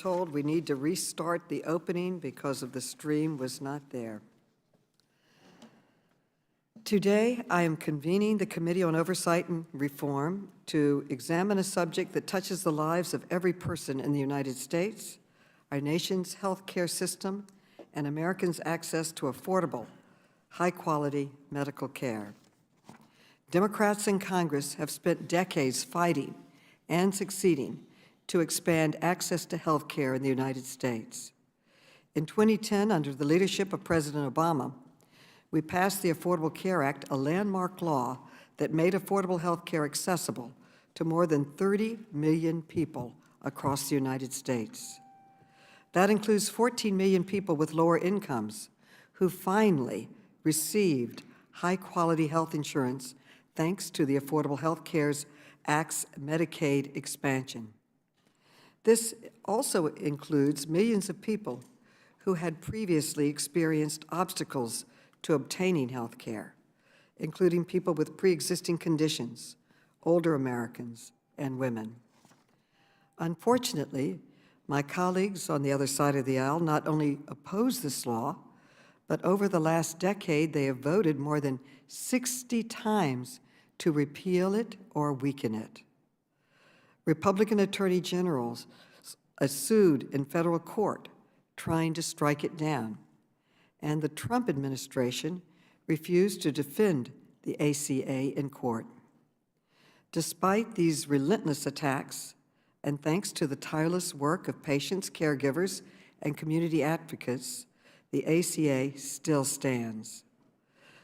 told we need to restart the opening because of the stream was not there. Today, I am convening the Committee on Oversight and Reform to examine a subject that touches the lives of every person in the United States, our nation's health care system, and Americans' access to affordable, high-quality medical care. Democrats in Congress have spent decades fighting and succeeding to expand access to health care in the United States. In 2010, under the leadership of President Obama, we passed the Affordable Care Act, a landmark law that made affordable health care accessible to more than 30 million people across the United States. That includes 14 million people with lower incomes who finally received high-quality health insurance thanks to the Affordable Health Care Act's Medicaid expansion. This also includes millions of people who had previously experienced obstacles to obtaining health care, including people with pre-existing conditions, older Americans, and women. Unfortunately, my colleagues on the other side of the aisle not only oppose this law, but over the last decade, they have voted more than 60 times to repeal it or weaken it. Republican attorney generals sued in federal court trying to strike it down, and the Trump administration refused to defend the ACA in court. Despite these relentless attacks, and thanks to the tireless work of patients, caregivers, and community advocates, the ACA still stands.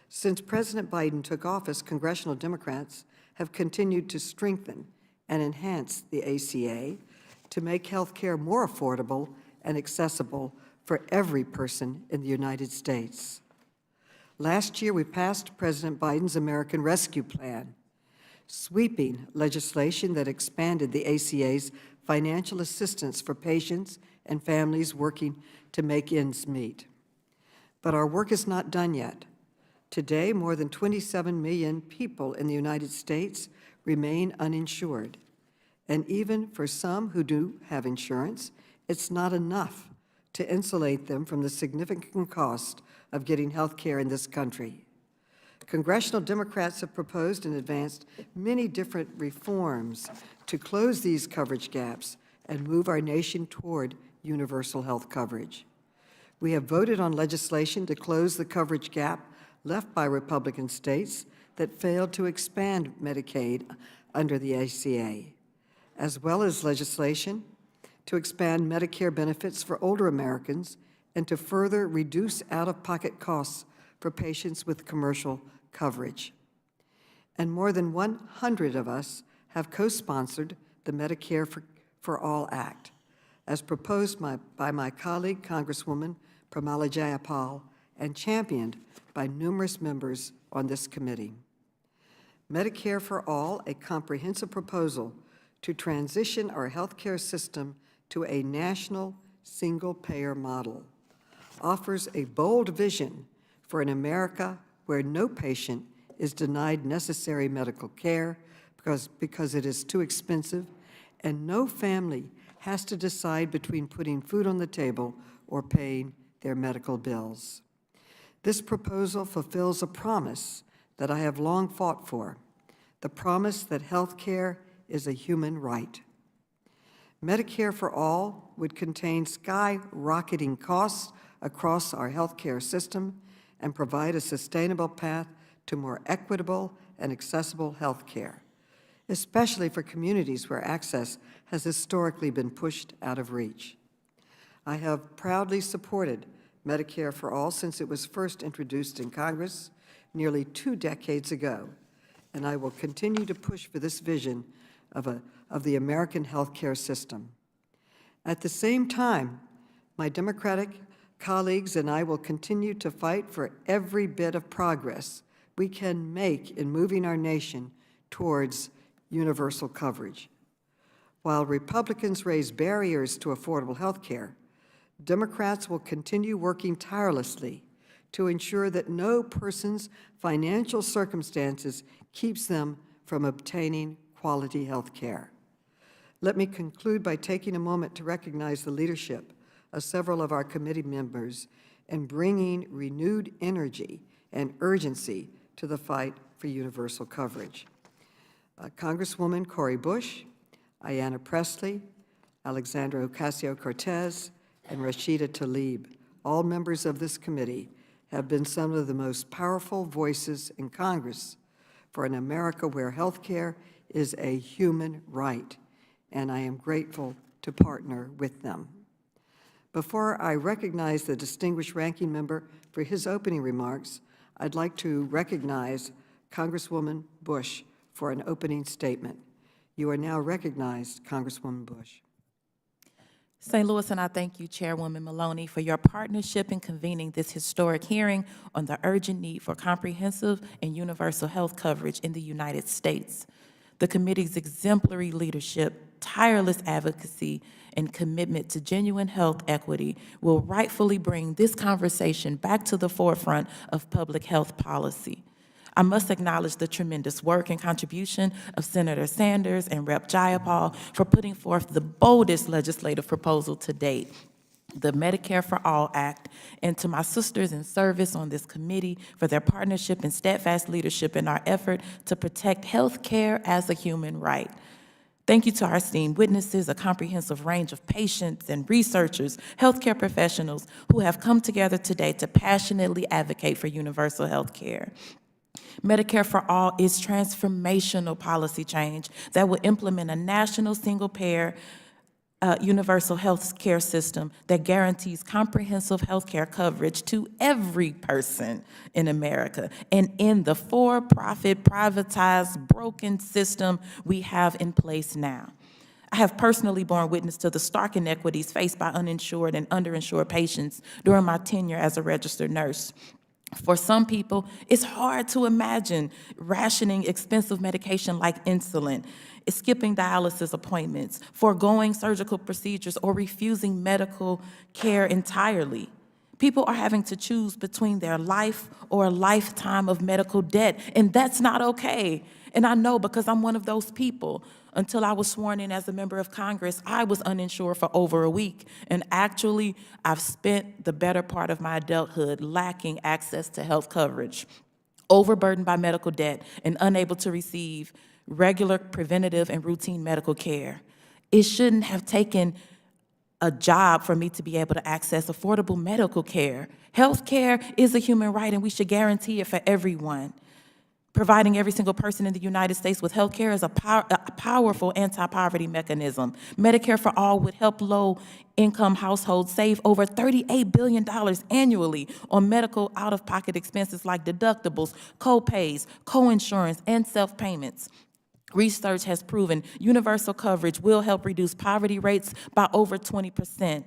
Since President Biden took office, congressional Democrats have continued to strengthen and enhance the ACA to make health care more affordable and accessible for every person in the United States. Last year, we passed President Biden's American Rescue Plan, sweeping legislation that expanded the ACA's financial assistance for patients and families working to make ends meet. But our work is not done yet. Today, more than 27 million people in the United States remain uninsured. And even for some who do have insurance, it's not enough to insulate them from the significant cost of getting health care in this country. Congressional Democrats have proposed and advanced many different reforms to close these coverage gaps and move our nation toward universal health coverage. We have voted on legislation to close the coverage gap left by Republican states that failed to expand Medicaid under the ACA, as well as legislation to expand Medicare benefits for older Americans and to further reduce out-of-pocket costs for patients with commercial coverage. And more than 100 of us have co-sponsored the Medicare For All Act, as proposed by my colleague, Congresswoman Pramila Jayapal, and championed by numerous members on this committee. Medicare for All, a comprehensive proposal to transition our healthcare system to a national single-payer model, offers a bold vision for an America where no patient is denied necessary medical care because it is too expensive, and no family has to decide between putting food on the table or paying their medical bills. This proposal fulfills a promise that I have long fought for, the promise that health care is a human right. Medicare for All would contain skyrocketing costs across our healthcare system and provide a sustainable path to more equitable and accessible health care, especially for communities where access has historically been pushed out of reach. I have proudly supported Medicare for All since it was first introduced in Congress nearly 2 decades ago, and I will continue to push for this vision of the American healthcare system. At the same time, my Democratic colleagues and I will continue to fight for every bit of progress we can make in moving our nation towards universal coverage. While Republicans raise barriers to affordable health care, Democrats will continue working tirelessly to ensure that no person's financial circumstances keeps them from obtaining quality health care. Let me conclude by taking a moment to recognize the leadership of several of our committee members in bringing renewed energy and urgency to the fight for universal coverage. Congresswoman Cori Bush, Ayanna Pressley, Alexandra Ocasio-Cortez, and Rashida Tlaib, all members of this committee, have been some of the most powerful voices in Congress for an America where health care is a human right, and I am grateful to partner with them. Before I recognize the distinguished ranking member for his opening remarks, I'd like to recognize Congresswoman Bush for an opening statement. You are now recognized, Congresswoman Bush. St. Louis, and I thank you, Chairwoman Maloney, for your partnership in convening this historic hearing on the urgent need for comprehensive and universal health coverage in the United States. The committee's exemplary leadership, tireless advocacy, and commitment to genuine health equity will rightfully bring this conversation back to the forefront of public health policy. I must acknowledge the tremendous work and contribution of Senator Sanders and Rep. Jayapal for putting forth the boldest legislative proposal to date, the Medicare For All Act, and to my sisters in service on this committee for their partnership and steadfast leadership in our effort to protect health care as a human right. Thank you to our esteemed witnesses, a comprehensive range of patients and researchers, healthcare professionals who have come together today to passionately advocate for universal health care. Medicare for All is transformational policy change that will implement a national single-payer universal health care system that guarantees comprehensive health care coverage to every person in America and in the for-profit, privatized, broken system we have in place now. I have personally borne witness to the stark inequities faced by uninsured and underinsured patients during my tenure as a registered nurse. For some people, it's hard to imagine rationing expensive medication like insulin, skipping dialysis appointments, foregoing surgical procedures, or refusing medical care entirely. People are having to choose between their life or a lifetime of medical debt, and that's not okay. And I know because I'm one of those people. Until I was sworn in as a member of Congress, I was uninsured for over a week. And actually, I've spent the better part of my adulthood lacking access to health coverage, overburdened by medical debt, and unable to receive regular preventative and routine medical care. It shouldn't have taken a job for me to be able to access affordable medical care. Health care is a human right, and we should guarantee it for everyone. Providing every single person in the United States with health care is a powerful anti-poverty mechanism. Medicare for All would help low-income households save over $38 billion annually on medical out-of-pocket expenses like deductibles, co-pays, co-insurance, and self-payments. Research has proven universal coverage will help reduce poverty rates by over 20%.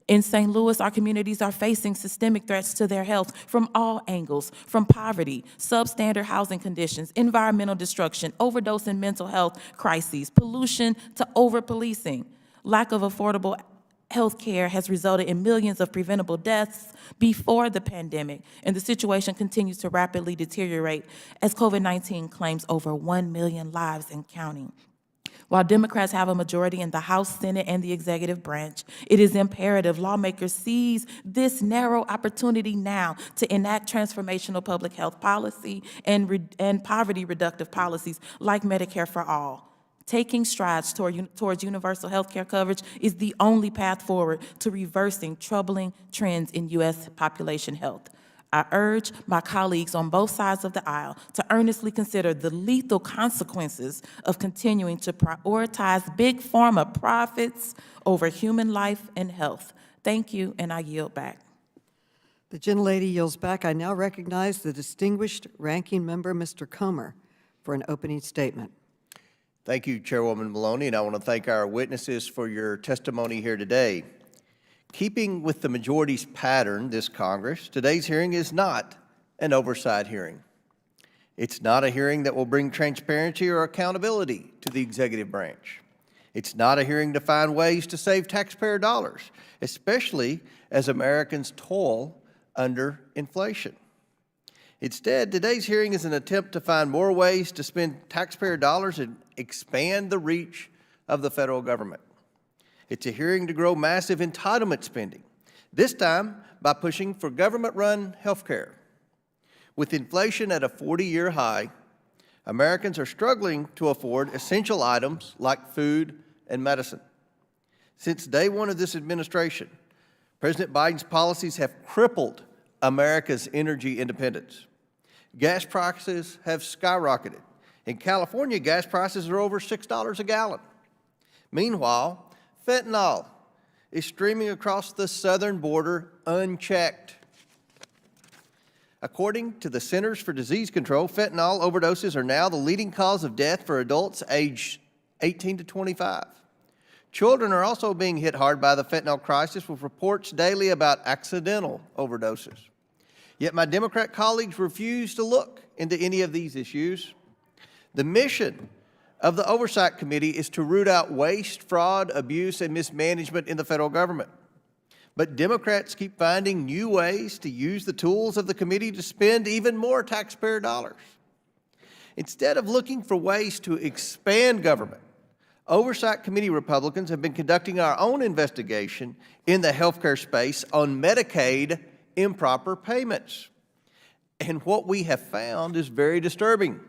In St. Louis, our communities are facing systemic threats to their health from all angles, from poverty, substandard housing conditions, environmental destruction, overdose and mental health crises, pollution to over-policing. Lack of affordable health care has resulted in millions of preventable deaths before the pandemic, and the situation continues to rapidly deteriorate as COVID-19 claims over 1 million lives and counting. While Democrats have a majority in the House, Senate, and the executive branch, it is imperative lawmakers seize this narrow opportunity now to enact transformational public health policy and poverty reductive policies like Medicare for All. Taking strides towards universal health care coverage is the only path forward to reversing troubling trends in U.S. population health. I urge my colleagues on both sides of the aisle to earnestly consider the lethal consequences of continuing to prioritize big pharma profits over human life and health. Thank you, and I yield back. The gentlelady yields back. I now recognize the distinguished ranking member, Mr. Comer, for an opening statement. Thank you, Chairwoman Maloney, and I want to thank our witnesses for your testimony here today. Keeping with the majority's pattern this Congress, today's hearing is not an oversight hearing. It's not a hearing that will bring transparency or accountability to the executive branch. It's not a hearing to find ways to save taxpayer dollars, especially as Americans toil under inflation. Instead, today's hearing is an attempt to find more ways to spend taxpayer dollars and expand the reach of the federal government. It's a hearing to grow massive entitlement spending, this time by pushing for government-run health care. With inflation at a 40-year high, Americans are struggling to afford essential items like food and medicine. Since day one of this administration, President Biden's policies have crippled America's energy independence. Gas prices have skyrocketed. In California, gas prices are over $6 a gallon. Meanwhile, fentanyl is streaming across the southern border unchecked. According to the Centers for Disease Control, fentanyl overdoses are now the leading cause of death for adults aged 18 to 25. Children are also being hit hard by the fentanyl crisis, with reports daily about accidental overdoses. Yet my Democrat colleagues refuse to look into any of these issues. The mission of the Oversight Committee is to root out waste, fraud, abuse, and mismanagement in the federal government. But Democrats keep finding new ways to use the tools of the committee to spend even more taxpayer dollars. Instead of looking for ways to expand government, Oversight Committee Republicans have been conducting our own investigation in the healthcare space on Medicaid improper payments. And what we have found is very disturbing.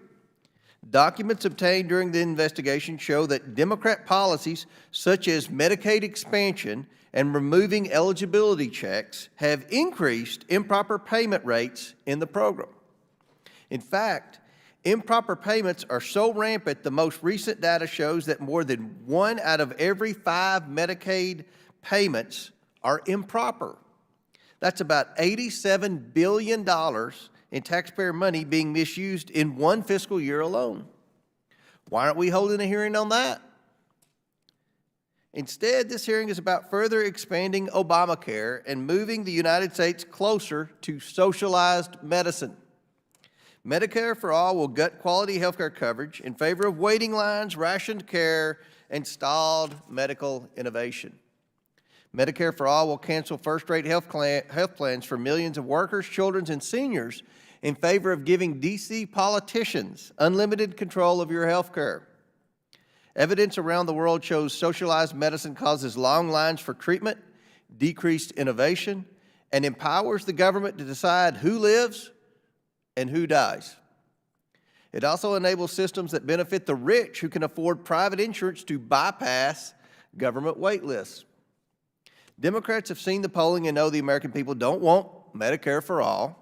Documents obtained during the investigation show that Democrat policies such as Medicaid expansion and removing eligibility checks have increased improper payment rates in the program. In fact, improper payments are so rampant, the most recent data shows that more than 1 out of every 5 Medicaid payments are improper. That's about $87 billion in taxpayer money being misused in one fiscal year alone. Why aren't we holding a hearing on that? Instead, this hearing is about further expanding Obamacare and moving the United States closer to socialized medicine. Medicare for All will gut quality health care coverage in favor of waiting lines, rationed care, and stalled medical innovation. Medicare for All will cancel first-rate health plans for millions of workers, children, and seniors in favor of giving D.C. politicians unlimited control of your health care. Evidence around the world shows socialized medicine causes long lines for treatment, decreased innovation, and empowers the government to decide who lives and who dies. It also enables systems that benefit the rich who can afford private insurance to bypass government wait lists. Democrats have seen the polling and know the American people don't want Medicare for all.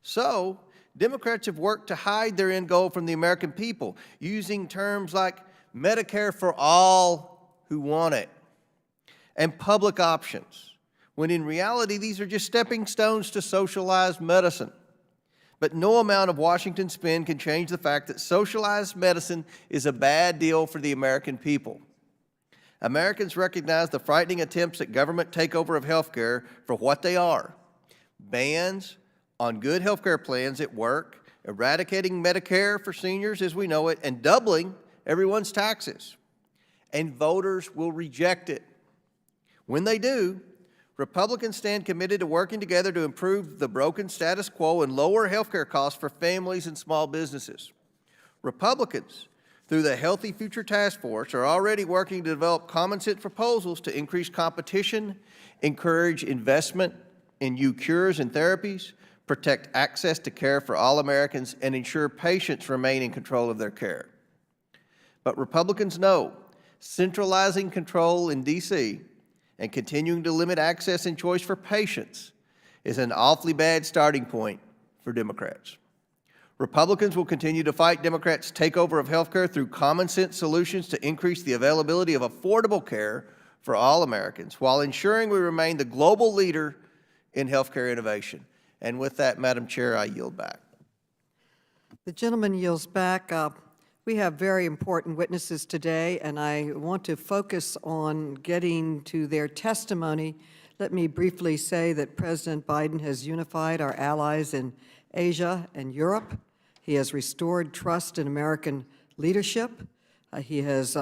So, Democrats have worked to hide their end goal from the American people, using terms like Medicare for all who want it and public options, when in reality these are just stepping stones to socialized medicine. But no amount of Washington spin can change the fact that socialized medicine is a bad deal for the American people. Americans recognize the frightening attempts at government takeover of health care for what they are: bans on good health care plans at work, eradicating Medicare for seniors as we know it, and doubling everyone's taxes. And voters will reject it. When they do, Republicans stand committed to working together to improve the broken status quo and lower health care costs for families and small businesses. Republicans, through the Healthy Future Task Force, are already working to develop common sense proposals to increase competition, encourage investment in new cures and therapies, protect access to care for all Americans, and ensure patients remain in control of their care. But Republicans know centralizing control in D.C. and continuing to limit access and choice for patients is an awfully bad starting point for Democrats. Republicans will continue to fight Democrats' takeover of health care through common sense solutions to increase the availability of affordable care for all Americans, while ensuring we remain the global leader in health care innovation. And with that, Madam Chair, I yield back. The gentleman yields back. We have very important witnesses today, and I want to focus on getting to their testimony. Let me briefly say that President Biden has unified our allies in Asia and Europe. He has restored trust in American leadership. He has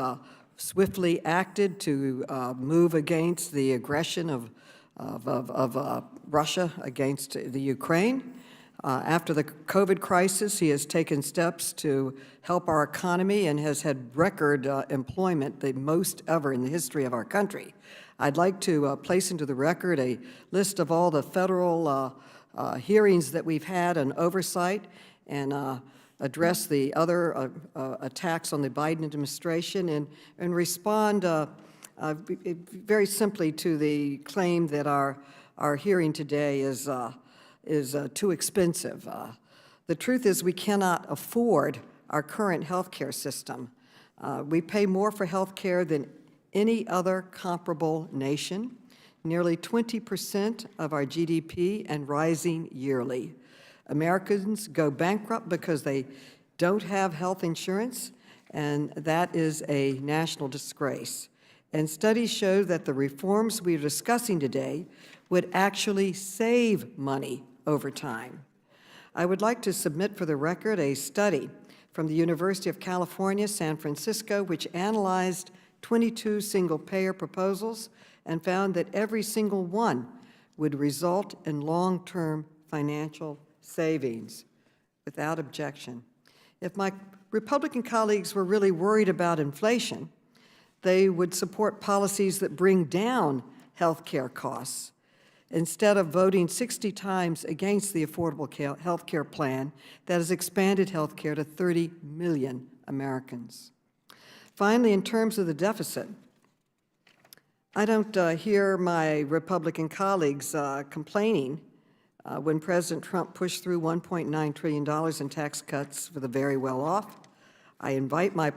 swiftly acted to move against the aggression of Russia against the Ukraine. After the COVID crisis, he has taken steps to help our economy and has had record employment, the most ever in the history of our country. I'd like to place into the record a list of all the federal hearings that we've had on oversight and address the other attacks on the Biden administration and respond very simply to the claim that our hearing today is too expensive. The truth is we cannot afford our current health care system. We pay more for health care than any other comparable nation, nearly 20% of our GDP and rising yearly. Americans go bankrupt because they don't have health insurance, and that is a national disgrace. And studies show that the reforms we're discussing today would actually save money over time. I would like to submit for the record a study from the University of California, San Francisco, which analyzed 22 single-payer proposals and found that every single one would result in long-term financial savings without objection. If my Republican colleagues were really worried about inflation, they would support policies that bring down health care costs instead of voting 60 times against the Affordable Health Care Plan that has expanded health care to 30 million Americans. Finally, in terms of the deficit, I don't hear my Republican colleagues complaining when President Trump pushed through $1.9 trillion in tax cuts for the very well-off. I invite my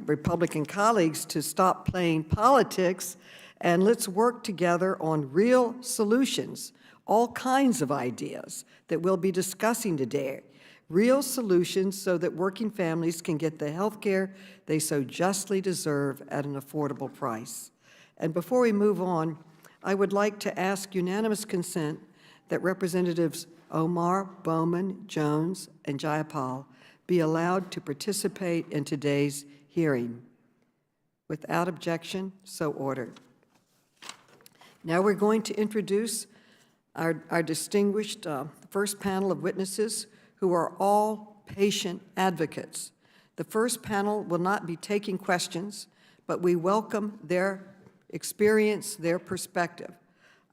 Republican colleagues to stop playing politics and let's work together on real solutions, all kinds of ideas that we'll be discussing today. Real solutions so that working families can get the health care they so justly deserve at an affordable price. And before we move on, I would like to ask unanimous consent that Representatives Omar, Bowman, Jones, and Jayapal be allowed to participate in today's hearing. Without objection, so ordered. Now we're going to introduce our distinguished first panel of witnesses who are all patient advocates. The first panel will not be taking questions, but we welcome their experience, their perspective.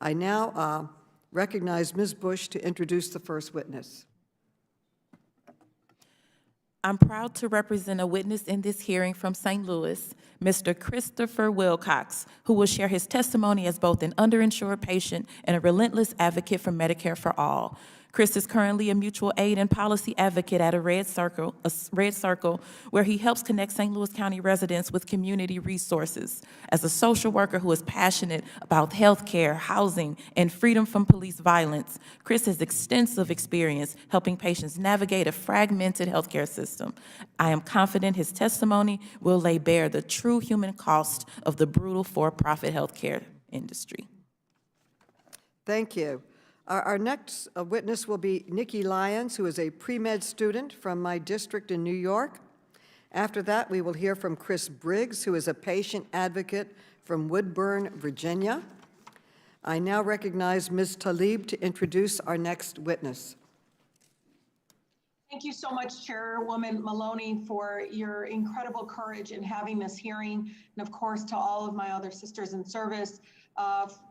I now recognize Ms. Bush to introduce the first witness. I'm proud to represent a witness in this hearing from St. Louis, Mr. Christopher Wilcox, who will share his testimony as both an underinsured patient and a relentless advocate for Medicare for All. Chris is currently a mutual aid and policy advocate at a Red Circle, where he helps connect St. Louis County residents with community resources. As a social worker who is passionate about health care, housing, and freedom from police violence, Chris has extensive experience helping patients navigate a fragmented healthcare system. I am confident his testimony will lay bare the true human cost of the brutal for-profit healthcare industry. Thank you. Our next witness will be Nikki Lyons, who is a pre-med student from my district in New York. After that, we will hear from Chris Briggs, who is a patient advocate from Woodburn, Virginia. I now recognize Ms. Talib to introduce our next witness. Thank you so much, Chairwoman Maloney, for your incredible courage in having this hearing, and of course to all of my other sisters in service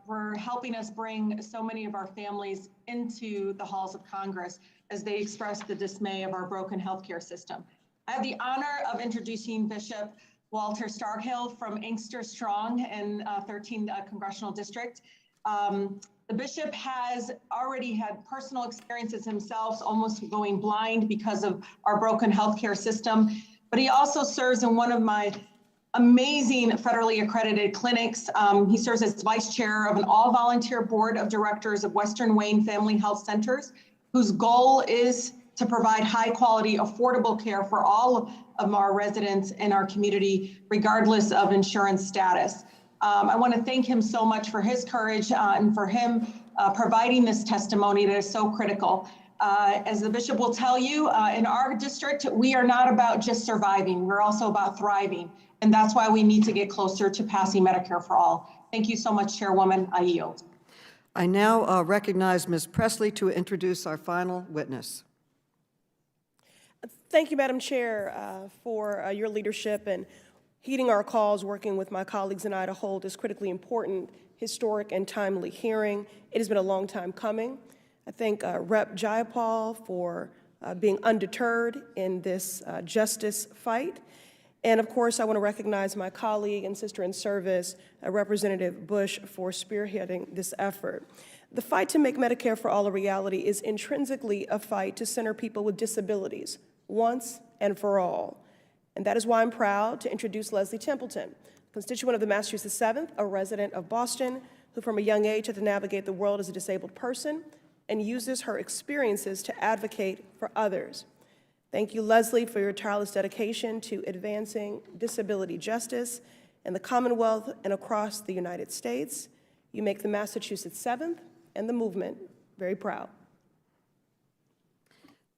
for helping us bring so many of our families into the halls of Congress as they express the dismay of our broken healthcare system. I have the honor of introducing Bishop Walter Stargill from Inkster Strong in 13th Congressional District. The bishop has already had personal experiences himself, almost going blind because of our broken healthcare system, but he also serves in one of my amazing federally accredited clinics. He serves as vice chair of an all-volunteer board of directors of Western Wayne Family Health Centers, whose goal is to provide high-quality, affordable care for all of our residents in our community, regardless of insurance status. I want to thank him so much for his courage and for him providing this testimony that is so critical. As the bishop will tell you, in our district, we are not about just surviving. We're also about thriving. And that's why we need to get closer to passing Medicare for All. Thank you so much, Chairwoman. I yield. I now recognize Ms. Presley to introduce our final witness. Thank you, Madam Chair, for your leadership and heeding our calls, working with my colleagues and I to hold this critically important, historic, and timely hearing. It has been a long time coming. I thank Rep. Jayapal for being undeterred in this justice fight. And of course, I want to recognize my colleague and sister in service, Representative Bush, for spearheading this effort. The fight to make Medicare for All a reality is intrinsically a fight to center people with disabilities once and for all. And that is why I'm proud to introduce Leslie Templeton, constituent of the Massachusetts 7th, a resident of Boston, who from a young age had to navigate the world as a disabled person and uses her experiences to advocate for others. Thank you, Leslie, for your tireless dedication to advancing disability justice in the Commonwealth and across the United States. You make the Massachusetts 7th and the movement very proud.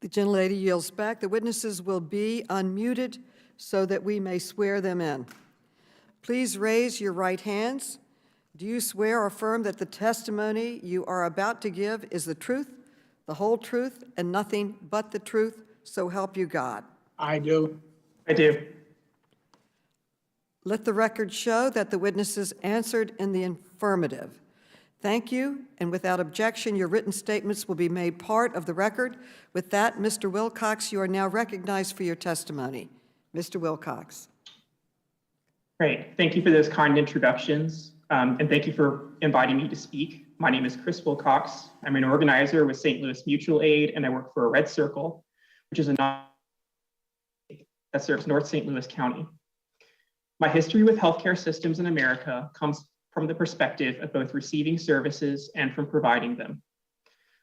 The gentlelady yields back. The witnesses will be unmuted so that we may swear them in. Please raise your right hands. Do you swear or affirm that the testimony you are about to give is the truth, the whole truth, and nothing but the truth? So help you God. I do. I do. Let the record show that the witnesses answered in the affirmative. Thank you, and without objection, your written statements will be made part of the record. With that, Mr. Wilcox, you are now recognized for your testimony. Mr. Wilcox. Great. Thank you for those kind introductions, and thank you for inviting me to speak. My name is Chris Wilcox. I'm an organizer with St. Louis Mutual Aid, and I work for a Red Circle, which is a nonprofit that serves North St. Louis County. My history with healthcare systems in America comes from the perspective of both receiving services and from providing them.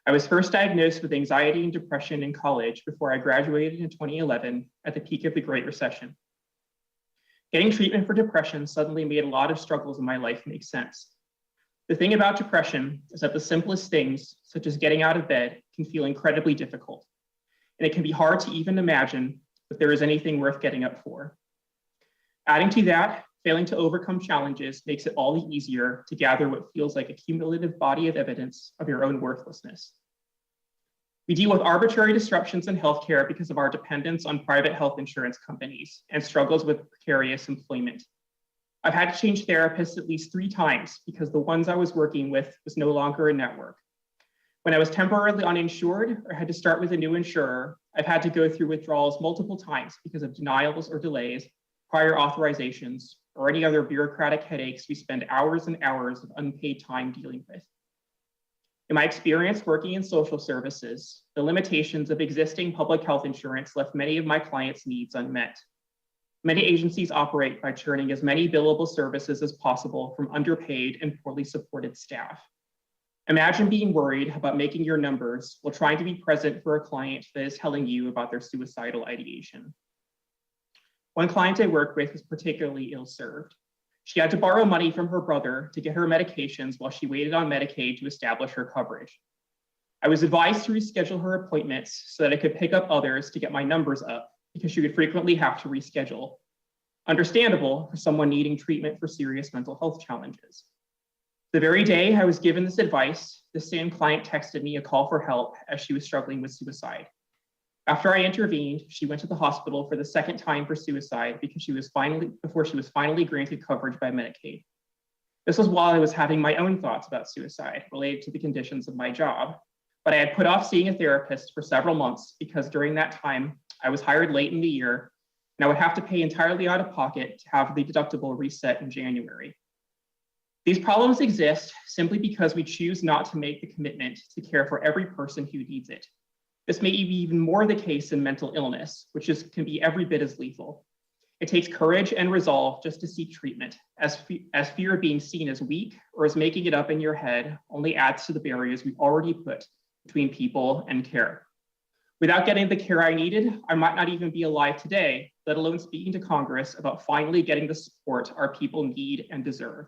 I was first diagnosed with anxiety and depression in college before I graduated in 2011 at the peak of the Great Recession. Getting treatment for depression suddenly made a lot of struggles in my life make sense. The thing about depression is that the simplest things, such as getting out of bed, can feel incredibly difficult. And it can be hard to even imagine that there is anything worth getting up for. Adding to that, failing to overcome challenges makes it all the easier to gather what feels like a cumulative body of evidence of your own worthlessness. We deal with arbitrary disruptions in healthcare because of our dependence on private health insurance companies and struggles with precarious employment. I've had to change therapists at least 3 times because the ones I was working with was no longer a network. When I was temporarily uninsured or had to start with a new insurer, I've had to go through withdrawals multiple times because of denials or delays, prior authorizations, or any other bureaucratic headaches we spend hours and hours of unpaid time dealing with. In my experience working in social services, the limitations of existing public health insurance left many of my clients' needs unmet. Many agencies operate by churning as many billable services as possible from underpaid and poorly supported staff. Imagine being worried about making your numbers while trying to be present for a client that is telling you about their suicidal ideation. One client I worked with was particularly ill-served. She had to borrow money from her brother to get her medications while she waited on Medicaid to establish her coverage. I was advised to reschedule her appointments so that I could pick up others to get my numbers up because she would frequently have to reschedule. Understandable for someone needing treatment for serious mental health challenges. The very day I was given this advice, the same client texted me a call for help as she was struggling with suicide. After I intervened, she went to the hospital for the 2nd time for suicide because before she was finally granted coverage by Medicaid. This was while I was having my own thoughts about suicide related to the conditions of my job, but I had put off seeing a therapist for several months because during that time, I was hired late in the year and I would have to pay entirely out of pocket to have the deductible reset in January. These problems exist simply because we choose not to make the commitment to care for every person who needs it. This may be even more the case in mental illness, which can be every bit as lethal. It takes courage and resolve just to seek treatment, as fear of being seen as weak or as making it up in your head only adds to the barriers we've already put between people and care. Without getting the care I needed, I might not even be alive today, let alone speaking to Congress about finally getting the support our people need and deserve.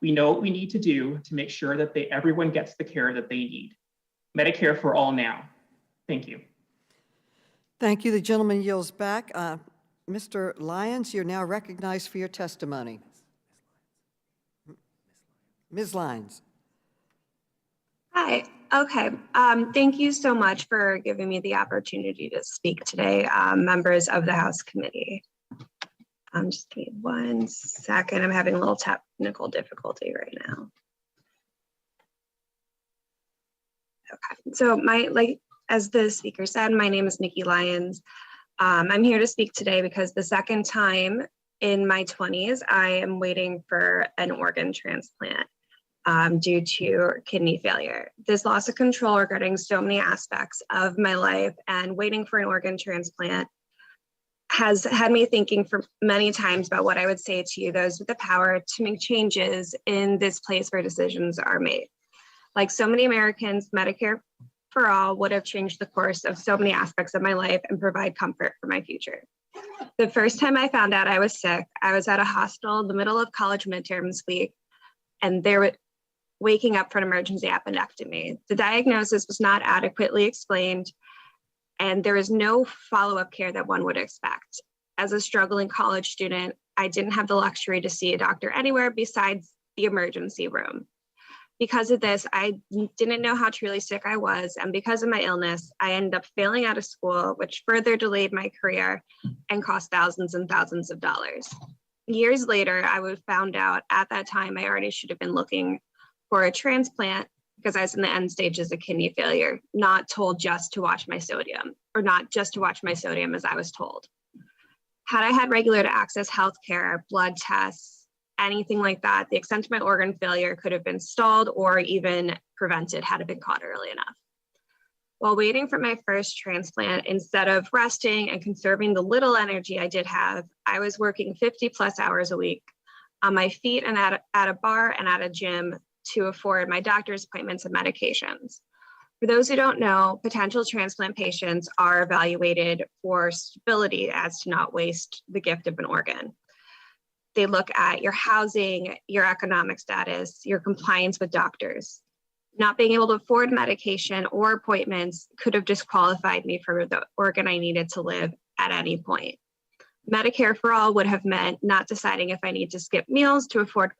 We know what we need to do to make sure that everyone gets the care that they need. Medicare for all now. Thank you. Thank you. The gentleman yields back. Mr. Lyons, you're now recognized for your testimony. Ms. Lyons. Hi. Okay. Thank you so much for giving me the opportunity to speak today, members of the House Committee. Just give me 1 second. I'm having a little technical difficulty right now. Okay. So as the speaker said, my name is Nikki Lyons. I'm here to speak today because the second time in my 20s, I am waiting for an organ transplant. Due to kidney failure. This loss of control regarding so many aspects of my life and waiting for an organ transplant has had me thinking for many times about what I would say to you, those with the power to make changes in this place where decisions are made. Like so many Americans, Medicare for All would have changed the course of so many aspects of my life and provide comfort for my future. The first time I found out I was sick, I was at a hospital in the middle of college midterms week, and waking up for an emergency appendectomy. The diagnosis was not adequately explained, and there is no follow-up care that one would expect. As a struggling college student, I didn't have the luxury to see a doctor anywhere besides the emergency room. Because of this, I didn't know how truly sick I was, and because of my illness, I ended up failing out of school, which further delayed my career and cost thousands and thousands of dollars. Years later, I would have found out at that time I already should have been looking for a transplant because I was in the end stages of kidney failure, not told just to watch my sodium, or not just to watch my sodium as I was told. Had I had regular to access healthcare, blood tests, anything like that, the extent of my organ failure could have been stalled or even prevented had it been caught early enough. While waiting for my first transplant, instead of resting and conserving the little energy I did have, I was working 50+ hours a week on my feet and at a bar and at a gym to afford my doctor's appointments and medications. For those who don't know, potential transplant patients are evaluated for stability as to not waste the gift of an organ. They look at your housing, your economic status, your compliance with doctors. Not being able to afford medication or appointments could have disqualified me for the organ I needed to live at any point. Medicare for All would have meant not deciding if I need to skip meals to afford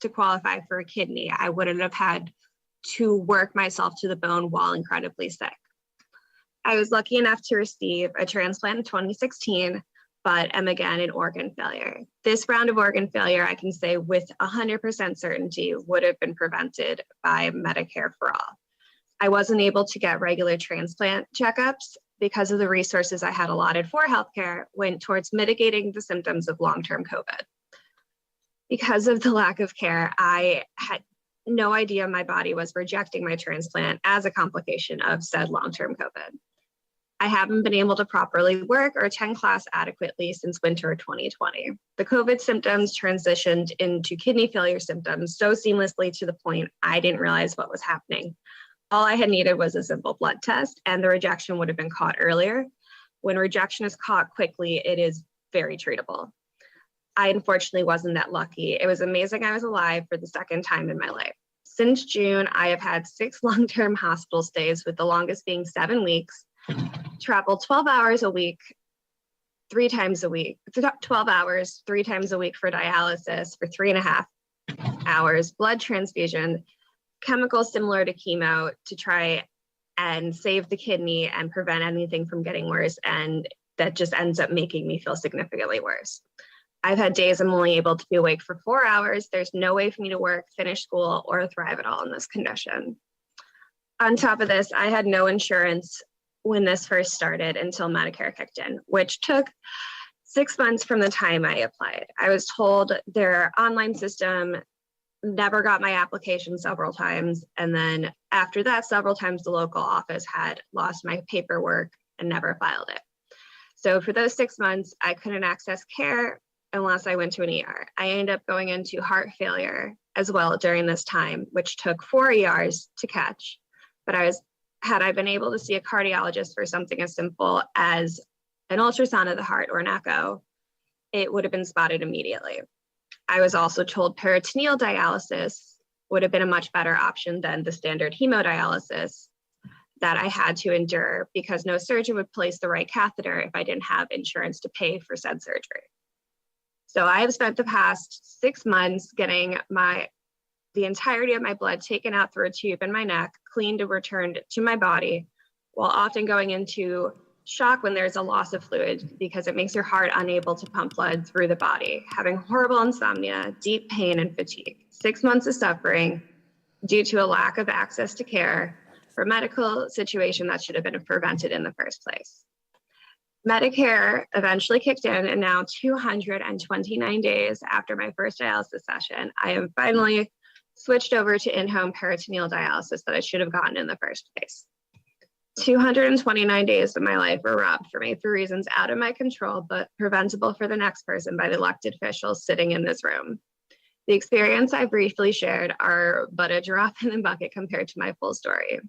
to qualify for a kidney. I wouldn't have had to work myself to the bone while incredibly sick. I was lucky enough to receive a transplant in 2016, but am again in organ failure. This round of organ failure, I can say with 100% certainty, would have been prevented by Medicare for All. I wasn't able to get regular transplant checkups because of the resources I had allotted for healthcare went towards mitigating the symptoms of long-term COVID. Because of the lack of care, I had no idea my body was rejecting my transplant as a complication of said long-term COVID. I haven't been able to properly work or attend class adequately since winter 2020. The COVID symptoms transitioned into kidney failure symptoms so seamlessly to the point I didn't realize what was happening. All I had needed was a simple blood test and the rejection would have been caught earlier. When rejection is caught quickly, it is very treatable. I unfortunately wasn't that lucky. It was amazing I was alive for the second time in my life. Since June, I have had 6 long-term hospital stays, with the longest being 7 weeks, travel 12 hours a week, 3 times a week, 12 hours, 3 times a week for dialysis for 3.5 hours, blood transfusion, chemicals similar to chemo to try and save the kidney and prevent anything from getting worse. And that just ends up making me feel significantly worse. I've had days I'm only able to be awake for 4 hours. There's no way for me to work, finish school, or thrive at all in this condition. On top of this, I had no insurance when this first started until Medicare kicked in, which took 6 months from the time I applied. I was told their online system never got my application several times. And then after that, several times the local office had lost my paperwork and never filed it. So for those 6 months, I couldn't access care unless I went to an ER. I ended up going into heart failure as well during this time, which took 4 ERs to catch. But had I been able to see a cardiologist for something as simple as an ultrasound of the heart or an echo, it would have been spotted immediately. I was also told peritoneal dialysis would have been a much better option than the standard hemodialysis that I had to endure because no surgeon would place the right catheter if I didn't have insurance to pay for said surgery. So I have spent the past 6 months getting my the entirety of my blood taken out through a tube in my neck, cleaned and returned to my body, while often going into shock when there's a loss of fluid because it makes your heart unable to pump blood through the body, having horrible insomnia, deep pain and fatigue, 6 months of suffering due to a lack of access to care for a medical situation that should have been prevented in the first place. Medicare eventually kicked in, and now 229 days after my first dialysis session, I am finally switched over to in-home peritoneal dialysis that I should have gotten in the first place. 229 days of my life were robbed from me for reasons out of my control, but preventable for the next person by the elected officials sitting in this room. The experience I briefly shared are but a drop in the bucket compared to my full story.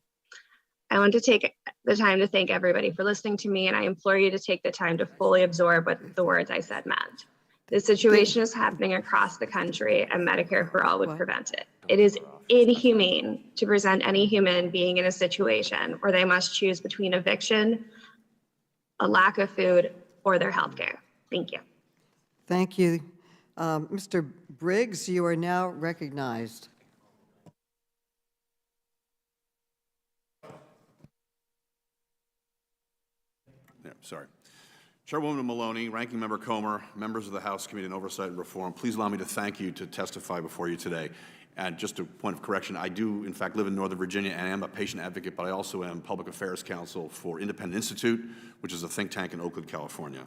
I want to take the time to thank everybody for listening to me, and I implore you to take the time to fully absorb what the words I said meant. This situation is happening across the country, and Medicare for All would prevent it. It is inhumane to present any human being in a situation where they must choose between eviction, a lack of food, or their health care. Thank you. Thank you. Mr. Briggs, you are now recognized. Yeah, sorry. Chairwoman Maloney, Ranking Member Comer, members of the House Committee on Oversight and Reform, please allow me to thank you to testify before you today. And just a point of correction, I do, in fact, live in Northern Virginia and am a patient advocate, but I also am Public Affairs Counsel for Independent Institute, which is a think tank in Oakland, California.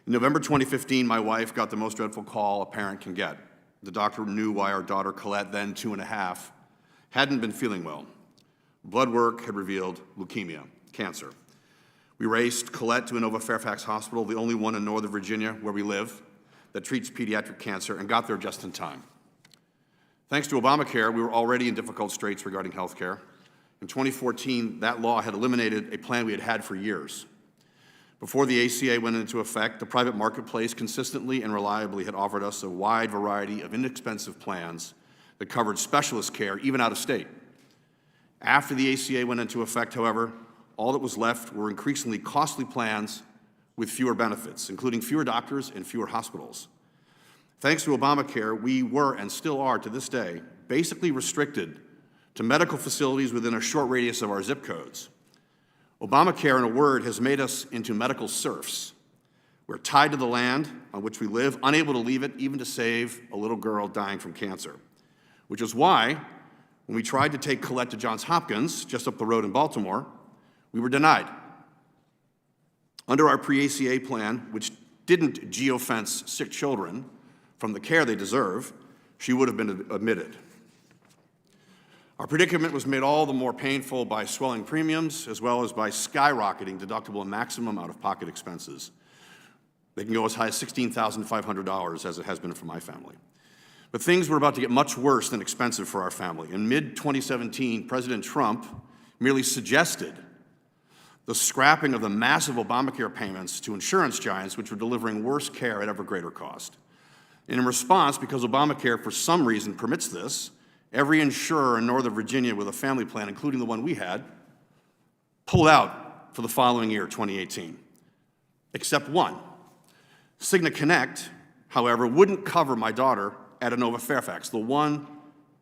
In November 2015, my wife got the most dreadful call a parent can get. The doctor knew why our daughter, Colette, then 2.5, hadn't been feeling well. Blood work had revealed leukemia, cancer. We raced Colette to Inova Fairfax Hospital, the only one in Northern Virginia where we live, that treats pediatric cancer, and got there just in time. Thanks to Obamacare, we were already in difficult straits regarding health care. In 2014, that law had eliminated a plan we had had for years. Before the ACA went into effect, the private marketplace consistently and reliably had offered us a wide variety of inexpensive plans that covered specialist care, even out of state. After the ACA went into effect, however, all that was left were increasingly costly plans with fewer benefits, including fewer doctors and fewer hospitals. Thanks to Obamacare, we were, and still are to this day, basically restricted to medical facilities within a short radius of our zip codes. Obamacare, in a word, has made us into medical serfs. We're tied to the land on which we live, unable to leave it even to save a little girl dying from cancer, which is why, when we tried to take Colette to Johns Hopkins, just up the road in Baltimore, we were denied. Under our pre-ACA plan, which didn't geofence sick children from the care they deserve, she would have been admitted. Our predicament was made all the more painful by swelling premiums, as well as by skyrocketing deductible and maximum out-of-pocket expenses. They can go as high as $16,500, as it has been for my family. But things were about to get much worse than expensive for our family. In mid-2017, President Trump merely suggested the scrapping of the massive Obamacare payments to insurance giants, which were delivering worse care at ever greater cost. And in response, because Obamacare for some reason permits this, every insurer in Northern Virginia with a family plan, including the one we had, pulled out for the following year, 2018, except one. Cigna Connect, however, wouldn't cover my daughter at Inova Fairfax, the one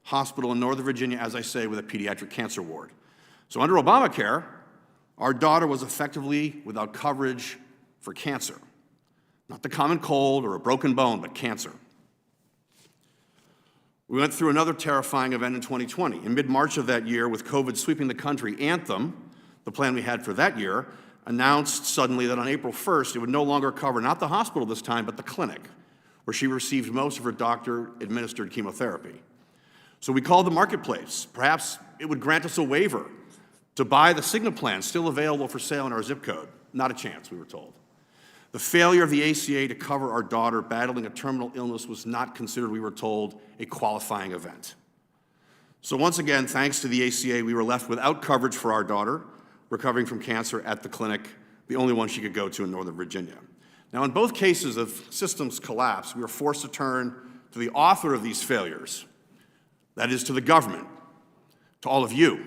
hospital in Northern Virginia, as I say, with a pediatric cancer ward. So under Obamacare, our daughter was effectively without coverage for cancer. Not the common cold or a broken bone, but cancer. We went through another terrifying event in 2020. In mid-March of that year, with COVID sweeping the country, Anthem, the plan we had for that year, announced suddenly that on April 1st, it would no longer cover not the hospital this time, but the clinic, where she received most of her doctor-administered chemotherapy. So we called the marketplace. Perhaps it would grant us a waiver to buy the Cigna plan still available for sale in our zip code. Not a chance, we were told. The failure of the ACA to cover our daughter battling a terminal illness was not considered, we were told, a qualifying event. So once again, thanks to the ACA, we were left without coverage for our daughter recovering from cancer at the clinic, the only one she could go to in Northern Virginia. Now, in both cases of systems collapse, we were forced to turn to the author of these failures, that is, to the government, to all of you.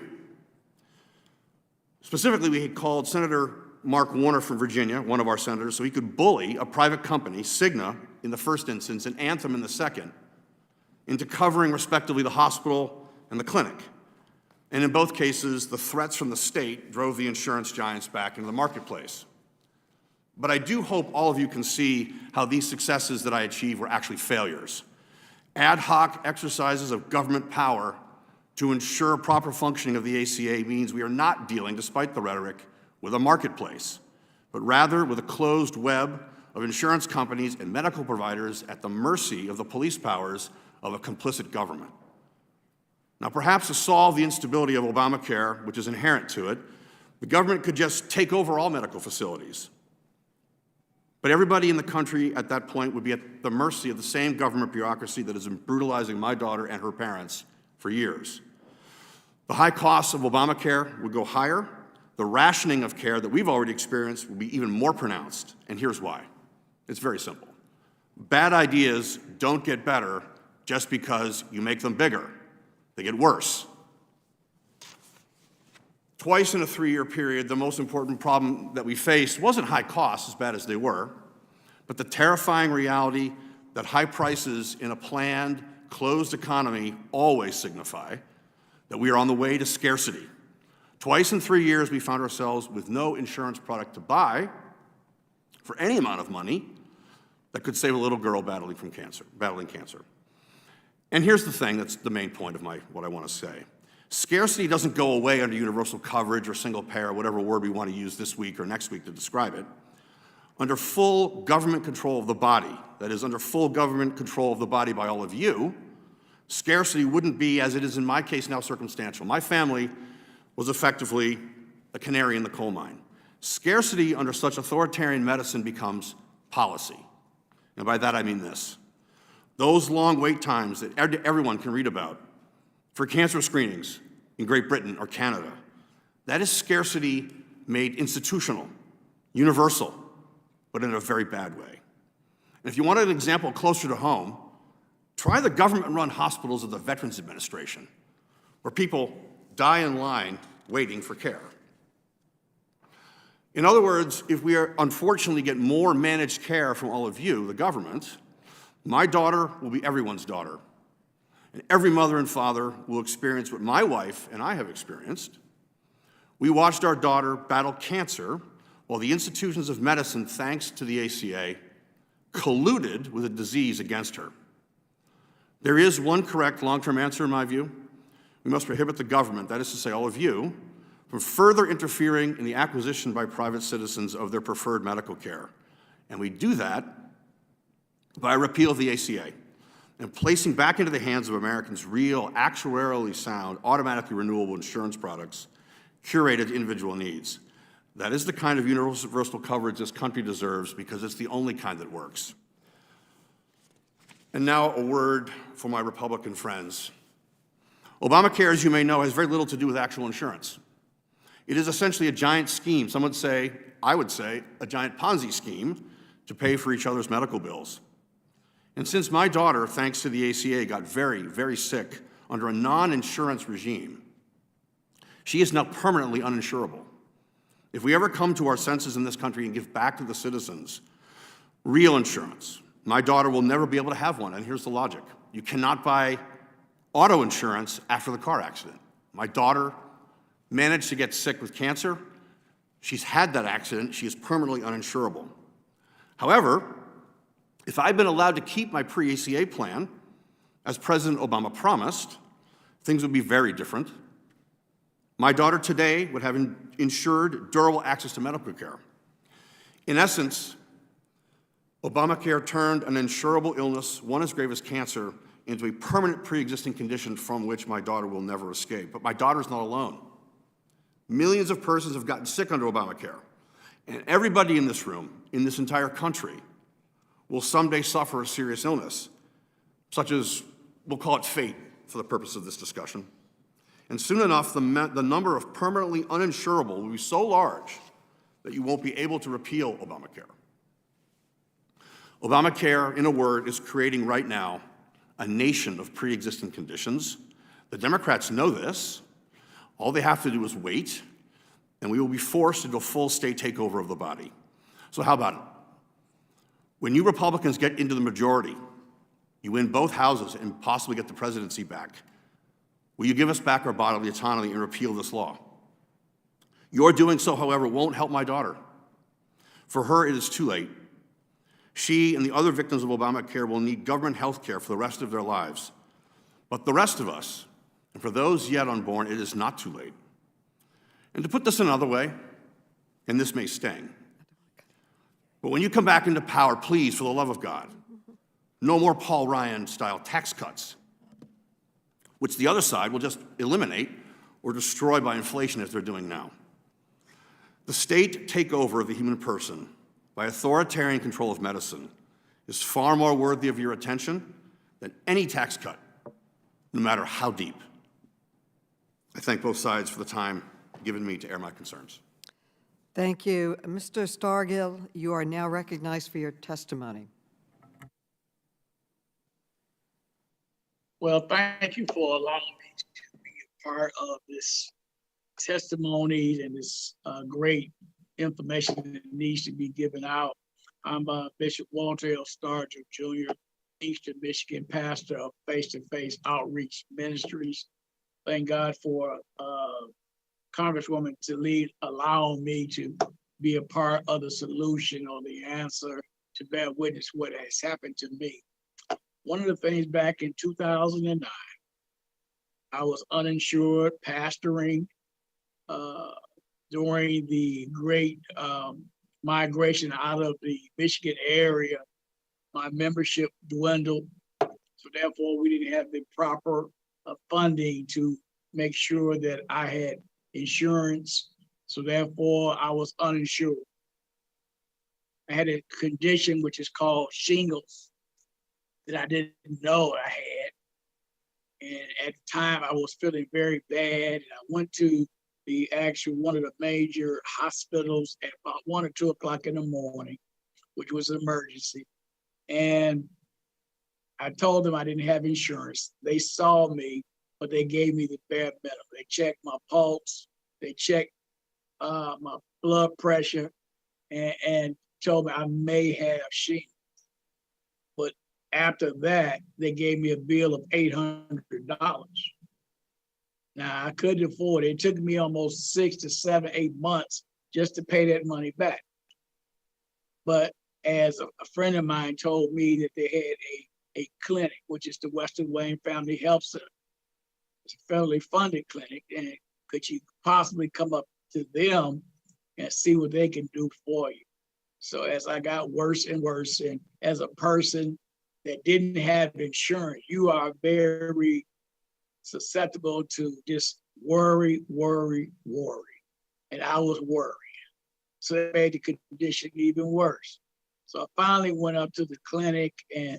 Specifically, we had called Senator Mark Warner from Virginia, one of our senators, so he could bully a private company, Cigna in the first instance and Anthem in the second, into covering, respectively, the hospital and the clinic. And in both cases, the threats from the state drove the insurance giants back into the marketplace. But I do hope all of you can see how these successes that I achieved were actually failures. Ad hoc exercises of government power to ensure proper functioning of the ACA means we are not dealing, despite the rhetoric, with a marketplace, but rather with a closed web of insurance companies and medical providers at the mercy of the police powers of a complicit government. Now, perhaps to solve the instability of Obamacare, which is inherent to it, the government could just take over all medical facilities. But everybody in the country at that point would be at the mercy of the same government bureaucracy that has been brutalizing my daughter and her parents for years. The high costs of Obamacare would go higher. The rationing of care that we've already experienced will be even more pronounced, and here's why. It's very simple. Bad ideas don't get better just because you make them bigger. They get worse. Twice in a 3-year period, the most important problem that we faced wasn't high costs, as bad as they were, but the terrifying reality that high prices in a planned, closed economy always signify that we are on the way to scarcity. Twice in 3 years, we found ourselves with no insurance product to buy for any amount of money that could save a little girl battling cancer. And here's the thing that's the main point of what I want to say. Scarcity doesn't go away under universal coverage or single payer, or whatever word we want to use this week or next week to describe it. Under full government control of the body, that is, under full government control of the body by all of you, scarcity wouldn't be, as it is in my case now, circumstantial. My family was effectively a canary in the coal mine. Scarcity under such authoritarian medicine becomes policy. And by that I mean this. Those long wait times that everyone can read about for cancer screenings in Great Britain or Canada, that is scarcity made institutional, universal, but in a very bad way. And if you want an example closer to home, try the government-run hospitals of the Veterans Administration, where people die in line waiting for care. In other words, if we unfortunately get more managed care from all of you, the government, my daughter will be everyone's daughter. And every mother and father will experience what my wife and I have experienced. We watched our daughter battle cancer while the institutions of medicine, thanks to the ACA, colluded with a disease against her. There is one correct long-term answer in my view. We must prohibit the government, that is to say all of you, from further interfering in the acquisition by private citizens of their preferred medical care. And we do that by a repeal of the ACA and placing back into the hands of Americans real, actuarially sound, automatically renewable insurance products curated to individual needs. That is the kind of universal coverage this country deserves because it's the only kind that works. And now a word for my Republican friends. Obamacare, as you may know, has very little to do with actual insurance. It is essentially a giant scheme, some would say, I would say, a giant Ponzi scheme to pay for each other's medical bills. And since my daughter, thanks to the ACA, got very, very sick under a non-insurance regime, she is now permanently uninsurable. If we ever come to our senses in this country and give back to the citizens real insurance, my daughter will never be able to have one, and here's the logic. You cannot buy auto insurance after the car accident. My daughter managed to get sick with cancer. She's had that accident. She is permanently uninsurable. However, if I'd been allowed to keep my pre-ACA plan, as President Obama promised, things would be very different. My daughter today would have insured, durable access to medical care. In essence, Obamacare turned an insurable illness, one as grave as cancer, into a permanent pre-existing condition from which my daughter will never escape. But my daughter's not alone. Millions of persons have gotten sick under Obamacare. And everybody in this room, in this entire country, will someday suffer a serious illness, such as, we'll call it fate for the purpose of this discussion. And soon enough, the number of permanently uninsurable will be so large that you won't be able to repeal Obamacare. Obamacare, in a word, is creating right now a nation of pre-existing conditions. The Democrats know this. All they have to do is wait, and we will be forced into a full state takeover of the body. So how about it? When you Republicans get into the majority, You win both houses and possibly get the presidency back. Will you give us back our bodily autonomy and repeal this law? Your doing so, however, won't help my daughter. For her, it is too late. She and the other victims of Obamacare will need government health care for the rest of their lives. But the rest of us, and for those yet unborn, it is not too late. And to put this another way, and this may sting, but when you come back into power, please, for the love of God, no more Paul Ryan-style tax cuts, which the other side will just eliminate or destroy by inflation as they're doing now. The state takeover of the human person by authoritarian control of medicine is far more worthy of your attention than any tax cut, no matter how deep. I thank both sides for the time given me to air my concerns. Thank you. Mr. Stargill, you are now recognized for your testimony. Well, thank you for allowing me to be a part of this testimony and this great information that needs to be given out. I'm Bishop Walter L. Stargill Jr., Eastern Michigan pastor of Face-to-Face Outreach Ministries. Thank God for Congresswoman Tlaib allowing me to be a part of the solution or the answer to bear witness what has happened to me. One of the things back in 2009, I was uninsured, pastoring during the great migration out of the Michigan area. My membership dwindled, so therefore we didn't have the proper funding to make sure that I had insurance, so therefore I was uninsured. I had a condition which is called shingles that I didn't know I had. And at the time I was feeling very bad. And I went to the actual one of the major hospitals at about 1 or 2 o'clock in the morning, which was an emergency. And I told them I didn't have insurance. They saw me, but they gave me the bare minimum. They checked my pulse, they checked my blood pressure, and told me I may have shingles. But after that, they gave me a bill of $800. Now, I couldn't afford it. It took me almost 6 to 7, 8 months just to pay that money back. But as a friend of mine told me that they had a clinic, which is the Western Wayne Family Health Center. It's a federally funded clinic, and could you possibly come up to them and see what they can do for you? So as I got worse and worse, and as a person that didn't have insurance, you are very susceptible to just worry. And I was worrying. So it made the condition even worse. So I finally went up to the clinic and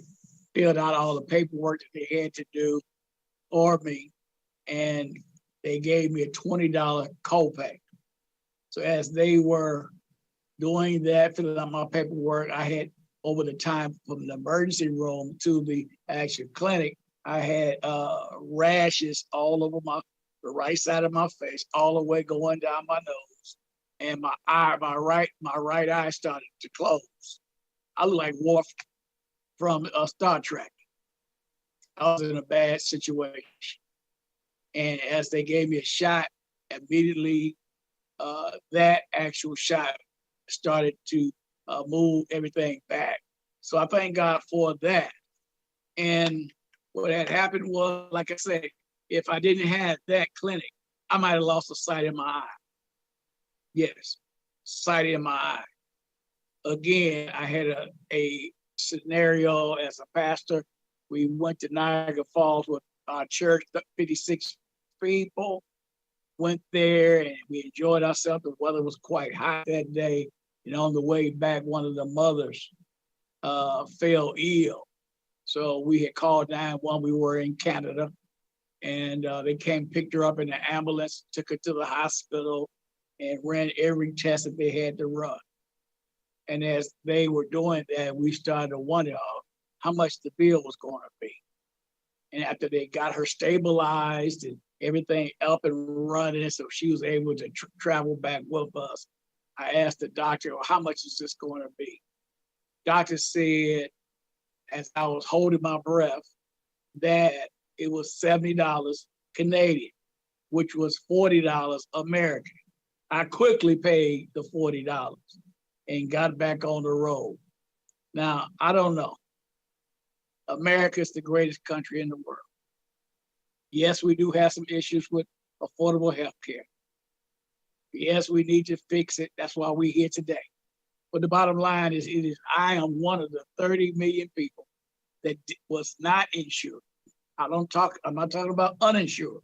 filled out all the paperwork that they had to do for me. And they gave me a $20 copay. So as they were doing that, filling out my paperwork, I had, over the time from the emergency room to the actual clinic, I had rashes all over the right side of my face, all the way going down my nose, and my right eye started to close. I looked like Worf from Star Trek. I was in a bad situation, and as they gave me a shot, immediately that actual shot started to move everything back. So I thank God for that. And what had happened was, like I said, if I didn't have that clinic, I might have lost the sight in my eye. Yes, sight in my eye. Again, I had a scenario as a pastor. We went to Niagara Falls with our church, 56 people. Went there and we enjoyed ourselves. The weather was quite hot that day. And on the way back, one of the mothers fell ill. So we had called 911. We were in Canada. And they came, picked her up in the ambulance, took her to the hospital, and ran every test that they had to run. And as they were doing that, we started to wonder how much the bill was going to be. And after they got her stabilized and everything up and running, so she was able to travel back with us, I asked the doctor, well, how much is this going to be? Doctor said, as I was holding my breath that it was $70 Canadian, which was $40 American. I quickly paid the $40 and got back on the road. Now, I don't know. America is the greatest country in the world. Yes, we do have some issues with affordable health care. Yes, we need to fix it. That's why we're here today. But the bottom line is, I am one of the 30 million people that was not insured. I'm not talking about uninsured,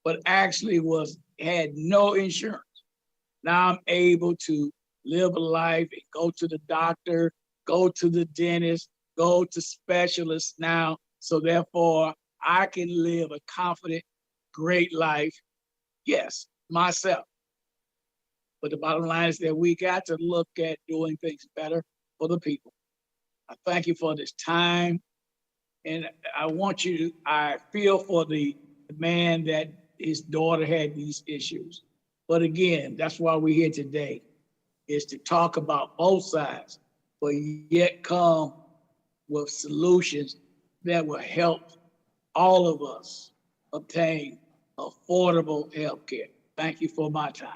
but actually had no insurance. Now I'm able to live a life and go to the doctor, go to the dentist, go to specialists now. So therefore, I can live a confident, great life. Yes, myself. But the bottom line is that we got to look at doing things better for the people. I thank you for this time. And I feel for the man that his daughter had these issues. But again, that's why we're here today, is to talk about both sides, but yet come with solutions that will help all of us obtain affordable health care. Thank you for my time.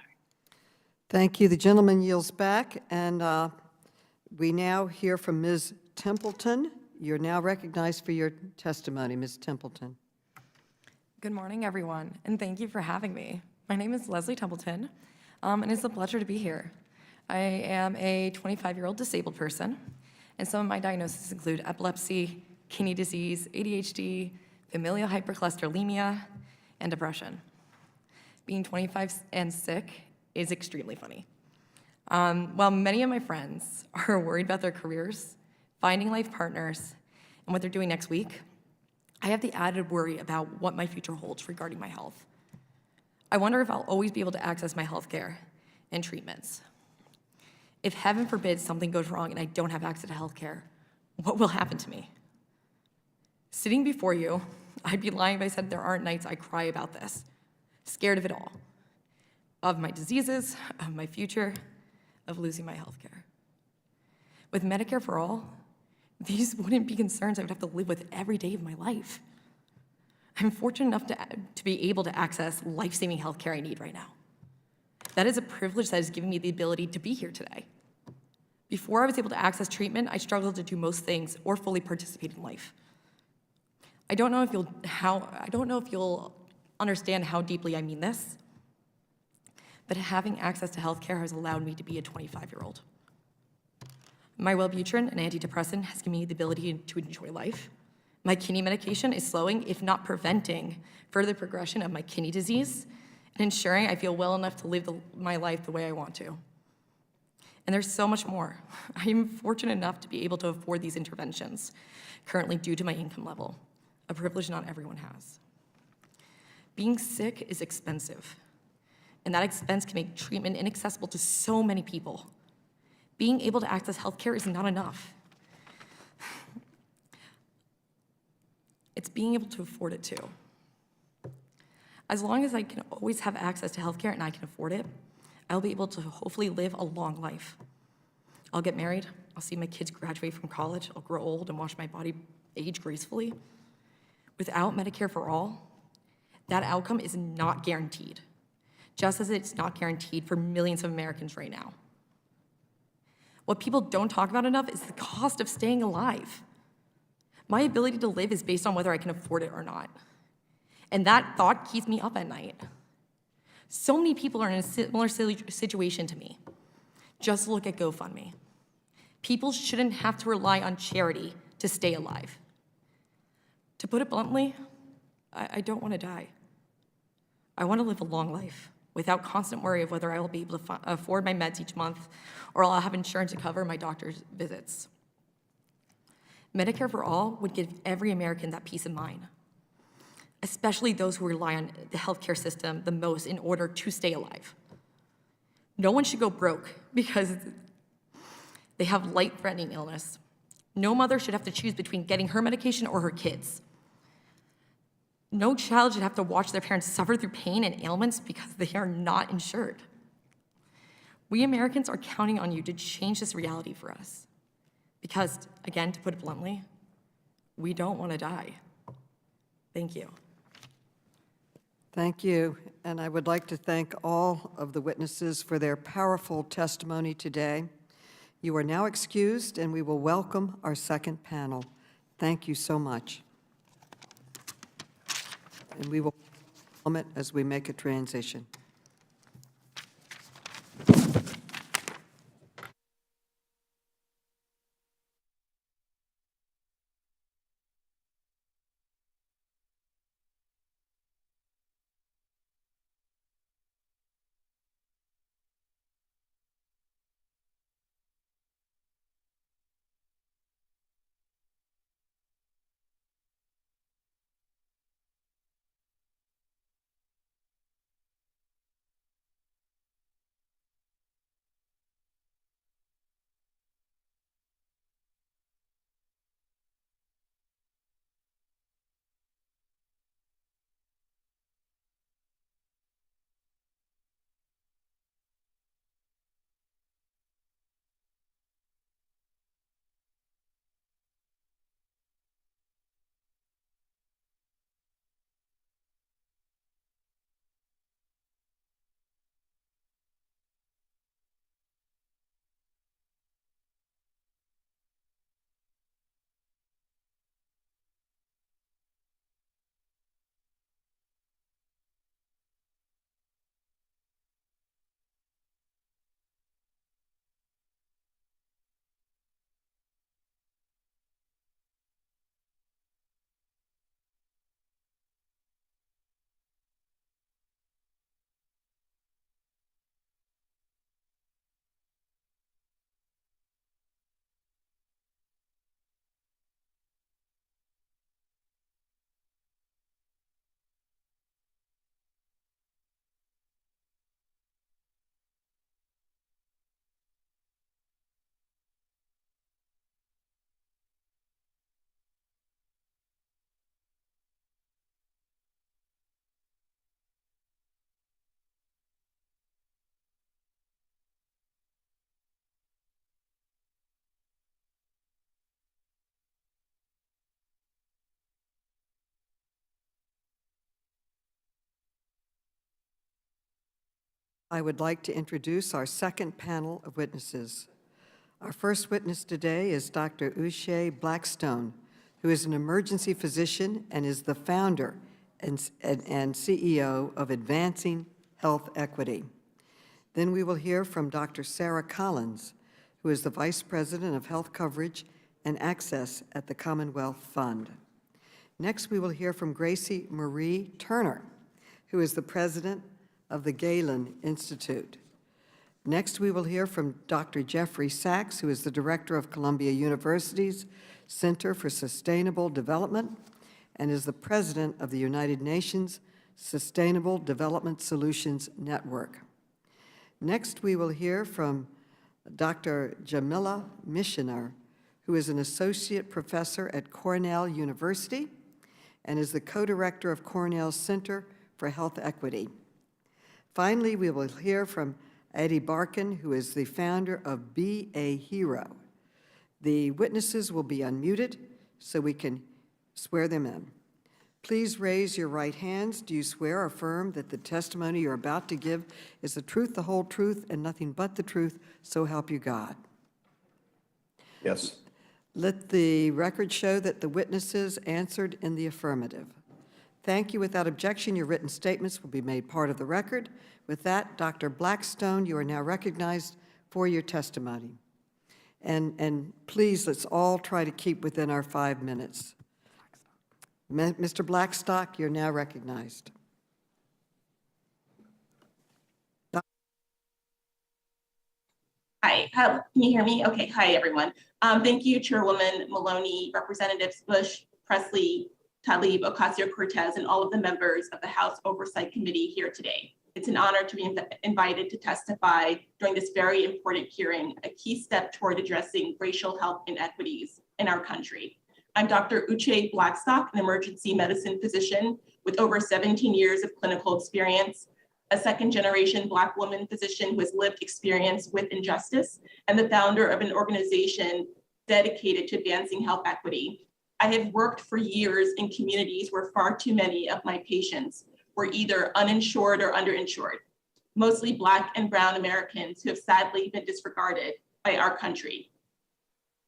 Thank you. The gentleman yields back, and we now hear from Ms. Templeton. You're now recognized for your testimony, Ms. Templeton. Good morning, everyone, and thank you for having me. My name is Leslie Templeton, and it's a pleasure to be here. I am a 25-year-old disabled person, and some of my diagnoses include epilepsy, kidney disease, ADHD, familial hypercholesterolemia, and depression. Being 25 and sick is extremely funny. While many of my friends are worried about their careers, finding life partners, and what they're doing next week, I have the added worry about what my future holds regarding my health. I wonder if I'll always be able to access my health care and treatments. If heaven forbid something goes wrong and I don't have access to health care, what will happen to me? Sitting before you, I'd be lying if I said there aren't nights I cry about this, scared of it all, of my diseases, of my future, of losing my health care. With Medicare for All, these wouldn't be concerns I would have to live with every day of my life. I'm fortunate enough to be able to access life-saving health care I need right now. That is a privilege that has given me the ability to be here today. Before I was able to access treatment, I struggled to do most things or fully participate in life. I don't know if you'll understand how deeply I mean this, but having access to health care has allowed me to be a 25-year-old. My Wellbutrin, an antidepressant, has given me the ability to enjoy life. My kidney medication is slowing, if not preventing, further progression of my kidney disease and ensuring I feel well enough to live my life the way I want to. And there's so much more. I am fortunate enough to be able to afford these interventions, currently due to my income level, a privilege not everyone has. Being sick is expensive, and that expense can make treatment inaccessible to so many people. Being able to access healthcare is not enough. It's being able to afford it too. As long as I can always have access to healthcare and I can afford it, I'll be able to hopefully live a long life. I'll get married, I'll see my kids graduate from college, I'll grow old and watch my body age gracefully. Without Medicare for All, that outcome is not guaranteed, just as it's not guaranteed for millions of Americans right now. What people don't talk about enough is the cost of staying alive. My ability to live is based on whether I can afford it or not. And that thought keeps me up at night. So many people are in a similar situation to me. Just look at GoFundMe. People shouldn't have to rely on charity to stay alive. To put it bluntly, I don't want to die. I want to live a long life without constant worry of whether I will be able to afford my meds each month or I'll have insurance to cover my doctor's visits. Medicare for All would give every American that peace of mind, especially those who rely on the healthcare system the most in order to stay alive. No one should go broke because they have life-threatening illness. No mother should have to choose between getting her medication or her kids. No child should have to watch their parents suffer through pain and ailments because they are not insured. We Americans are counting on you to change this reality for us. Because, again, to put it bluntly, We don't want to die. Thank you. Thank you. And I would like to thank all of the witnesses for their powerful testimony today. You are now excused, and we will welcome our second panel. Thank you so much. And we will moment as we make a transition. I would like to introduce our second panel of witnesses. Our first witness today is Dr. Uche Blackstone, who is an emergency physician and is the founder and CEO of Advancing Health Equity. Then we will hear from Dr. Sarah Collins, who is the Vice President of Health Coverage and Access at the Commonwealth Fund. Next, we will hear from Gracie Marie Turner, who is the President of the Galen Institute. Next, we will hear from Dr. Jeffrey Sachs, who is the Director of Columbia University's Center for Sustainable Development and is the President of the United Nations Sustainable Development Solutions Network. Next, we will hear from Dr. Jamila Michener, who is an Associate Professor at Cornell University and is the Co-Director of Cornell's Center for Health Equity. Finally, we will hear from Eddie Barkin, who is the founder of Be a Hero. The witnesses will be unmuted so we can swear them in. Please raise your right hands. Do you swear or affirm that the testimony you're about to give is the truth, the whole truth, and nothing but the truth, so help you God? Yes. Let the record show that the witnesses answered in the affirmative. Thank you. Without objection, your written statements will be made part of the record. With that, Dr. Blackstone, you are now recognized for your testimony. And please, let's all try to keep within our 5 minutes. Mr. Blackstock, you're now recognized. Hi, can you hear me? Okay, hi everyone. Thank you, Chairwoman Maloney, Representatives Bush, Presley, Tlaib, Ocasio-Cortez, and all of the members of the House Oversight Committee here today. It's an honor to be invited to testify during this very important hearing, a key step toward addressing racial health inequities in our country. I'm Dr. Uche Blackstock, an emergency medicine physician with over 17 years of clinical experience, a second-generation Black woman physician who has lived experience with injustice, and the founder of an organization dedicated to advancing health equity. I have worked for years in communities where far too many of my patients were either uninsured or underinsured, mostly Black and Brown Americans who have sadly been disregarded by our country.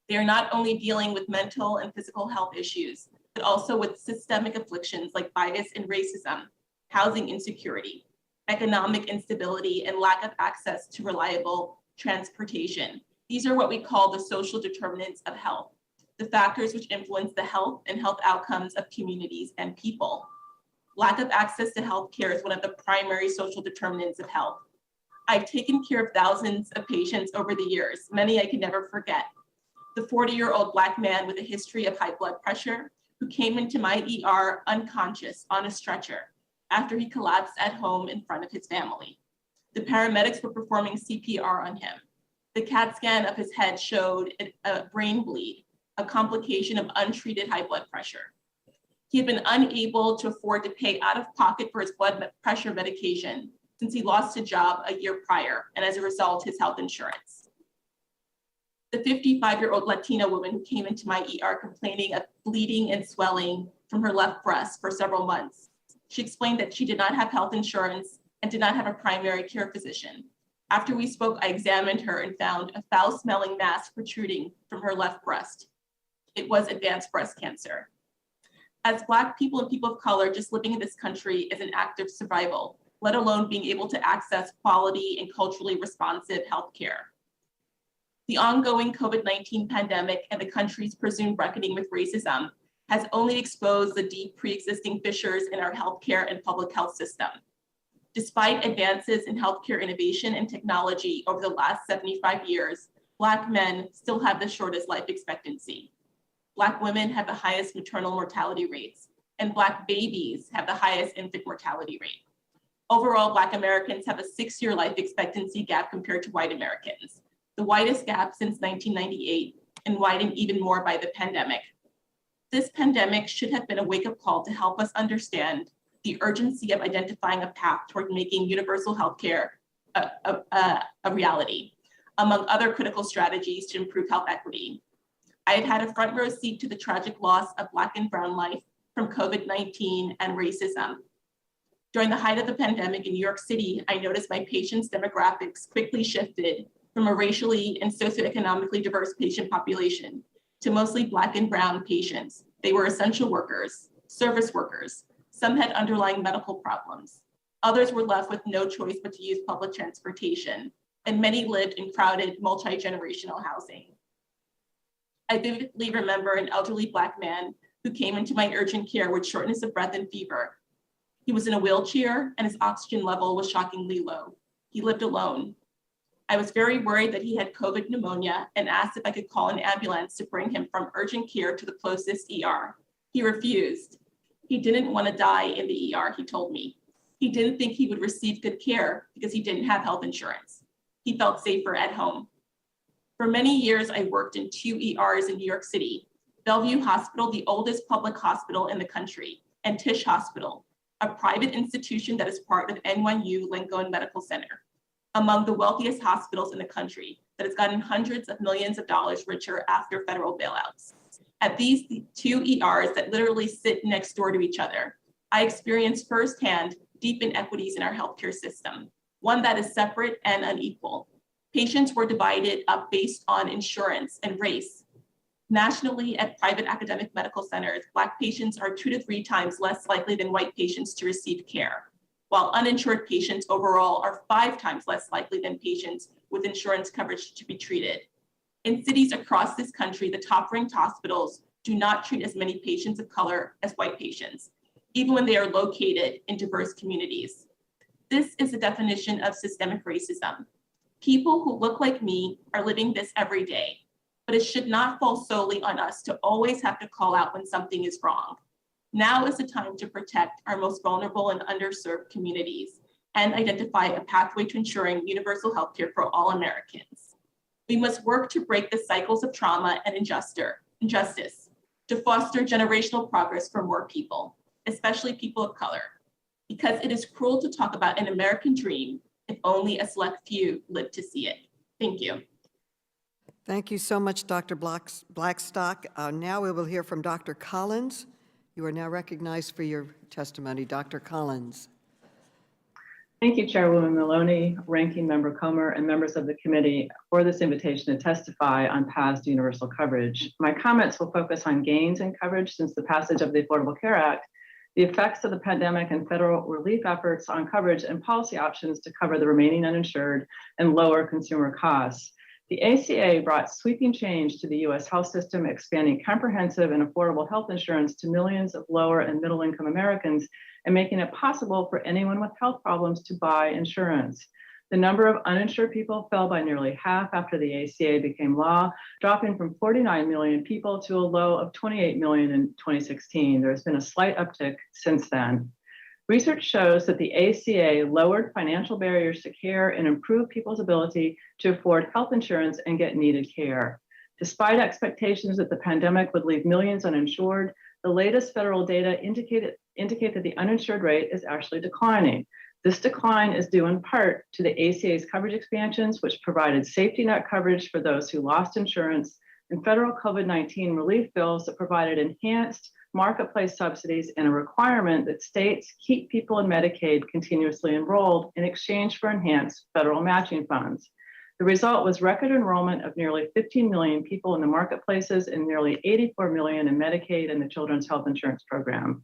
They are not only dealing with mental and physical health issues, but also with systemic afflictions like bias and racism, housing insecurity, economic instability, and lack of access to reliable transportation. These are what we call the social determinants of health, the factors which influence the health and health outcomes of communities and people. Lack of access to health care is one of the primary social determinants of health. I've taken care of thousands of patients over the years, many I can never forget. The 40-year-old Black man with a history of high blood pressure who came into my ER unconscious on a stretcher after he collapsed at home in front of his family. The paramedics were performing CPR on him. The CAT scan of his head showed a brain bleed, a complication of untreated high blood pressure. He had been unable to afford to pay out of pocket for his blood pressure medication since he lost a job a year prior, and as a result, his health insurance. The 55-year-old Latina woman who came into my ER complaining of bleeding and swelling from her left breast for several months. She explained that she did not have health insurance and did not have a primary care physician. After we spoke, I examined her and found a foul-smelling mass protruding from her left breast. It was advanced breast cancer. As Black people and people of color, just living in this country is an act of survival, let alone being able to access quality and culturally responsive healthcare. The ongoing COVID-19 pandemic and the country's presumed reckoning with racism has only exposed the deep pre-existing fissures in our healthcare and public health system. Despite advances in healthcare innovation and technology over the last 75 years, Black men still have the shortest life expectancy. Black women have the highest maternal mortality rates, and Black babies have the highest infant mortality rate. Overall, Black Americans have a 6-year life expectancy gap compared to white Americans, the widest gap since 1998, and widened even more by the pandemic. This pandemic should have been a wake-up call to help us understand the urgency of identifying a path toward making universal health care a reality, among other critical strategies to improve health equity. I have had a front row seat to the tragic loss of Black and Brown life from COVID-19 and racism. During the height of the pandemic in New York City, I noticed my patients' demographics quickly shifted from a racially and socioeconomically diverse patient population to mostly Black and Brown patients. They were essential workers, service workers. Some had underlying medical problems. Others were left with no choice but to use public transportation, and many lived in crowded, multi-generational housing. I vividly remember an elderly Black man who came into my urgent care with shortness of breath and fever. He was in a wheelchair and his oxygen level was shockingly low. He lived alone. I was very worried that he had COVID pneumonia and asked if I could call an ambulance to bring him from urgent care to the closest ER. He refused. He didn't want to die in the ER, he told me. He didn't think he would receive good care because he didn't have health insurance. He felt safer at home. For many years, I worked in 2 ERs in New York City, Bellevue Hospital, the oldest public hospital in the country, and Tisch Hospital, a private institution that is part of NYU Lincoln Medical Center, among the wealthiest hospitals in the country that has gotten hundreds of millions of dollars richer after federal bailouts. At these 2 ERs that literally sit next door to each other, I experienced firsthand deep inequities in our healthcare system, one that is separate and unequal. Patients were divided up based on insurance and race. Nationally, at private academic medical centers, Black patients are 2 to 3 times less likely than white patients to receive care, while uninsured patients overall are 5 times less likely than patients with insurance coverage to be treated. In cities across this country, the top-ranked hospitals do not treat as many patients of color as white patients, even when they are located in diverse communities. This is the definition of systemic racism. People who look like me are living this every day, but it should not fall solely on us to always have to call out when something is wrong. Now is the time to protect our most vulnerable and underserved communities and identify a pathway to ensuring universal healthcare for all Americans. We must work to break the cycles of trauma and injustice, to foster generational progress for more people, especially people of color, because it is cruel to talk about an American dream if only a select few live to see it. Thank you. Thank you so much, Dr. Blackstock. Now we will hear from Dr. Collins. You are now recognized for your testimony. Dr. Collins. Thank you, Chairwoman Maloney, Ranking Member Comer, and members of the committee for this invitation to testify on past universal coverage. My comments will focus on gains in coverage since the passage of the Affordable Care Act, the effects of the pandemic and federal relief efforts on coverage, and policy options to cover the remaining uninsured and lower consumer costs. The ACA brought sweeping change to the U.S. health system, expanding comprehensive and affordable health insurance to millions of lower and middle income Americans and making it possible for anyone with health problems to buy insurance. The number of uninsured people fell by nearly half after the ACA became law, dropping from 49 million people to a low of 28 million in 2016. There's been a slight uptick since then. Research shows that the ACA lowered financial barriers to care and improved people's ability to afford health insurance and get needed care. Despite expectations that the pandemic would leave millions uninsured, the latest federal data indicate that the uninsured rate is actually declining. This decline is due in part to the ACA's coverage expansions, which provided safety net coverage for those who lost insurance, and federal COVID-19 relief bills that provided enhanced marketplace subsidies and a requirement that states keep people in Medicaid continuously enrolled in exchange for enhanced federal matching funds. The result was record enrollment of nearly 15 million people in the marketplaces and nearly 84 million in Medicaid and the Children's Health Insurance Program.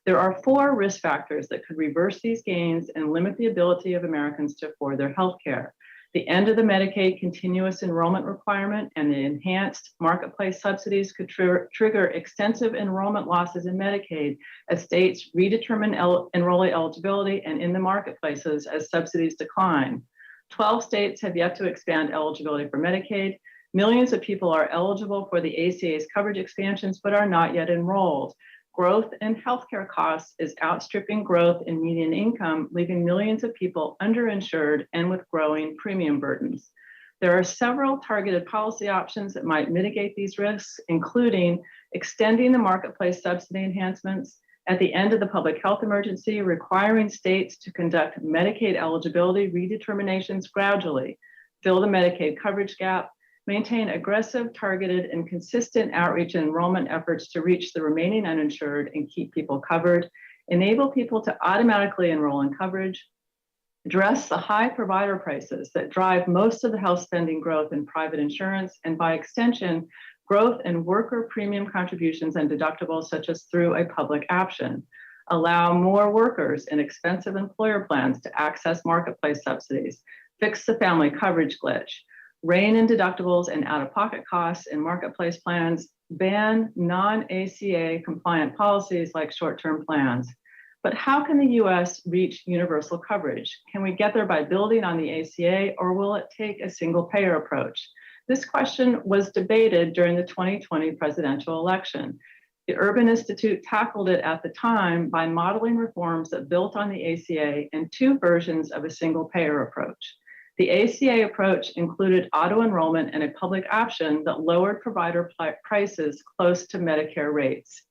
There are 4 risk factors that could reverse these gains and limit the ability of Americans to afford their health care. The end of the Medicaid continuous enrollment requirement and the enhanced marketplace subsidies could trigger extensive enrollment losses in Medicaid as states redetermine enrollee eligibility and in the marketplaces as subsidies decline. 12 states have yet to expand eligibility for Medicaid. Millions of people are eligible for the ACA's coverage expansions but are not yet enrolled. Growth in healthcare costs is outstripping growth in median income, leaving millions of people underinsured and with growing premium burdens. There are several targeted policy options that might mitigate these risks, including extending the marketplace subsidy enhancements, at the end of the public health emergency, requiring states to conduct Medicaid eligibility redeterminations gradually, fill the Medicaid coverage gap, maintain aggressive, targeted, and consistent outreach and enrollment efforts to reach the remaining uninsured and keep people covered, enable people to automatically enroll in coverage, address the high provider prices that drive most of the health spending growth in private insurance, and by extension, growth in worker premium contributions and deductibles, such as through a public option. Allow more workers in expensive employer plans to access marketplace subsidies, fix the family coverage glitch, rein in deductibles and out-of-pocket costs in marketplace plans, ban non-ACA compliant policies like short-term plans. But how can the US reach universal coverage? Can we get there by building on the ACA, or will it take a single payer approach? This question was debated during the 2020 presidential election. The Urban Institute tackled it at the time by modeling reforms that built on the ACA and 2 versions of a single payer approach. The ACA approach included auto-enrollment and a public option that lowered provider prices close to Medicare rates.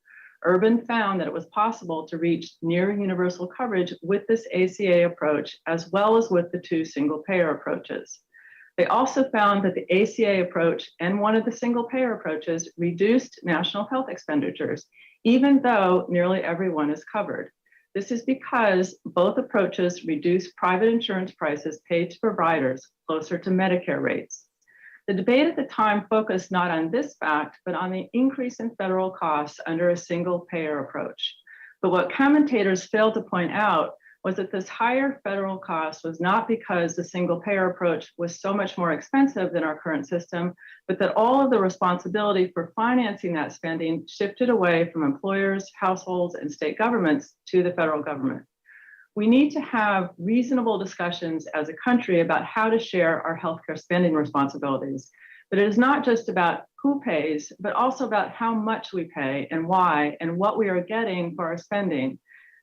Urban found that it was possible to reach near universal coverage with this ACA approach, as well as with the 2 single payer approaches. They also found that the ACA approach and one of the single payer approaches reduced national health expenditures, even though nearly everyone is covered. This is because both approaches reduce private insurance prices paid to providers closer to Medicare rates. The debate at the time focused not on this fact, but on the increase in federal costs under a single payer approach. But what commentators failed to point out was that this higher federal cost was not because the single payer approach was so much more expensive than our current system, but that all of the responsibility for financing that spending shifted away from employers, households, and state governments to the federal government. We need to have reasonable discussions as a country about how to share our healthcare spending responsibilities. But it is not just about who pays, but also about how much we pay and why, and what we are getting for our spending.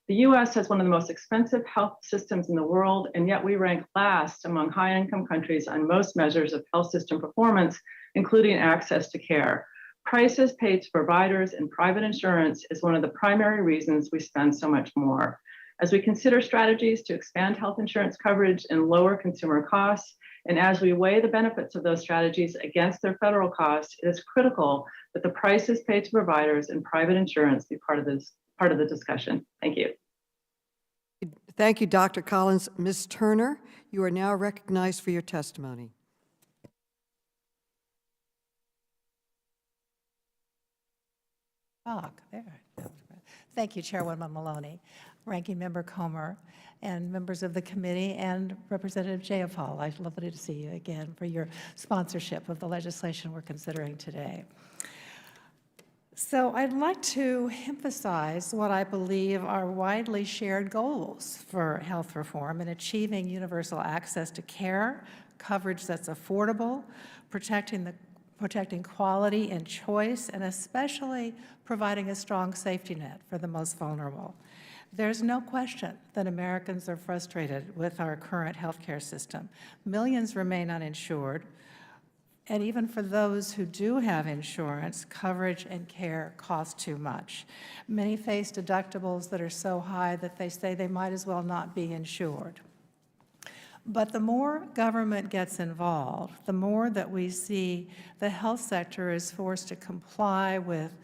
The US has one of the most expensive health systems in the world, and yet we rank last among high-income countries on most measures of health system performance, including access to care. Prices paid to providers and private insurance is one of the primary reasons we spend so much more. As we consider strategies to expand health insurance coverage and lower consumer costs, and as we weigh the benefits of those strategies against their federal costs, it is critical that the prices paid to providers in private insurance be part of the discussion. Thank you. Thank you, Dr. Collins. Ms. Turner, you are now recognized for your testimony. There. Thank you, Chairwoman Maloney, Ranking Member Comer, and members of the committee, and Representative Jayapal. I'd love to see you again for your sponsorship of the legislation we're considering today. So I'd like to emphasize what I believe are widely shared goals for health reform in achieving universal access to care, coverage that's affordable, protecting quality and choice, and especially providing a strong safety net for the most vulnerable. There's no question that Americans are frustrated with our current healthcare system. Millions remain uninsured, and even for those who do have insurance, coverage and care cost too much. Many face deductibles that are so high that they say they might as well not be insured. But the more government gets involved, the more that we see the health sector is forced to comply with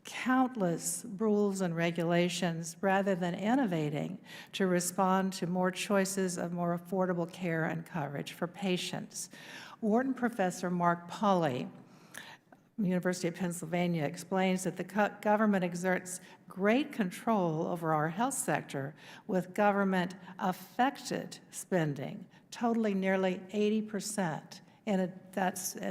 countless rules and regulations rather than innovating to respond to more choices of more affordable care and coverage for patients. Wharton Professor Mark Pauly, University of Pennsylvania, explains that the government exerts great control over our health sector with government-affected spending, totaling nearly 80%. And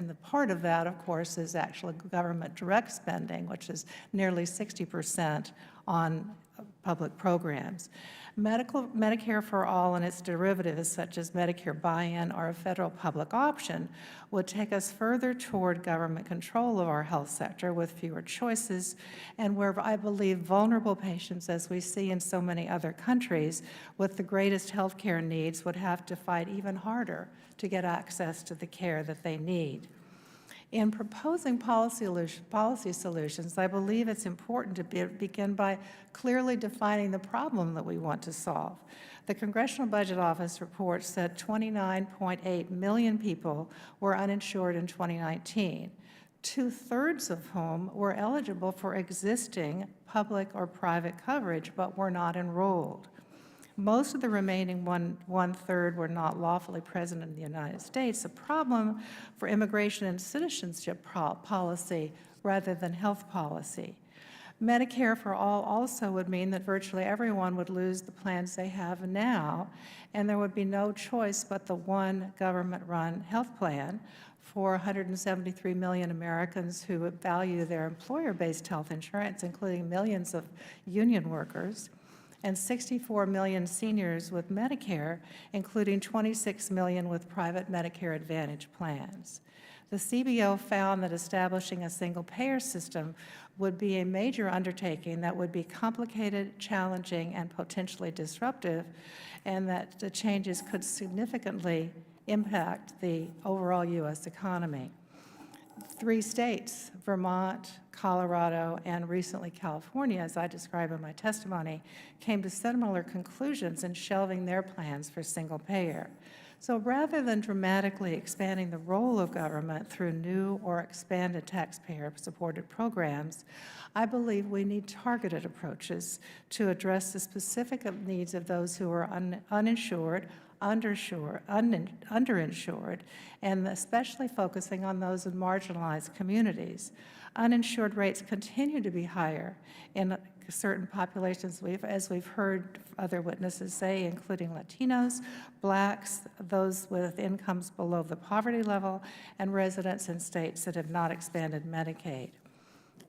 the part of that, of course, is actually government direct spending, which is nearly 60% on public programs. Medicare for All and its derivatives, such as Medicare buy-in or a federal public option, would take us further toward government control of our health sector with fewer choices, and where I believe vulnerable patients, as we see in so many other countries, with the greatest health care needs would have to fight even harder to get access to the care that they need. In proposing policy solutions, I believe it's important to begin by clearly defining the problem that we want to solve. The Congressional Budget Office reports that 29.8 million people were uninsured in 2019, 2/3 of whom were eligible for existing public or private coverage but were not enrolled. Most of the remaining one-third were not lawfully present in the United States, a problem for immigration and citizenship policy rather than health policy. Medicare for All also would mean that virtually everyone would lose the plans they have now, and there would be no choice but the one government-run health plan for 173 million Americans who value their employer-based health insurance, including millions of union workers, and 64 million seniors with Medicare, including 26 million with private Medicare Advantage plans. The CBO found that establishing a single-payer system would be a major undertaking that would be complicated, challenging, and potentially disruptive, and that the changes could significantly impact the overall U.S. economy. 3 states, Vermont, Colorado, and recently California, as I describe in my testimony, came to similar conclusions in shelving their plans for single payer. So rather than dramatically expanding the role of government through new or expanded taxpayer-supported programs, I believe we need targeted approaches to address the specific needs of those who are uninsured, underinsured, and especially focusing on those in marginalized communities. Uninsured rates continue to be higher in certain populations, as we've heard other witnesses say, including Latinos, Blacks, those with incomes below the poverty level, and residents in states that have not expanded Medicaid.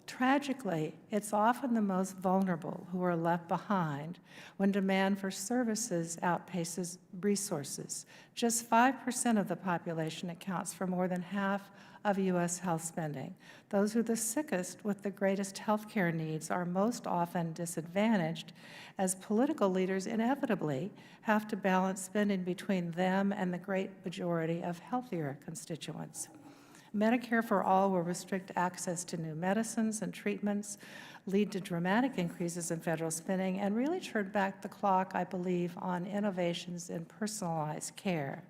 Tragically, it's often the most vulnerable who are left behind when demand for services outpaces resources. Just 5% of the population accounts for more than half of U.S. health spending. Those who are the sickest with the greatest health care needs are most often disadvantaged, as political leaders inevitably have to balance spending between them and the great majority of healthier constituents. Medicare for All will restrict access to new medicines and treatments, lead to dramatic increases in federal spending, and really turn back the clock, I believe, on innovations in personalized care.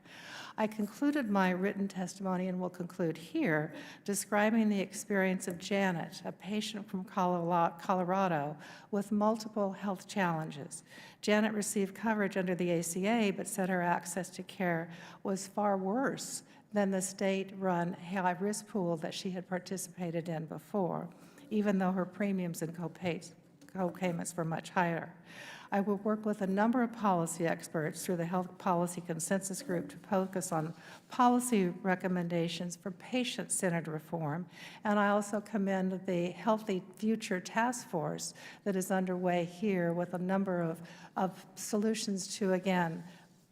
I concluded my written testimony, and will conclude here, describing the experience of Janet, a patient from Colorado with multiple health challenges. Janet received coverage under the ACA, but said her access to care was far worse than the state-run high-risk pool that she had participated in before, even though her premiums and co-payments were much higher. I will work with a number of policy experts through the Health Policy Consensus Group to focus on policy recommendations for patient-centered reform, and I also commend the Healthy Future Task Force that is underway here with a number of solutions to, again,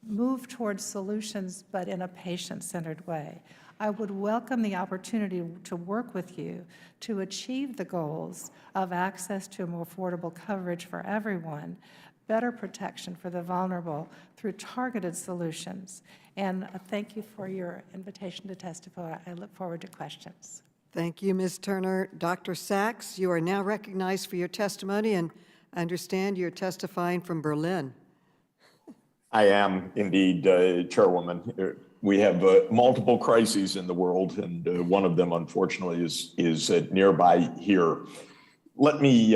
move towards solutions, but in a patient-centered way. I would welcome the opportunity to work with you to achieve the goals of access to more affordable coverage for everyone, better protection for the vulnerable through targeted solutions. And thank you for your invitation to testify. I look forward to questions. Thank you, Ms. Turner. Dr. Sachs, you are now recognized for your testimony, and I understand you're testifying from Berlin. I am indeed, Chairwoman. We have multiple crises in the world, and one of them, unfortunately, is nearby here. Let me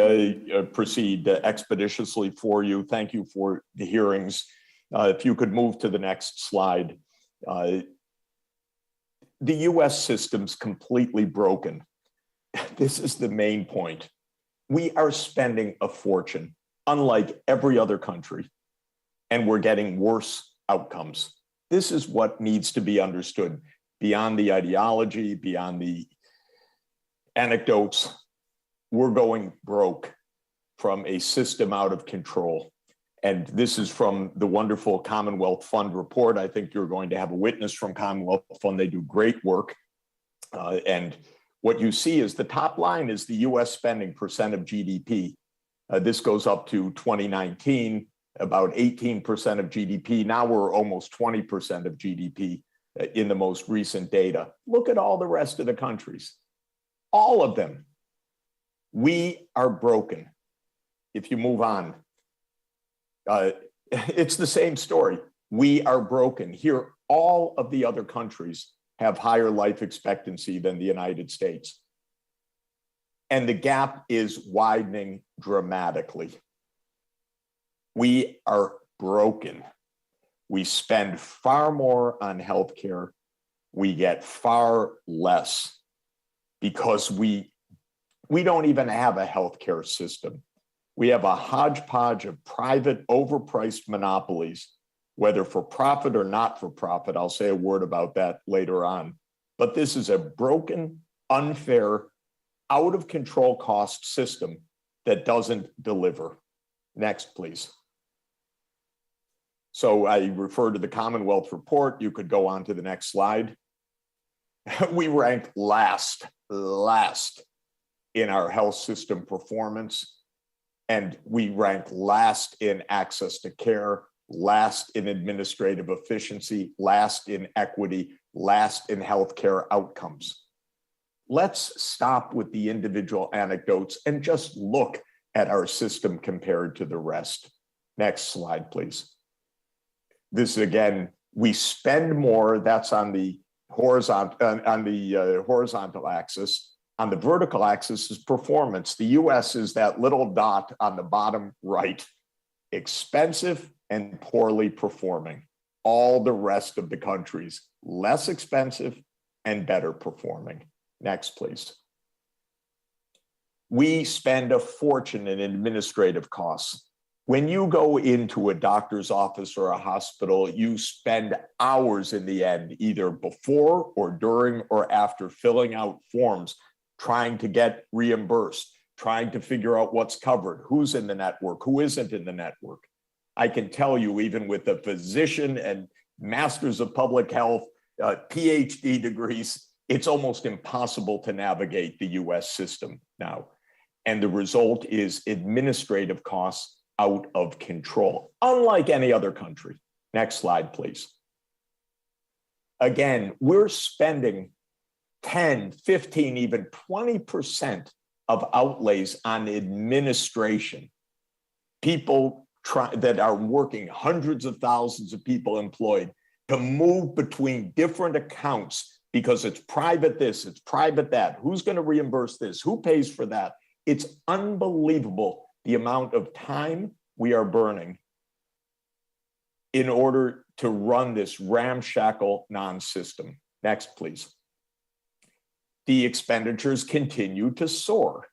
proceed expeditiously for you. Thank you for the hearings. If you could move to the next slide. The US system's completely broken. This is the main point. We are spending a fortune, unlike every other country, and we're getting worse outcomes. This is what needs to be understood beyond the ideology, beyond the anecdotes. We're going broke from a system out of control. And this is from the wonderful Commonwealth Fund report. I think you're going to have a witness from Commonwealth Fund. They do great work. And what you see is the top line is the US spending percent of GDP. This goes up to 2019, about 18% of GDP. Now we're almost 20% of GDP in the most recent data. Look at all the rest of the countries, all of them. We are broken. If you move on, it's the same story. We are broken. Here, all of the other countries have higher life expectancy than the United States. And the gap is widening dramatically. We are broken. We spend far more on healthcare. We get far less because we don't even have a healthcare system. We have a hodgepodge of private, overpriced monopolies, whether for profit or not for profit. I'll say a word about that later on. But this is a broken, unfair, out of control cost system that doesn't deliver. Next, please. So I refer to the Commonwealth report. You could go on to the next slide. We rank last in our health system performance. And we rank last in access to care, last in administrative efficiency, last in equity, last in healthcare outcomes. Let's stop with the individual anecdotes and just look at our system compared to the rest. Next slide, please. This again, we spend more. That's on the horizontal axis. On the vertical axis is performance. The US is that little dot on the bottom right, expensive and poorly performing. All the rest of the countries, less expensive and better performing. Next, please. We spend a fortune in administrative costs. When you go into a doctor's office or a hospital, you spend hours in the end, either before or during or after, filling out forms, trying to get reimbursed, trying to figure out what's covered, who's in the network, who isn't in the network. I can tell you, even with a physician and masters of public health, PhD degrees, it's almost impossible to navigate the US system now. And the result is administrative costs out of control, unlike any other country. Next slide, please. Again, we're spending 10, 15, even 20% of outlays on administration. People that are working, hundreds of thousands of people employed, to move between different accounts because it's private this, it's private that. Who's going to reimburse this? Who pays for that? It's unbelievable the amount of time we are burning in order to run this ramshackle non-system. Next, please. The expenditures continue to soar.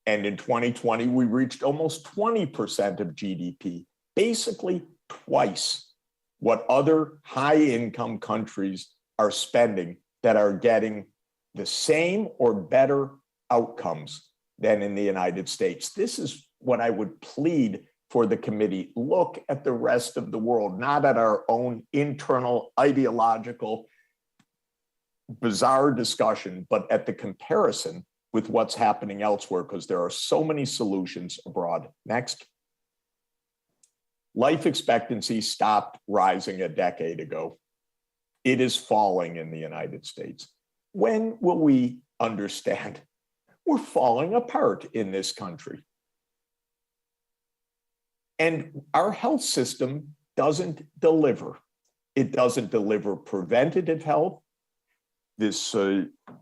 And in 2020, we reached almost 20% of GDP, basically twice what other high-income countries are spending that are getting the same or better outcomes than in the United States. This is what I would plead for the committee. Look at the rest of the world, not at our own internal ideological bizarre discussion, but at the comparison with what's happening elsewhere, because there are so many solutions abroad. Next. Life expectancy stopped rising a decade ago. It is falling in the United States. When will we understand we're falling apart in this country? And our health system doesn't deliver. It doesn't deliver preventative health. This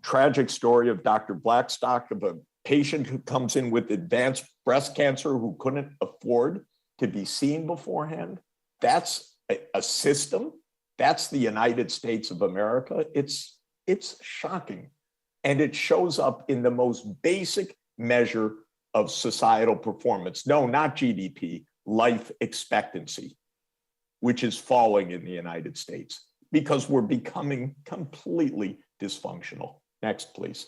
tragic story of Dr. Blackstock, of a patient who comes in with advanced breast cancer who couldn't afford to be seen beforehand. That's a system. That's the United States of America. It's shocking. And it shows up in the most basic measure of societal performance. No, not GDP, life expectancy, which is falling in the United States because we're becoming completely dysfunctional. Next, please.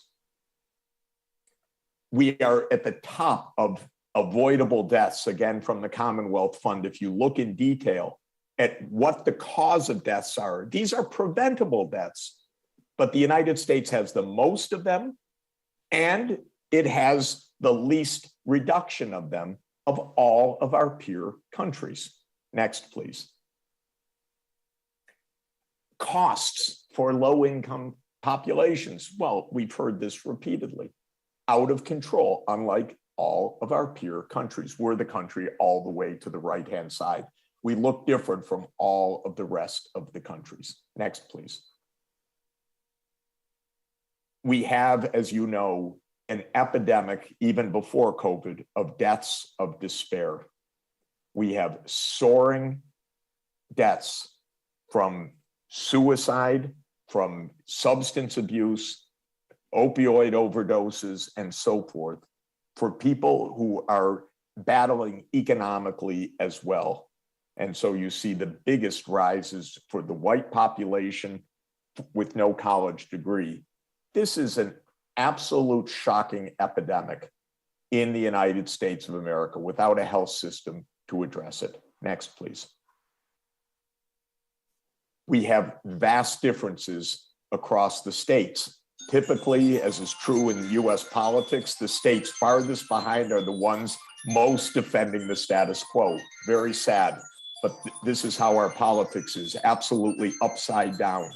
We are at the top of avoidable deaths, again, from the Commonwealth Fund. If you look in detail at what the cause of deaths are, these are preventable deaths, but the United States has the most of them, and it has the least reduction of them of all of our peer countries. Next, please. Costs for low-income populations. Well, we've heard this repeatedly. Out of control, unlike all of our peer countries. We're the country all the way to the right-hand side. We look different from all of the rest of the countries. Next, please. We have, as you know, an epidemic, even before COVID, of deaths of despair. We have soaring deaths from suicide, from substance abuse, opioid overdoses, and so forth, for people who are battling economically as well. And so you see the biggest rises for the white population with no college degree. This is an absolute shocking epidemic in the United States of America without a health system to address it. Next, please. We have vast differences across the states. Typically, as is true in US politics, the states farthest behind are the ones most defending the status quo. Very sad, but this is how our politics is, absolutely upside down.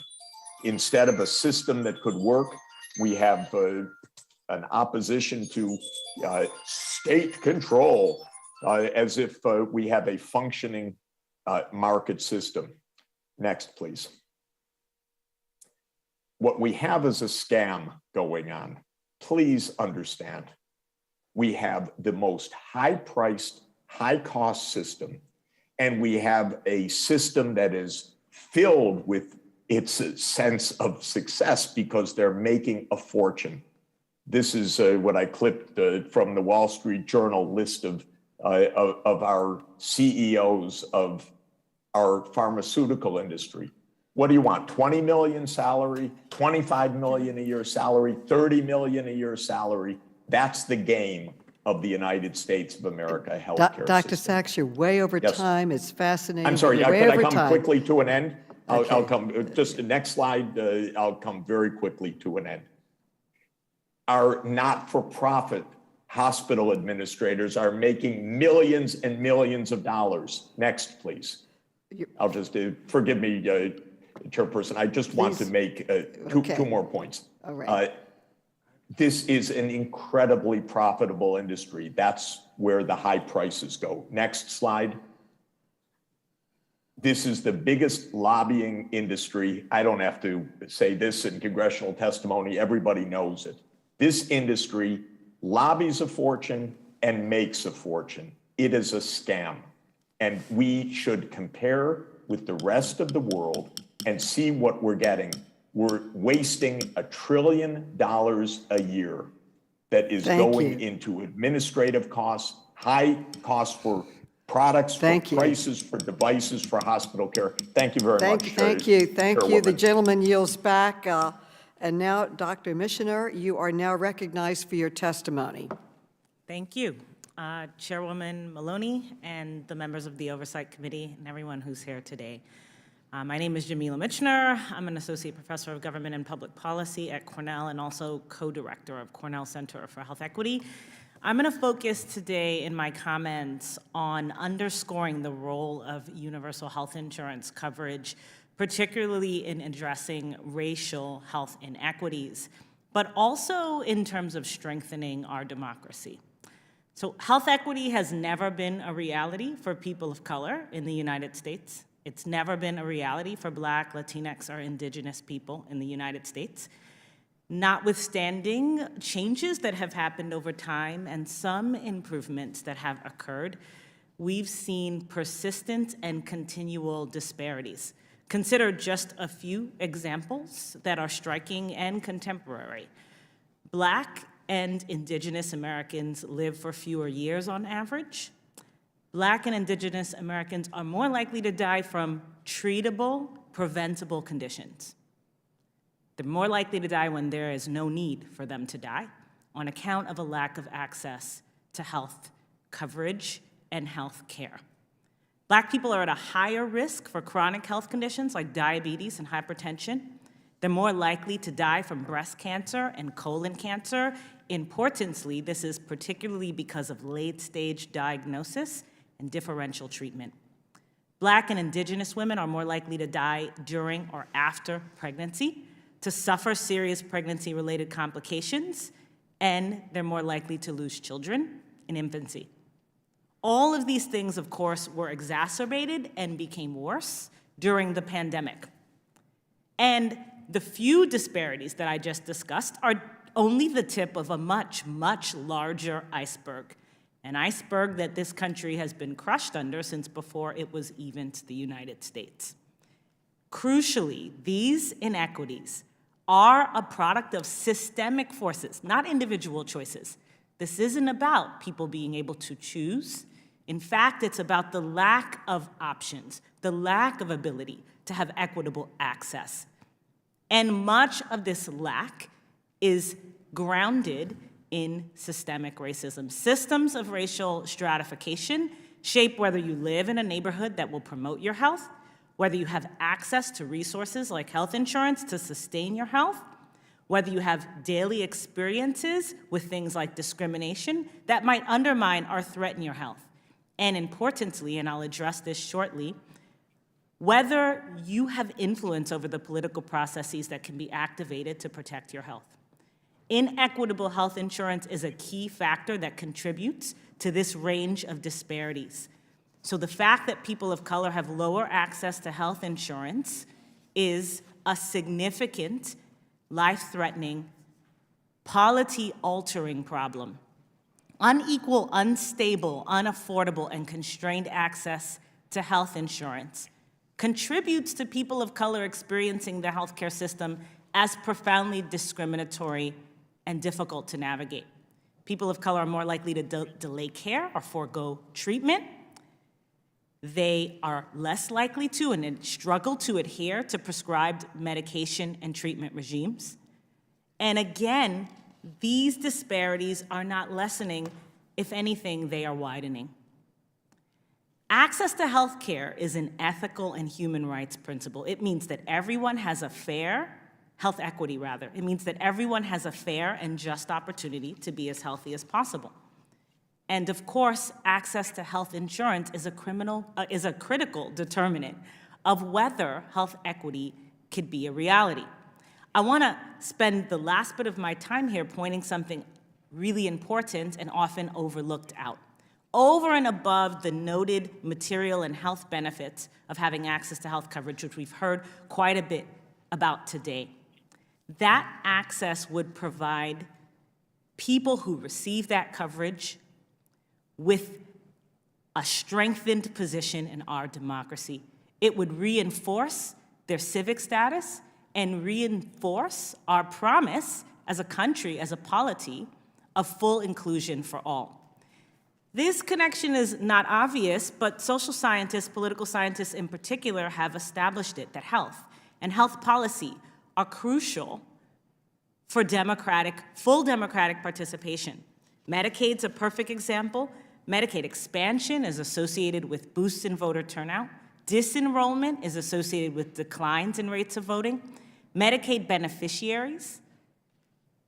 Instead of a system that could work, we have an opposition to state control, as if we have a functioning market system. Next, please. What we have is a scam going on. Please understand, we have the most high-priced, high-cost system, and we have a system that is filled with its sense of success because they're making a fortune. This is what I clipped from the Wall Street Journal list of our CEOs of our pharmaceutical industry. What do you want? 20 million salary, 25 million a year salary, 30 million a year salary. That's the game of the United States of America healthcare Dr. system. Sachs, you're way over Yes. time. It's fascinating. I'm sorry, You're way could I over come time. quickly to an end? Okay. I'll come, just the next slide, I'll come very quickly to an end. Our not-for-profit hospital administrators are making millions and millions of dollars. Next, please. I'll just, forgive me, Chairperson, I just want to make two more points. All right. This is an incredibly profitable industry. That's where the high prices go. Next slide. This is the biggest lobbying industry. I don't have to say this in congressional testimony. Everybody knows it. This industry lobbies a fortune and makes a fortune. It is a scam. And we should compare with the rest of the world and see what we're getting. We're wasting $1 trillion a year that is going into administrative costs, high costs for products, for prices, for devices, for hospital care. Thank you very much. Thank you. The gentleman yields back. And now, Dr. Michener, you are now recognized for your testimony. Thank you. Chairwoman Maloney and the members of the Oversight Committee and everyone who's here today. My name is Jamila Michener. I'm an associate professor of government and public policy at Cornell and also co-director of Cornell Center for Health Equity. I'm going to focus today in my comments on underscoring the role of universal health insurance coverage, particularly in addressing racial health inequities, but also in terms of strengthening our democracy. So health equity has never been a reality for people of color in the United States. It's never been a reality for Black, Latinx, or Indigenous people in the United States. Notwithstanding changes that have happened over time and some improvements that have occurred, we've seen persistent and continual disparities. Consider just a few examples that are striking and contemporary. Black and Indigenous Americans live for fewer years on average. Black and Indigenous Americans are more likely to die from treatable, preventable conditions. They're more likely to die when there is no need for them to die on account of a lack of access to health coverage and health care. Black people are at a higher risk for chronic health conditions like diabetes and hypertension. They're more likely to die from breast cancer and colon cancer. Importantly, this is particularly because of late-stage diagnosis and differential treatment. Black and Indigenous women are more likely to die during or after pregnancy, to suffer serious pregnancy-related complications, and they're more likely to lose children in infancy. All of these things, of course, were exacerbated and became worse during the pandemic. And the few disparities that I just discussed are only the tip of a much, much larger iceberg, an iceberg that this country has been crushed under since before it was even to the United States. Crucially, these inequities are a product of systemic forces, not individual choices. This isn't about people being able to choose. In fact, it's about the lack of options, the lack of ability to have equitable access. And much of this lack is grounded in systemic racism. Systems of racial stratification shape whether you live in a neighborhood that will promote your health, whether you have access to resources like health insurance to sustain your health, whether you have daily experiences with things like discrimination that might undermine or threaten your health. And importantly, and I'll address this shortly, whether you have influence over the political processes that can be activated to protect your health. Inequitable health insurance is a key factor that contributes to this range of disparities. So the fact that people of color have lower access to health insurance is a significant, life-threatening, polity-altering problem. Unequal, unstable, unaffordable, and constrained access to health insurance contributes to people of color experiencing the healthcare system as profoundly discriminatory and difficult to navigate. People of color are more likely to delay care or forego treatment. They are less likely to and struggle to adhere to prescribed medication and treatment regimes. And again, these disparities are not lessening. If anything, they are widening. Access to health care is an ethical and human rights principle. It means that everyone has a fair, health equity rather. It means that everyone has a fair and just opportunity to be as healthy as possible. And of course, access to health insurance is a critical determinant of whether health equity could be a reality. I want to spend the last bit of my time here pointing something really important and often overlooked out. Over and above the noted material and health benefits of having access to health coverage, which we've heard quite a bit about today, that access would provide people who receive that coverage with a strengthened position in our democracy. It would reinforce their civic status and reinforce our promise as a country, as a polity, of full inclusion for all. This connection is not obvious, but social scientists, political scientists in particular, have established it, that health and health policy are crucial for full democratic participation. Medicaid's a perfect example. Medicaid expansion is associated with boosts in voter turnout. Disenrollment is associated with declines in rates of voting. Medicaid beneficiaries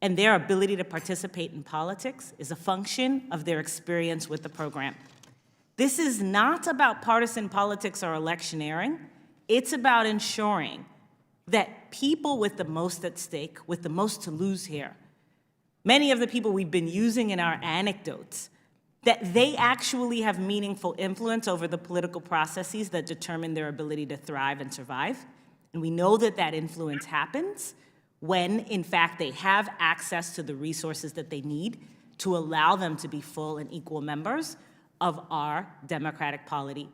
and their ability to participate in politics is a function of their experience with the program. This is not about partisan politics or electioneering. It's about ensuring that people with the most at stake, with the most to lose here, many of the people we've been using in our anecdotes, that they actually have meaningful influence over the political processes that determine their ability to thrive and survive. And we know that that influence happens when, in fact, they have access to the resources that they need to allow them to be full and equal members of our democratic polity.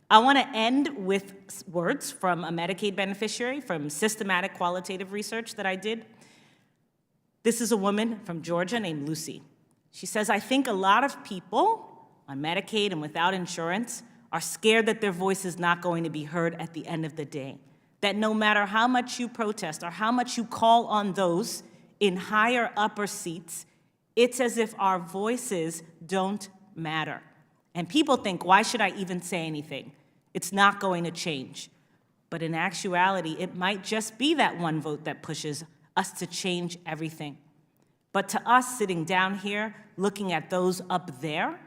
I want to end with words from a Medicaid beneficiary from systematic qualitative research that I did. This is a woman from Georgia named Lucy. She says, I think a lot of people on Medicaid and without insurance are scared that their voice is not going to be heard at the end of the day. That no matter how much you protest or how much you call on those in higher upper seats, it's as if our voices don't matter. And people think, why should I even say anything? It's not going to change. But in actuality, it might just be that one vote that pushes us to change everything. But to us sitting down here, looking at those up there,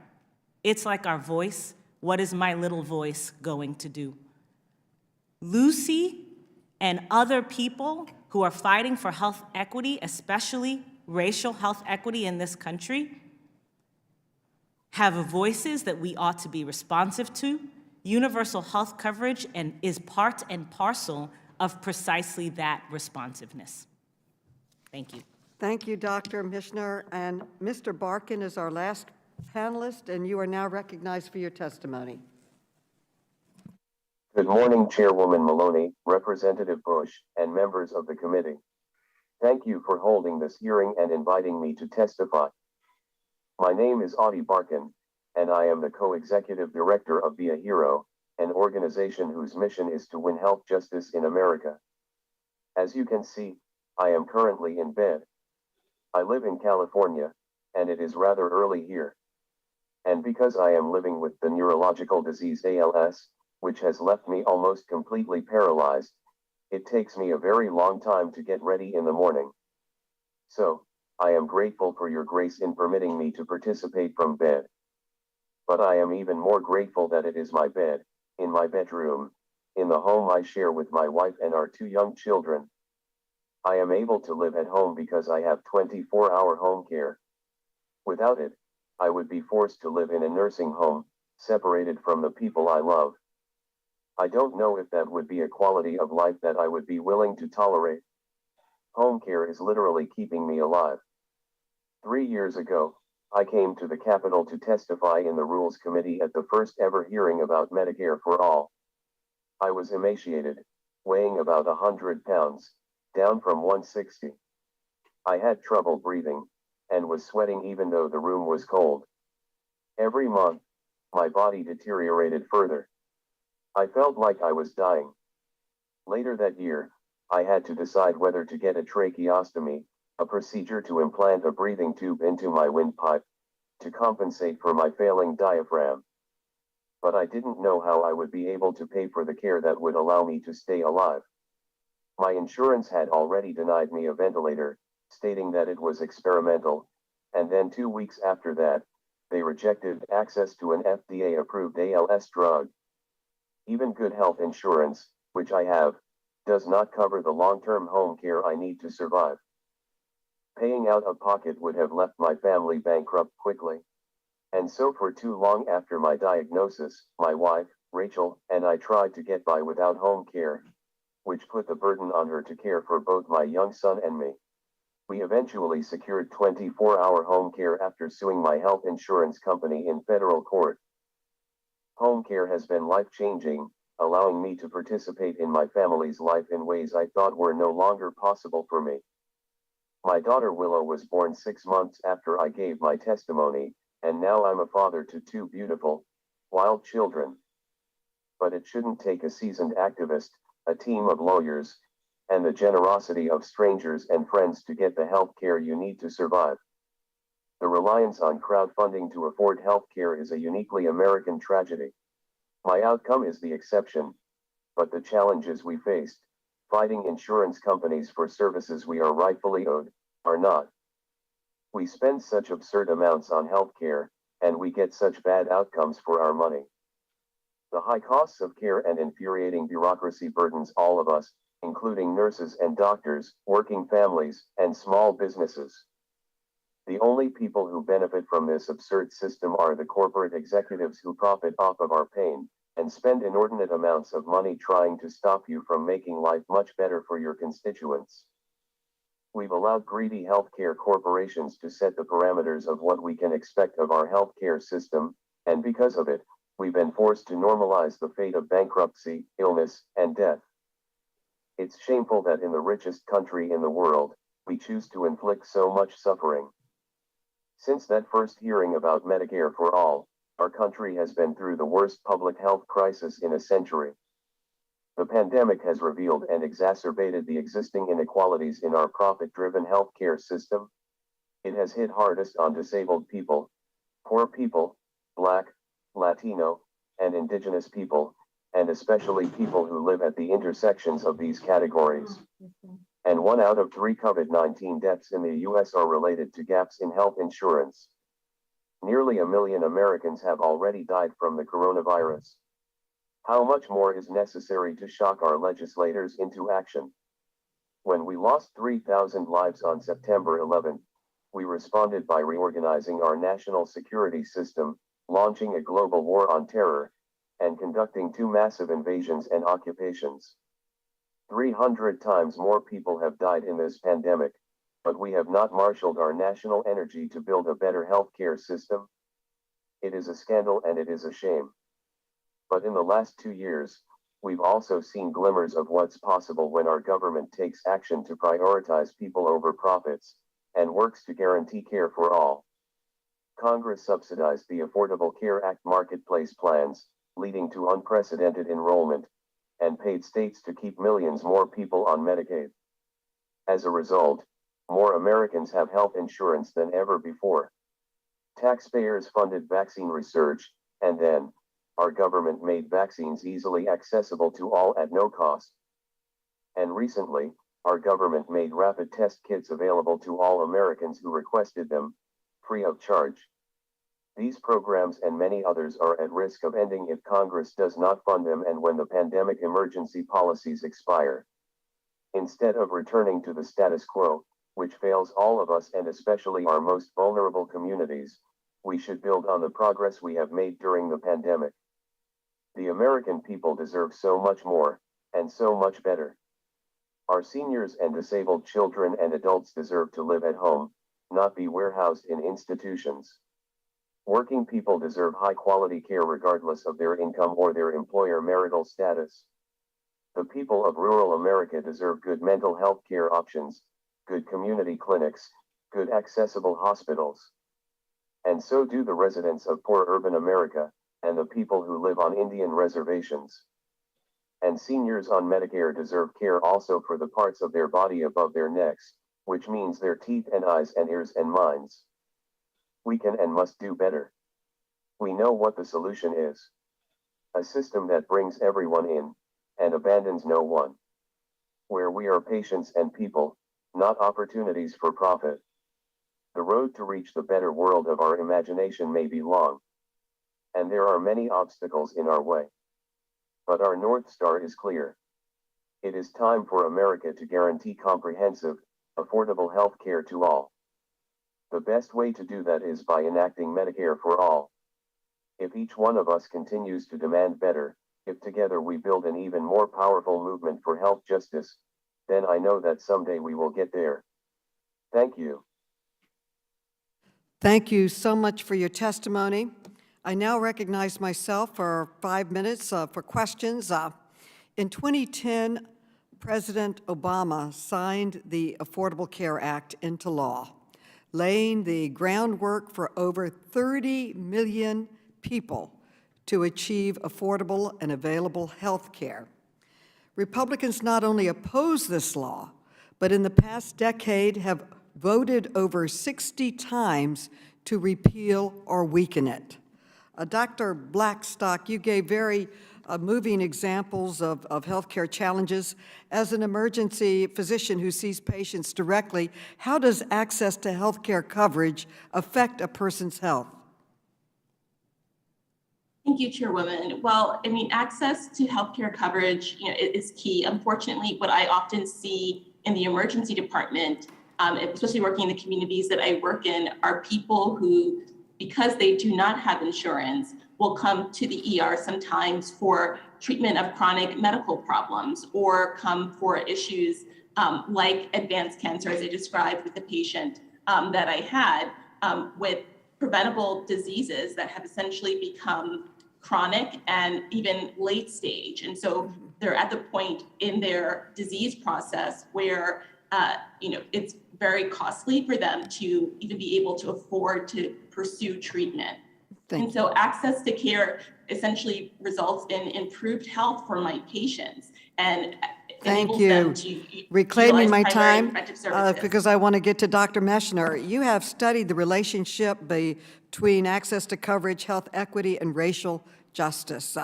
it's like our voice. What is my little voice going to do? Lucy and other people who are fighting for health equity, especially racial health equity in this country, have voices that we ought to be responsive to. Universal health coverage is part and parcel of precisely that responsiveness. Thank you. Thank you, Dr. Michener. And Mr. Barkin is our last panelist, and you are now recognized for your testimony. Good morning, Chairwoman Maloney, Representative Bush, and members of the committee. Thank you for holding this hearing and inviting me to testify. My name is Audie Barkin, and I am the co-executive director of Be a Hero, an organization whose mission is to win health justice in America. As you can see, I am currently in bed. I live in California, and it is rather early here. And because I am living with the neurological disease ALS, which has left me almost completely paralyzed, it takes me a very long time to get ready in the morning. So, I am grateful for your grace in permitting me to participate from bed. But I am even more grateful that it is my bed, in my bedroom, in the home I share with my wife and our 2 young children. I am able to live at home because I have 24-hour home care. Without it, I would be forced to live in a nursing home, separated from the people I love. I don't know if that would be a quality of life that I would be willing to tolerate. Home care is literally keeping me alive. 3 years ago, I came to the Capitol to testify in the Rules Committee at the first ever hearing about Medicare for All. I was emaciated, weighing about 100 pounds, down from 160. I had trouble breathing, and was sweating even though the room was cold. Every month, my body deteriorated further. I felt like I was dying. Later that year, I had to decide whether to get a tracheostomy, a procedure to implant a breathing tube into my windpipe, to compensate for my failing diaphragm. But I didn't know how I would be able to pay for the care that would allow me to stay alive. My insurance had already denied me a ventilator, stating that it was experimental, and then 2 weeks after that, they rejected access to an FDA-approved ALS drug. Even good health insurance, which I have, does not cover the long-term home care I need to survive. Paying out of pocket would have left my family bankrupt quickly. And so for too long after my diagnosis, my wife, Rachel, and I tried to get by without home care, which put the burden on her to care for both my young son and me. We eventually secured 24-hour home care after suing my health insurance company in federal court. Home care has been life-changing, allowing me to participate in my family's life in ways I thought were no longer possible for me. My daughter Willow was born 6 months after I gave my testimony, and now I'm a father to 2 beautiful, wild children. But it shouldn't take a seasoned activist, a team of lawyers, and the generosity of strangers and friends to get the health care you need to survive. The reliance on crowdfunding to afford health care is a uniquely American tragedy. My outcome is the exception, but the challenges we faced, fighting insurance companies for services we are rightfully owed, are not. We spend such absurd amounts on health care, and we get such bad outcomes for our money. The high costs of care and infuriating bureaucracy burdens all of us, including nurses and doctors, working families, and small businesses. The only people who benefit from this absurd system are the corporate executives who profit off of our pain, and spend inordinate amounts of money trying to stop you from making life much better for your constituents. We've allowed greedy healthcare corporations to set the parameters of what we can expect of our healthcare system, and because of it, we've been forced to normalize the fate of bankruptcy, illness, and death. It's shameful that in the richest country in the world, we choose to inflict so much suffering. Since that first hearing about Medicare for All, our country has been through the worst public health crisis in a century. The pandemic has revealed and exacerbated the existing inequalities in our profit-driven healthcare system. It has hit hardest on disabled people, poor people, Black, Latino, and Indigenous people, and especially people who live at the intersections of these categories. And 1 out of 3 COVID-19 deaths in the U.S. are related to gaps in health insurance. Nearly 1 million Americans have already died from the coronavirus. How much more is necessary to shock our legislators into action? When we lost 3,000 lives on September 11, we responded by reorganizing our national security system, launching a global war on terror, and conducting 2 massive invasions and occupations. 300 times more people have died in this pandemic, but we have not marshaled our national energy to build a better healthcare system. It is a scandal and it is a shame. But in the last 2 years, we've also seen glimmers of what's possible when our government takes action to prioritize people over profits, and works to guarantee care for all. Congress subsidized the Affordable Care Act marketplace plans, leading to unprecedented enrollment, and paid states to keep millions more people on Medicaid. As a result, more Americans have health insurance than ever before. Taxpayers funded vaccine research, and then, our government made vaccines easily accessible to all at no cost. And recently, our government made rapid test kits available to all Americans who requested them, free of charge. These programs and many others are at risk of ending if Congress does not fund them and when the pandemic emergency policies expire. Instead of returning to the status quo, which fails all of us and especially our most vulnerable communities, we should build on the progress we have made during the pandemic. The American people deserve so much more, and so much better. Our seniors and disabled children and adults deserve to live at home, not be warehoused in institutions. Working people deserve high-quality care regardless of their income or their employer marital status. The people of rural America deserve good mental health care options, good community clinics, good accessible hospitals. And so do the residents of poor urban America, and the people who live on Indian reservations. And seniors on Medicare deserve care also for the parts of their body above their necks, which means their teeth and eyes and ears and minds. We can and must do better. We know what the solution is. A system that brings everyone in, and abandons no one. Where we are patients and people, not opportunities for profit. The road to reach the better world of our imagination may be long. And there are many obstacles in our way. But our North Star is clear. It is time for America to guarantee comprehensive, affordable health care to all. The best way to do that is by enacting Medicare for All. If each one of us continues to demand better, if together we build an even more powerful movement for health justice, then I know that someday we will get there. Thank you. Thank you so much for your testimony. I now recognize myself for 5 minutes for questions. In 2010, President Obama signed the Affordable Care Act into law, laying the groundwork for over 30 million people to achieve affordable and available health care. Republicans not only oppose this law, but in the past decade have voted over 60 times to repeal or weaken it. Dr. Blackstock, you gave very moving examples of healthcare challenges. As an emergency physician who sees patients directly, how does access to healthcare coverage affect a person's health? Thank you, Chairwoman. Well, I mean, access to healthcare coverage, is key. Unfortunately, what I often see in the emergency department, especially working in the communities that I work in, are people who, because they do not have insurance, will come to the ER sometimes for treatment of chronic medical problems or come for issues like advanced cancer, as I described with the patient that I had, with preventable diseases that have essentially become chronic and even late stage. And so they're at the point in their disease process where it's very costly for them to even be able to afford to pursue treatment. And so access to care essentially results in improved health for my patients and enables them to Reclaiming my time services. because I want to get to Dr. Michener. You have studied the relationship between access to coverage, health equity, and racial justice.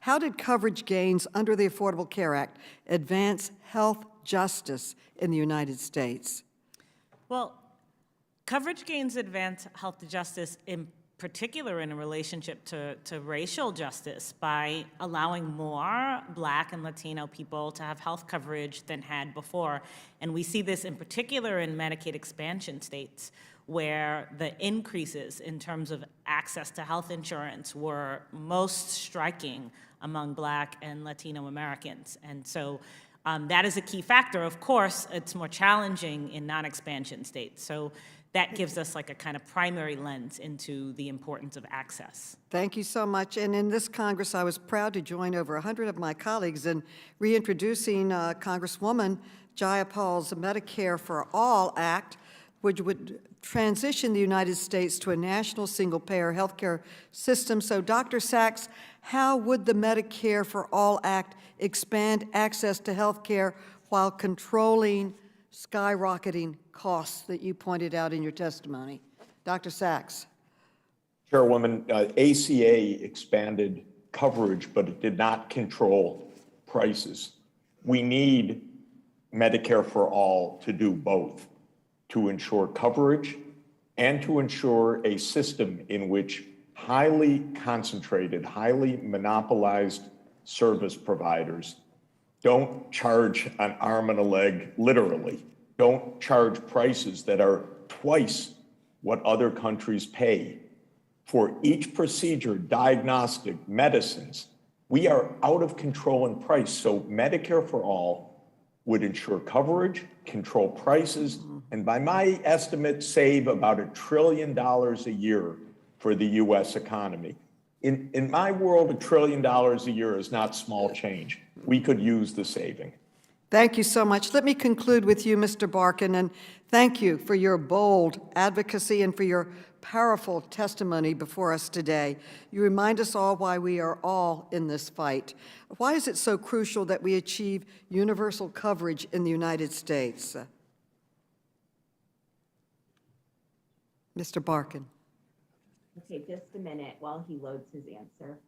How did coverage gains under the Affordable Care Act advance health justice in the United States? Well, coverage gains advance health justice in particular in a relationship to racial justice by allowing more Black and Latino people to have health coverage than had before. And we see this in particular in Medicaid expansion states, where the increases in terms of access to health insurance were most striking among Black and Latino Americans. And so that is a key factor. Of course, it's more challenging in non-expansion states. So that gives us like a kind of primary lens into the importance of access. Thank you so much. And in this Congress, I was proud to join over 100 of my colleagues in reintroducing Congresswoman Jayapal's Medicare For All Act, which would transition the United States to a national single-payer healthcare system. So, Dr. Sachs, how would the Medicare For All Act expand access to healthcare while controlling skyrocketing costs that you pointed out in your testimony? Dr. Sachs. Chairwoman, ACA expanded coverage, but it did not control prices. We need Medicare for All to do both, to ensure coverage and to ensure a system in which highly concentrated, highly monopolized service providers don't charge an arm and a leg, literally, don't charge prices that are twice what other countries pay. For each procedure, diagnostic, medicines, we are out of control in price. So Medicare for All would ensure coverage, control prices, and by my estimate, save about $1 trillion a year for the US economy. In my world, $1 trillion a year is not small change. We could use the saving. Thank you so much. Let me conclude with you, Mr. Barkin, and thank you for your bold advocacy and for your powerful testimony before us today. You remind us all why we are all in this fight. Why is it so crucial that we achieve universal coverage in the United States? Mr. Barkin. Okay, just a minute while he loads his answer.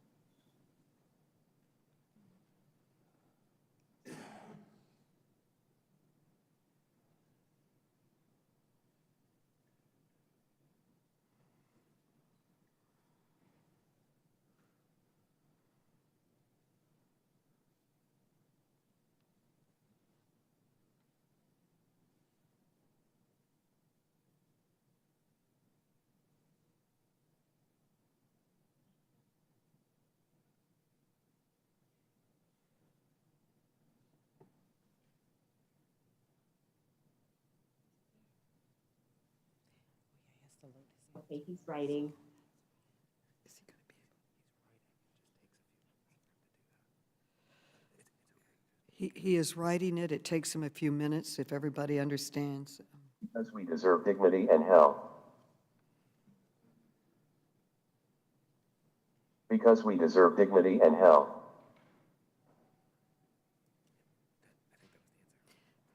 Okay, he's writing. He is writing it. It takes him a few minutes, if everybody understands. Because we deserve dignity and health. Because we deserve dignity and health.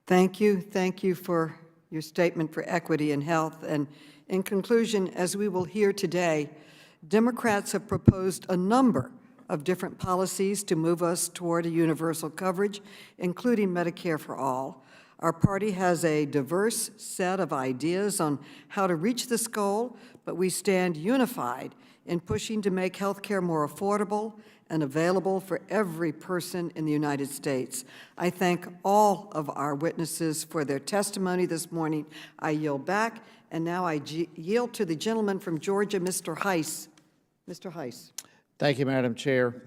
Thank you. Thank you for your statement for equity and health. And in conclusion, as we will hear today, Democrats have proposed a number of different policies to move us toward a universal coverage, including Medicare for All. Our party has a diverse set of ideas on how to reach this goal, but we stand unified in pushing to make health care more affordable and available for every person in the United States. I thank all of our witnesses for their testimony this morning. I yield back, and now I yield to the gentleman from Georgia, Mr. Heiss. Mr. Heiss. Thank you, Madam Chair.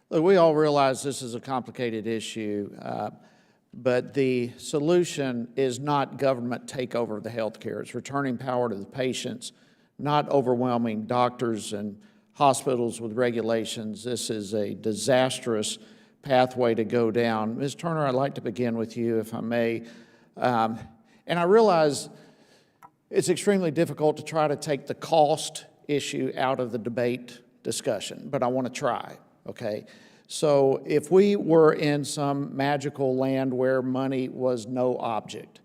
Look, we all realize this is a complicated issue, but the solution is not government takeover of the health care. It's returning power to the patients, not overwhelming doctors and hospitals with regulations. This is a disastrous pathway to go down. Ms. Turner, I'd like to begin with you, if I may. And I realize it's extremely difficult to try to take the cost issue out of the debate discussion, but I want to try, okay? So if we were in some magical land where money was no object,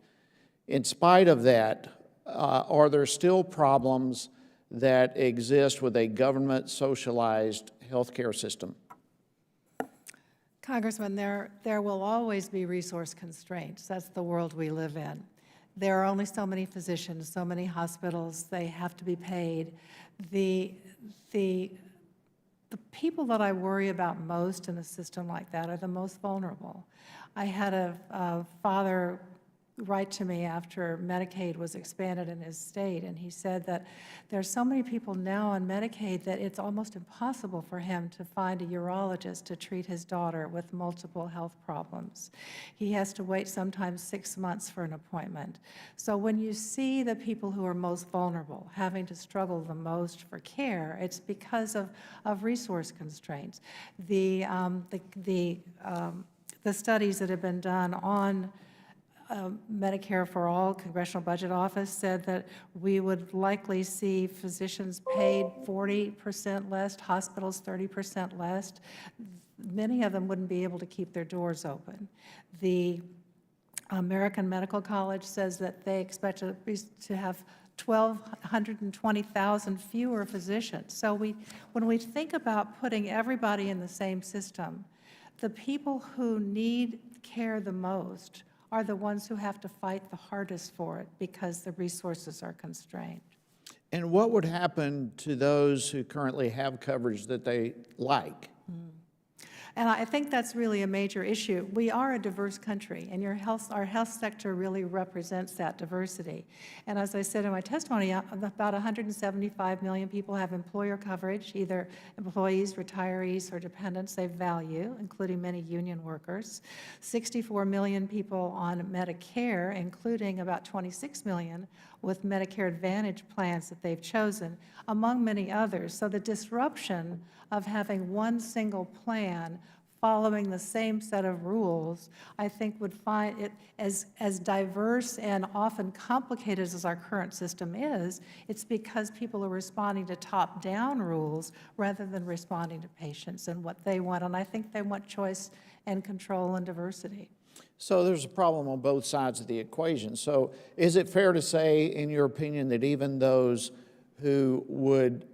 in spite of that, are there still problems that exist with a government socialized healthcare system? Congressman, there will always be resource constraints. That's the world we live in. There are only so many physicians, so many hospitals, they have to be paid. The people that I worry about most in a system like that are the most vulnerable. I had a father write to me after Medicaid was expanded in his state, and he said that there's so many people now on Medicaid that it's almost impossible for him to find a urologist to treat his daughter with multiple health problems. He has to wait sometimes 6 months for an appointment. So when you see the people who are most vulnerable having to struggle the most for care, it's because of resource constraints. The studies that have been done on Medicare for All, Congressional Budget Office said that we would likely see physicians paid 40% less, hospitals 30% less. Many of them wouldn't be able to keep their doors open. The American Medical College says that they expect to have 120,000 fewer physicians. So when we think about putting everybody in the same system, the people who need care the most are the ones who have to fight the hardest for it because the resources are constrained. And what would happen to those who currently have coverage that they like? And I think that's really a major issue. We are a diverse country, and our health sector really represents that diversity. And as I said in my testimony, about 175 million people have employer coverage, either employees, retirees, or dependents they value, including many union workers. 64 million people on Medicare, including about 26 million with Medicare Advantage plans that they've chosen, among many others. So the disruption of having one single plan following the same set of rules, I think would find it as diverse and often complicated as our current system is. It's because people are responding to top-down rules rather than responding to patients and what they want. And I think they want choice and control and diversity. So there's a problem on both sides of the equation. So is it fair to say, in your opinion, that even those who would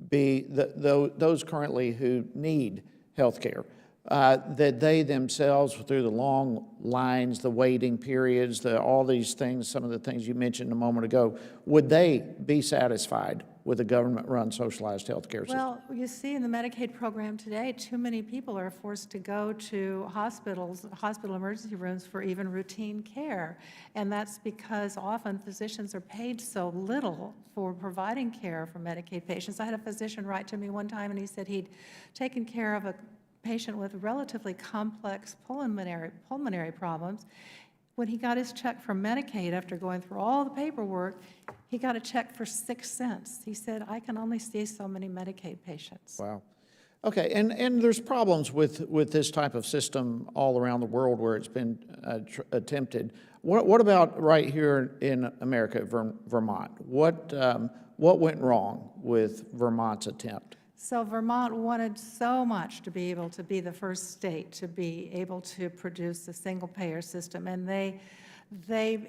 be those currently who need health care, that they themselves, through the long lines, the waiting periods, all these things, some of the things you mentioned a moment ago, would they be satisfied with a government-run socialized health care system? Well, you see in the Medicaid program today, too many people are forced to go to hospital emergency rooms for even routine care. And that's because often physicians are paid so little for providing care for Medicaid patients. I had a physician write to me one time, and he said he'd taken care of a patient with relatively complex pulmonary problems. when he got his check from Medicaid after going through all the paperwork, he got a check for 6 cents. He said, I can only see so many Medicaid patients. Wow. Okay, and there's problems with this type of system all around the world where it's been attempted. What about right here in America, Vermont? What went wrong with Vermont's attempt? So Vermont wanted so much to be able to be the first state to be able to produce a single-payer system, and they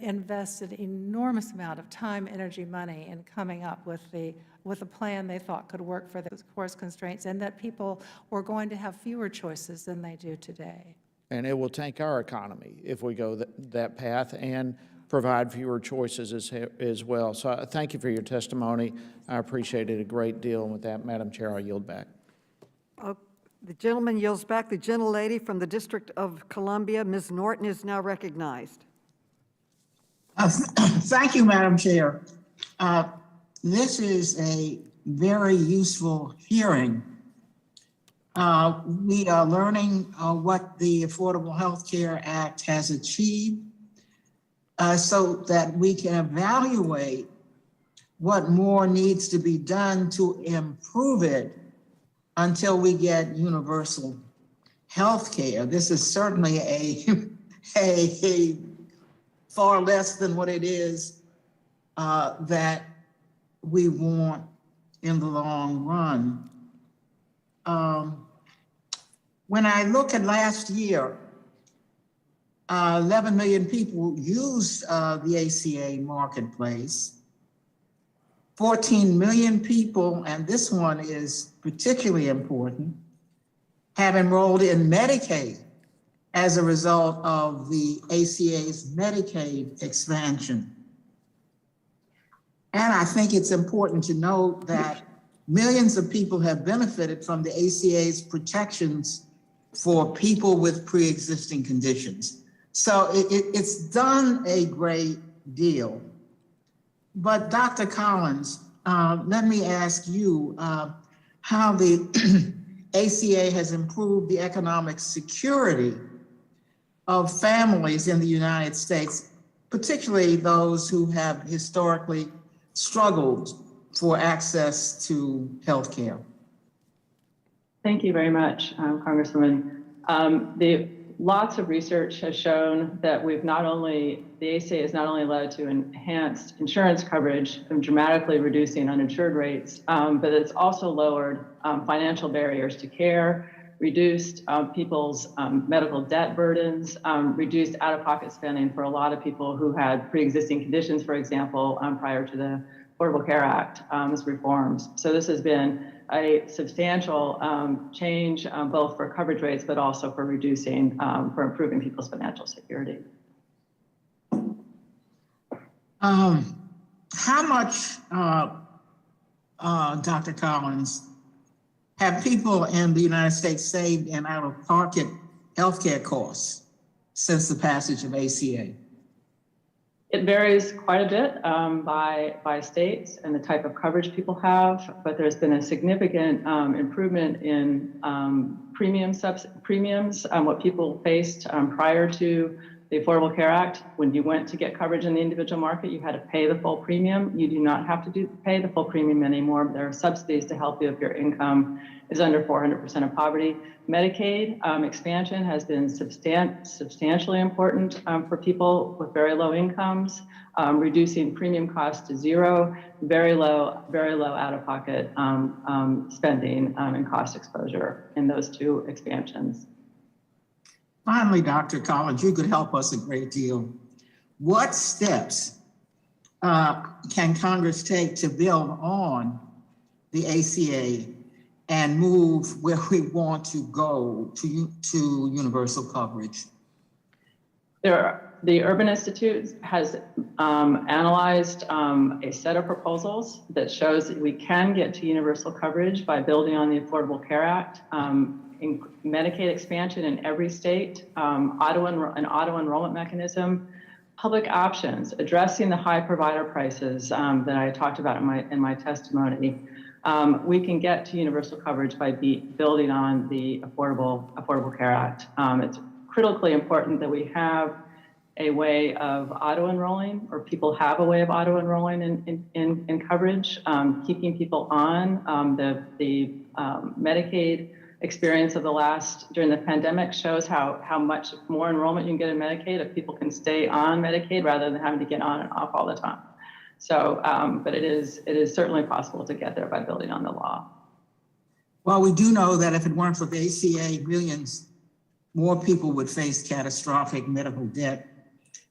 invested enormous amount of time, energy, money in coming up with a plan they thought could work for those course constraints, and that people were going to have fewer choices than they do today. And it will tank our economy if we go that path and provide fewer choices as well. So thank you for your testimony. I appreciate it a great deal. And with that, Madam Chair, I'll yield back. The gentleman yields back. The gentlelady from the District of Columbia, Ms. Norton, is now recognized. Thank you, Madam Chair. This is a very useful hearing. We are learning what the Affordable Health Care Act has achieved so that we can evaluate what more needs to be done to improve it until we get universal health care. This is certainly a far less than what it is that we want in the long run. When I look at last year, 11 million people used the ACA marketplace. 14 million people, and this one is particularly important, have enrolled in Medicaid as a result of the ACA's Medicaid expansion. And I think it's important to note that millions of people have benefited from the ACA's protections for people with pre-existing conditions. So it's done a great deal. But Dr. Collins, let me ask you how the ACA has improved the economic security of families in the United States, particularly those who have historically struggled for access to health care. Thank you very much, Congresswoman. Lots of research has shown that the ACA has not only led to enhanced insurance coverage and dramatically reducing uninsured rates, but it's also lowered financial barriers to care, reduced people's medical debt burdens, reduced out-of-pocket spending for a lot of people who had pre-existing conditions, for example, prior to the Affordable Care Act reforms. So this has been a substantial change both for coverage rates, but also for for improving people's financial security. How much, Dr. Collins, have people in the United States saved in out-of-pocket healthcare costs since the passage of ACA? It varies quite a bit by states and the type of coverage people have, but there's been a significant improvement in premiums, what people faced prior to the Affordable Care Act. When you went to get coverage in the individual market, you had to pay the full premium. You do not have to pay the full premium anymore. There are subsidies to help you if your income is under 400% of poverty. Medicaid expansion has been substantially important for people with very low incomes, reducing premium costs to zero, very low out-of-pocket spending and cost exposure in those two expansions. Finally, Dr. Collins, you could help us a great deal. What steps can Congress take to build on the ACA and move where we want to go to universal coverage? The Urban Institute has analyzed a set of proposals that shows that we can get to universal coverage by building on the Affordable Care Act, in Medicaid expansion in every state, an auto enrollment mechanism, public options, addressing the high provider prices that I talked about in my testimony. We can get to universal coverage by building on the Affordable Care Act. It's critically important that we have a way of auto-enrolling, or people have a way of auto-enrolling in coverage, keeping people on. The Medicaid experience of during the pandemic shows how much more enrollment you can get in Medicaid if people can stay on Medicaid rather than having to get on and off all the time. So, but it is certainly possible to get there by building on the law. Well, we do know that if it weren't for the ACA, millions more people would face catastrophic medical debt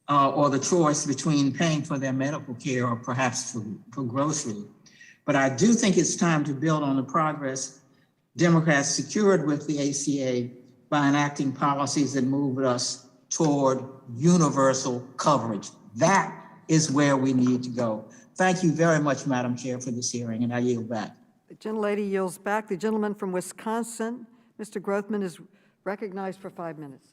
or the choice between paying for their medical care or perhaps for grocery. But I do think it's time to build on the progress Democrats secured with the ACA by enacting policies that move us toward universal coverage. That is where we need to go. Thank you very much, Madam Chair, for this hearing, and I yield back. The gentlelady yields back. The gentleman from Wisconsin, Mr. Grothman, is recognized for 5 minutes.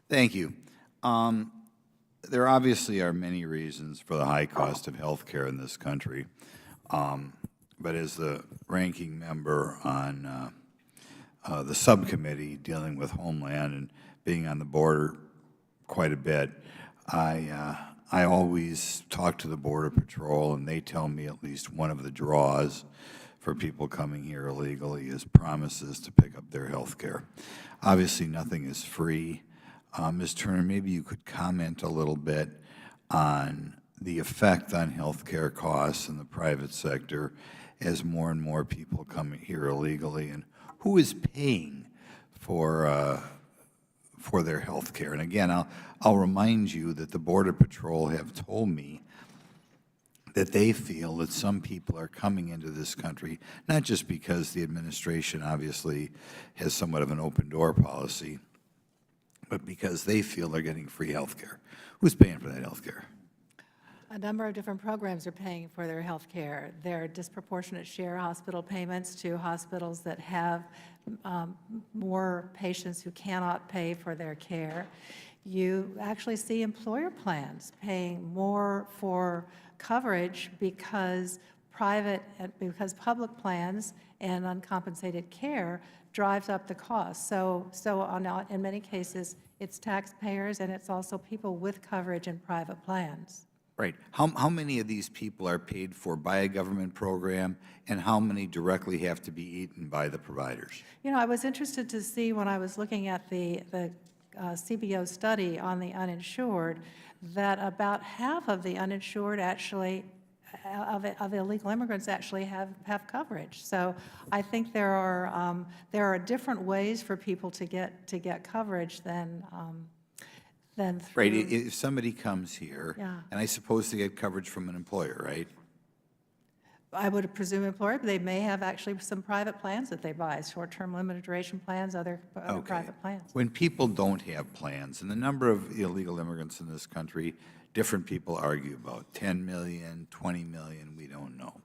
Thank you. There obviously are many reasons for the high cost of health care in this country. But as the ranking member on the subcommittee dealing with Homeland and being on the border quite a bit, I always talk to the Border Patrol, and they tell me at least one of the draws for people coming here illegally is promises to pick up their health care. Obviously, nothing is free. Ms. Turner, maybe you could comment a little bit on the effect on health care costs in the private sector as more and more people come here illegally, and who is paying for their health care. And again, I'll remind you that the Border Patrol have told me that they feel that some people are coming into this country, not just because the administration obviously has somewhat of an open door policy, but because they feel they're getting free health care. Who's paying for that health care? A number of different programs are paying for their health care. There are disproportionate share hospital payments to hospitals that have more patients who cannot pay for their care. You actually see employer plans paying more for coverage because public plans and uncompensated care drives up the cost. So in many cases, it's taxpayers, and it's also people with coverage in private plans. Right. How many of these people are paid for by a government program, and how many directly have to be eaten by the providers? You know, I was interested to see when I was looking at the CBO study on the uninsured that about half of the uninsured actually, of illegal immigrants actually have coverage. So I think there are different ways for people to get coverage than through. Right. If somebody comes here, Yeah. and I suppose they get coverage from an employer, right? I would presume employer, but they may have actually some private plans that they buy, short-term limited duration plans, other private plans. When people don't have plans, and the number of illegal immigrants in this country, different people argue about 10 million, 20 million, we don't know.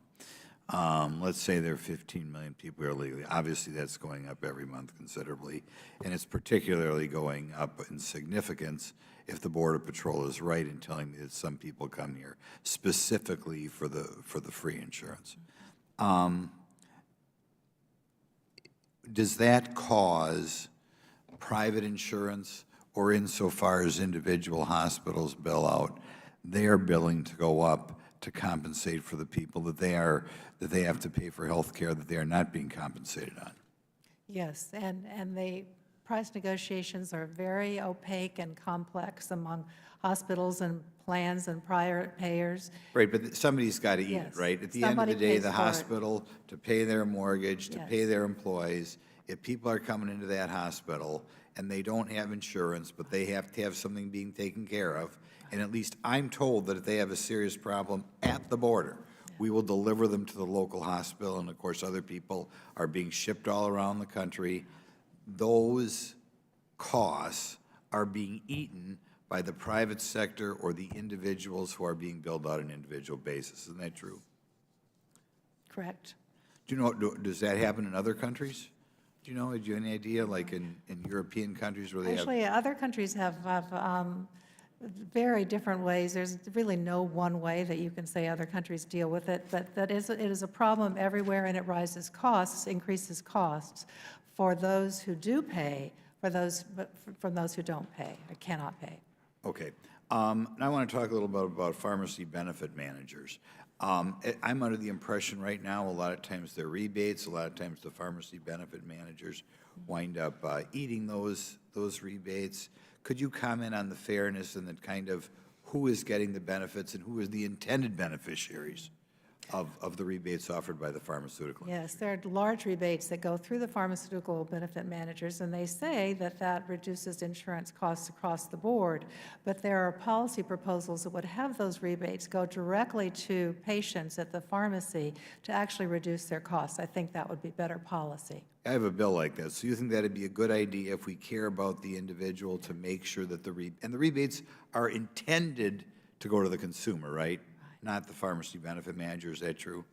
Let's say there are 15 million people here illegally. Obviously, that's going up every month considerably, and it's particularly going up in significance if the Border Patrol is right in telling me that some people come here specifically for the free insurance. Does that cause private insurance, or insofar as individual hospitals bill out, their billing to go up to compensate for the people that they have to pay for health care that they are not being compensated on? Yes, and the price negotiations are very opaque and complex among hospitals and plans and prior payers. Right, but somebody's got to eat it, right? At the end of the day, the hospital, to pay their mortgage, to pay their employees, if people are coming into that hospital and they don't have insurance, but they have to have something being taken care of, and at least I'm told that if they have a serious problem at the border, we will deliver them to the local hospital, and of course other people are being shipped all around the country. Those costs are being eaten by the private sector or the individuals who are being billed out on an individual basis. Isn't that true? Correct. Do you know, does that happen in other countries? Do you have any idea, like in European countries where they Actually, other countries have very different ways. There's really no one way that you can say other countries deal with it, but it is a problem everywhere, and it rises costs, increases costs for those who do pay, from those who don't pay or cannot pay. Okay. And I want to talk a little bit about pharmacy benefit managers. I'm under the impression right now, a lot of times they're rebates, a lot of times the pharmacy benefit managers wind up eating those rebates. Could you comment on the fairness and the kind of who is getting the benefits and who is the intended beneficiaries of the rebates offered by the pharmaceutical? Yes, there are large rebates that go through the pharmaceutical benefit managers, and they say that that reduces insurance costs across the board. But there are policy proposals that would have those rebates go directly to patients at the pharmacy to actually reduce their costs. I think that would be better policy. I have a bill like that. So you think that'd be a good idea if we care about the individual to make sure that the rebates are intended to go to the consumer, right? Not the pharmacy benefit manager. Is that true?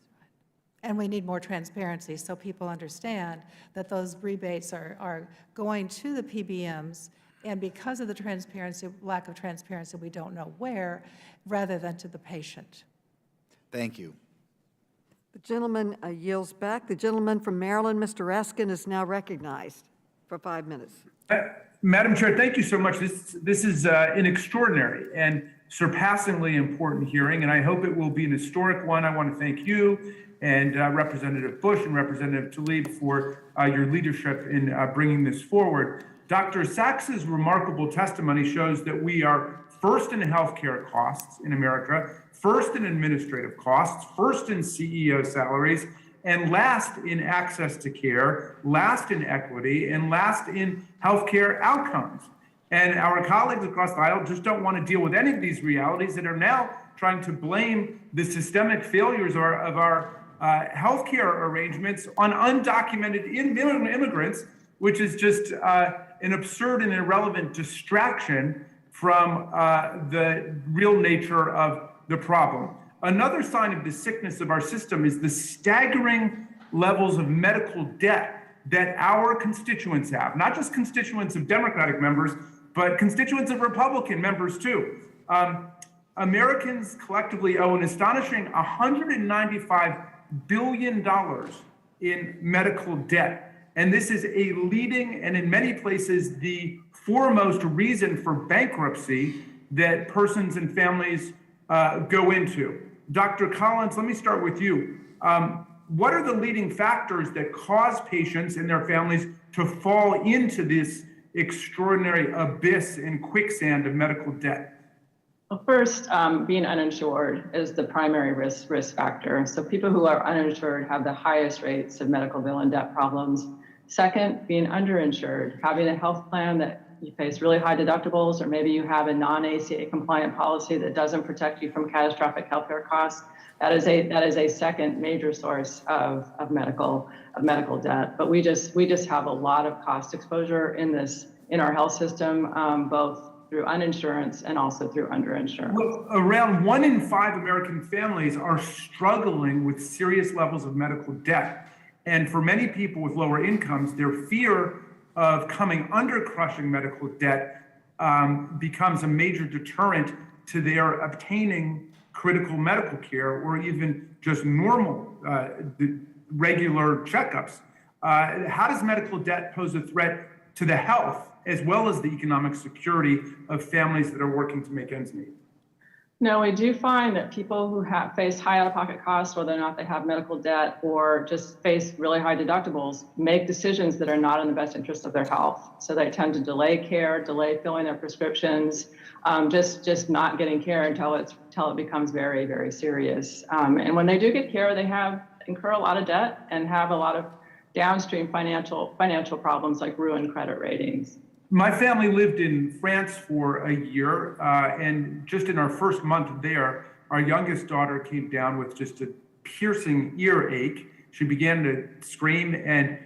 And we need more transparency so people understand that those rebates are going to the PBMs, and because of the transparency, lack of transparency, we don't know where, rather than to the patient. Thank you. The gentleman yields back. The gentleman from Maryland, Mr. Raskin, is now recognized for 5 minutes. Madam Chair, thank you so much. This is an extraordinary and surpassingly important hearing, and I hope it will be an historic one. I want to thank you and Representative Bush and Representative Tlaib for your leadership in bringing this forward. Dr. Sachs's remarkable testimony shows that we are first in healthcare costs in America, first in administrative costs, first in CEO salaries, and last in access to care, last in equity, and last in healthcare outcomes. And our colleagues across the aisle just don't want to deal with any of these realities and are now trying to blame the systemic failures of our healthcare arrangements on undocumented immigrants, which is just an absurd and irrelevant distraction from the real nature of the problem. Another sign of the sickness of our system is the staggering levels of medical debt that our constituents have, not just constituents of Democratic members, but constituents of Republican members too. Americans collectively owe an astonishing $195 billion in medical debt. And this is a leading, and in many places, the foremost reason for bankruptcy that persons and families go into. Dr. Collins, let me start with you. What are the leading factors that cause patients and their families to fall into this extraordinary abyss and quicksand of medical debt? Well, first, being uninsured is the primary risk factor. So people who are uninsured have the highest rates of medical bill and debt problems. Second, being underinsured, having a health plan that you face really high deductibles, or maybe you have a non-ACA compliant policy that doesn't protect you from catastrophic healthcare costs. That is a second major source of medical debt. But we just have a lot of cost exposure in our health system, both through uninsurance and also through underinsurance. Well, around 1 in 5 American families are struggling with serious levels of medical debt. And for many people with lower incomes, their fear of coming under crushing medical debt becomes a major deterrent to their obtaining critical medical care or even just normal regular checkups. How does medical debt pose a threat to the health as well as the economic security of families that are working to make ends meet? No, we do find that people who face high out-of-pocket costs, whether or not they have medical debt or just face really high deductibles, make decisions that are not in the best interest of their health. So they tend to delay care, delay filling their prescriptions, just not getting care until it becomes very, very serious. And when they do get care, they incur a lot of debt and have a lot of downstream financial problems like ruined credit ratings. My family lived in France for a year, and just in our first month there, our youngest daughter came down with just a piercing earache. She began to scream, and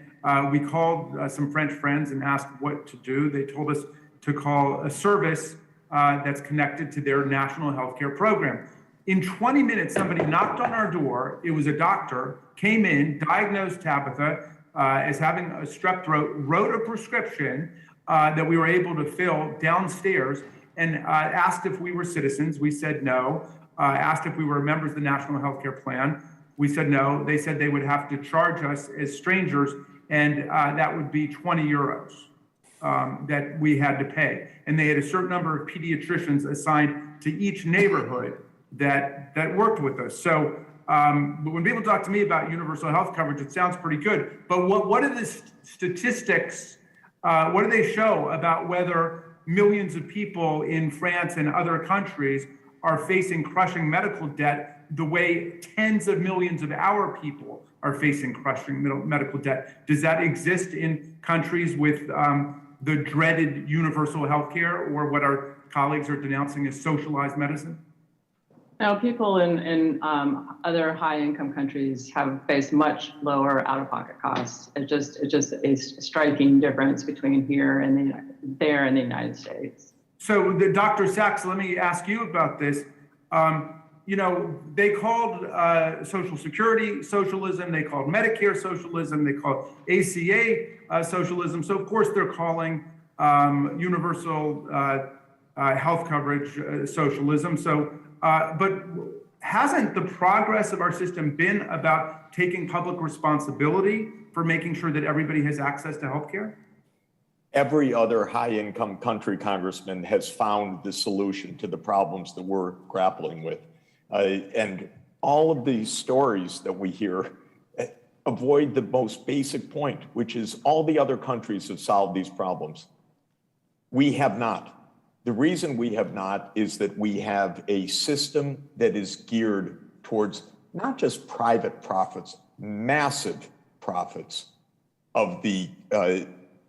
we called some French friends and asked what to do. They told us to call a service that's connected to their national healthcare program. In 20 minutes, somebody knocked on our door. It was a doctor, came in, diagnosed Tabitha as having a strep throat, wrote a prescription that we were able to fill downstairs, and asked if we were citizens. We said no. Asked if we were members of the National Healthcare Plan. We said no. They said they would have to charge us as strangers, and that would be 20 euros. that we had to pay. And they had a certain number of pediatricians assigned to each neighborhood that worked with us. So but when people talk to me about universal health coverage, it sounds pretty good. But what are the statistics, what do they show about whether millions of people in France and other countries are facing crushing medical debt the way tens of millions of our people are facing crushing medical debt? Does that exist in countries with the dreaded universal health care, or what our colleagues are denouncing as socialized medicine? Now, people in other high-income countries have faced much lower out-of-pocket costs. It's just a striking difference between here and there in the United States. So, Dr. Sachs, let me ask you about this. You know, they called Social Security socialism, they called Medicare socialism, they called ACA socialism. So, of course, they're calling universal health coverage socialism. So, but hasn't the progress of our system been about taking public responsibility for making sure that everybody has access to health care? Every other high-income country, Congressman, has found the solution to the problems that we're grappling with. And all of these stories that we hear avoid the most basic point, which is all the other countries have solved these problems. We have not. The reason we have not is that we have a system that is geared towards not just private profits, massive profits of the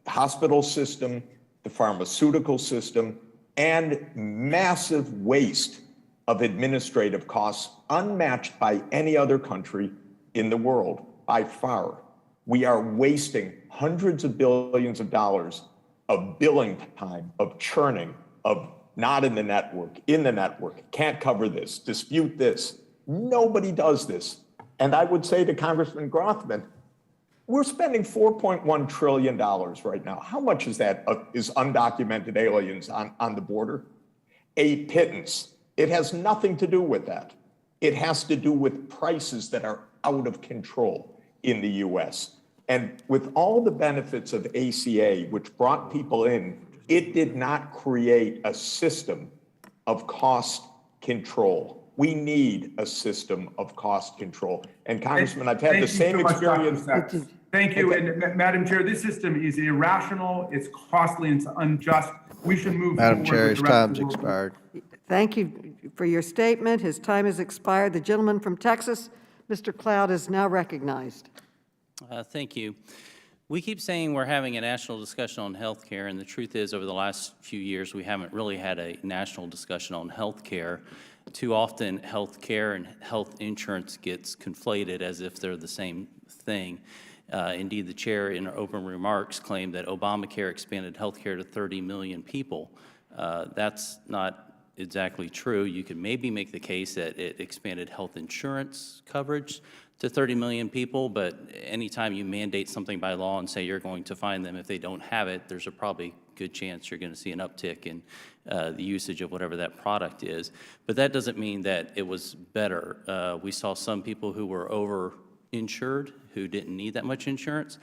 hospital system, the pharmaceutical system, and massive waste of administrative costs unmatched by any other country in the world by far. We are wasting hundreds of billions of dollars of billing time, of churning, of not in the network, can't cover this, dispute this. Nobody does this. And I would say to Congressman Grothman, we're spending $4.1 trillion right now. How much is that is undocumented aliens on the border? A pittance. It has nothing to do with that. It has to do with prices that are out of control in the US. And with all the benefits of ACA, which brought people in, it did not create a system of cost control. We need a system of cost control. And Congressman, I've had the same experience. Thank you. And Madam Chair, this system is irrational, it's costly, and it's unjust. We should move forward. Madam Chair, his time's expired. Thank you for your statement. His time has expired. The gentleman from Texas, Mr. Cloud, is now recognized. Thank you. We keep saying we're having a national discussion on health care, and the truth is over the last few years we haven't really had a national discussion on health care. Too often health care and health insurance gets conflated as if they're the same thing. Indeed, the chair in her open remarks claimed that Obamacare expanded health care to 30 million people. That's not exactly true. You could maybe make the case that it expanded health insurance coverage to 30 million people, but anytime you mandate something by law and say you're going to find them if they don't have it, there's a probably good chance you're going to see an uptick in the usage of whatever that product is. But that doesn't mean that it was better. We saw some people who were over-insured who didn't need that much insurance.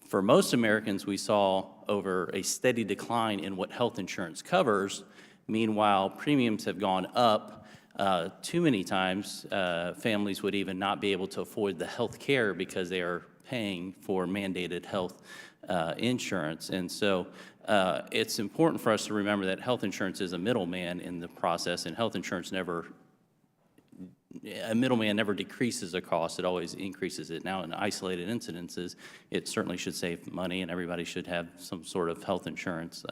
For most Americans, we saw over a steady decline in what health insurance covers. Meanwhile, premiums have gone up. Too many times, families would even not be able to afford the health care because they are paying for mandated health insurance. And so it's important for us to remember that health insurance is a middleman in the process, and health insurance a middleman never decreases a cost, it always increases it. Now, in isolated incidences, it certainly should save money and everybody should have some sort of health insurance.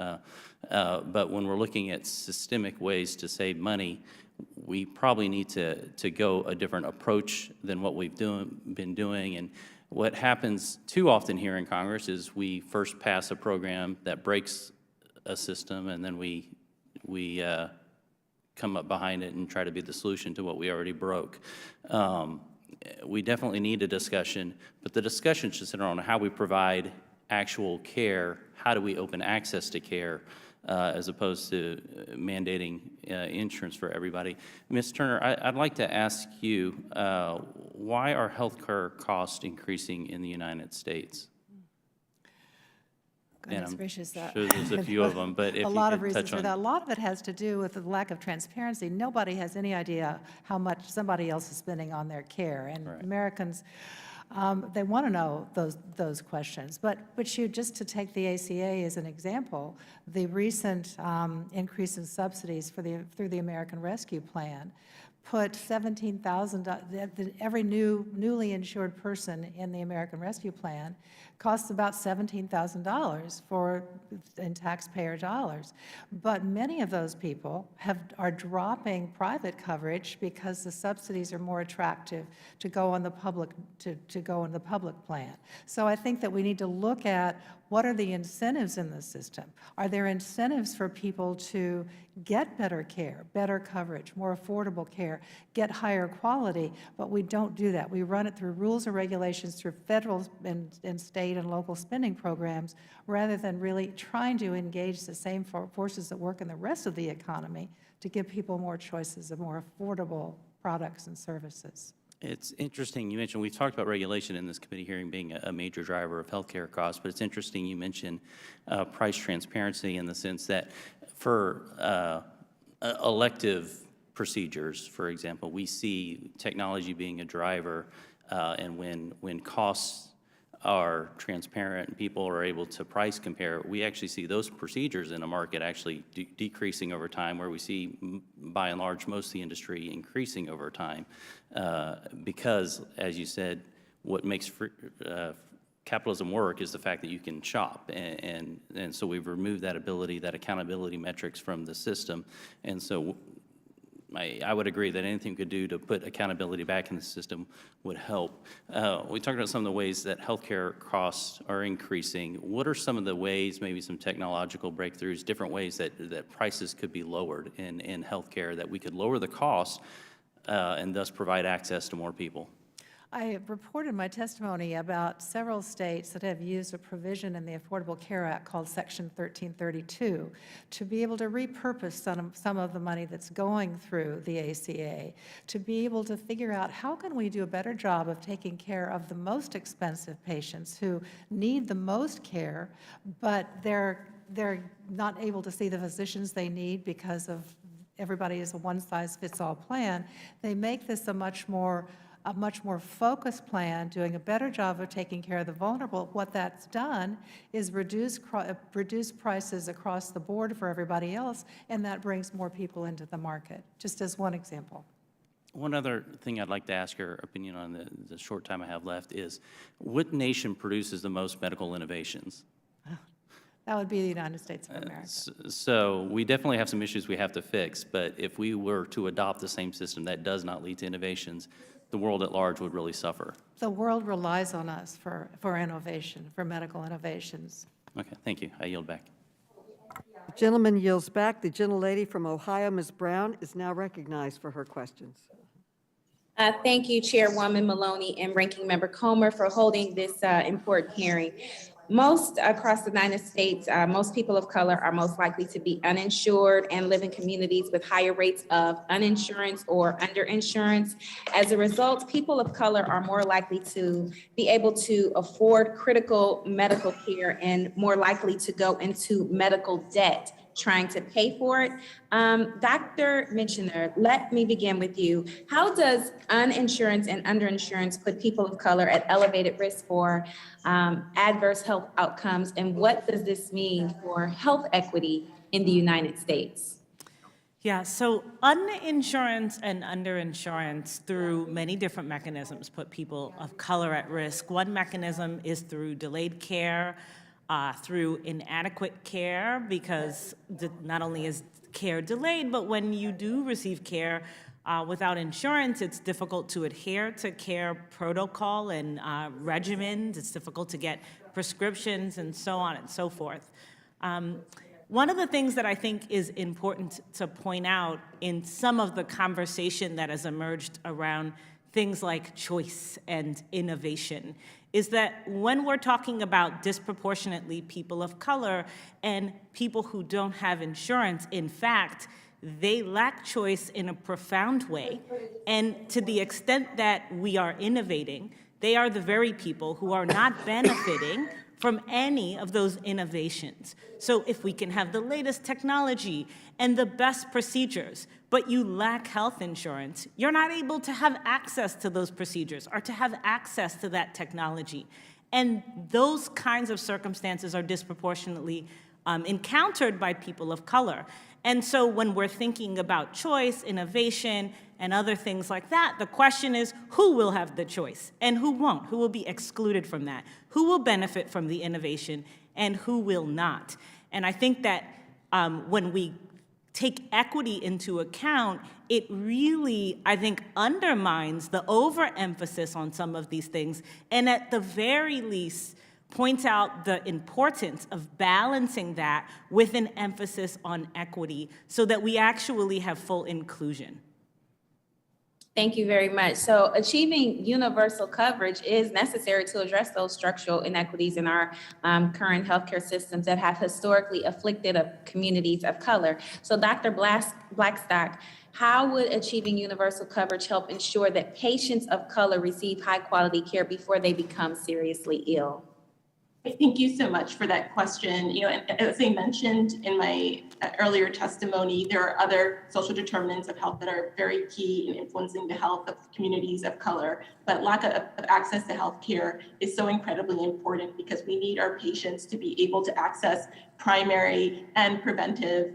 But when we're looking at systemic ways to save money, we probably need to go a different approach than what we've been doing. And what happens too often here in Congress is we first pass a program that breaks a system, and then we come up behind it and try to be the solution to what we already broke. We definitely need a discussion, but the discussion should center on how we provide actual care, how do we open access to care, as opposed to mandating insurance for everybody. Ms. Turner, I'd like to ask you, why are health care costs increasing in the United States? Goodness gracious. Sure there's a few of them, but if A you lot of could reasons touch for on. that. A lot of it has to do with the lack of transparency. Nobody has any idea how much somebody else is spending on their care. And Americans, they want to know those questions. But you, just to take the ACA as an example, the recent increase in subsidies through the American Rescue Plan put $17,000, every newly insured person in the American Rescue Plan costs about $17,000 in taxpayer dollars. But many of those people are dropping private coverage because the subsidies are more attractive to go on the public plan. So I think that we need to look at what are the incentives in the system. Are there incentives for people to get better care, better coverage, more affordable care, get higher quality? But we don't do that. We run it through rules and regulations, through federal and state and local spending programs, rather than really trying to engage the same forces that work in the rest of the economy to give people more choices of more affordable products and services. It's interesting, you mentioned, we've talked about regulation in this committee hearing being a major driver of healthcare costs, but it's interesting you mentioned price transparency in the sense that for elective procedures, for example, we see technology being a driver, and when costs are transparent and people are able to price compare, we actually see those procedures in a market actually decreasing over time, where we see, by and large, most of the industry increasing over time. Because, as you said, what makes capitalism work is the fact that you can shop. And so we've removed that ability, that accountability metrics from the system. And so I would agree that anything we could do to put accountability back in the system would help. We talked about some of the ways that healthcare costs are increasing. What are some of the ways, maybe some technological breakthroughs, different ways that prices could be lowered in healthcare, that we could lower the cost and thus provide access to more people? I reported my testimony about several states that have used a provision in the Affordable Care Act called Section 1332 to be able to repurpose some of the money that's going through the ACA, to be able to figure out how can we do a better job of taking care of the most expensive patients who need the most care, but they're not able to see the physicians they need because of everybody is a one-size-fits-all plan. They make this a much more focused plan, doing a better job of taking care of the vulnerable. What that's done is reduce prices across the board for everybody else, and that brings more people into the market, just as one example. One other thing I'd like to ask your opinion on the short time I have left is, what nation produces the most medical innovations? That would be the United States of America. So we definitely have some issues we have to fix, but if we were to adopt the same system that does not lead to innovations, the world at large would really suffer. The world relies on us for innovation, for medical innovations. Okay, thank you. I yield back. The gentleman yields back. The gentlelady from Ohio, Ms. Brown, is now recognized for her questions. Thank you, Chairwoman Maloney and Ranking Member Comer, for holding this important hearing. Most across the United States, most people of color are most likely to be uninsured and live in communities with higher rates of uninsurance or underinsurance. As a result, people of color are more likely to be able to afford critical medical care and more likely to go into medical debt trying to pay for it. Dr. Michener, let me begin with you. How does uninsurance and underinsurance put people of color at elevated risk for adverse health outcomes? And what does this mean for health equity in the United States? Yeah, so uninsurance and underinsurance through many different mechanisms put people of color at risk. One mechanism is through delayed care, through inadequate care, because not only is care delayed, but when you do receive care without insurance, it's difficult to adhere to care protocol and regimens. It's difficult to get prescriptions and so on and so forth. One of the things that I think is important to point out in some of the conversation that has emerged around things like choice and innovation is that when we're talking about disproportionately people of color and people who don't have insurance, in fact, they lack choice in a profound way. And to the extent that we are innovating, they are the very people who are not benefiting from any of those innovations. So if we can have the latest technology and the best procedures, but you lack health insurance, you're not able to have access to those procedures or to have access to that technology. And those kinds of circumstances are disproportionately encountered by people of color. And so when we're thinking about choice, innovation, and other things like that, the question is, who will have the choice and who won't? Who will be excluded from that? Who will benefit from the innovation and who will not? And I think that when we take equity into account, it really, I think, undermines the overemphasis on some of these things, and at the very least, points out the importance of balancing that with an emphasis on equity so that we actually have full inclusion. Thank you very much. So achieving universal coverage is necessary to address those structural inequities in our current healthcare systems that have historically afflicted communities of color. So Dr. Blackstock, how would achieving universal coverage help ensure that patients of color receive high quality care before they become seriously ill? Thank you so much for that question. You know, as I mentioned in my earlier testimony, there are other social determinants of health that are very key in influencing the health of communities of color. But lack of access to health care is so incredibly important because we need our patients to be able to access primary and preventive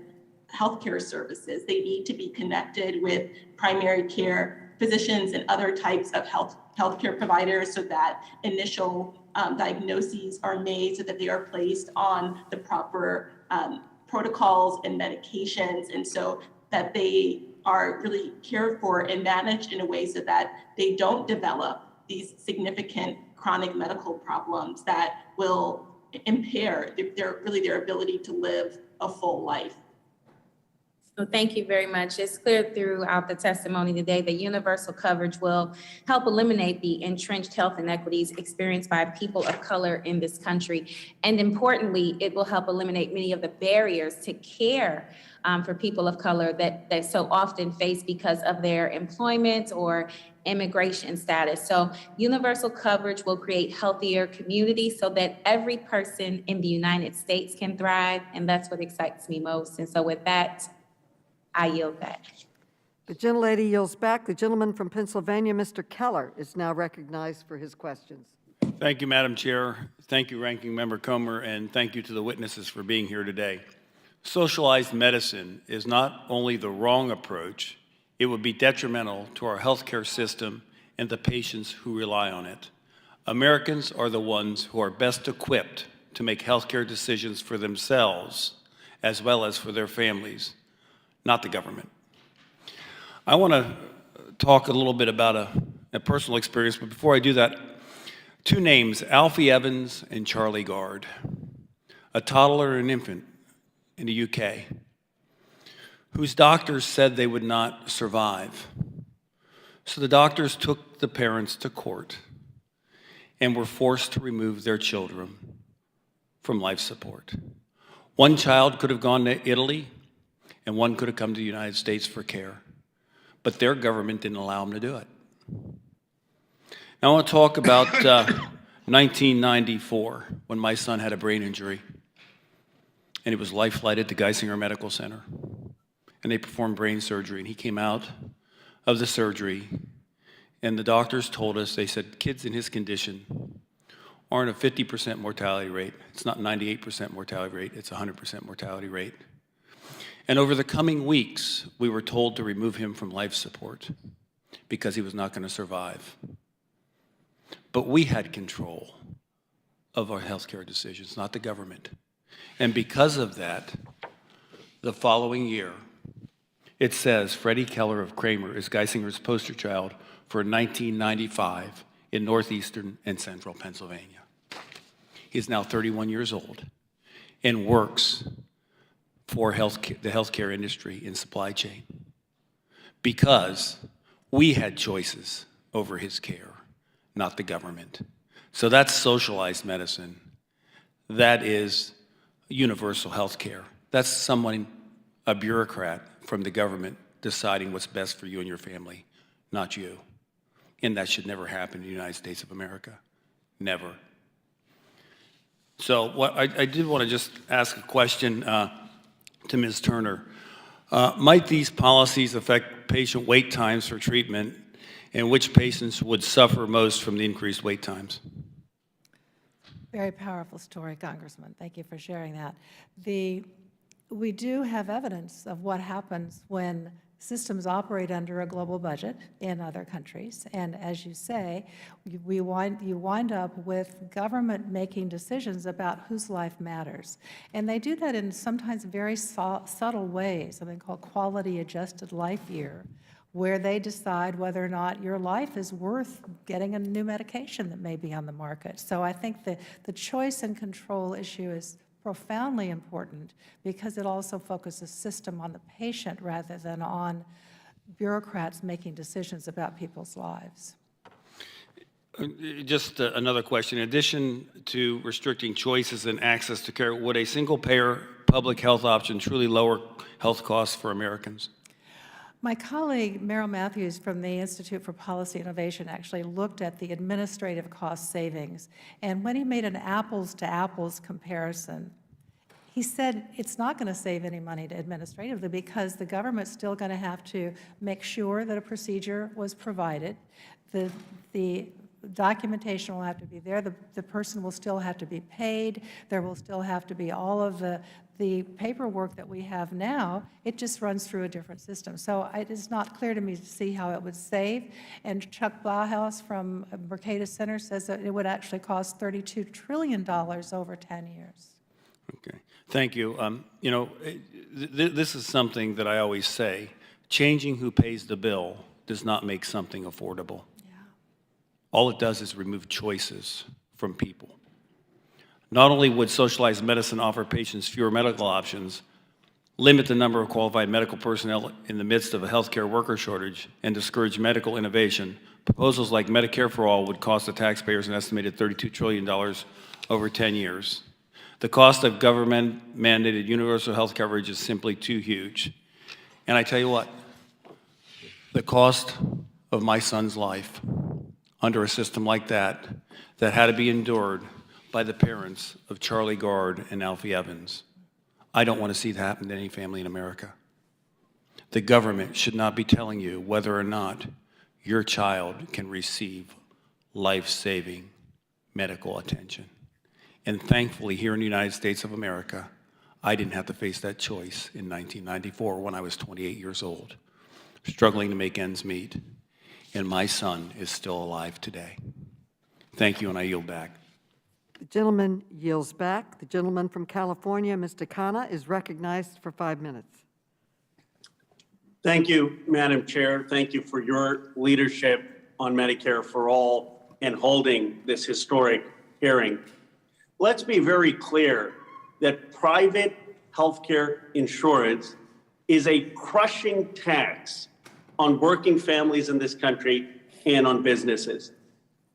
healthcare services. They need to be connected with primary care physicians and other types of healthcare providers so that initial diagnoses are made so that they are placed on the proper protocols and medications, and so that they are really cared for and managed in a way so that they don't develop these significant chronic medical problems that will impair their ability to live a full life. So thank you very much. It's clear throughout the testimony today that universal coverage will help eliminate the entrenched health inequities experienced by people of color in this country. And importantly, it will help eliminate many of the barriers to care for people of color that they so often face because of their employment or immigration status. So universal coverage will create healthier communities so that every person in the United States can thrive. And that's what excites me most. And so with that, I yield back. The gentlelady yields back. The gentleman from Pennsylvania, Mr. Keller, is now recognized for his questions. Thank you, Madam Chair. Thank you, Ranking Member Comer, and thank you to the witnesses for being here today. Socialized medicine is not only the wrong approach, it would be detrimental to our healthcare system and the patients who rely on it. Americans are the ones who are best equipped to make healthcare decisions for themselves as well as for their families, not the government. I want to talk a little bit about a personal experience, but before I do that, two names, Alfie Evans and Charlie Gard, a toddler and an infant in the UK, whose doctors said they would not survive. So the doctors took the parents to court and were forced to remove their children from life support. One child could have gone to Italy, and one could have come to the United States for care, but their government didn't allow them to do it. Now I want to talk about 1994, when my son had a brain injury, and he was life-flighted to Geisinger Medical Center, and they performed brain surgery, and he came out of the surgery, and the doctors told us, they said, kids in his condition aren't a 50% mortality rate. It's not 98% mortality rate, it's 100% mortality rate. And over the coming weeks, we were told to remove him from life support because he was not going to survive. But we had control of our healthcare decisions, not the government. And because of that, the following year, it says Freddie Keller of Kramer is Geisinger's poster child for 1995 in northeastern and central Pennsylvania. He is now 31 years old and works for the healthcare industry in supply chain because we had choices over his care, not the government. So that's socialized medicine. That is universal health care. That's someone, a bureaucrat from the government, deciding what's best for you and your family, not you. And that should never happen in the United States of America. Never. So what I did want to just ask a question to Ms. Turner. Might these policies affect patient wait times for treatment, and which patients would suffer most from the increased wait times? Very powerful story, Congressman. Thank you for sharing that. We do have evidence of what happens when systems operate under a global budget in other countries. And as you say, you wind up with government making decisions about whose life matters. And they do that in sometimes very subtle ways, something called quality adjusted life year, where they decide whether or not your life is worth getting a new medication that may be on the market. So I think the choice and control issue is profoundly important because it also focuses system on the patient rather than on bureaucrats making decisions about people's lives. Just another question. In addition to restricting choices and access to care, would a single-payer public health option truly lower health costs for Americans? My colleague, Merrill Matthews from the Institute for Policy Innovation actually looked at the administrative cost savings. And when he made an apples-to-apples comparison, he said it's not going to save any money administratively because the government's still going to have to make sure that a procedure was provided. The documentation will have to be there. The person will still have to be paid. There will still have to be all of the paperwork that we have now. It just runs through a different system. So it is not clear to me to see how it would save. And Chuck Blauhaus from Mercatus Center says that it would actually cost $32 trillion over 10 years. Okay, thank you. You know, this is something that I always say. Changing who pays the bill does not make something affordable. Yeah. All it does is remove choices from people. Not only would socialized medicine offer patients fewer medical options, limit the number of qualified medical personnel in the midst of a healthcare worker shortage, and discourage medical innovation, proposals like Medicare For All would cost the taxpayers an estimated $32 trillion over 10 years. The cost of government-mandated universal health coverage is simply too huge. And I tell you what, the cost of my son's life under a system like that had to be endured by the parents of Charlie Gard and Alfie Evans. I don't want to see that happen to any family in America. The government should not be telling you whether or not your child can receive life-saving medical attention. And thankfully, here in the United States of America, I didn't have to face that choice in 1994 when I was 28 years old, struggling to make ends meet. And my son is still alive today. Thank you, and I yield back. The gentleman yields back. The gentleman from California, Mr. Khanna, is recognized for 5 minutes. Thank you, Madam Chair. Thank you for your leadership on Medicare for All and holding this historic hearing. Let's be very clear that private healthcare insurance is a crushing tax on working families in this country and on businesses.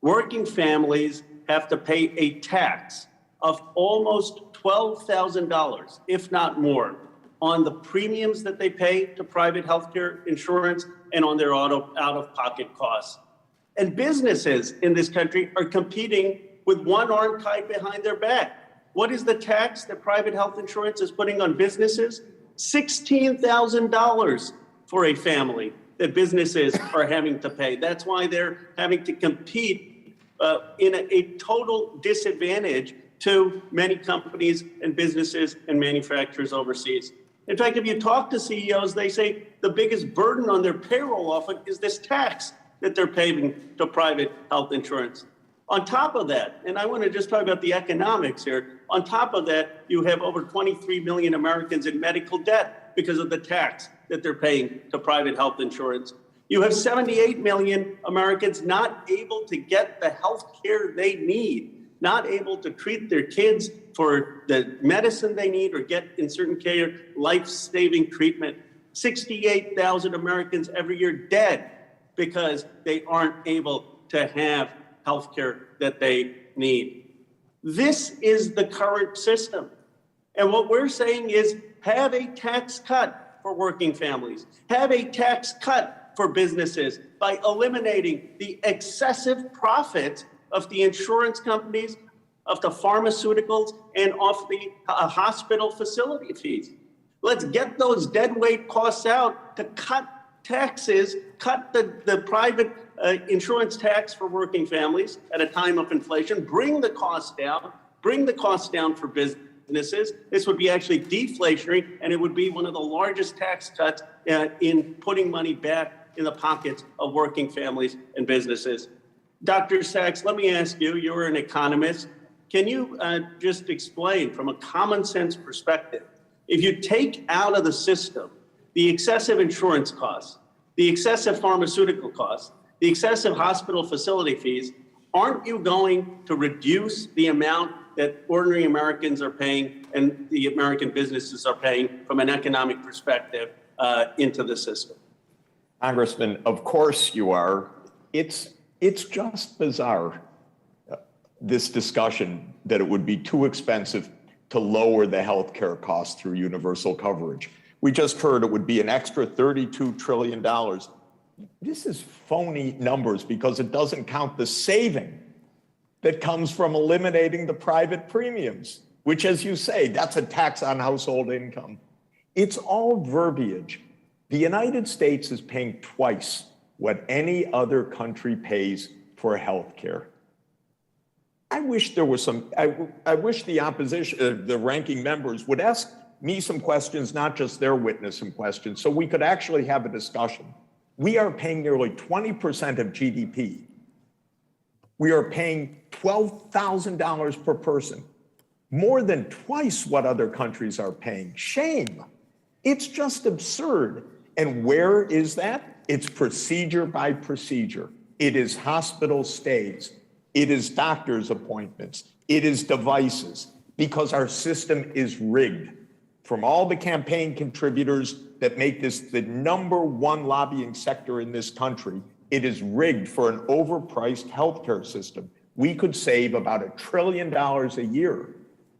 Working families have to pay a tax of almost $12,000, if not more, on the premiums that they pay to private healthcare insurance and on their out-of-pocket costs. And businesses in this country are competing with one arm tied behind their back. What is the tax that private health insurance is putting on businesses? $16,000 for a family that businesses are having to pay. That's why they're having to compete in a total disadvantage to many companies and businesses and manufacturers overseas. In fact, if you talk to CEOs, they say the biggest burden on their payroll often is this tax that they're paying to private health insurance. On top of that, and I want to just talk about the economics here, on top of that, you have over 23 million Americans in medical debt because of the tax that they're paying to private health insurance. You have 78 million Americans not able to get the health care they need, not able to treat their kids for the medicine they need or get, in certain care, life-saving treatment. 68,000 Americans every year dead because they aren't able to have health care that they need. This is the current system. And what we're saying is have a tax cut for working families, have a tax cut for businesses by eliminating the excessive profits of the insurance companies of the pharmaceuticals and off the hospital facility fees. Let's get those deadweight costs out to cut taxes, cut the private insurance tax for working families at a time of inflation, bring the cost down for businesses. This would be actually deflationary, and it would be one of the largest tax cuts in putting money back in the pockets of working families and businesses. Dr. Sachs, let me ask you, you're an economist. Can you just explain from a common sense perspective, if you take out of the system the excessive insurance costs, the excessive pharmaceutical costs, the excessive hospital facility fees, aren't you going to reduce the amount that ordinary Americans are paying and the American businesses are paying from an economic perspective into the system? Congressman, of course you are. It's just bizarre, this discussion that it would be too expensive to lower the health care costs through universal coverage. We just heard it would be an extra $32 trillion. This is phony numbers because it doesn't count the saving that comes from eliminating the private premiums, which, as you say, that's a tax on household income. It's all verbiage. The United States is paying twice what any other country pays for health care. I wish there was some, I wish the opposition, the ranking members would ask me some questions, not just their witness some questions, so we could actually have a discussion. We are paying nearly 20% of GDP. We are paying $12,000 per person, more than twice what other countries are paying. Shame. It's just absurd. And where is that? It's procedure by procedure. It is hospital stays. It is doctor's appointments. It is devices, because our system is rigged. From all the campaign contributors that make this the #1 lobbying sector in this country, it is rigged for an overpriced healthcare system. We could save about $1 trillion a year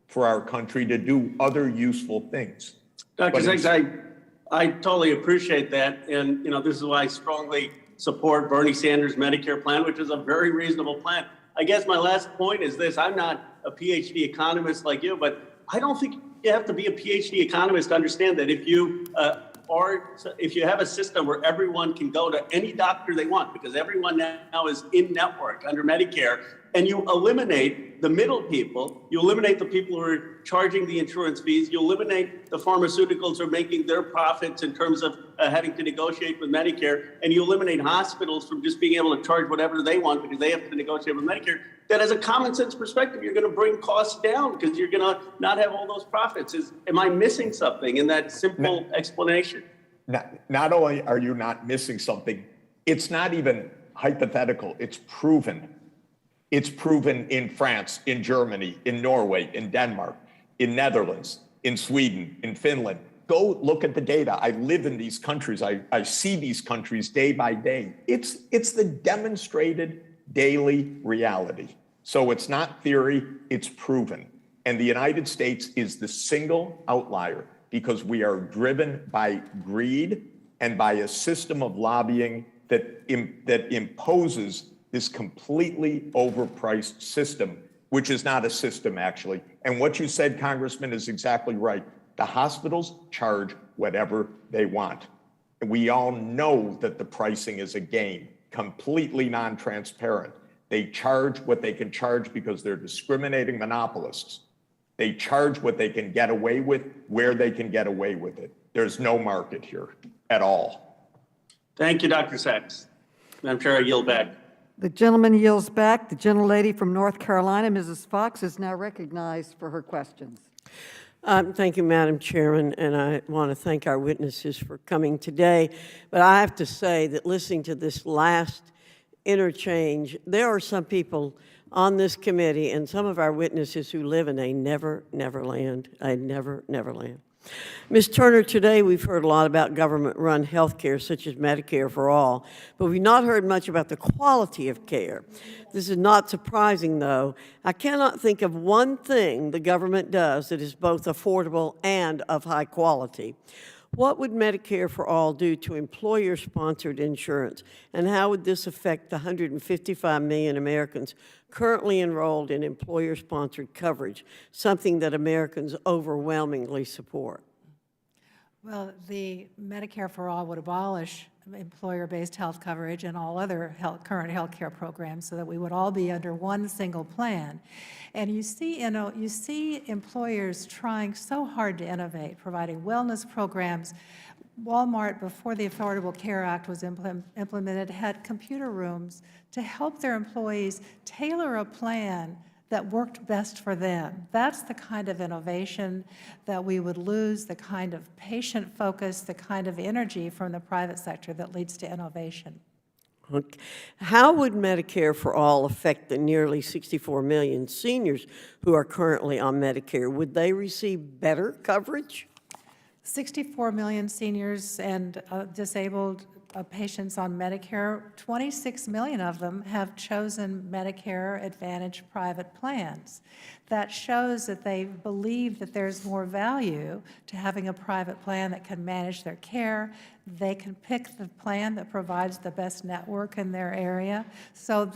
for our country to do other useful things. Dr. Sachs, I totally appreciate that. And, this is why I strongly support Bernie Sanders' Medicare plan, which is a very reasonable plan. I guess my last point is this. I'm not a PhD economist like you, but I don't think you have to be a PhD economist to understand that if you have a system where everyone can go to any doctor they want, because everyone now is in network under Medicare, and you eliminate the middle people, you eliminate the people who are charging the insurance fees, you eliminate the pharmaceuticals who are making their profits in terms of having to negotiate with Medicare, and you eliminate hospitals from just being able to charge whatever they want because they have to negotiate with Medicare, that as a common sense perspective, you're going to bring costs down because you're going to not have all those profits. Am I missing something in that simple explanation? Not only are you not missing something, it's not even hypothetical, it's proven. It's proven in France, in Germany, in Norway, in Denmark, in Netherlands, in Sweden, in Finland. Go look at the data. I live in these countries. I see these countries day by day. It's the demonstrated daily reality. So it's not theory, it's proven. And the United States is the single outlier because we are driven by greed and by a system of lobbying that imposes this completely overpriced system, which is not a system, actually. And what you said, Congressman, is exactly right. The hospitals charge whatever they want. And we all know that the pricing is a game, completely non-transparent. They charge what they can charge because they're discriminating monopolists. They charge what they can get away with, where they can get away with it. There's no market here at all. Thank you, Dr. Sachs. Madam Chair, I yield back. The gentleman yields back. The gentlelady from North Carolina, Mrs. Fox, is now recognized for her questions. Thank you, Madam Chairman, and I want to thank our witnesses for coming today. But I have to say that listening to this last interchange, there are some people on this committee and some of our witnesses who live in a never land. Ms. Turner, today we've heard a lot about government-run health care, such as Medicare for All, but we've not heard much about the quality of care. This is not surprising, though. I cannot think of one thing the government does that is both affordable and of high quality. What would Medicare for All do to employer-sponsored insurance? And how would this affect the 155 million Americans currently enrolled in employer-sponsored coverage, something that Americans overwhelmingly support? Well, the Medicare for All would abolish employer-based health coverage and all other current health care programs so that we would all be under one single plan. And you see employers trying so hard to innovate, providing wellness programs. Walmart, before the Affordable Care Act was implemented, had computer rooms to help their employees tailor a plan that worked best for them. That's the kind of innovation that we would lose, the kind of patient focus, the kind of energy from the private sector that leads to innovation. Okay. How would Medicare for All affect the nearly 64 million seniors who are currently on Medicare? Would they receive better coverage? 64 million seniors and disabled patients on Medicare, 26 million of them have chosen Medicare Advantage private plans. That shows that they believe that there's more value to having a private plan that can manage their care. They can pick the plan that provides the best network in their area. So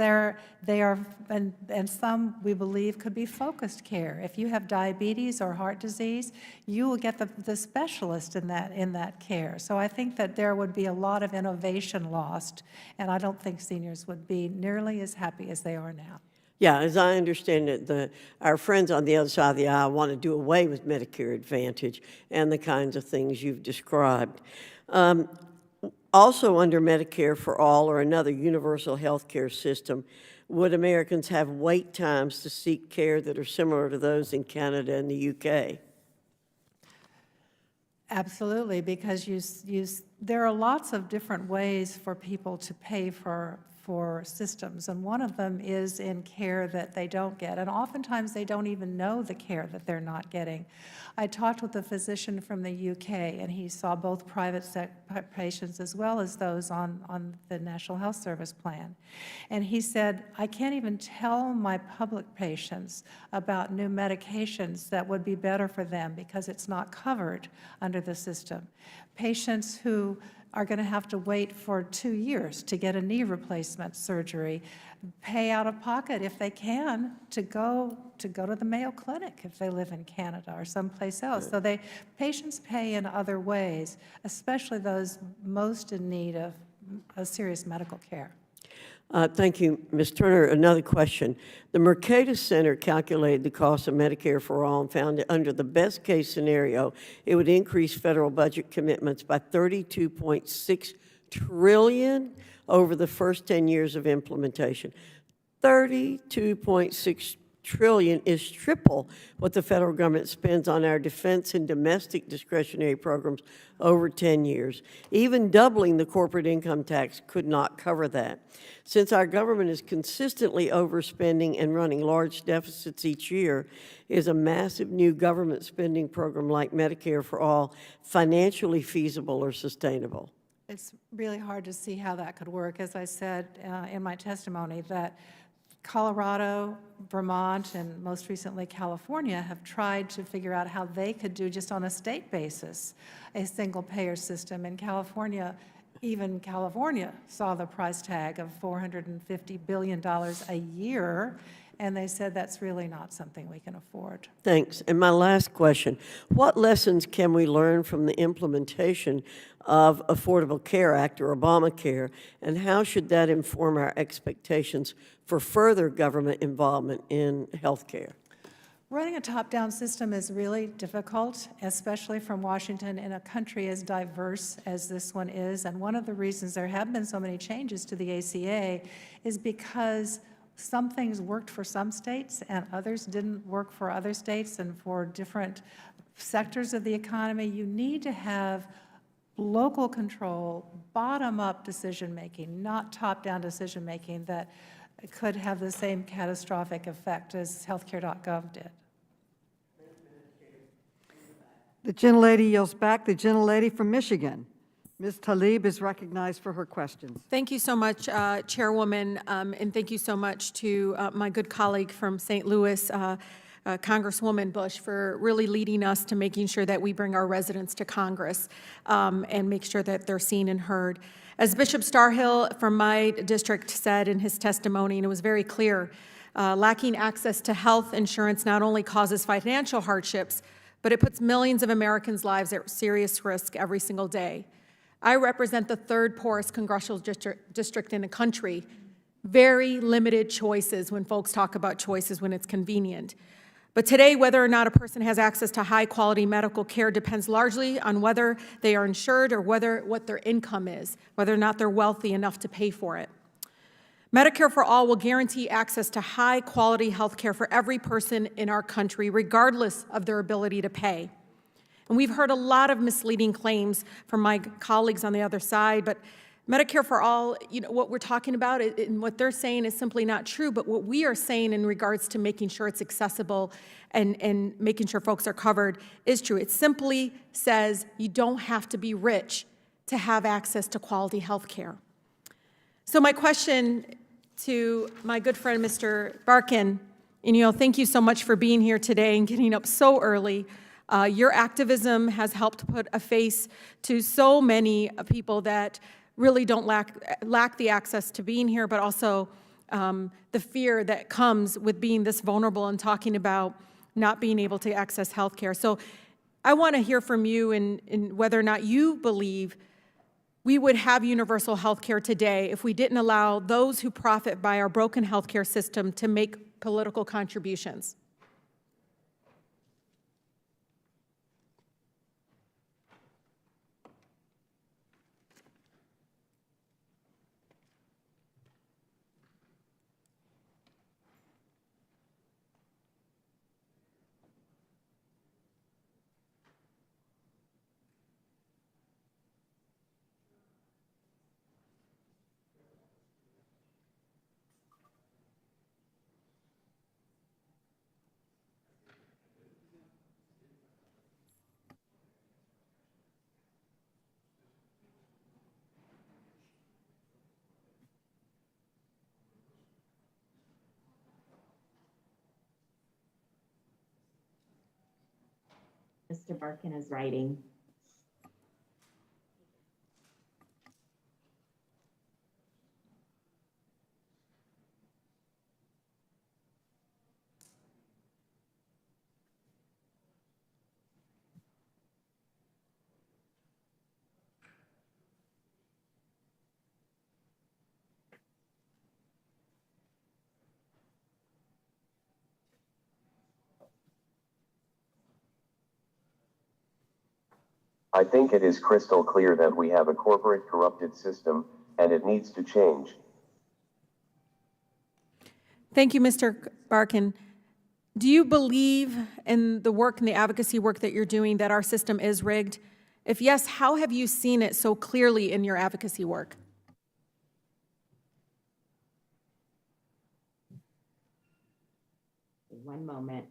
and some, we believe, could be focused care. If you have diabetes or heart disease, you will get the specialist in that care. So I think that there would be a lot of innovation lost, and I don't think seniors would be nearly as happy as they are now. Yeah, as I understand it, our friends on the other side of the aisle want to do away with Medicare Advantage and the kinds of things you've described. Also under Medicare for All or another universal health care system, would Americans have wait times to seek care that are similar to those in Canada and the UK? Absolutely, because there are lots of different ways for people to pay for systems, and one of them is in care that they don't get, and oftentimes they don't even know the care that they're not getting. I talked with a physician from the UK, and he saw both private patients as well as those on the National Health Service plan. And he said, I can't even tell my public patients about new medications that would be better for them because it's not covered under the system. Patients who are going to have to wait for 2 years to get a knee replacement surgery, pay out of pocket if they can to go to the Mayo Clinic if they live in Canada or someplace else. So patients pay in other ways, especially those most in need of serious medical care. Thank you, Ms. Turner. Another question. The Mercatus Center calculated the cost of Medicare for All and found that under the best case scenario, it would increase federal budget commitments by $32.6 trillion over the first 10 years of implementation. $32.6 trillion is triple what the federal government spends on our defense and domestic discretionary programs over 10 years. Even doubling the corporate income tax could not cover that. Since our government is consistently overspending and running large deficits each year, is a massive new government spending program like Medicare for All financially feasible or sustainable? It's really hard to see how that could work. As I said in my testimony, that Colorado, Vermont, and most recently California have tried to figure out how they could do, just on a state basis, a single-payer system. In California, even California saw the price tag of $450 billion a year, and they said that's really not something we can afford. Thanks. And my last question, what lessons can we learn from the implementation of Affordable Care Act or Obamacare, and how should that inform our expectations for further government involvement in health care? Running a top-down system is really difficult, especially from Washington in a country as diverse as this one is. And one of the reasons there have been so many changes to the ACA is because some things worked for some states and others didn't work for other states, and for different sectors of the economy. You need to have local control, bottom-up decision-making, not top-down decision-making that could have the same catastrophic effect as healthcare.gov did. The gentlelady yields back. The gentlelady from Michigan. Ms. Tlaib is recognized for her questions. Thank you so much, Chairwoman, and thank you so much to my good colleague from St. Louis, Congresswoman Bush for really leading us to making sure that we bring our residents to Congress and make sure that they're seen and heard. As Bishop Stargill from my district said in his testimony, and it was very clear, lacking access to health insurance not only causes financial hardships, but it puts millions of Americans' lives at serious risk every single day. I represent the third poorest congressional district in the country. Very limited choices when folks talk about choices when it's convenient. But today, whether or not a person has access to high-quality medical care depends largely on whether they are insured or what their income is, whether or not they're wealthy enough to pay for it. Medicare for All will guarantee access to high-quality health care for every person in our country, regardless of their ability to pay. And we've heard a lot of misleading claims from my colleagues on the other side, but Medicare for All, what we're talking about and what they're saying is simply not true, but what we are saying in regards to making sure it's accessible and making sure folks are covered is true. It simply says you don't have to be rich to have access to quality health care. So my question to my good friend, Mr. Barkin, and thank you so much for being here today and getting up so early. Your activism has helped put a face to so many people that really don't lack the access to being here, but also the fear that comes with being this vulnerable and talking about not being able to access health care. So I want to hear from you in whether or not you believe we would have universal health care today if we didn't allow those who profit by our broken health care system to make political contributions. Mr. Barkin is writing. I think it is crystal clear that we have a corporate corrupted system, and it needs to change. Thank you, Mr. Barkin. Do you believe in the work and the advocacy work that you're doing that our system is rigged? If yes, how have you seen it so clearly in your advocacy work? One moment.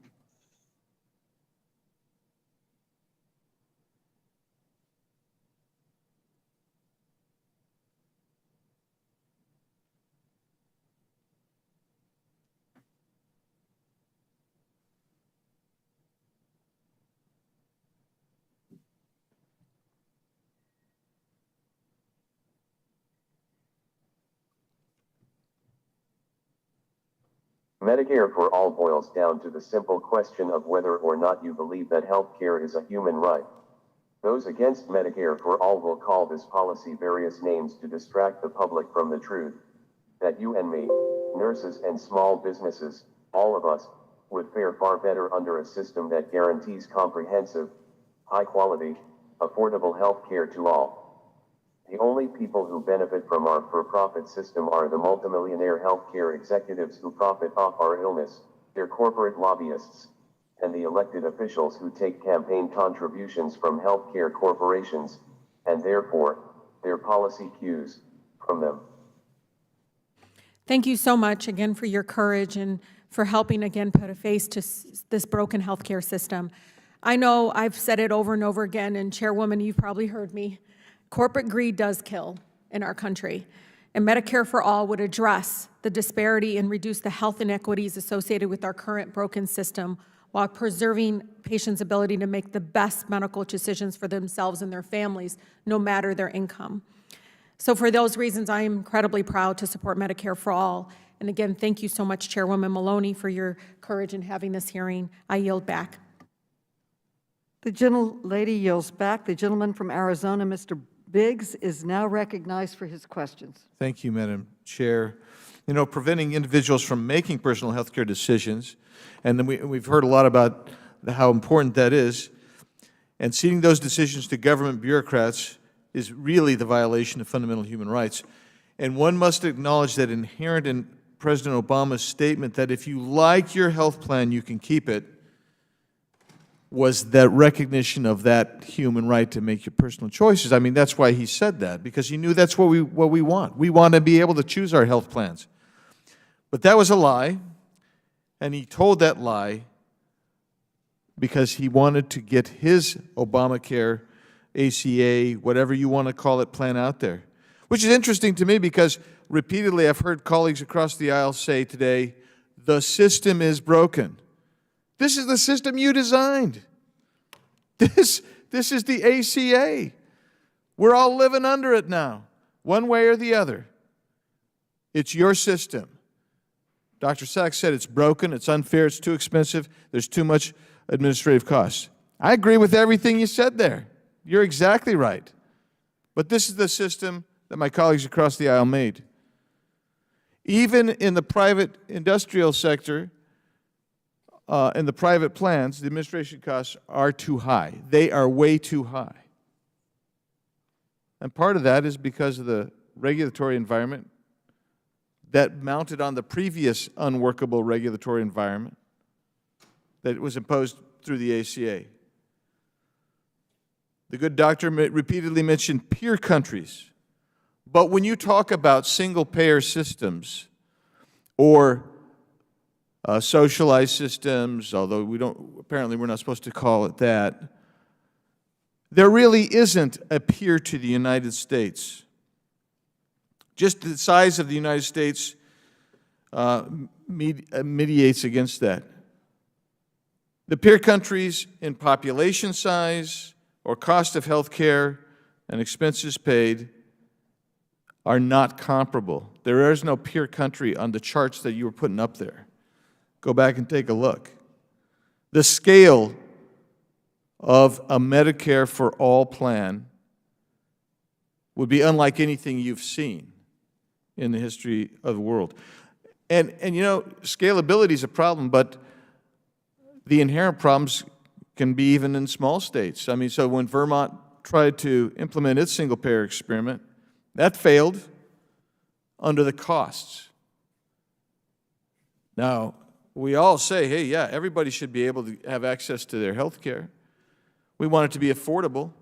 Medicare for All boils down to the simple question of whether or not you believe that health care is a human right. Those against Medicare for All will call this policy various names to distract the public from the truth, that you and me, nurses and small businesses, all of us, would fare far better under a system that guarantees comprehensive, high-quality, affordable health care to all. The only people who benefit from our for-profit system are the multimillionaire healthcare executives who profit off our illness, their corporate lobbyists, and the elected officials who take campaign contributions from healthcare corporations, and therefore, their policy cues from them. Thank you so much again for your courage and for helping again put a face to this broken healthcare system. I know I've said it over and over again, and Chairwoman, you've probably heard me. Corporate greed does kill in our country, and Medicare for All would address the disparity and reduce the health inequities associated with our current broken system while preserving patients' ability to make the best medical decisions for themselves and their families, no matter their income. So for those reasons, I am incredibly proud to support Medicare for All. And again, thank you so much, Chairwoman Maloney, for your courage in having this hearing. I yield back. The gentlelady yields back. The gentleman from Arizona, Mr. Briggs, is now recognized for his questions. Thank you, Madam Chair. You know, preventing individuals from making personal health care decisions, and then we've heard a lot about how important that is, and ceding those decisions to government bureaucrats is really the violation of fundamental human rights. And one must acknowledge that inherent in President Obama's statement that if you like your health plan, you can keep it, was that recognition of that human right to make your personal choices. I mean, that's why he said that, because he knew that's what we want. We want to be able to choose our health plans. But that was a lie, and he told that lie because he wanted to get his Obamacare, ACA, whatever you want to call it, plan out there. Which is interesting to me because repeatedly I've heard colleagues across the aisle say today, the system is broken. This is the system you designed. This is the ACA. We're all living under it now, one way or the other. It's your system. Dr. Sachs said it's broken, it's unfair, it's too expensive, there's too much administrative costs. I agree with everything you said there. You're exactly right. But this is the system that my colleagues across the aisle made. Even in the private industrial sector, in the private plans, the administration costs are too high. They are way too high. And part of that is because of the regulatory environment that mounted on the previous unworkable regulatory environment that was imposed through the ACA. The good doctor repeatedly mentioned peer countries. But when you talk about single-payer systems or socialized systems, although apparently we're not supposed to call it that, there really isn't a peer to the United States. Just the size of the United States mediates against that. The peer countries in population size or cost of health care and expenses paid are not comparable. There is no peer country on the charts that you were putting up there. Go back and take a look. The scale of a Medicare for All plan would be unlike anything you've seen in the history of the world. And you know, scalability is a problem, but the inherent problems can be even in small states. I mean, so when Vermont tried to implement its single-payer experiment, that failed under the costs. Now, we all say, hey, yeah, everybody should be able to have access to their health care. We want it to be affordable.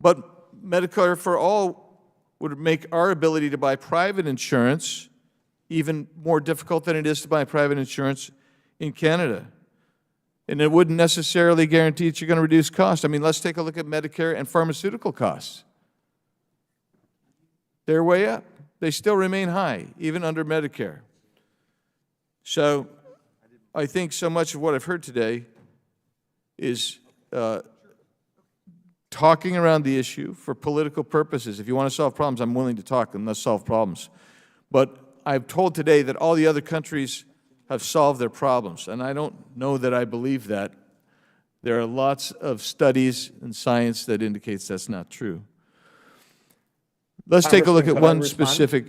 But Medicare for All would make our ability to buy private insurance even more difficult than it is to buy private insurance in Canada. And it wouldn't necessarily guarantee that you're going to reduce costs. I mean, let's take a look at Medicare and pharmaceutical costs. They're way up. They still remain high, even under Medicare. So I think so much of what I've heard today is talking around the issue for political purposes. If you want to solve problems, I'm willing to talk and let's solve problems. But I've told today that all the other countries have solved their problems, and I don't know that I believe that. There are lots of studies and science that indicates that's not true. Let's take a look at one specific.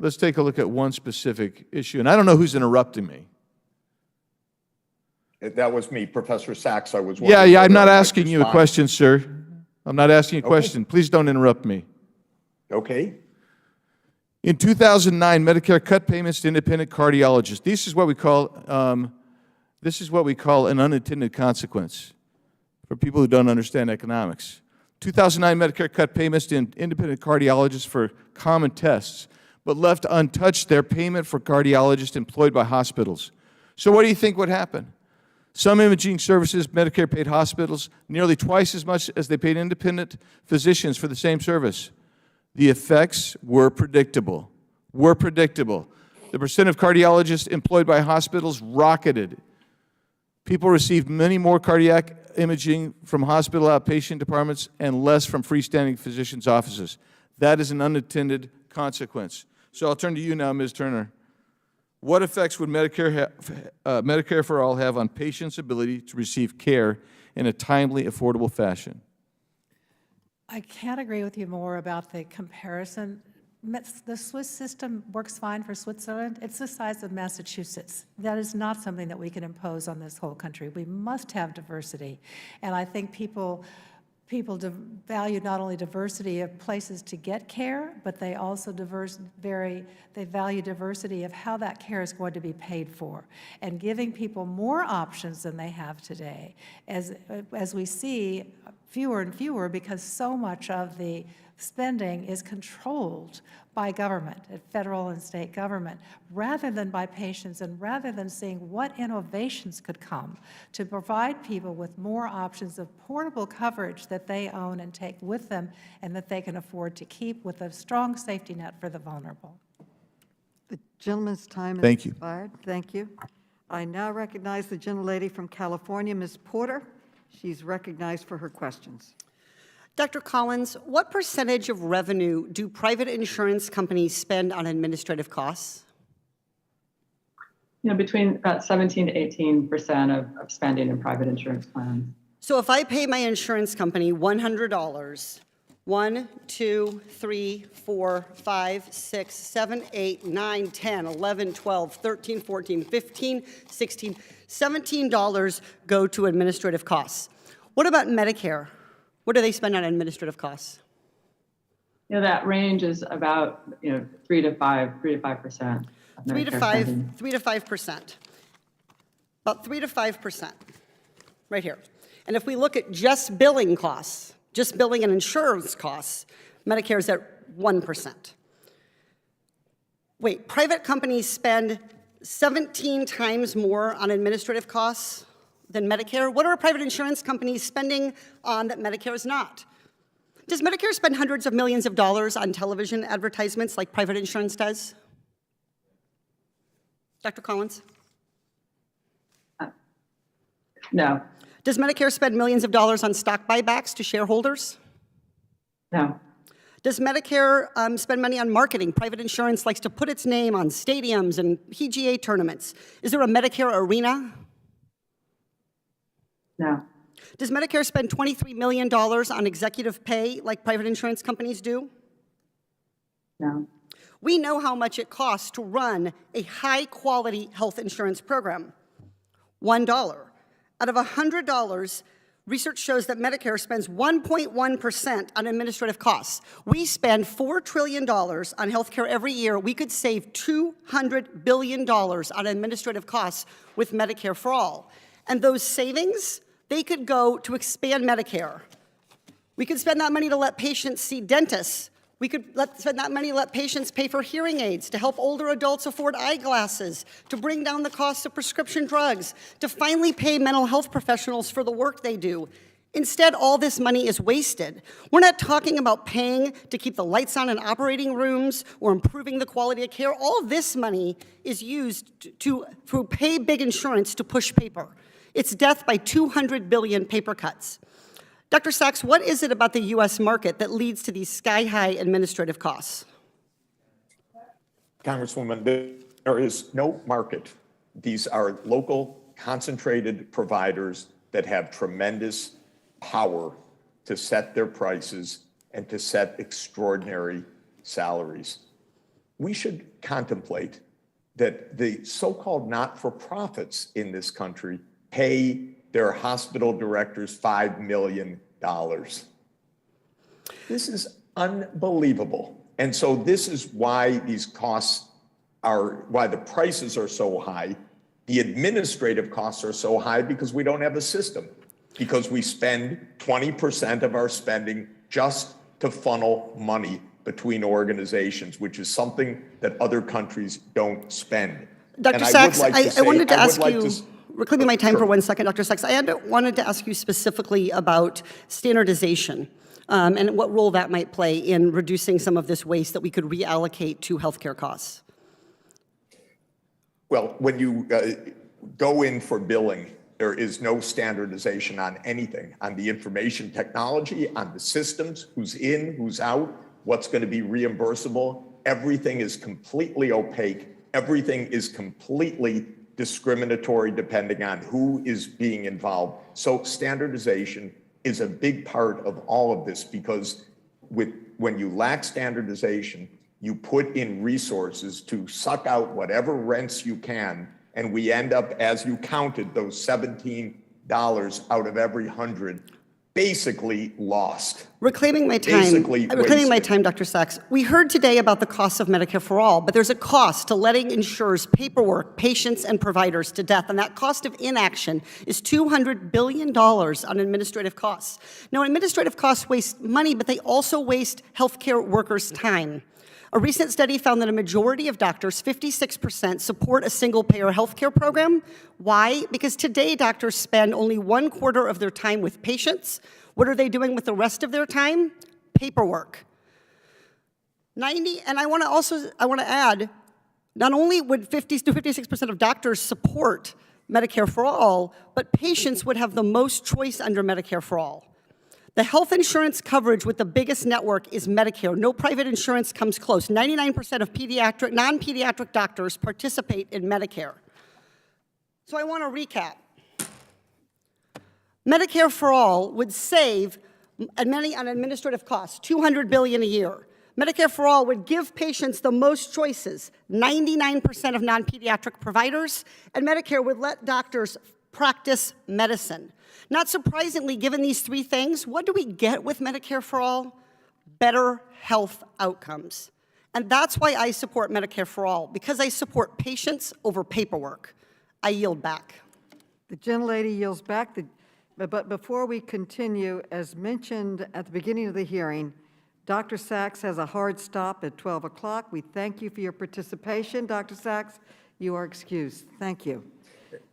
Let's take a look at one specific issue, and I don't know who's interrupting me. That was me, Professor Sachs. I was. Yeah. I'm not asking you a question, sir. I'm not asking you a question. Please don't interrupt me. Okay. In 2009, Medicare cut payments to independent cardiologists. This is what we call an unintended consequence for people who don't understand economics. 2009, Medicare cut payments to independent cardiologists for common tests, but left untouched their payment for cardiologists employed by hospitals. So what do you think would happen? Some imaging services, Medicare paid hospitals nearly twice as much as they paid independent physicians for the same service. The effects were predictable. The percent of cardiologists employed by hospitals rocketed People received many more cardiac imaging from hospital outpatient departments and less from freestanding physicians' offices. That is an unintended consequence. So I'll turn to you now, Ms. Turner. What effects would Medicare for All have on patients' ability to receive care in a timely, affordable fashion? I can't agree with you more about the comparison. The Swiss system works fine for Switzerland. It's the size of Massachusetts. That is not something that we can impose on this whole country. We must have diversity. And I think people value not only diversity of places to get care, but they also value diversity of how that care is going to be paid for. And giving people more options than they have today, as we see fewer and fewer, because so much of the spending is controlled by government, federal and state government, rather than by patients, and rather than seeing what innovations could come to provide people with more options of portable coverage that they own and take with them and that they can afford to keep, with a strong safety net for the vulnerable. The gentleman's time has Thank you. expired. Thank you. I now recognize the gentlelady from California, Ms. Porter. She's recognized for her questions. Dr. Collins, what percentage of revenue do private insurance companies spend on administrative costs? Between about 17 to 18% of spending in private insurance plans. So if I pay my insurance company $100, 1, 2, 3, 4, 5, 6, 7, 8, 9, 10, 11, 12, 13, 14, 15, 16, $17 go to administrative costs. What about Medicare? What do they spend on administrative costs? That range is about 3 to 5%. 3 to 5%. About 3 to 5%, right here. And if we look at just billing costs, just billing and insurance costs, Medicare is at 1%. Wait, private companies spend 17 times more on administrative costs than Medicare? What are private insurance companies spending on that Medicare is not? Does Medicare spend hundreds of millions of dollars on television advertisements like private insurance does? Dr. Collins? No. Does Medicare spend millions of dollars on stock buybacks to shareholders? No. Does Medicare spend money on marketing? Private insurance likes to put its name on stadiums and PGA tournaments. Is there a Medicare arena? No. Does Medicare spend $23 million on executive pay like private insurance companies do? No. We know how much it costs to run a high-quality health insurance program. $1. Out of $100, research shows that Medicare spends 1.1% on administrative costs. We spend $4 trillion on healthcare every year. We could save $200 billion on administrative costs with Medicare for All. And those savings, they could go to expand Medicare. We could spend that money to let patients see dentists. We could spend that money to let patients pay for hearing aids, to help older adults afford eyeglasses, to bring down the cost of prescription drugs, to finally pay mental health professionals for the work they do. Instead, all this money is wasted. We're not talking about paying to keep the lights on in operating rooms or improving the quality of care. All of this money is used to pay big insurance to push paper. It's death by 200 billion paper cuts. Dr. Sachs, what is it about the U.S. market that leads to these sky-high administrative costs? Congresswoman, there is no market. These are local, concentrated providers that have tremendous power to set their prices and to set extraordinary salaries. We should contemplate that the so-called not-for-profits in this country pay their hospital directors $5 million. This is unbelievable. And so this is why these costs why the prices are so high. The administrative costs are so high because we don't have a system, because we spend 20% of our spending just to funnel money between organizations, which is something that other countries don't spend. Dr. Sachs, I wanted to ask you, reclaiming my time for 1 second, Dr. Sachs, I wanted to ask you specifically about standardization and what role that might play in reducing some of this waste that we could reallocate to healthcare costs. Well, when you go in for billing, There is no standardization on anything, on the information technology, on the systems, who's in, who's out, what's going to be reimbursable. Everything is completely opaque. Everything is completely discriminatory depending on who is being involved. So standardization is a big part of all of this, because when you lack standardization, you put in resources to suck out whatever rents you can, and we end up, as you counted, those $17 out of every 100 basically lost. Reclaiming my time, Dr. Sachs. We heard today about the cost of Medicare for All, but there's a cost to letting insurers paperwork patients and providers to death, and that cost of inaction is $200 billion on administrative costs. Now, administrative costs waste money, but they also waste healthcare workers' time. A recent study found that a majority of doctors, 56%, support a single-payer healthcare program. Why? Because today doctors spend only 1/4 of their time with patients. What are they doing with the rest of their time? Paperwork. And I want to add, not only would 50 to 56% of doctors support Medicare for All, but patients would have the most choice under Medicare for All. The health insurance coverage with the biggest network is Medicare. No private insurance comes close. 99% of non-pediatric doctors participate in Medicare. So I want to recap. Medicare for All would save money on administrative costs, $200 billion a year. Medicare for All would give patients the most choices, 99% of non-pediatric providers, and Medicare would let doctors practice medicine. Not surprisingly, given these three things, what do we get with Medicare for All? Better health outcomes. And that's why I support Medicare for All, because I support patients over paperwork. I yield back. The gentlelady yields back. But before we continue, as mentioned at the beginning of the hearing, Dr. Sachs has a hard stop at 12 o'clock. We thank you for your participation. Dr. Sachs, you are excused. Thank you.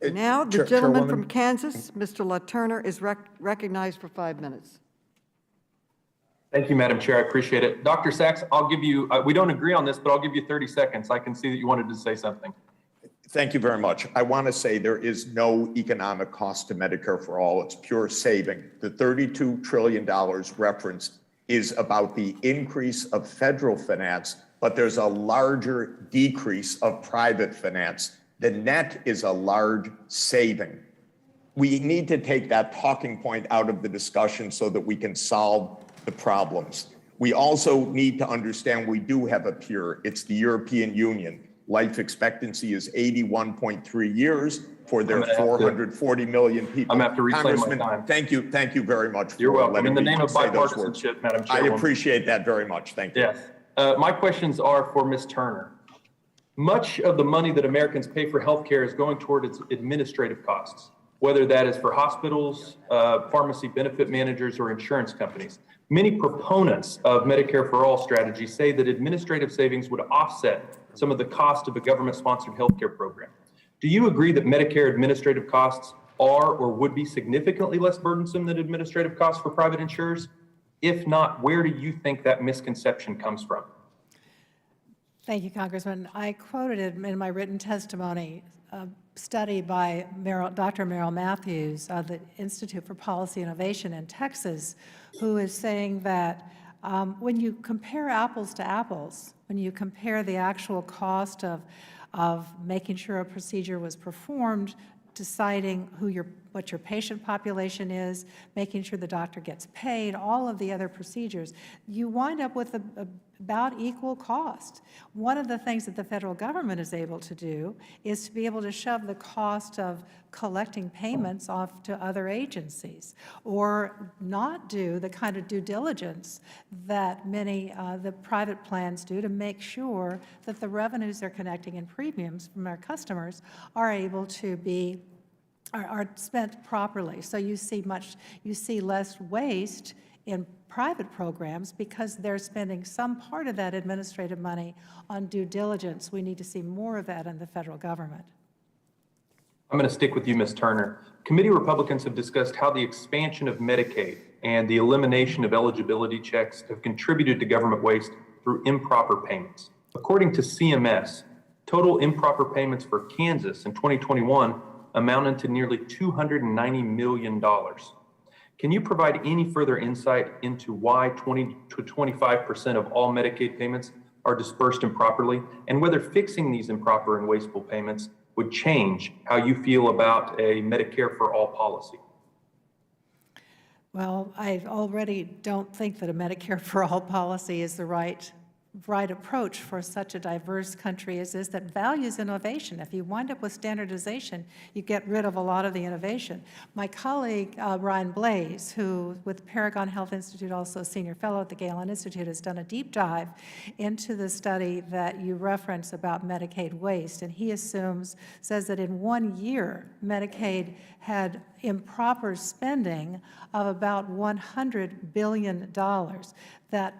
Now, the gentleman from Kansas, Mr. LaTurner, is recognized for 5 minutes. Thank you, Madam Chair. I appreciate it. Dr. Sachs, I'll give you, we don't agree on this, but I'll give you 30 seconds. I can see that you wanted to say something. Thank you very much. I want to say there is no economic cost to Medicare for All. It's pure saving. The $32 trillion referenced is about the increase of federal finance, but there's a larger decrease of private finance. The net is a large saving. We need to take that talking point out of the discussion so that we can solve the problems. We also need to understand we do have a peer. It's the European Union. Life expectancy is 81.3 years for their 440 million people. I'm going to have to reclaim my time. Thank you very much. You're welcome. In the name of bipartisanship, Madam Chairwoman. I appreciate that very much. Thank you. Yes. My questions are for Ms. Turner. Much of the money that Americans pay for healthcare is going toward its administrative costs, whether that is for hospitals, pharmacy benefit managers, or insurance companies. Many proponents of Medicare for All strategy say that administrative savings would offset some of the cost of a government-sponsored healthcare program. Do you agree that Medicare administrative costs are or would be significantly less burdensome than administrative costs for private insurers? If not, where do you think that misconception comes from? Thank you, Congressman. I quoted in my written testimony a study by Dr. Merrill Matthews of the Institute for Policy Innovation in Texas, who is saying that when you compare apples to apples, when you compare the actual cost of making sure a procedure was performed, deciding what your patient population is, making sure the doctor gets paid, all of the other procedures, you wind up with about equal cost. One of the things that the federal government is able to do is to be able to shove the cost of collecting payments off to other agencies, or not do the kind of due diligence that many the private plans do to make sure that the revenues they're collecting in premiums from our customers are able to be are spent properly. So you see less waste in private programs because they're spending some part of that administrative money on due diligence. We need to see more of that in the federal government. I'm going to stick with you, Ms. Turner. Committee Republicans have discussed how the expansion of Medicaid and the elimination of eligibility checks have contributed to government waste through improper payments. According to CMS, total improper payments for Kansas in 2021 amounting to nearly $290 million. Can you provide any further insight into why 20 to 25% of all Medicaid payments are dispersed improperly, and whether fixing these improper and wasteful payments would change how you feel about a Medicare for All policy? Well, I already don't think that a Medicare for All policy is the right approach for such a diverse country as this that values innovation. If you wind up with standardization, you get rid of a lot of the innovation. My colleague, Ryan Blaze, who with Paragon Health Institute, also a senior fellow at the Galen Institute, has done a deep dive into the study that you reference about Medicaid waste. And he says that in 1 year, Medicaid had improper spending of about $100 billion. That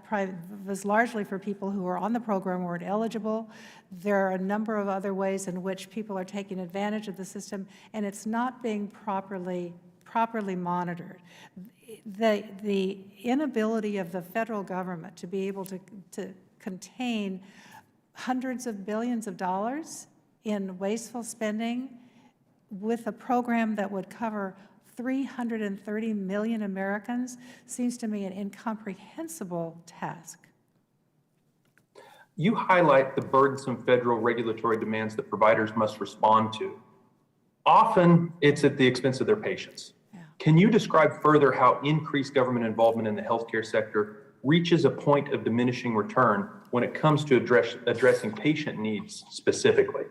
was largely for people who were on the program weren't eligible. There are a number of other ways in which people are taking advantage of the system, and it's not being properly monitored. The inability of the federal government to be able to contain hundreds of billions of dollars in wasteful spending with a program that would cover 330 million Americans seems to me an incomprehensible task. You highlight the burdensome federal regulatory demands that providers must respond to. Often, it's at the expense of their patients. Yeah. Can you describe further how increased government involvement in the healthcare sector reaches a point of diminishing return when it comes to addressing patient needs specifically?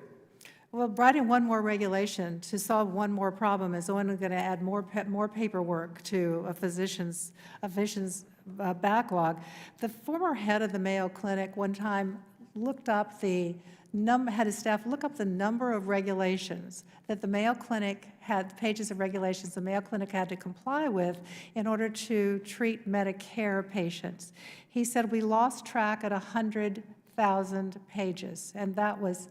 Well, writing one more regulation to solve one more problem is only going to add more paperwork to a physician's backlog. The former head of the Mayo Clinic one time looked up had his staff look up the number of regulations that the Mayo Clinic had, pages of regulations the Mayo Clinic had to comply with in order to treat Medicare patients. He said we lost track at 100,000 pages, and that was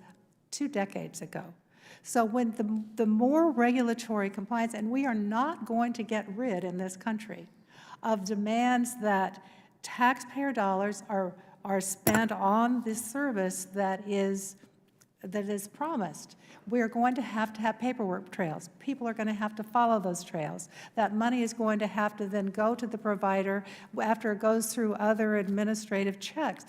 2 decades ago. So when the more regulatory compliance, and we are not going to get rid in this country of demands that taxpayer dollars are spent on this service that is promised. We are going to have paperwork trails. People are going to have to follow those trails. That money is going to have to then go to the provider after it goes through other administrative checks.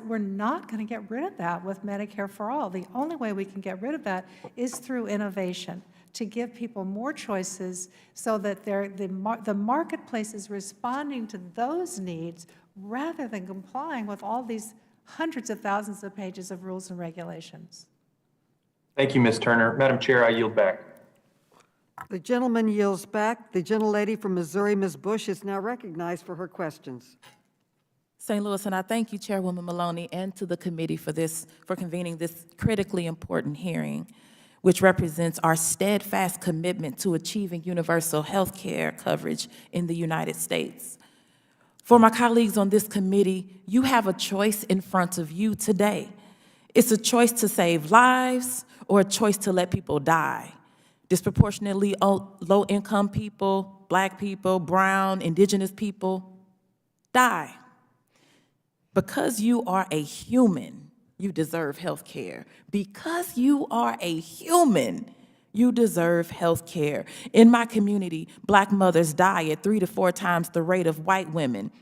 We're not going to get rid of that with Medicare for All. The only way we can get rid of that is through innovation, to give people more choices so that the marketplace is responding to those needs rather than complying with all these hundreds of thousands of pages of rules and regulations. Thank you, Ms. Turner. Madam Chair, I yield back. The gentleman yields back. The gentlelady from Missouri, Ms. Bush, is now recognized for her questions. St. Louis, and I thank you, Chairwoman Maloney, and to the committee for convening this critically important hearing, which represents our steadfast commitment to achieving universal health care coverage in the United States. For my colleagues on this committee, you have a choice in front of you today. It's a choice to save lives or a choice to let people die. Disproportionately low-income people, Black people, brown, indigenous people, die. Because you are a human, you deserve health care. Because you are a human, you deserve health care. In my community, Black mothers die at 3 to 4 times the rate of white women.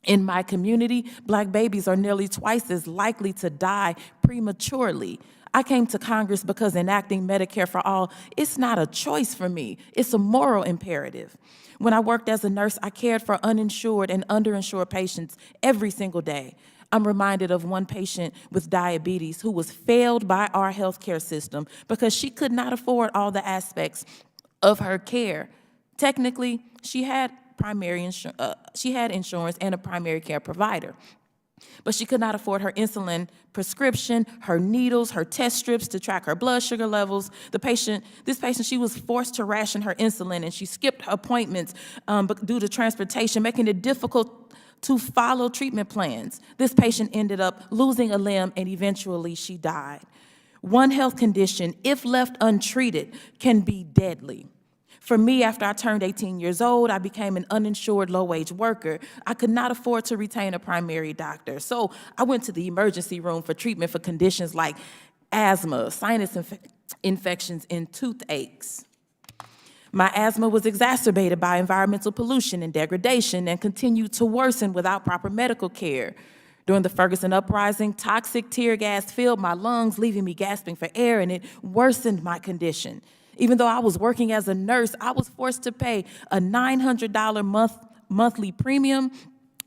In my community, Black babies are nearly twice as likely to die prematurely. I came to Congress because enacting Medicare for All, it's not a choice for me. It's a moral imperative. When I worked as a nurse, I cared for uninsured and underinsured patients every single day. I'm reminded of one patient with diabetes who was failed by our healthcare system because she could not afford all the aspects of her care. Technically, she had insurance and a primary care provider, but she could not afford her insulin prescription, her needles, her test strips to track her blood sugar levels. This patient, she was forced to ration her insulin, and she skipped appointments due to transportation, making it difficult to follow treatment plans. This patient ended up losing a limb, and eventually she died. One health condition, if left untreated, can be deadly. For me, after I turned 18 years old, I became an uninsured low-wage worker. I could not afford to retain a primary doctor, so I went to the emergency room for treatment for conditions like asthma, infections, and toothaches. My asthma was exacerbated by environmental pollution and degradation and continued to worsen without proper medical care. During the Ferguson uprising, toxic tear gas filled my lungs, leaving me gasping for air, and it worsened my condition. Even though I was working as a nurse, I was forced to pay a $900 monthly premium,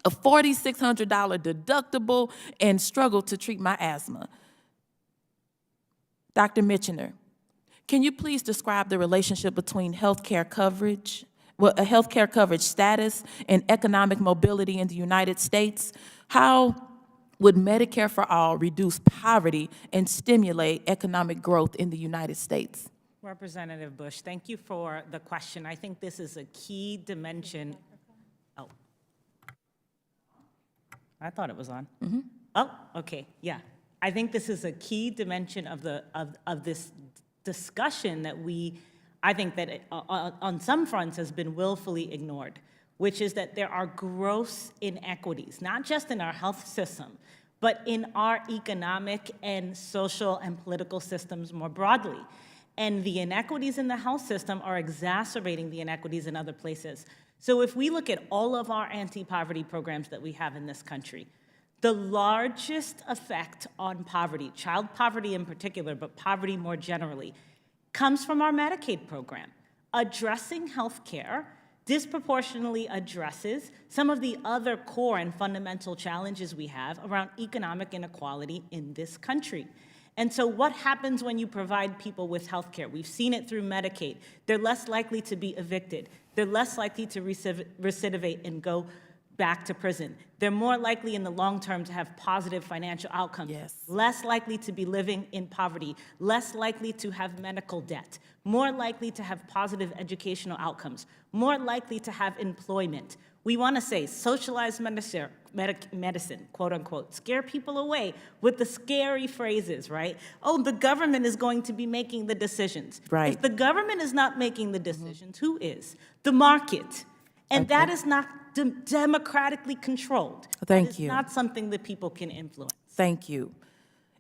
a $4,600 deductible, and struggled to treat my asthma. Dr. Michener, can you please describe the relationship between healthcare coverage, a healthcare coverage status, and economic mobility in the United States? How would Medicare for All reduce poverty and stimulate economic growth in the United States? Representative Bush, thank you for the question. I think this is a key dimension. Oh, I thought it was on. Mm-hmm. Oh, okay, yeah. I think this is a key dimension of this discussion that I think that on some fronts has been willfully ignored, which is that there are gross inequities, not just in our health system, but in our economic and social and political systems more broadly. And the inequities in the health system are exacerbating the inequities in other places. So if we look at all of our anti-poverty programs that we have in this country, the largest effect on poverty, child poverty in particular, but poverty more generally, comes from our Medicaid program. Addressing health care disproportionately addresses some of the other core and fundamental challenges we have around economic inequality in this country. And so what happens when you provide people with health care? We've seen it through Medicaid. They're less likely to be evicted. They're less likely to recidivate and go back to prison. They're more likely in the long term to have positive financial outcomes, less likely to be living in poverty, less likely to have medical debt, more likely to have positive educational outcomes, more likely to have employment. We want to say socialized medicine, quote unquote, scare people away with the scary phrases, right? Oh, the government is going to be making the decisions. Right. If the government is not making the decisions, who is? The market. And that is not democratically controlled. Thank you. It's not something that people can influence. Thank you.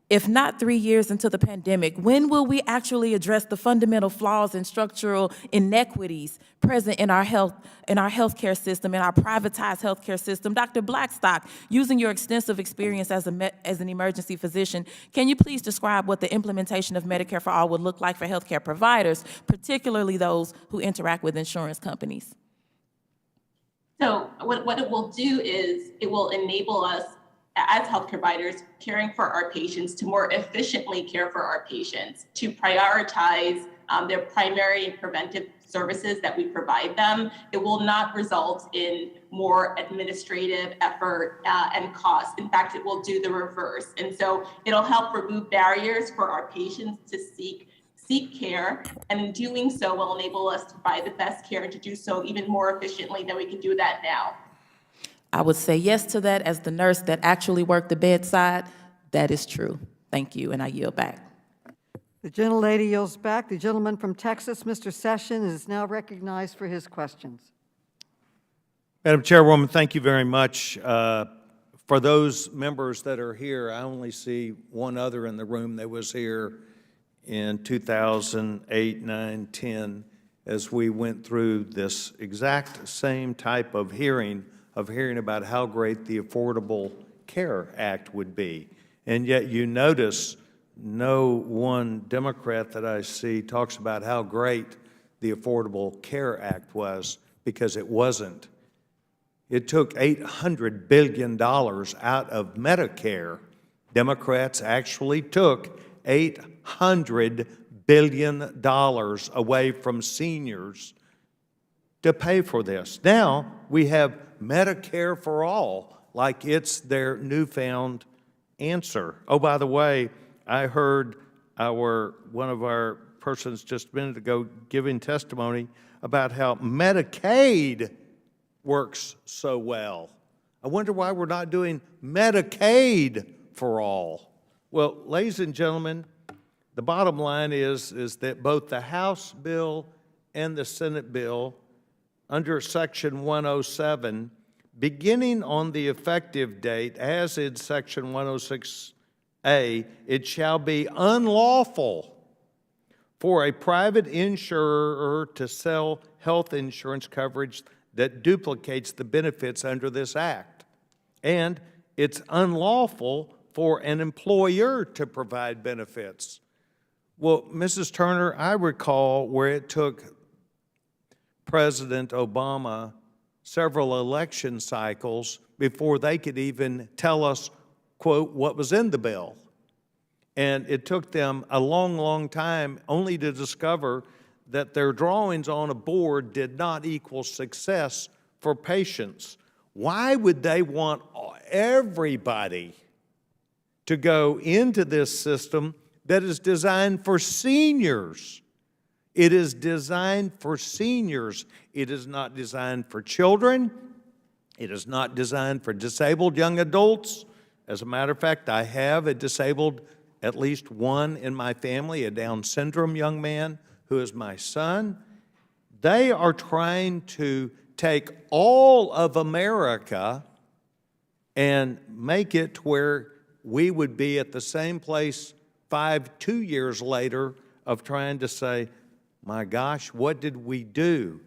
If not 3 years into the pandemic, when will we actually address the fundamental flaws and structural inequities present in our healthcare system, in our privatized healthcare system? Dr. Blackstock, using your extensive experience as an emergency physician, can you please describe what the implementation of Medicare for All would look like for healthcare providers, particularly those who interact with insurance companies? So what it will do is it will enable us as healthcare providers caring for our patients to more efficiently care for our patients, to prioritize their primary and preventive services that we provide them. It will not result in more administrative effort and cost. In fact, it will do the reverse. And so it'll help remove barriers for our patients to seek care, and in doing so will enable us to provide the best care and to do so even more efficiently than we can do that now. I would say yes to that as the nurse that actually worked the bedside. That is true. Thank you, and I yield back. The gentlelady yields back. The gentleman from Texas, Mr. Sessions, is now recognized for his questions. Madam Chairwoman, thank you very much. For those members that are here, I only see one other in the room that was here in 2008, 9, 10, as we went through this exact same type of hearing about how great the Affordable Care Act would be. And yet you notice no one Democrat that I see talks about how great the Affordable Care Act was, because it wasn't. It took $800 billion out of Medicare. Democrats actually took $800 billion away from seniors to pay for this. Now we have Medicare for All, like it's their newfound answer. Oh, by the way, I heard one of our persons just a minute ago giving testimony about how Medicaid works so well. I wonder why we're not doing Medicaid for all. Well, ladies and gentlemen, the bottom line is that both the House bill and the Senate bill, under Section 107, beginning on the effective date, as in Section 106A, it shall be unlawful for a private insurer to sell health insurance coverage that duplicates the benefits under this act. And it's unlawful for an employer to provide benefits. Well, Mrs. Turner, I recall where it took President Obama several election cycles before they could even tell us, quote, what was in the bill. And it took them a long, long time only to discover that their drawings on a board did not equal success for patients. Why would they want everybody to go into this system that is designed for seniors? It is designed for seniors. It is not designed for children. It is not designed for disabled young adults. As a matter of fact, I have a disabled, at least one in my family, a Down syndrome young man who is my son. They are trying to take all of America and make it to where we would be at the same place 2 years later of trying to say, my gosh, what did we do?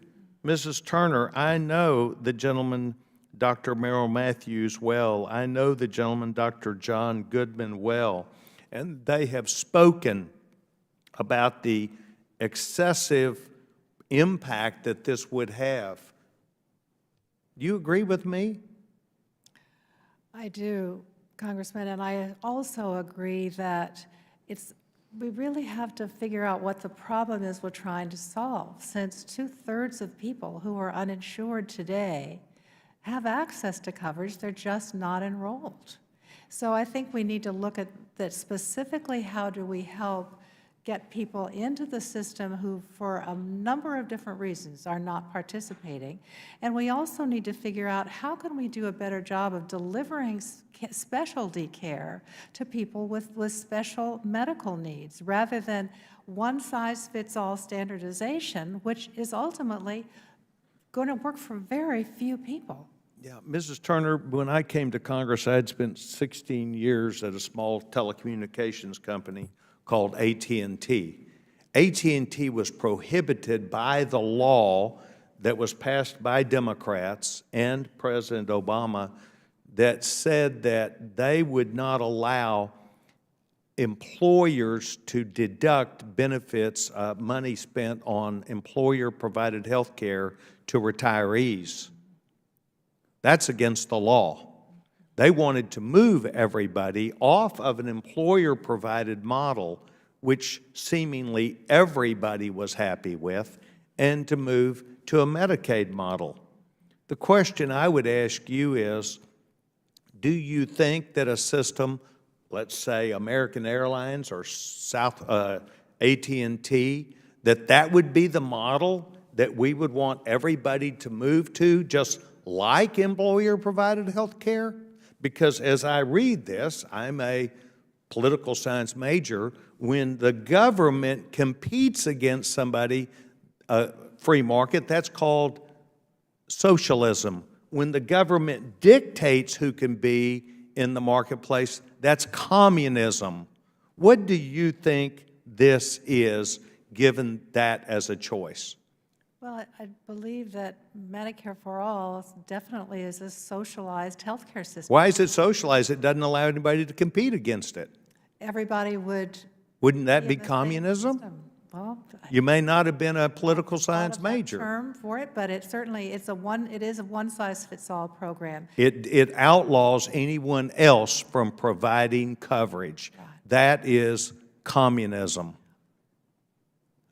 Mrs. Turner, I know the gentleman, Dr. Merrill Matthews, well. I know the gentleman, Dr. John Goodman, well. And they have spoken about the excessive impact that this would have. Do you agree with me? I do, Congressman, and I also agree that we really have to figure out what the problem is we're trying to solve, since 2/3 of people who are uninsured today have access to coverage, they're just not enrolled. So I think we need to look at that specifically. How do we help get people into the system who, for a number of different reasons, are not participating? And we also need to figure out how can we do a better job of delivering specialty care to people with special medical needs, rather than one-size-fits-all standardization, which is ultimately going to work for very few people. Yeah, Mrs. Turner, when I came to Congress, I had spent 16 years at a small telecommunications company called AT&T. AT&T was prohibited by the law that was passed by Democrats and President Obama that said that they would not allow employers to deduct benefits, money spent on employer-provided health care to retirees. That's against the law. They wanted to move everybody off of an employer-provided model, which seemingly everybody was happy with, and to move to a Medicaid model. The question I would ask you is, do you think that a system, let's say American Airlines or AT&T, that would be the model that we would want everybody to move to, just like employer-provided health care? Because as I read this, I'm a political science major, when the government competes against somebody, free market, that's called socialism. When the government dictates who can be in the marketplace, that's communism. What do you think this is, given that as a choice? Well, I believe that Medicare for All definitely is a socialized healthcare system. Why is it socialized? It doesn't allow anybody to compete against it. Everybody would. Wouldn't that be communism? Well, You may not have been a political science major. term for it, but it certainly it is a one-size-fits-all program. It outlaws anyone else from providing coverage. That is communism.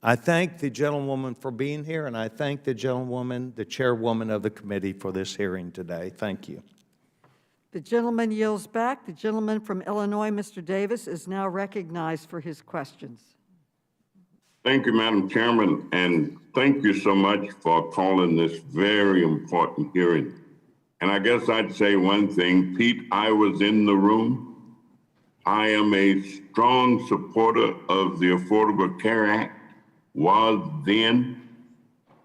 I thank the gentlewoman for being here, and I thank the gentlewoman, the chairwoman of the committee, for this hearing today. Thank you. The gentleman yields back. The gentleman from Illinois, Mr. Davis, is now recognized for his questions. Thank you, Madam Chairman, and thank you so much for calling this very important hearing. And I guess I'd say one thing, Pete, I was in the room. I am a strong supporter of the Affordable Care Act. Was then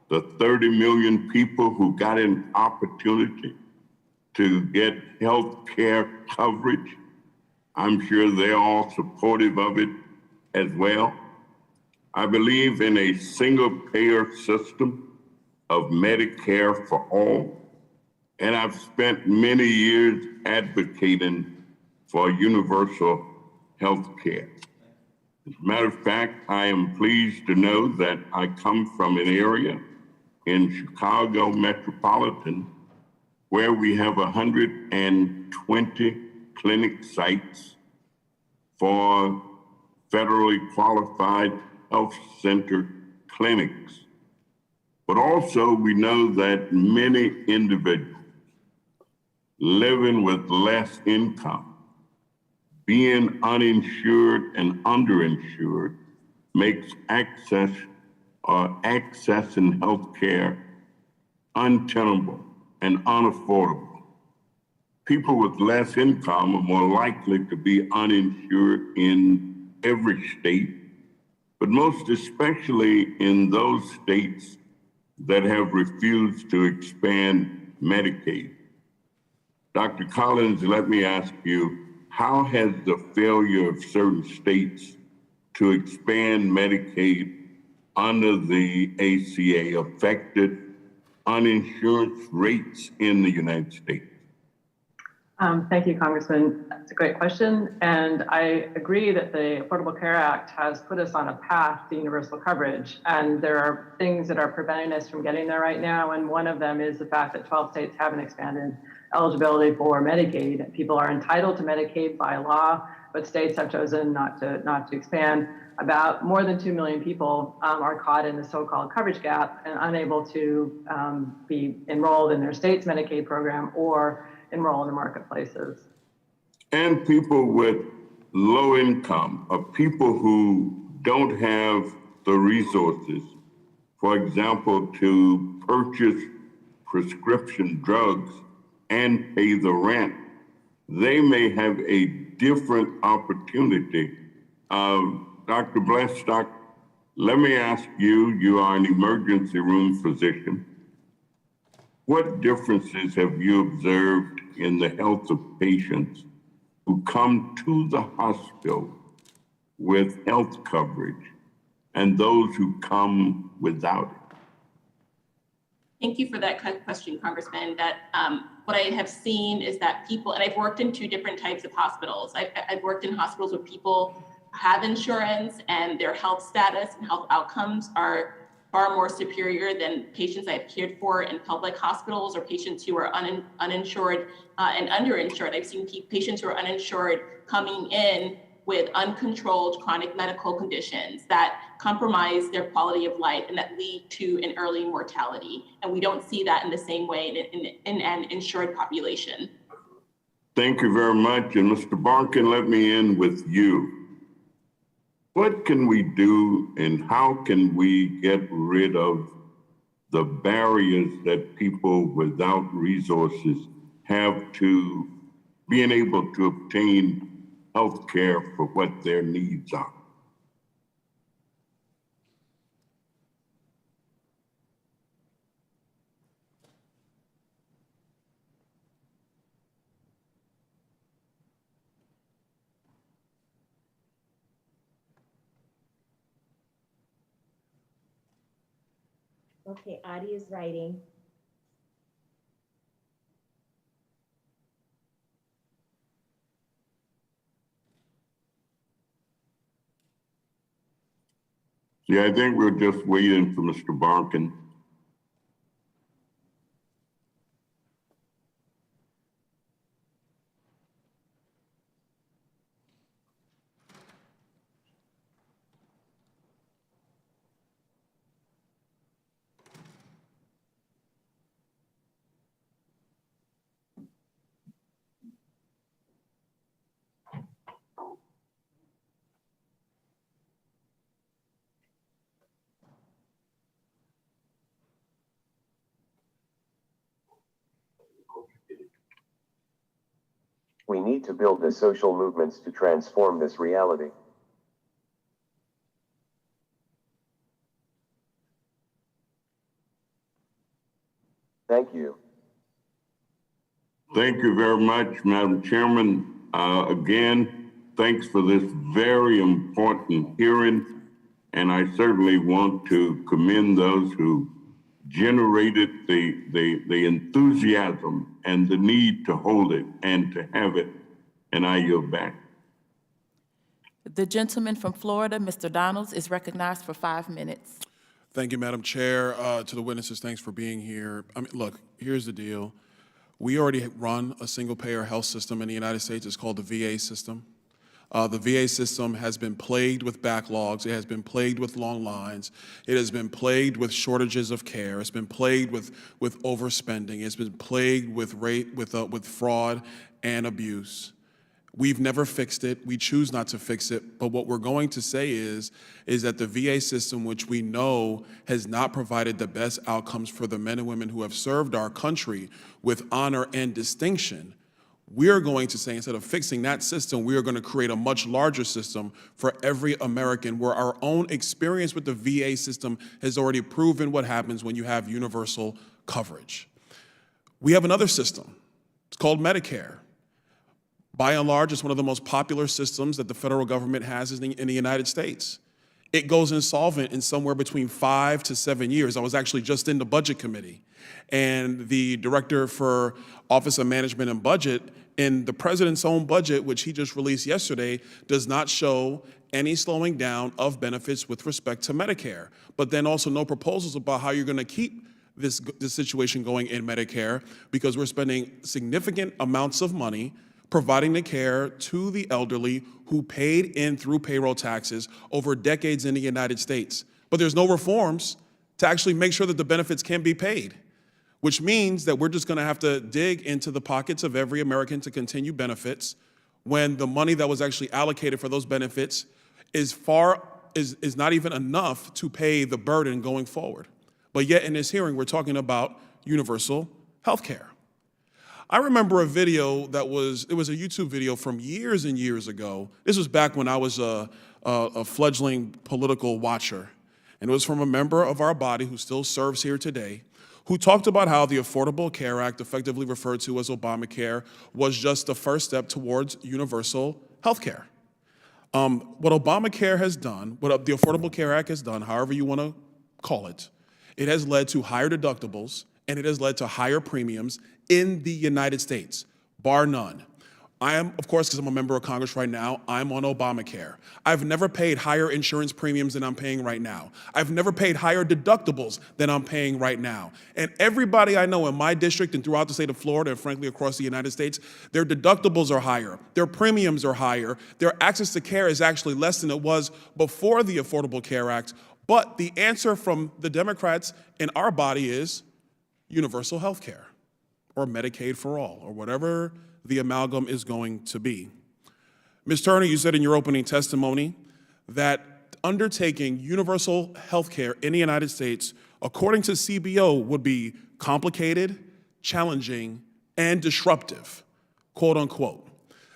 the 30 million people who got an opportunity to get health care coverage. I'm sure they're all supportive of it as well. I believe in a single-payer system of Medicare for all, and I've spent many years advocating for universal health care. As a matter of fact, I am pleased to know that I come from an area in Chicago metropolitan where we have 120 clinic sites for federally qualified health center clinics. But also we know that many individuals living with less income, being uninsured and underinsured, makes accessing health care untenable and unaffordable. People with less income are more likely to be uninsured in every state, but most especially in those states that have refused to expand Medicaid. Dr. Collins, let me ask you, how has the failure of certain states to expand Medicaid under the ACA affected uninsured rates in the United States? Thank you, Congressman. That's a great question. And I agree that the Affordable Care Act has put us on a path to universal coverage. And there are things that are preventing us from getting there right now. And one of them is the fact that 12 states haven't expanded eligibility for Medicaid. People are entitled to Medicaid by law, but states have chosen not to expand. About more than 2 million people are caught in the so-called coverage gap and unable to be enrolled in their state's Medicaid program or enroll in the marketplaces. And people with low income, or people who don't have the resources, for example, to purchase prescription drugs and pay the rent, they may have a different opportunity. Dr. Blackstock, let me ask you, you are an emergency room physician. What differences have you observed in the health of patients who come to the hospital with health coverage and those who come without it? Thank you for that question, Congressman. That what I have seen is that people, and I've worked in two different types of hospitals. I've worked in hospitals where people have insurance and their health status and health outcomes are far more superior than patients I've cared for in public hospitals or patients who are uninsured and underinsured. I've seen patients who are uninsured coming in with uncontrolled chronic medical conditions that compromise their quality of life and that lead to an early mortality. And we don't see that in the same way in an insured population. Thank you very much. And Mr. Barkin, let me end with you. What can we do and how can we get rid of the barriers that people without resources have to being able to obtain health care for what their needs are? Okay, Audie is writing. Yeah, I think we're just waiting for Mr. Barkin. We need to build the social movements to transform this reality. Thank you. Thank you very much, Madam Chairman. Again, thanks for this very important hearing. And I certainly want to commend those who generated the enthusiasm and the need to hold it and to have it. And I yield back. The gentleman from Florida, Mr. Donalds, is recognized for 5 minutes. Thank you, Madam Chair. To the witnesses, thanks for being here. I mean, look, here's the deal. We already run a single-payer health system in the United States. It's called the VA system. The VA system has been plagued with backlogs. It has been plagued with long lines. It has been plagued with shortages of care. It's been plagued with overspending. It's been plagued with fraud and abuse. We've never fixed it. We choose not to fix it. But what we're going to say is that the VA system, which we know has not provided the best outcomes for the men and women who have served our country with honor and distinction, we're going to say, instead of fixing that system, we are going to create a much larger system for every American, where our own experience with the VA system has already proven what happens when you have universal coverage. We have another system. It's called Medicare. By and large, it's one of the most popular systems that the federal government has in the United States. It goes insolvent in somewhere between 5 to 7 years. I was actually just in the Budget Committee, and the Director for Office of Management and Budget, in the President's own budget, which he just released yesterday, does not show any slowing down of benefits with respect to Medicare, but then also no proposals about how you're going to keep this situation going in Medicare, because we're spending significant amounts of money providing the care to the elderly who paid in through payroll taxes over decades in the United States. But there's no reforms to actually make sure that the benefits can be paid, which means that we're just going to have to dig into the pockets of every American to continue benefits when the money that was actually allocated for those benefits is not even enough to pay the burden going forward. But yet in this hearing, we're talking about universal health care. I remember a video it was a YouTube video from years and years ago. This was back when I was a fledgling political watcher. And it was from a member of our body who still serves here today, who talked about how the Affordable Care Act, effectively referred to as Obamacare, was just the first step towards universal health care. What Obamacare has done, what the Affordable Care Act has done, however you want to call it, it has led to higher deductibles, and it has led to higher premiums in the United States, bar none. I am, of course, because I'm a member of Congress right now, I'm on Obamacare. I've never paid higher insurance premiums than I'm paying right now. I've never paid higher deductibles than I'm paying right now. And everybody I know in my district and throughout the state of Florida, and frankly across the United States, their deductibles are higher, their premiums are higher, their access to care is actually less than it was before the Affordable Care Act. But the answer from the Democrats in our body is universal health care, or Medicaid for all, or whatever the amalgam is going to be. Ms. Turner, you said in your opening testimony that undertaking universal health care in the United States, according to CBO, would be complicated, challenging, and disruptive, quote unquote.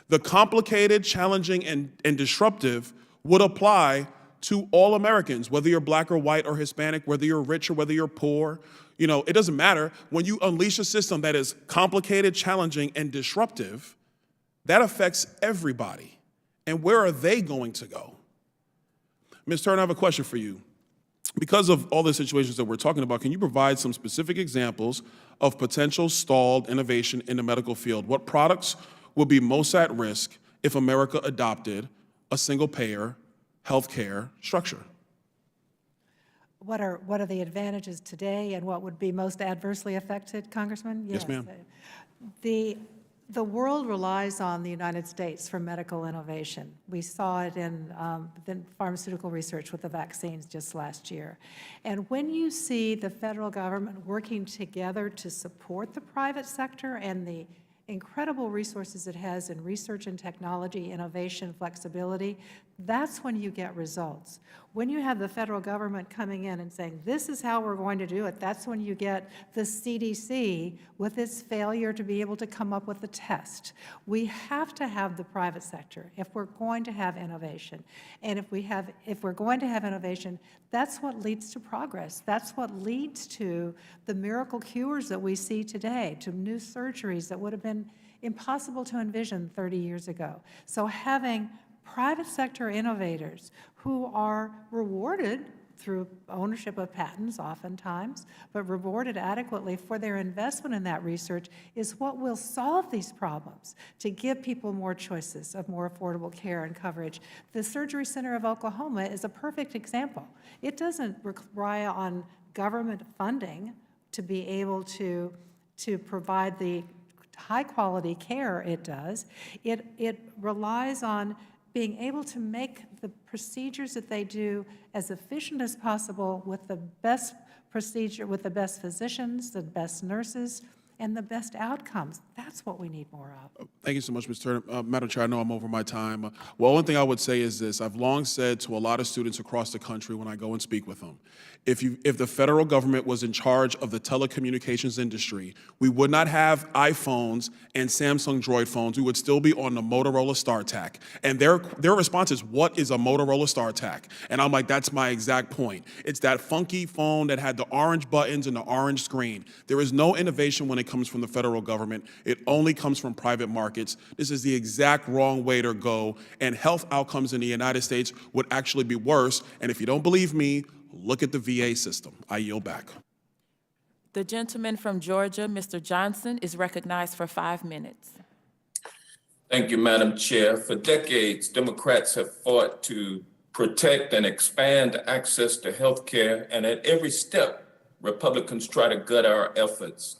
The complicated, challenging, and disruptive would apply to all Americans, whether you're black or white or Hispanic, whether you're rich or whether you're poor. You know, it doesn't matter. When you unleash a system that is complicated, challenging, and disruptive, that affects everybody. And where are they going to go? Ms. Turner, I have a question for you. Because of all the situations that we're talking about, can you provide some specific examples of potential stalled innovation in the medical field? What products would be most at risk if America adopted a single-payer healthcare structure? What are the advantages today and what would be most adversely affected, Congressman? Yes, ma'am. The world relies on the United States for medical innovation. We saw it in the pharmaceutical research with the vaccines just last year. And when you see the federal government working together to support the private sector and the incredible resources it has in research and technology, innovation, flexibility, that's when you get results. When you have the federal government coming in and saying, this is how we're going to do it, that's when you get the CDC with its failure to be able to come up with a test. We have to have the private sector if we're going to have innovation. And if we're going to have innovation, that's what leads to progress. That's what leads to the miracle cures that we see today, to new surgeries that would have been impossible to envision 30 years ago. So having private sector innovators who are rewarded through ownership of patents oftentimes, but rewarded adequately for their investment in that research is what will solve these problems, to give people more choices of more affordable care and coverage. The Surgery Center of Oklahoma is a perfect example. It doesn't rely on government funding to be able to provide the high-quality care it does. It relies on being able to make the procedures that they do as efficient as possible with the best procedure, with the best physicians, the best nurses, and the best outcomes. That's what we need more of. Thank you so much, Ms. Turner. Madam Chair, I know I'm over my time. Well, one thing I would say is this. I've long said to a lot of students across the country when I go and speak with them, if the federal government was in charge of the telecommunications industry, we would not have iPhones and Samsung Droid phones. We would still be on the Motorola StarTAC. And their response is, what is a Motorola StarTAC? And I'm like, that's my exact point. It's that funky phone that had the orange buttons and the orange screen. There is no innovation when it comes from the federal government. It only comes from private markets. This is the exact wrong way to go, and health outcomes in the United States would actually be worse. And if you don't believe me, look at the VA system. I yield back. The gentleman from Georgia, Mr. Johnson, is recognized for 5 minutes. Thank you, Madam Chair. For decades, Democrats have fought to protect and expand access to health care, and at every step, Republicans try to gut our efforts.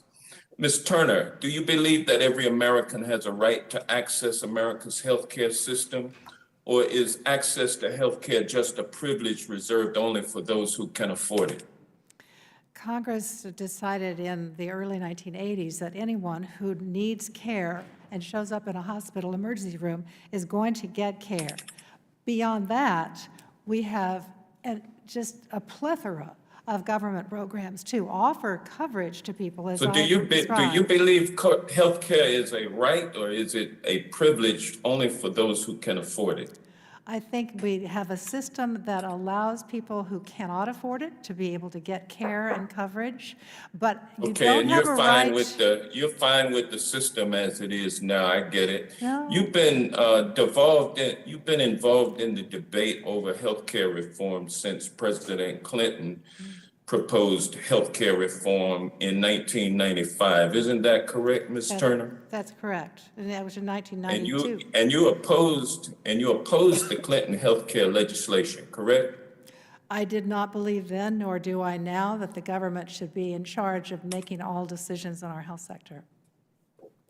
Ms. Turner, do you believe that every American has a right to access America's health care system? Or is access to health care just a privilege reserved only for those who can afford it? Congress decided in the early 1980s that anyone who needs care and shows up in a hospital emergency room is going to get care. Beyond that, we have just a plethora of government programs to offer coverage to people. As So do you believe health care is a right, or is it a privilege only for those who can afford it? I think we have a system that allows people who cannot afford it to be able to get care and coverage, but you Okay, don't and have you're a fine right. you're fine with the system as it is now. I get it. No. You've been involved in the debate over health care reform since President Clinton proposed health care reform in 1995. Isn't that correct, Ms. Turner? That's correct. And that was in 1992. And you opposed the Clinton health care legislation, correct? I did not believe then, nor do I now, that the government should be in charge of making all decisions in our health sector.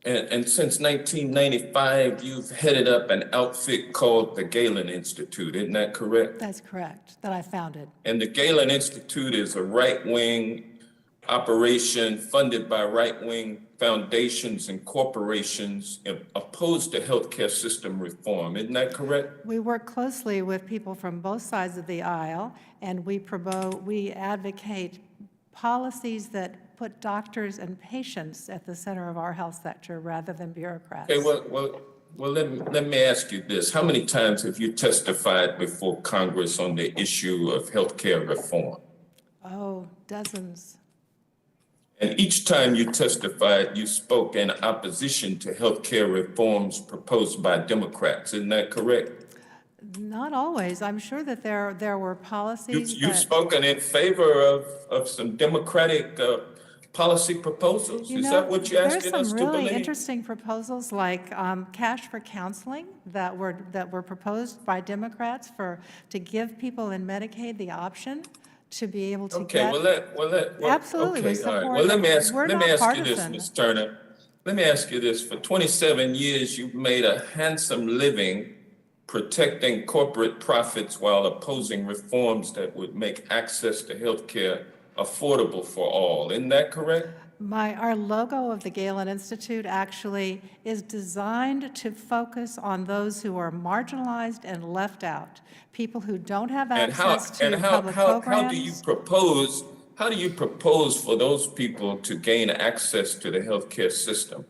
And since 1995, you've headed up an outfit called the Galen Institute, isn't that correct? That's correct, that I founded. And the Galen Institute is a right-wing operation funded by right-wing foundations and corporations opposed to healthcare system reform, isn't that correct? We work closely with people from both sides of the aisle, and we advocate policies that put doctors and patients at the center of our health sector rather than bureaucrats. Okay, well, let me ask you this. How many times have you testified before Congress on the issue of healthcare reform? Oh, dozens. And each time you testified, you spoke in opposition to healthcare reforms proposed by Democrats. Isn't that correct? Not always. I'm sure that there were policies. You've spoken in favor of some Democratic policy proposals? Is that what you're asking us to There's some really believe? interesting proposals like cash for counseling that were proposed by Democrats to give people in Medicaid the option to be able to get. Absolutely. Okay, all right. Well, let me ask you this, Ms. Turner. Let me ask you this. For 27 years, you've made a handsome living protecting corporate profits while opposing reforms that would make access to health care affordable for all. Isn't that correct? Our logo of the Galen Institute actually is designed to focus on those who are marginalized and left out, people who don't have access to public programs. How do you propose for those people to gain access to the healthcare system?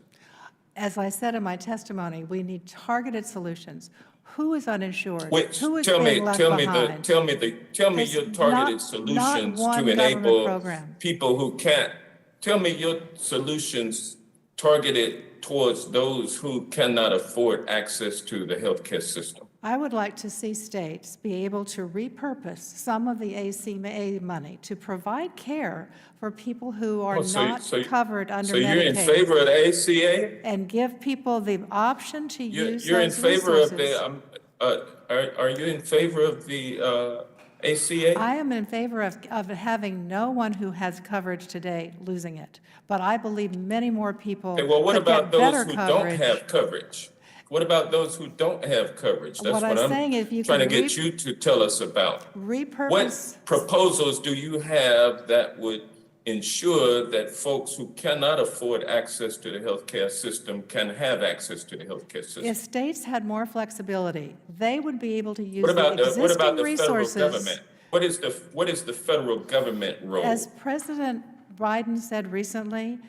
As I said in my testimony, we need targeted solutions. Who is uninsured? Who is Tell being left behind? me your targeted solutions to enable people who can't. Tell me your solutions targeted towards those who cannot afford access to the healthcare system. I would like to see states be able to repurpose some of the ACA money to provide care for people who are not covered under Medicaid. So you're in favor of the ACA? And give people the option to use You're in those favor resources. of the, are you in favor of the ACA? I am in favor of having no one who has coverage today losing it. But I believe many more people Okay, well, what could about get better those who coverage. don't have coverage? What about those who don't have coverage? That's What I'm saying is if you trying to can get you to tell us about. repurpose. What proposals do you have that would ensure that folks who cannot afford access to the healthcare system can have access to the healthcare system? If states had more flexibility, they would be able to use What about the the federal resources. government? What is the federal government role? As President Biden said recently,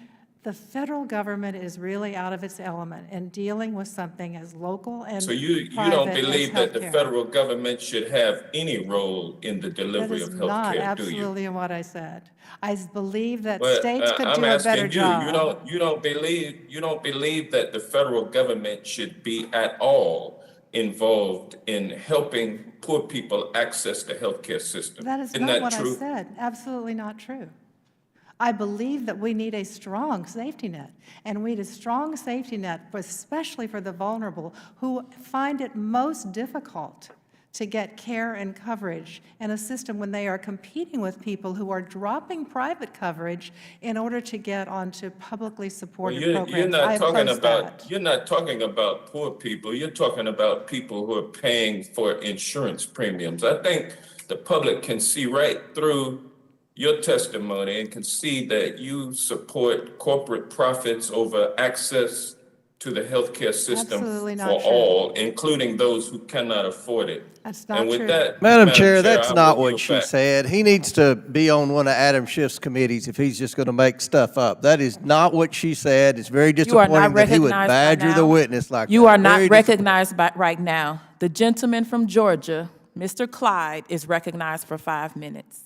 the federal government is really out of its element in dealing with something as local and So you private don't as believe that the healthcare. federal government should have any role in the delivery of That is not healthcare, do you? absolutely what I said. I believe that But, states could I'm do a better asking you, job. you don't believe that the federal government should be at all involved in helping poor people access the healthcare system. That is Isn't not that what true? I said. Absolutely not true. I believe that we need a strong safety net, and we need a strong safety net, especially for the vulnerable who find it most difficult to get care and coverage in a system when they are competing with people who are dropping private coverage in order to get onto publicly supported programs. You're not talking about poor people. You're talking about people who are paying for insurance premiums. I think the public can see right through your testimony and can see that you support corporate profits over access to the healthcare system Absolutely for not true. all, including those who cannot afford it. That's not And with true. that, Madam Chair, that's I not will what yield she back. said. He needs to be on one of Adam Schiff's committees if he's just going to make stuff up. That is not what she said. It's very You are not disappointing that he would recognized by badger the now. witness like that. You are not Very recognized right now. The gentleman from Georgia, Mr. Clyde, is recognized for 5 minutes.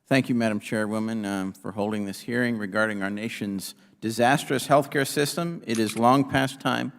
Thank you, Madam Chairwoman, for holding this hearing regarding our nation's disastrous healthcare system. It is long past time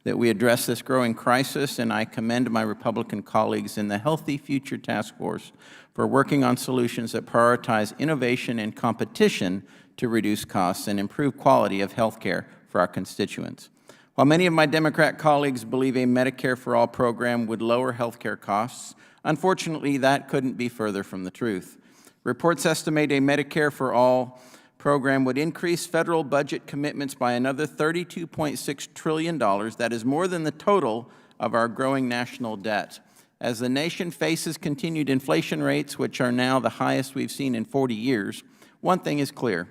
that we address this growing crisis, and I commend my Republican colleagues in the Healthy Future Task Force for working on solutions that prioritize innovation and competition to reduce costs and improve quality of healthcare for our constituents. While many of my Democrat colleagues believe a Medicare for All program would lower healthcare costs, unfortunately, that couldn't be further from the truth. Reports estimate a Medicare for All program would increase federal budget commitments by another $32.6 trillion. That is more than the total of our growing national debt. As the nation faces continued inflation rates, which are now the highest we've seen in 40 years, one thing is clear.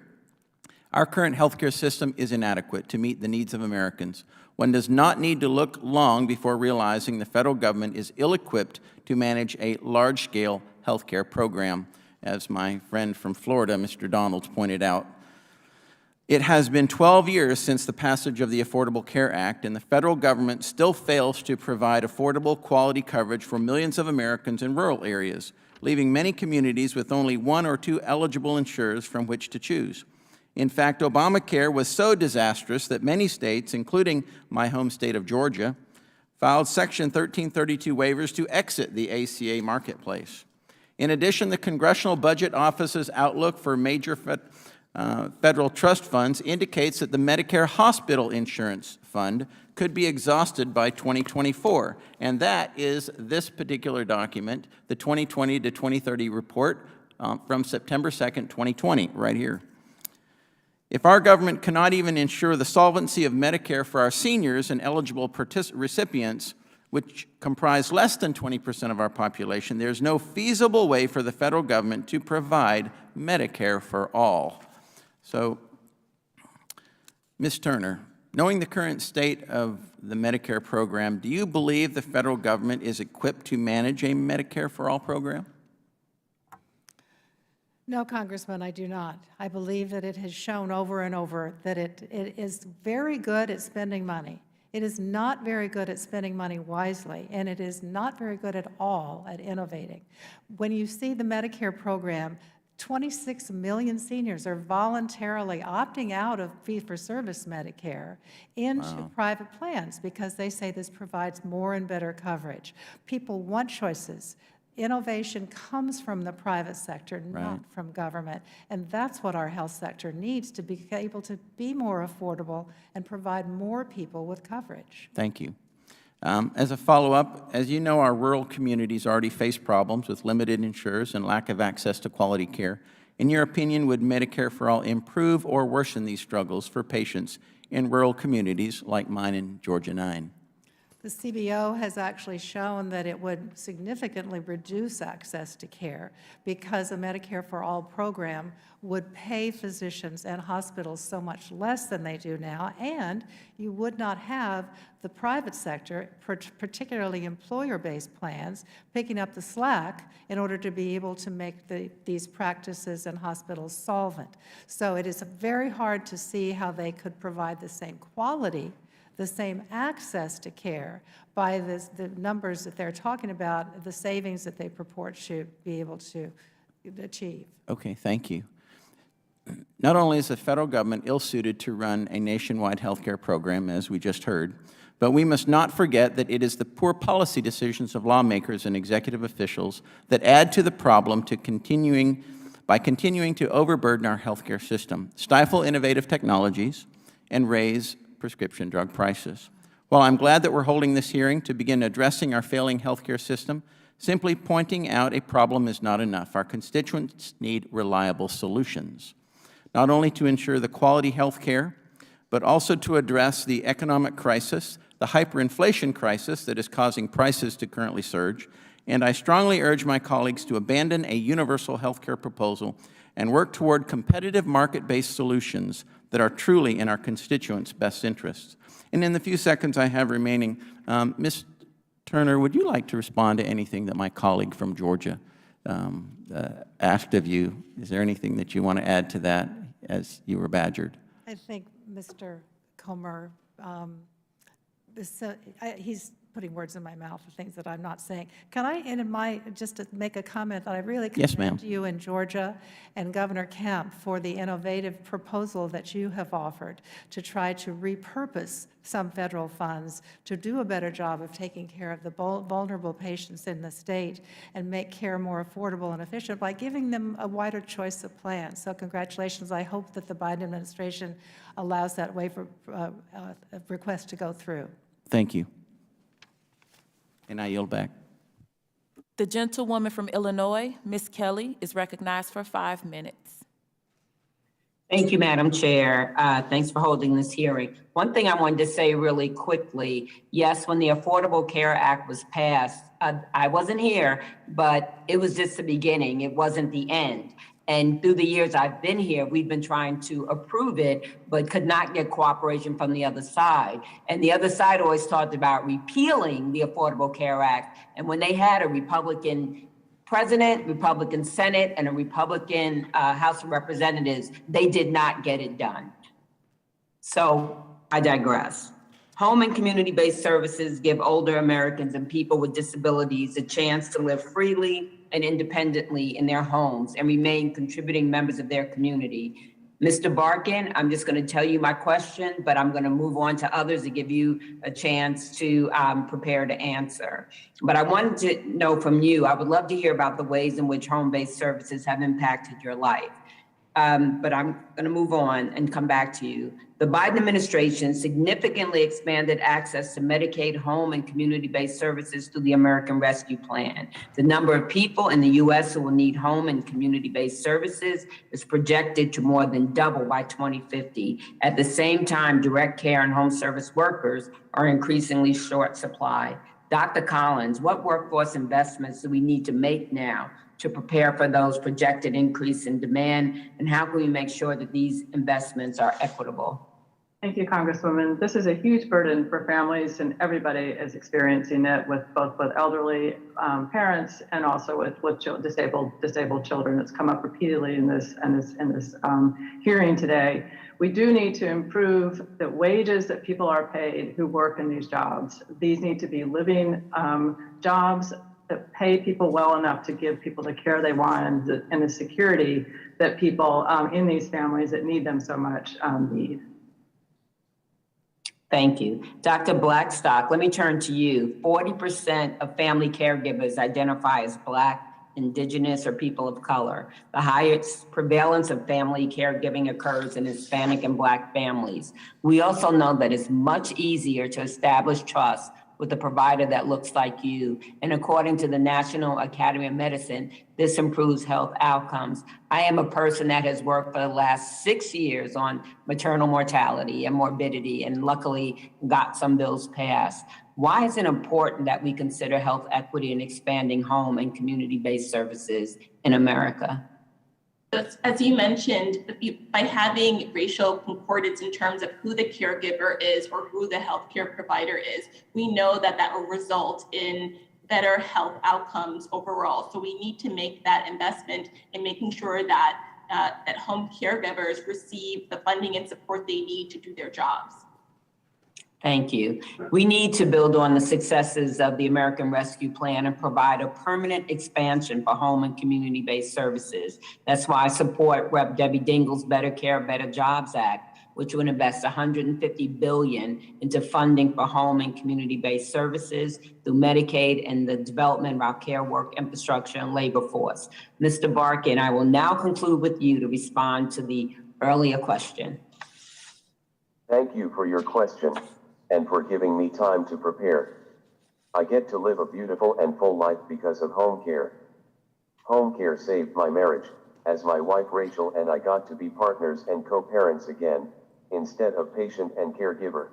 Our current healthcare system is inadequate to meet the needs of Americans. One does not need to look long before realizing the federal government is ill-equipped to manage a large-scale healthcare program, as my friend from Florida, Mr. Donalds, pointed out. It has been 12 years since the passage of the Affordable Care Act, and the federal government still fails to provide affordable, quality coverage for millions of Americans in rural areas, leaving many communities with only one or two eligible insurers from which to choose. In fact, Obamacare was so disastrous that many states, including my home state of Georgia, filed Section 1332 waivers to exit the ACA marketplace. In addition, the Congressional Budget Office's outlook for major federal trust funds indicates that the Medicare Hospital Insurance Fund could be exhausted by 2024, and that is this particular document, the 2020 to 2030 report from September 2nd, 2020, right here. If our government cannot even ensure the solvency of Medicare for our seniors and eligible recipients, which comprise less than 20% of our population, there's no feasible way for the federal government to provide Medicare for all. So, Ms. Turner, knowing the current state of the Medicare program, do you believe the federal government is equipped to manage a Medicare for all program? No, Congressman, I do not. I believe that it has shown over and over that it is very good at spending money. It is not very good at spending money wisely, and it is not very good at all at innovating. When you see the Medicare program, 26 million seniors are voluntarily opting out of fee-for-service Medicare into private plans because they say this provides more and better coverage. People want choices. Innovation comes from the private sector, not from government. And that's what our health sector needs to be able to be more affordable and provide more people with coverage. Thank you. As a follow-up, as you know, our rural communities already face problems with limited insurers and lack of access to quality care. In your opinion, would Medicare for All improve or worsen these struggles for patients in rural communities like mine in Georgia 9? The CBO has actually shown that it would significantly reduce access to care because a Medicare for All program would pay physicians and hospitals so much less than they do now, and you would not have the private sector, particularly employer-based plans, picking up the slack in order to be able to make these practices and hospitals solvent. So it is very hard to see how they could provide the same quality, the same access to care by the numbers that they're talking about, the savings that they purport to be able to achieve. Okay, thank you. Not only is the federal government ill-suited to run a nationwide healthcare program, as we just heard, but we must not forget that it is the poor policy decisions of lawmakers and executive officials that add to the problem by continuing to overburden our healthcare system, stifle innovative technologies, and raise prescription drug prices. While I'm glad that we're holding this hearing to begin addressing our failing healthcare system, simply pointing out a problem is not enough. Our constituents need reliable solutions, not only to ensure the quality health care, but also to address the economic crisis, the hyperinflation crisis that is causing prices to currently surge. And I strongly urge my colleagues to abandon a universal health care proposal and work toward competitive market-based solutions that are truly in our constituents' best interests. And in the few seconds I have remaining, Ms. Turner, would you like to respond to anything that my colleague from Georgia asked of you? Is there anything that you want to add to that as you were badgered? I think Mr. Comer, he's putting words in my mouth for things that I'm not saying. Can I, just to make a comment that I really commend you in Georgia and Governor Kemp for the innovative proposal that you have offered to try to repurpose some federal funds to do a better job of taking care of the vulnerable patients in the state and make care more affordable and efficient by giving them a wider choice of plans. So congratulations. I hope that the Biden administration allows that waiver request to go through. Thank you. And I yield back. The gentlewoman from Illinois, Ms. Kelly, is recognized for 5 minutes. Thank you, Madam Chair. Thanks for holding this hearing. One thing I wanted to say really quickly, yes, when the Affordable Care Act was passed, I wasn't here, but it was just the beginning. It wasn't the end. And through the years I've been here, we've been trying to approve it, but could not get cooperation from the other side. And the other side always talked about repealing the Affordable Care Act. And when they had a Republican president, Republican Senate, and a Republican House of Representatives, they did not get it done. So I digress. Home and community-based services give older Americans and people with disabilities a chance to live freely and independently in their homes and remain contributing members of their community. Mr. Barkin, I'm just going to tell you my question, but I'm going to move on to others to give you a chance to prepare to answer. But I wanted to know from you, I would love to hear about the ways in which home-based services have impacted your life. But I'm going to move on and come back to you. The Biden administration significantly expanded access to Medicaid home and community-based services through the American Rescue Plan. The number of people in the U.S. who will need home and community-based services is projected to more than double by 2050. At the same time, direct care and home service workers are increasingly short supply. Dr. Collins, what workforce investments do we need to make now to prepare for those projected increase in demand, and how can we make sure that these investments are equitable? Thank you, Congresswoman. This is a huge burden for families, and everybody is experiencing it with both with elderly parents and also with disabled children. It's come up repeatedly in this hearing today. We do need to improve the wages that people are paid who work in these jobs. These need to be living jobs to pay people well enough to give people the care they want and the security that people in these families that need them so much need. Thank you. Dr. Blackstock, let me turn to you. 40% of family caregivers identify as Black, Indigenous, or people of color. The highest prevalence of family caregiving occurs in Hispanic and Black families. We also know that it's much easier to establish trust with a provider that looks like you. And according to the National Academy of Medicine, this improves health outcomes. I am a person that has worked for the last 6 years on maternal mortality and morbidity, and luckily got some bills passed. Why is it important that we consider health equity in expanding home and community-based services in America? As you mentioned, by having racial concordance in terms of who the caregiver is or who the healthcare provider is, we know that that will result in better health outcomes overall. So we need to make that investment in making sure that that home caregivers receive the funding and support they need to do their jobs. Thank you. We need to build on the successes of the American Rescue Plan and provide a permanent expansion for home and community-based services. That's why I support Rep. Debbie Dingell's Better Care, Better Jobs Act, which would invest $150 billion into funding for home and community-based services through Medicaid and the development of our care work infrastructure and labor force. Mr. Barkin, I will now conclude with you to respond to the earlier question. Thank you for your question and for giving me time to prepare. I get to live a beautiful and full life because of home care. Home care saved my marriage, as my wife Rachel and I got to be partners and co-parents again, instead of patient and caregiver.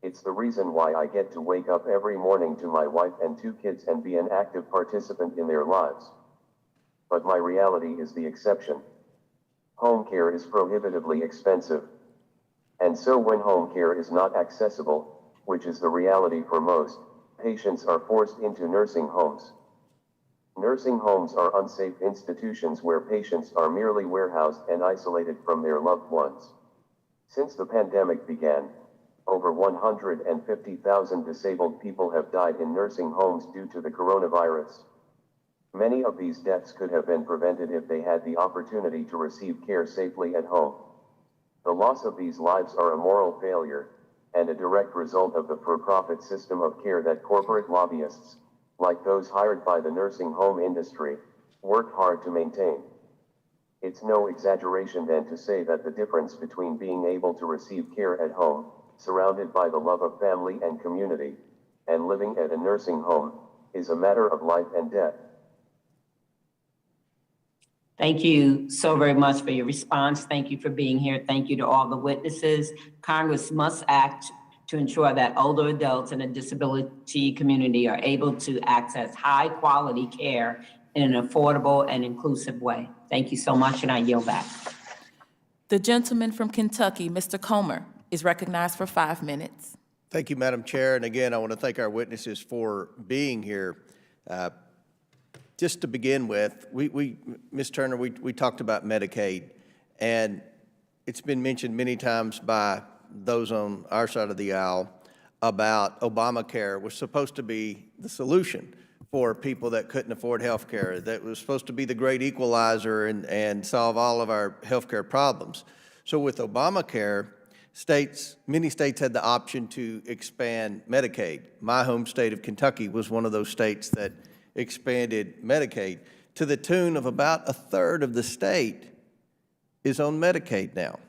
It's the reason why I get to wake up every morning to my wife and 2 kids and be an active participant in their lives. But my reality is the exception. Home care is prohibitively expensive. And so when home care is not accessible, which is the reality for most, patients are forced into nursing homes. Nursing homes are unsafe institutions where patients are merely warehoused and isolated from their loved ones. Since the pandemic began, over 150,000 disabled people have died in nursing homes due to the coronavirus. Many of these deaths could have been prevented if they had the opportunity to receive care safely at home. The loss of these lives are a moral failure, and a direct result of the for-profit system of care that corporate lobbyists, like those hired by the nursing home industry, work hard to maintain. It's no exaggeration then to say that the difference between being able to receive care at home, surrounded by the love of family and community, and living at a nursing home, is a matter of life and death. Thank you so very much for your response. Thank you for being here. Thank you to all the witnesses. Congress must act to ensure that older adults in the disability community are able to access high quality care in an affordable and inclusive way. Thank you so much, and I yield back. The gentleman from Kentucky, Mr. Comer, is recognized for 5 minutes. Thank you, Madam Chair. And again, I want to thank our witnesses for being here. Just to begin with, Ms. Turner, we talked about Medicaid, and it's been mentioned many times by those on our side of the aisle about Obamacare was supposed to be the solution for people that couldn't afford health care, that was supposed to be the great equalizer and solve all of our health care problems. So with Obamacare, many states had the option to expand Medicaid. My home state of Kentucky was one of those states that expanded Medicaid to the tune of about 1/3 of the state is on Medicaid now.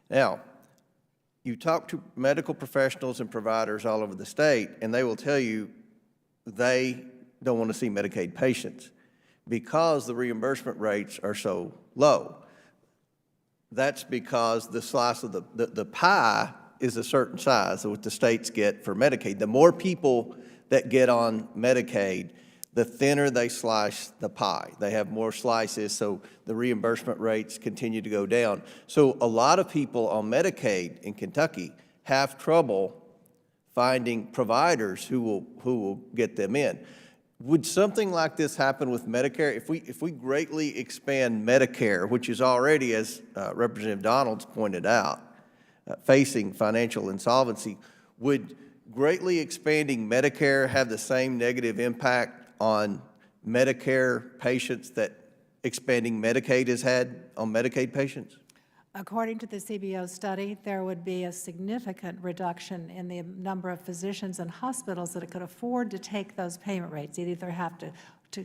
Now, you talk to medical professionals and providers all over the state, and they will tell you they don't want to see Medicaid patients because the reimbursement rates are so low. That's because the slice of the pie is a certain size of what the states get for Medicaid. The more people that get on Medicaid, the thinner they slice the pie. They have more slices, so the reimbursement rates continue to go down. So a lot of people on Medicaid in Kentucky have trouble finding providers who will get them in. Would something like this happen with Medicare? If we greatly expand Medicare, which is already, as Representative Donalds pointed out, facing financial insolvency, would greatly expanding Medicare have the same negative impact on Medicare patients that expanding Medicaid has had on Medicaid patients? According to the CBO study, there would be a significant reduction in the number of physicians and hospitals that could afford to take those payment rates. They'd either have to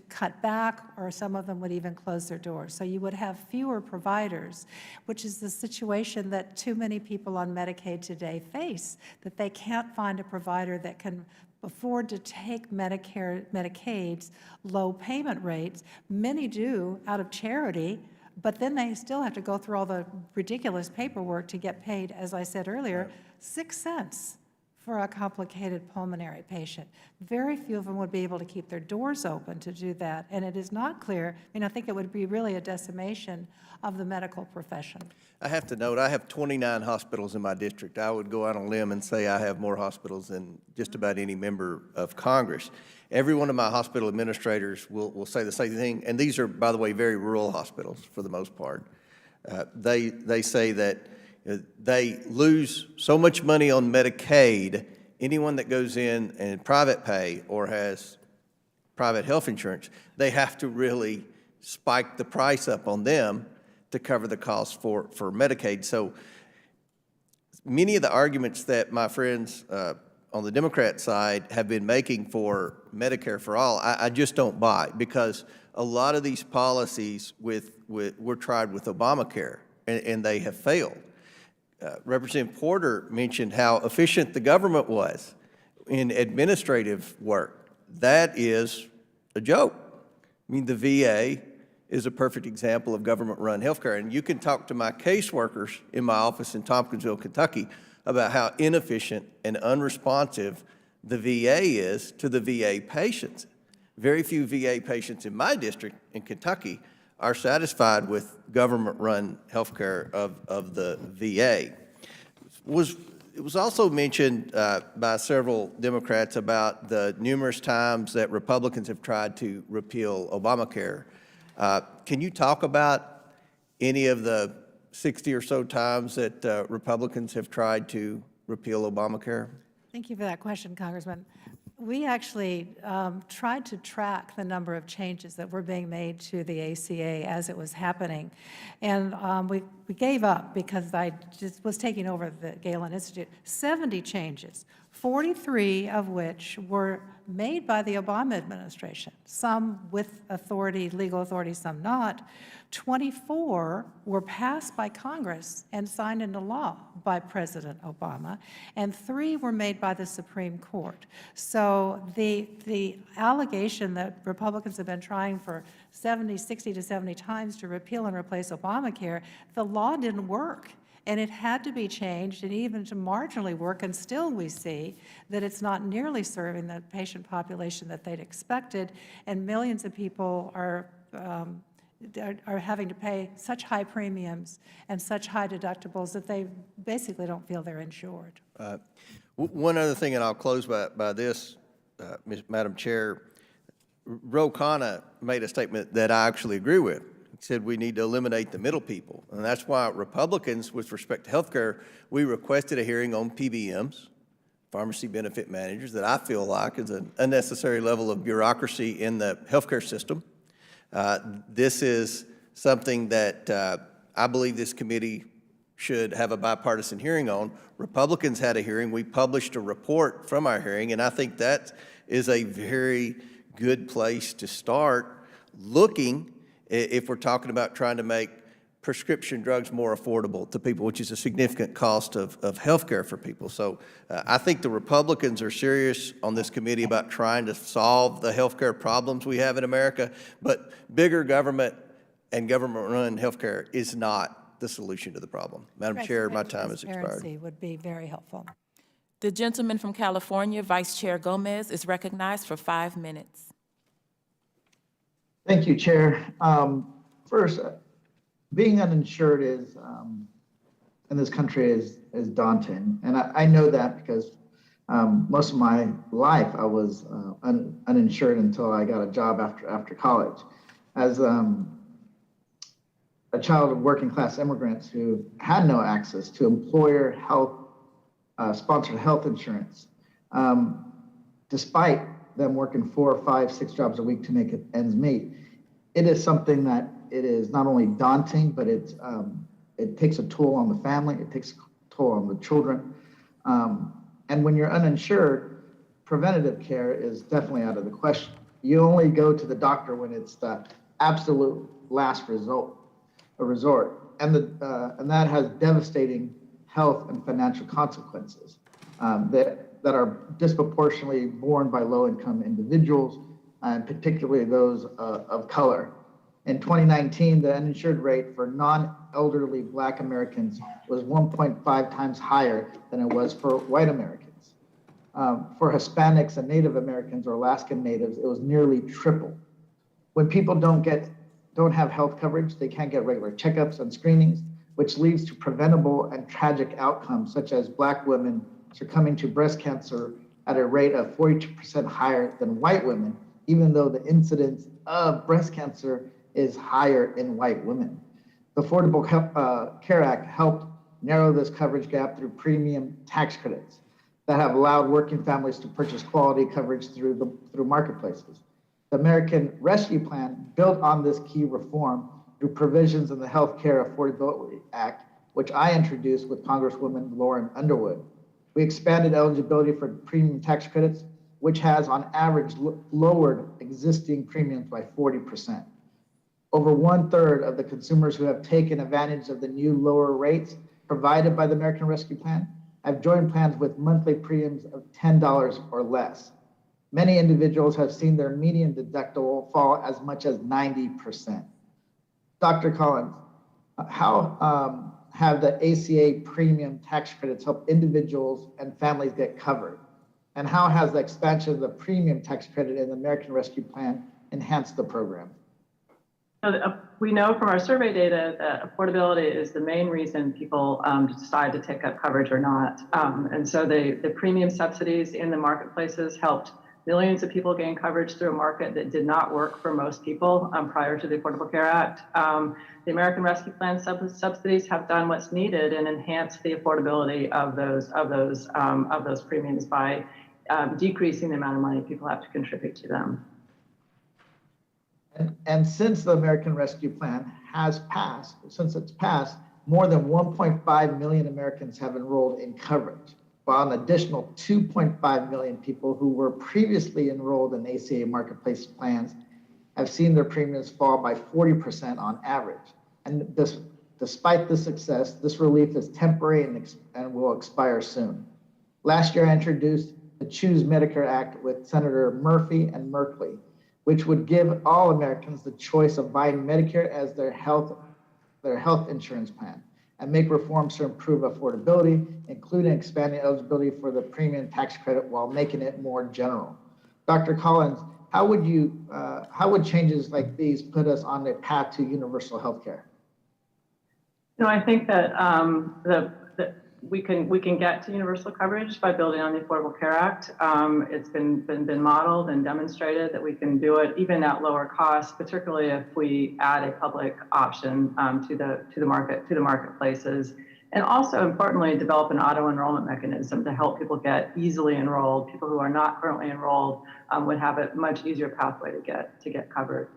cut back, or some of them would even close their doors. So you would have fewer providers, which is the situation that too many people on Medicaid today face, that they can't find a provider that can afford to take Medicaid's low payment rates. Many do out of charity, but then they still have to go through all the ridiculous paperwork to get paid, as I said earlier, 6 cents for a complicated pulmonary patient. Very few of them would be able to keep their doors open to do that, and it is not clear. I mean, I think it would be really a decimation of the medical profession. I have to note, I have 29 hospitals in my district. I would go out on a limb and say I have more hospitals than just about any member of Congress. Every one of my hospital administrators will say the same thing, and these are, by the way, very rural hospitals for the most part. They say that they lose so much money on Medicaid, anyone that goes in and private pay or has private health insurance, they have to really spike the price up on them to cover the cost for Medicaid. So many of the arguments that my friends on the Democrat side have been making for Medicare for All, I just don't buy, because a lot of these policies were tried with Obamacare, and they have failed. Representative Porter mentioned how efficient the government was in administrative work. That is a joke. I mean, the VA is a perfect example of government-run healthcare, and you can talk to my caseworkers in my office in Tompkinsville, Kentucky, about how inefficient and unresponsive the VA is to the VA patients. Very few VA patients in my district in Kentucky are satisfied with government-run healthcare of the VA. It was also mentioned by several Democrats about the numerous times that Republicans have tried to repeal Obamacare. Can you talk about any of the 60 or so times that Republicans have tried to repeal Obamacare? Thank you for that question, Congressman. We actually tried to track the number of changes that were being made to the ACA as it was happening. And we gave up because I just was taking over the Galen Institute. 70 changes, 43 of which were made by the Obama administration, some with authority, legal authority, some not. 24 were passed by Congress and signed into law by President Obama, and 3 were made by the Supreme Court. So the allegation that Republicans have been trying for 60 to 70 times to repeal and replace Obamacare, the law didn't work. And it had to be changed, and even to marginally work, and still we see that it's not nearly serving the patient population that they'd expected, and millions of people are having to pay such high premiums and such high deductibles that they basically don't feel they're insured. One other thing, and I'll close by this, Madam Chair. Ro Khanna made a statement that I actually agree with. He said we need to eliminate the middle people, and that's why Republicans, with respect to health care, we requested a hearing on PBMs, pharmacy benefit managers, that I feel like is an unnecessary level of bureaucracy in the healthcare system. This is something that I believe this committee should have a bipartisan hearing on. Republicans had a hearing. We published a report from our hearing, and I think that is a very good place to start looking if we're talking about trying to make prescription drugs more affordable to people, which is a significant cost of health care for people. So I think the Republicans are serious on this committee about trying to solve the health care problems we have in America, but bigger government and government-run health care is not the solution to the problem. Madam Chair, my time has expired. Transparency would be very helpful. The gentleman from California, Vice Chair Gomez, is recognized for 5 minutes. Thank you, Chair. First, being uninsured is in this country is daunting, and I know that because most of my life I was uninsured until I got a job after college. As a child of working class immigrants who had no access to employer health sponsored health insurance, despite them working 4, 5, 6 jobs a week to make ends meet, it is something that it is not only daunting, but it takes a toll on the family, it takes a toll on the children. And when you're uninsured, preventative care is definitely out of the question. You only go to the doctor when it's the absolute last resort. And that has devastating health and financial consequences that are disproportionately borne by low-income individuals, and particularly those of color. In 2019, the uninsured rate for non-elderly Black Americans was 1.5 times higher than it was for white Americans. For Hispanics and Native Americans or Alaskan Natives, it was nearly triple. When people don't have health coverage, they can't get regular checkups and screenings, which leads to preventable and tragic outcomes, such as Black women succumbing to breast cancer at a rate of 42% higher than white women, even though the incidence of breast cancer is higher in white women. The Affordable Care Act helped narrow this coverage gap through premium tax credits that have allowed working families to purchase quality coverage through marketplaces. The American Rescue Plan built on this key reform through provisions in the Health Care Affordability Act, which I introduced with Congresswoman Lauren Underwood. We expanded eligibility for premium tax credits, which has on average lowered existing premiums by 40%. Over 1/3 of the consumers who have taken advantage of the new lower rates provided by the American Rescue Plan have joined plans with monthly premiums of $10 or less. Many individuals have seen their median deductible fall as much as 90%. Dr. Collins, how have the ACA premium tax credits helped individuals and families get covered? And how has the expansion of the premium tax credit in the American Rescue Plan enhanced the program? We know from our survey data that affordability is the main reason people decide to take up coverage or not. And so the premium subsidies in the marketplaces helped millions of people gain coverage through a market that did not work for most people prior to the Affordable Care Act. The American Rescue Plan subsidies have done what's needed and enhanced the affordability of those premiums by decreasing the amount of money people have to contribute to them. And since the American Rescue Plan has passed, more than 1.5 million Americans have enrolled in coverage, while an additional 2.5 million people who were previously enrolled in ACA marketplace plans have seen their premiums fall by 40% on average. And despite this success, this relief is temporary and will expire soon. Last year, I introduced the Choose Medicare Act with Senator Murphy and Merkley, which would give all Americans the choice of buying Medicare as their health insurance plan, and make reforms to improve affordability, including expanding eligibility for the premium tax credit while making it more general. Dr. Collins, how would changes like these put us on the path to universal health care? I think that we can get to universal coverage by building on the Affordable Care Act. It's been modeled and demonstrated that we can do it even at lower cost, particularly if we add a public option to the marketplaces, and also importantly develop an auto enrollment mechanism to help people get easily enrolled. People who are not currently enrolled would have a much easier pathway to get covered.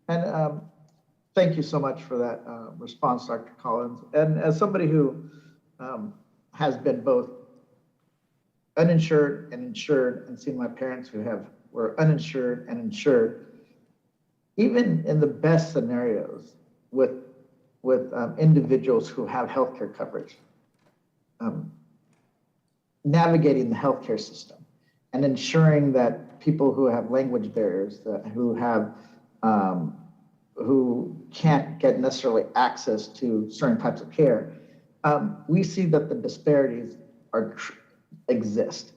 And thank you so much for that response, Dr. Collins. And as somebody who has been both uninsured and insured, and seen my parents who were uninsured and insured, even in the best scenarios with individuals who have healthcare coverage, navigating the healthcare system and ensuring that people who have language barriers, who can't get necessarily access to certain types of care, we see that the disparities exist.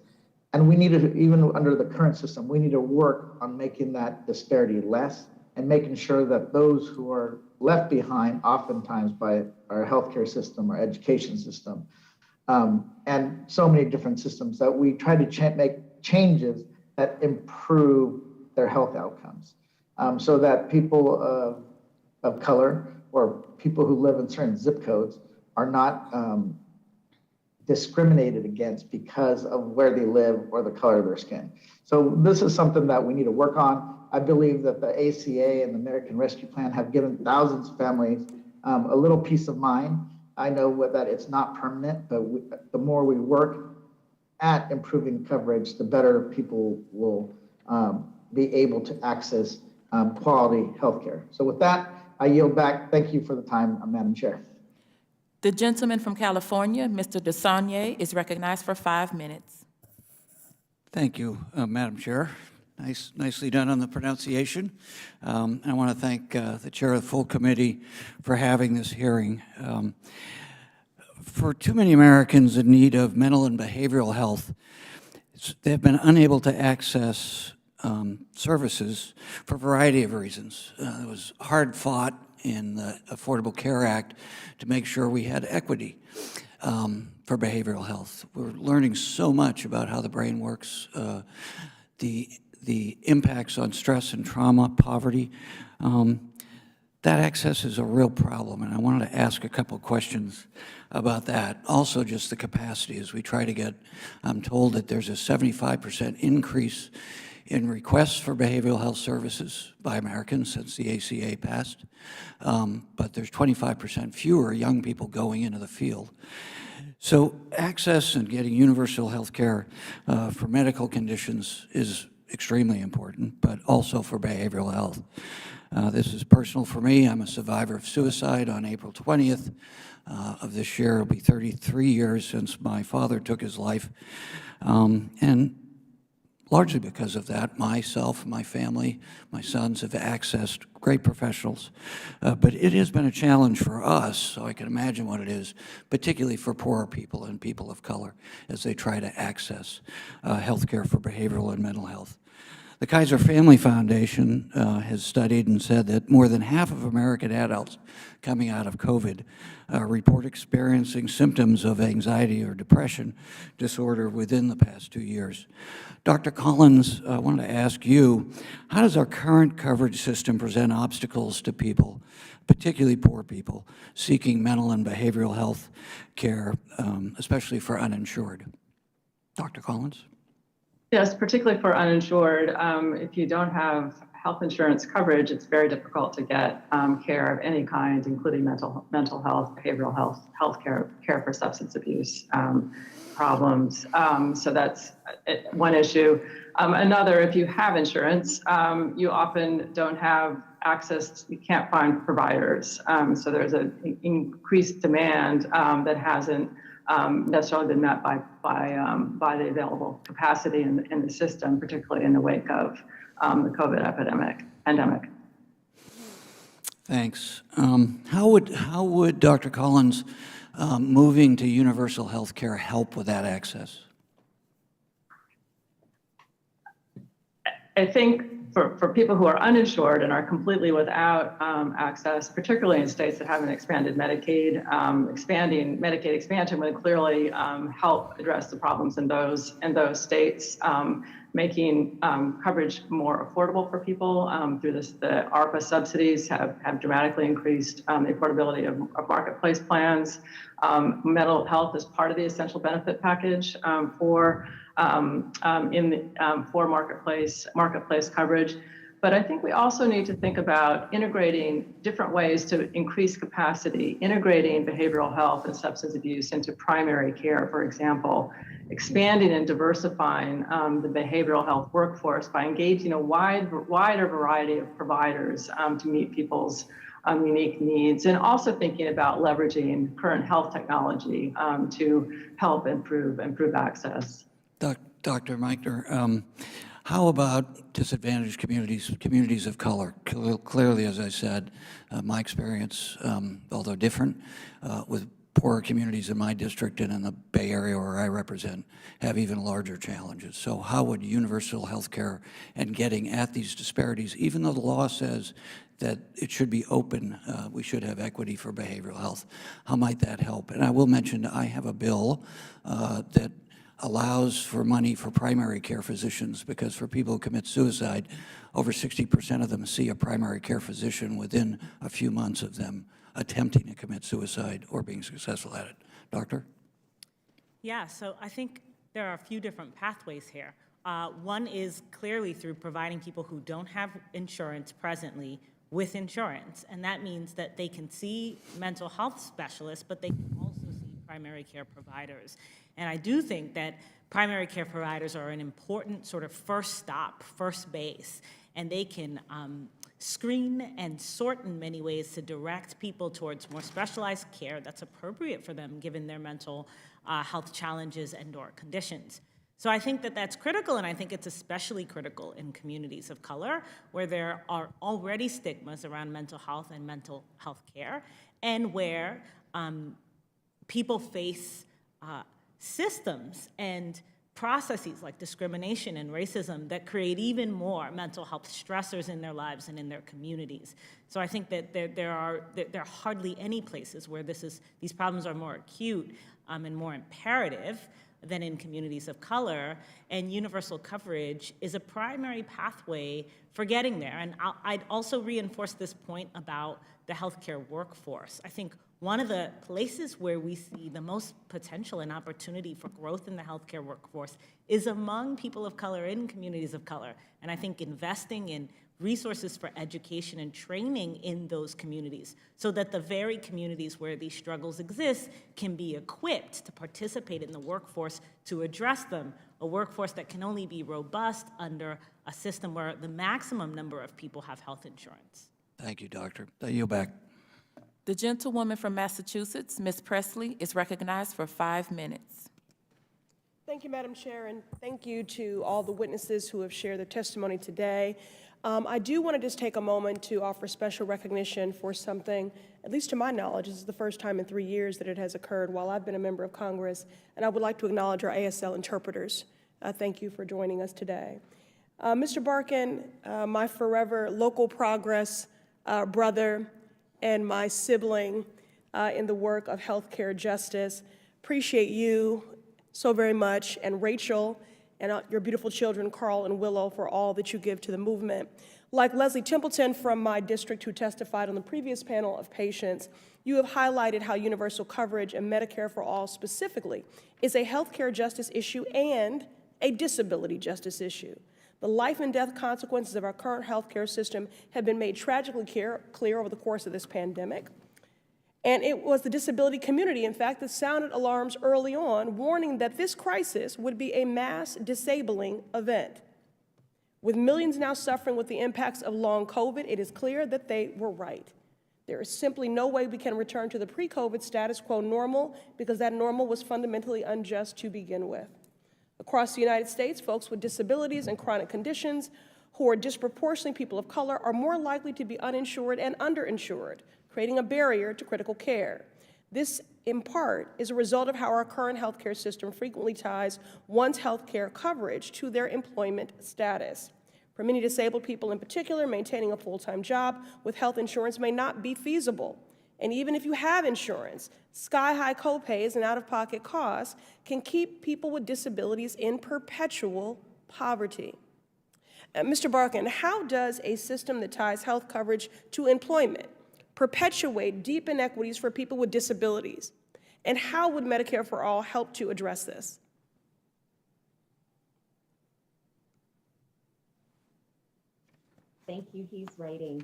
And we need to, even under the current system, we need to work on making that disparity less and making sure that those who are left behind, oftentimes by our healthcare system, our education system, and so many different systems, that we try to make changes that improve their health outcomes. So that people of color or people who live in certain zip codes are not discriminated against because of where they live or the color of their skin. So this is something that we need to work on. I believe that the ACA and the American Rescue Plan have given thousands of families a little peace of mind. I know that it's not permanent, but the more we work at improving coverage, the better people will be able to access quality healthcare. So with that, I yield back. Thank you for the time, Madam Chair. The gentleman from California, Mr. DeSaulnier, is recognized for 5 minutes. Thank you, Madam Chair. Nicely done on the pronunciation. I want to thank the chair of the full committee for having this hearing. For too many Americans in need of mental and behavioral health, they've been unable to access services for a variety of reasons. It was hard fought in the Affordable Care Act to make sure we had equity for behavioral health. We're learning so much about how the brain works, the impacts on stress and trauma, poverty. That access is a real problem, and I wanted to ask a couple questions about that. Also, just the capacity as we try to get, I'm told that there's a 75% increase in requests for behavioral health services by Americans since the ACA passed, but there's 25% fewer young people going into the field. So access and getting universal health care for medical conditions is extremely important, but also for behavioral health. This is personal for me. I'm a survivor of suicide. On April 20th of this year, it'll be 33 years since my father took his life. And largely because of that, myself, my family, my sons have accessed great professionals. But it has been a challenge for us, so I can imagine what it is, particularly for poorer people and people of color as they try to access health care for behavioral and mental health. The Kaiser Family Foundation has studied and said that more than half of American adults coming out of COVID report experiencing symptoms of anxiety or depression disorder within the past 2 years. Dr. Collins, I wanted to ask you, how does our current coverage system present obstacles to people, particularly poor people, seeking mental and behavioral health care, especially for uninsured? Dr. Collins? Yes, particularly for uninsured. If you don't have health insurance coverage, it's very difficult to get care of any kind, including mental health, behavioral health care for substance abuse problems. So that's one issue. Another, if you have insurance, you often don't have access, you can't find providers. So there's an increased demand that hasn't necessarily been met by the available capacity in the system, particularly in the wake of the COVID pandemic. Thanks. How would Dr. Collins moving to universal health care help with that access? I think for people who are uninsured and are completely without access, particularly in states that haven't expanded Medicaid, expanding Medicaid expansion would clearly help address the problems in those states, making coverage more affordable for people through this. The ARPA subsidies have dramatically increased the affordability of marketplace plans. Mental health is part of the essential benefit package for marketplace coverage. But I think we also need to think about integrating different ways to increase capacity, integrating behavioral health and substance abuse into primary care, for example, expanding and diversifying the behavioral health workforce by engaging a wider variety of providers to meet people's unique needs, and also thinking about leveraging current health technology to help improve access. Dr. Michener, how about disadvantaged communities of color? Clearly, as I said, my experience, although different, with poorer communities in my district and in the Bay Area where I represent, have even larger challenges. So how would universal health care and getting at these disparities, even though the law says that it should be open, we should have equity for behavioral health, how might that help? And I will mention I have a bill that allows for money for primary care physicians, because for people who commit suicide, over 60% of them see a primary care physician within a few months of them attempting to commit suicide or being successful at it. Doctor? Yeah, so I think there are a few different pathways here. One is clearly through providing people who don't have insurance presently with insurance, and that means that they can see mental health specialists, but they can also see primary care providers. And I do think that primary care providers are an important sort of first stop, first base, and they can screen and sort in many ways to direct people towards more specialized care that's appropriate for them given their mental health challenges and/or conditions. So I think that that's critical, and I think it's especially critical in communities of color where there are already stigmas around mental health and mental health care, and where people face systems and processes like discrimination and racism that create even more mental health stressors in their lives and in their communities. So I think that there are hardly any places where these problems are more acute and more imperative than in communities of color, and universal coverage is a primary pathway for getting there. And I'd also reinforce this point about the healthcare workforce. I think one of the places where we see the most potential and opportunity for growth in the healthcare workforce is among people of color in communities of color. And I think investing in resources for education and training in those communities so that the very communities where these struggles exist can be equipped to participate in the workforce to address them, a workforce that can only be robust under a system where the maximum number of people have health insurance. Thank you, Doctor. I yield back. The gentlewoman from Massachusetts, Ms. Presley, is recognized for 5 minutes. Thank you, Madam Chair, and thank you to all the witnesses who have shared their testimony today. I do want to just take a moment to offer special recognition for something, at least to my knowledge, this is the first time in 3 years that it has occurred while I've been a member of Congress, and I would like to acknowledge our ASL interpreters. Thank you for joining us today. Mr. Barkin, my forever local progress brother and my sibling in the work of healthcare justice, appreciate you so very much, and Rachel, and your beautiful children, Carl and Willow, for all that you give to the movement. Like Leslie Templeton from my district, who testified on the previous panel of patients, you have highlighted how universal coverage and Medicare for All specifically is a healthcare justice issue and a disability justice issue. The life and death consequences of our current healthcare system have been made tragically clear over the course of this pandemic. And it was the disability community, in fact, that sounded alarms early on, warning that this crisis would be a mass disabling event. With millions now suffering with the impacts of long COVID, it is clear that they were right. There is simply no way we can return to the pre-COVID status quo normal because that normal was fundamentally unjust to begin with. Across the United States, folks with disabilities and chronic conditions who are disproportionately people of color are more likely to be uninsured and underinsured, creating a barrier to critical care. This, in part, is a result of how our current healthcare system frequently ties one's healthcare coverage to their employment status. For many disabled people in particular, maintaining a full-time job with health insurance may not be feasible. And even if you have insurance, sky-high copays and out-of-pocket costs can keep people with disabilities in perpetual poverty. Mr. Barkin, how does a system that ties health coverage to employment perpetuate deep inequities for people with disabilities? And how would Medicare for All help to address this? Thank you. He's writing.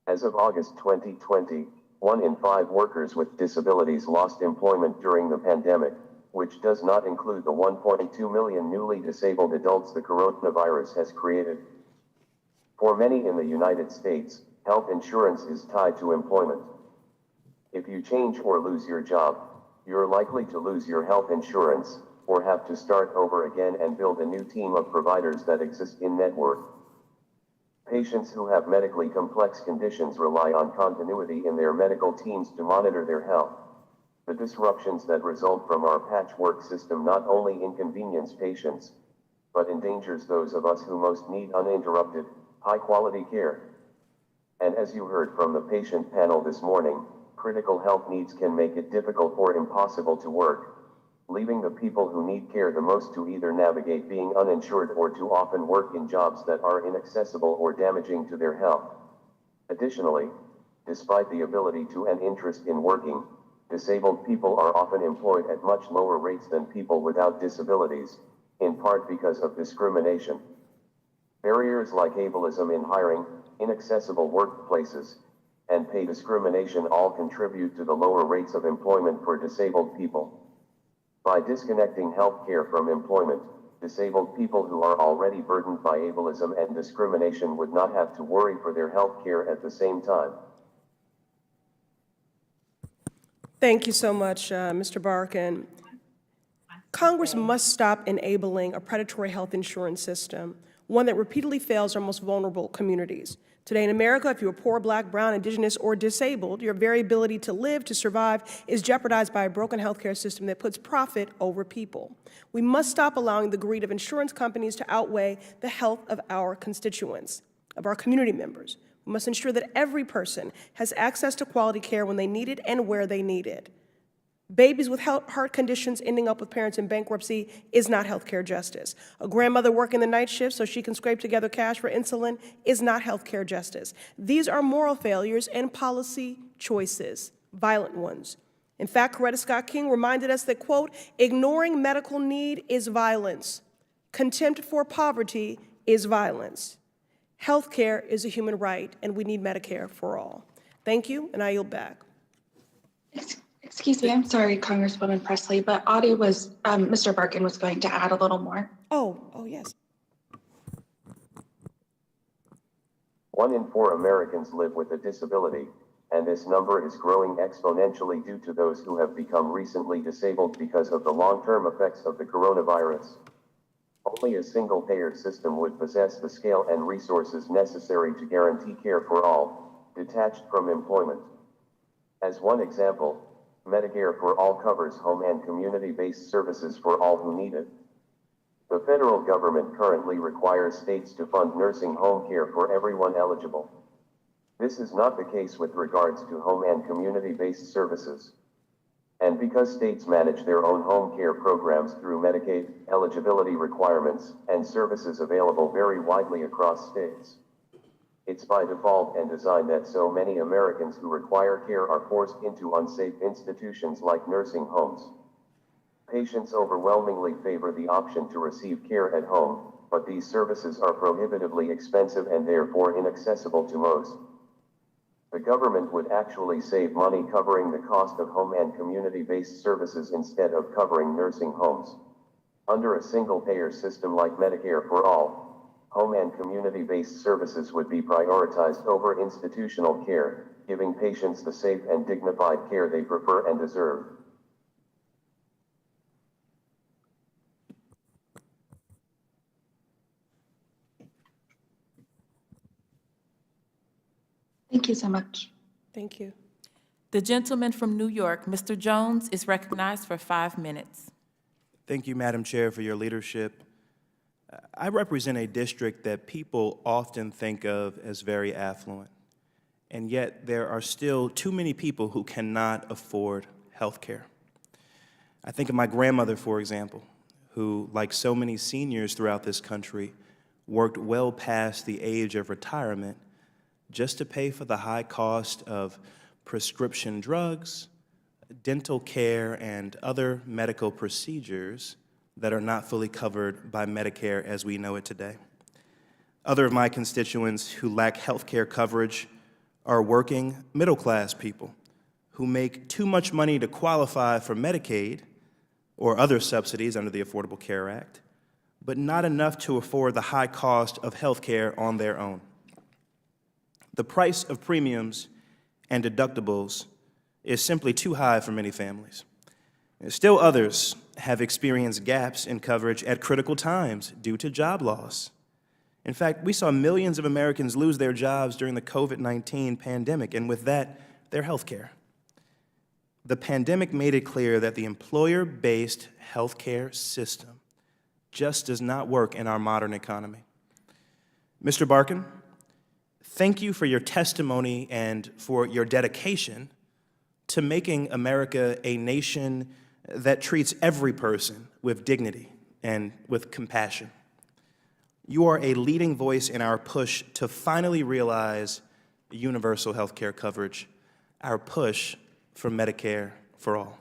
As of August 2020, 1 in 5 workers with disabilities lost employment during the pandemic, which does not include the 1.2 million newly disabled adults the coronavirus has created. For many in the United States, health insurance is tied to employment. If you change or lose your job, You're likely to lose your health insurance, or have to start over again and build a new team of providers that exist in-network. Patients who have medically complex conditions rely on continuity in their medical teams to monitor their health. The disruptions that result from our patchwork system not only inconvenience patients, but endangers those of us who most need uninterrupted, high-quality care. And as you heard from the patient panel this morning, critical health needs can make it difficult or impossible to work, leaving the people who need care the most to either navigate being uninsured or to often work in jobs that are inaccessible or damaging to their health. Additionally, despite the ability to and interest in working, disabled people are often employed at much lower rates than people without disabilities, in part because of discrimination. Barriers like ableism in hiring, inaccessible workplaces, and pay discrimination all contribute to the lower rates of employment for disabled people. By disconnecting health care from employment, disabled people who are already burdened by ableism and discrimination would not have to worry for their health care at the same time. Thank you so much, Mr. Barkin. Congress must stop enabling a predatory health insurance system, one that repeatedly fails our most vulnerable communities. Today in America, if you're poor, Black, brown, indigenous, or disabled, your very ability to live, to survive, is jeopardized by a broken healthcare system that puts profit over people. We must stop allowing the greed of insurance companies to outweigh the health of our constituents, of our community members. We must ensure that every person has access to quality care when they need it and where they need it. Babies with heart conditions ending up with parents in bankruptcy is not healthcare justice. A grandmother working the night shift so she can scrape together cash for insulin is not healthcare justice. These are moral failures and policy choices, violent ones. In fact, Coretta Scott King reminded us that, quote, ignoring medical need is violence. Contempt for poverty is violence. Healthcare is a human right, and we need Medicare for all. Thank you, and I yield back. Excuse me, I'm sorry, Congresswoman Presley, but Audie was, Mr. Barkin was going to add a little more. Oh, yes. 1 in 4 Americans live with a disability, and this number is growing exponentially due to those who have become recently disabled because of the long-term effects of the coronavirus. Only a single-payer system would possess the scale and resources necessary to guarantee care for all, detached from employment. As one example, Medicare for All covers home and community-based services for all who need it. The federal government currently requires states to fund nursing home care for everyone eligible. This is not the case with regards to home and community-based services. And because states manage their own home care programs through Medicaid, eligibility requirements, and services available vary widely across states. It's by default and design that so many Americans who require care are forced into unsafe institutions like nursing homes. Patients overwhelmingly favor the option to receive care at home, but these services are prohibitively expensive and therefore inaccessible to most. The government would actually save money covering the cost of home and community-based services instead of covering nursing homes. Under a single-payer system like Medicare for All, home and community-based services would be prioritized over institutional care, giving patients the safe and dignified care they prefer and deserve. Thank you so much. Thank you. The gentleman from New York, Mr. Jones, is recognized for 5 minutes. Thank you, Madam Chair, for your leadership. I represent a district that people often think of as very affluent, and yet there are still too many people who cannot afford health care. I think of my grandmother, for example, who, like so many seniors throughout this country, worked well past the age of retirement just to pay for the high cost of prescription drugs, dental care, and other medical procedures that are not fully covered by Medicare as we know it today. Other of my constituents who lack health care coverage are working middle-class people who make too much money to qualify for Medicaid or other subsidies under the Affordable Care Act, but not enough to afford the high cost of health care on their own. The price of premiums and deductibles is simply too high for many families. Still others have experienced gaps in coverage at critical times due to job loss. In fact, we saw millions of Americans lose their jobs during the COVID-19 pandemic, and with that, their health care. The pandemic made it clear that the employer-based healthcare system just does not work in our modern economy. Mr. Barkin, thank you for your testimony and for your dedication to making America a nation that treats every person with dignity and with compassion. You are a leading voice in our push to finally realize universal health care coverage, our push for Medicare for All.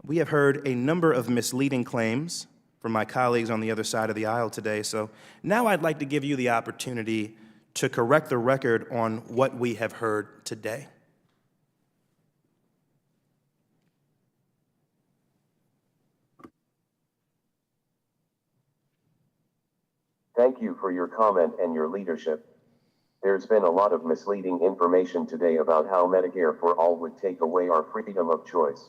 We have heard a number of misleading claims from my colleagues on the other side of the aisle today, so now I'd like to give you the opportunity to correct the record on what we have heard today. Thank you for your comment and your leadership. There's been a lot of misleading information today about how Medicare for All would take away our freedom of choice.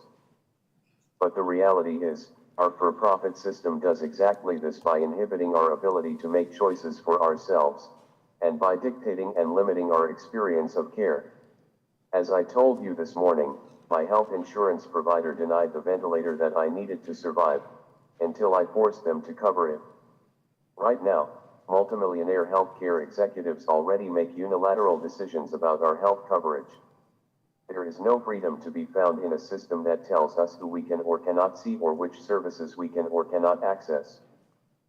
But the reality is, our for-profit system does exactly this by inhibiting our ability to make choices for ourselves, and by dictating and limiting our experience of care. As I told you this morning, my health insurance provider denied the ventilator that I needed to survive, until I forced them to cover it. Right now, multimillionaire healthcare executives already make unilateral decisions about our health coverage. There is no freedom to be found in a system that tells us who we can or cannot see or which services we can or cannot access.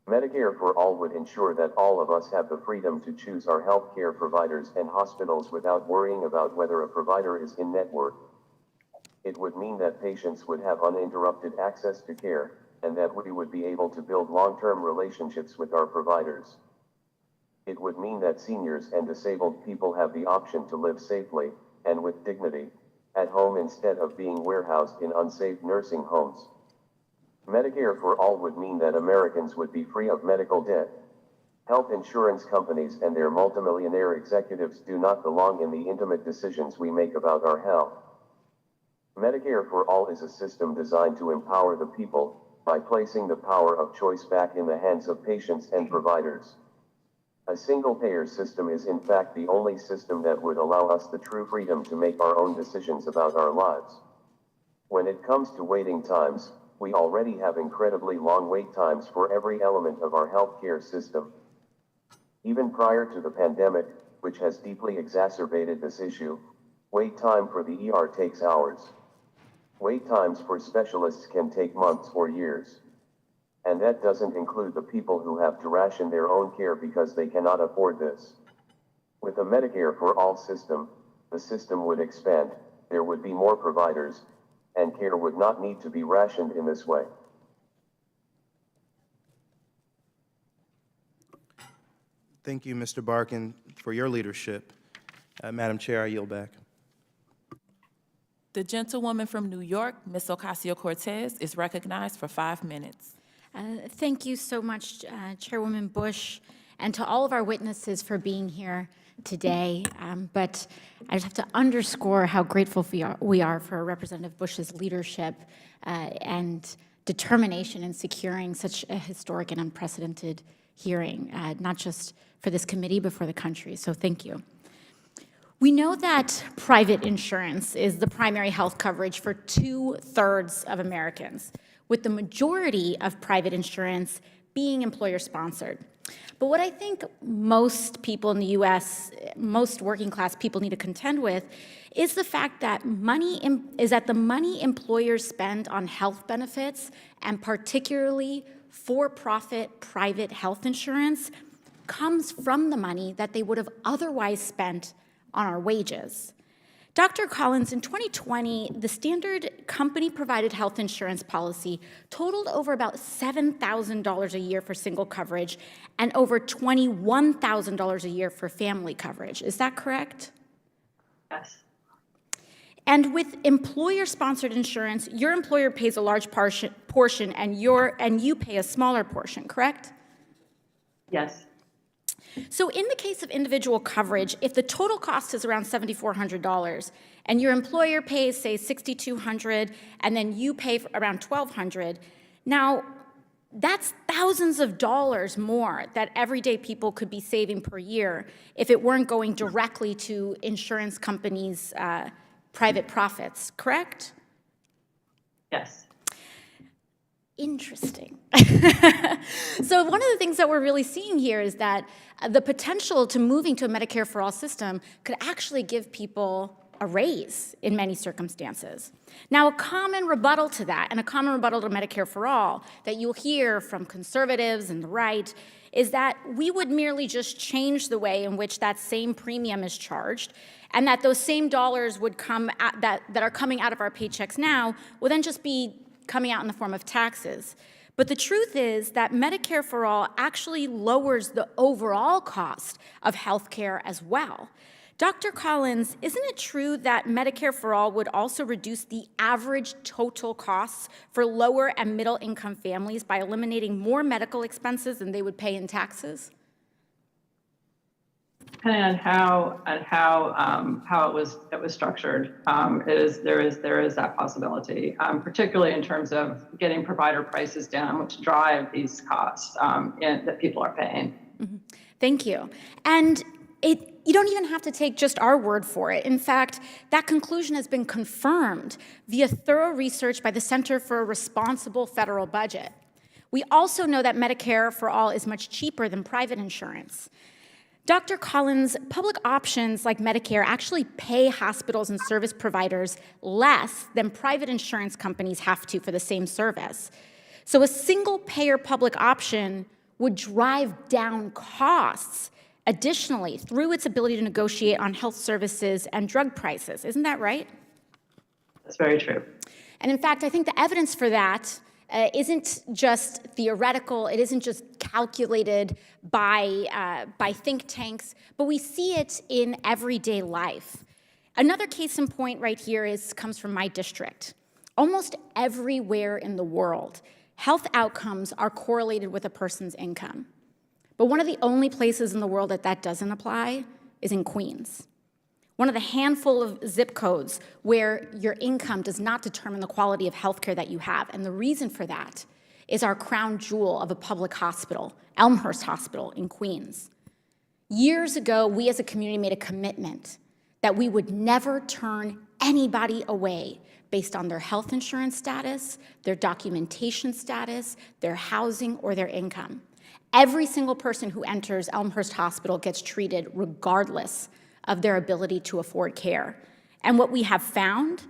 Medicare for All would ensure that all of us have the freedom to choose our health care providers and hospitals without worrying about whether a provider is in-network. It would mean that patients would have uninterrupted access to care, and that we would be able to build long-term relationships with our providers. It would mean that seniors and disabled people have the option to live safely, and with dignity, at home instead of being warehoused in unsafe nursing homes. Medicare for All would mean that Americans would be free of medical debt. Health insurance companies and their multimillionaire executives do not belong in the intimate decisions we make about our health. Medicare for All is a system designed to empower the people by placing the power of choice back in the hands of patients and providers. A single-payer system is in fact the only system that would allow us the true freedom to make our own decisions about our lives. When it comes to waiting times, we already have incredibly long wait times for every element of our healthcare system. Even prior to the pandemic, which has deeply exacerbated this issue, wait time for the ER takes hours. Wait times for specialists can take months or years. And that doesn't include the people who have to ration their own care because they cannot afford this. With a Medicare for All system, the system would expand, there would be more providers, and care would not need to be rationed in this way. Thank you, Mr. Barkin, for your leadership. Madam Chair, I yield back. The gentlewoman from New York, Ms. Ocasio-Cortez, is recognized for 5 minutes. Thank you so much, Chairwoman Bush, and to all of our witnesses for being here today. But I just have to underscore how grateful we are for Representative Bush's leadership and determination in securing such a historic and unprecedented hearing, not just for this committee, but for the country. So thank you. We know that private insurance is the primary health coverage for 2/3 of Americans, with the majority of private insurance being employer-sponsored. But what I think most people in the U.S., most working-class people need to contend with, is the fact that the money employers spend on health benefits, and particularly for-profit private health insurance, comes from the money that they would have otherwise spent on our wages. Dr. Collins, in 2020, the standard company-provided health insurance policy totaled over about $7,000 a year for single coverage and over $21,000 a year for family coverage. Is that correct? Yes. And with employer-sponsored insurance, your employer pays a large portion and you pay a smaller portion, correct? Yes. So in the case of individual coverage, if the total cost is around $7,400 and your employer pays, say, $6,200, and then you pay for around $1,200, now that's thousands of dollars more that everyday people could be saving per year if it weren't going directly to insurance companies' private profits, correct? Yes. Interesting. So one of the things that we're really seeing here is that the potential to moving to a Medicare for All system could actually give people a raise in many circumstances. Now, a common rebuttal to that, and a common rebuttal to Medicare for All that you'll hear from conservatives and the right, is that we would merely just change the way in which that same premium is charged, and that those same dollars would come that are coming out of our paychecks now will then just be coming out in the form of taxes. But the truth is that Medicare for All actually lowers the overall cost of health care as well. Dr. Collins, isn't it true that Medicare for All would also reduce the average total costs for lower and middle income families by eliminating more medical expenses than they would pay in taxes? Depending on how it was structured, there is that possibility, particularly in terms of getting provider prices down, which drive these costs that people are paying. Mm-hmm. Thank you. And you don't even have to take just our word for it. In fact, that conclusion has been confirmed via thorough research by the Center for a Responsible Federal Budget. We also know that Medicare for All is much cheaper than private insurance. Dr. Collins, public options like Medicare actually pay hospitals and service providers less than private insurance companies have to for the same service. So a single-payer public option would drive down costs additionally through its ability to negotiate on health services and drug prices. Isn't that right? That's very true. And in fact, I think the evidence for that isn't just theoretical, it isn't just calculated by think tanks, but we see it in everyday life. Another case in point right here comes from my district. Almost everywhere in the world, health outcomes are correlated with a person's income. But one of the only places in the world that doesn't apply is in Queens. One of the handful of zip codes where your income does not determine the quality of healthcare that you have. And the reason for that is our crown jewel of a public hospital, Elmhurst Hospital in Queens. Years ago, we as a community made a commitment that we would never turn anybody away based on their health insurance status, their documentation status, their housing, or their income. Every single person who enters Elmhurst Hospital gets treated regardless of their ability to afford care. And what we have found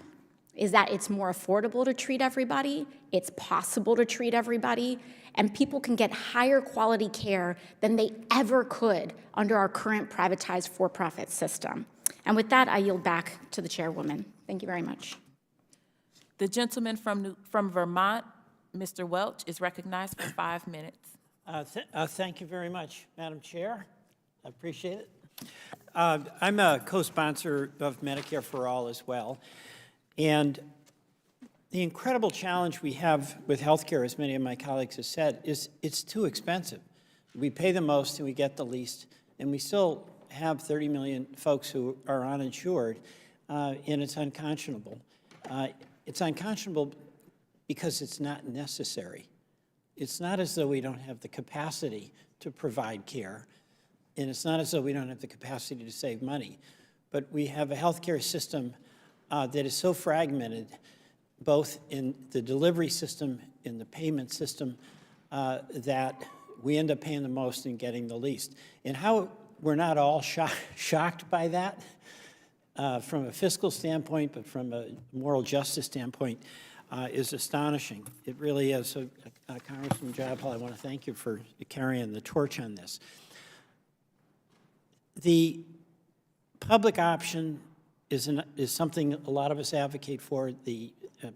is that it's more affordable to treat everybody, it's possible to treat everybody, and people can get higher quality care than they ever could under our current privatized for-profit system. And with that, I yield back to the chairwoman. Thank you very much. The gentleman from Vermont, Mr. Welch, is recognized for 5 minutes. Thank you very much, Madam Chair. I appreciate it. I'm a co-sponsor of Medicare for All as well. And the incredible challenge we have with healthcare, as many of my colleagues have said, is it's too expensive. We pay the most and we get the least, and we still have 30 million folks who are uninsured, and it's unconscionable. It's unconscionable because it's not necessary. It's not as though we don't have the capacity to provide care, and it's not as though we don't have the capacity to save money. But we have a healthcare system that is so fragmented, both in the delivery system, in the payment system, that we end up paying the most and getting the least. And how we're not all shocked by that from a fiscal standpoint, but from a moral justice standpoint, is astonishing. It really is. So, Congressman Jayapal, I want to thank you for carrying the torch on this. The public option is something a lot of us advocate for. The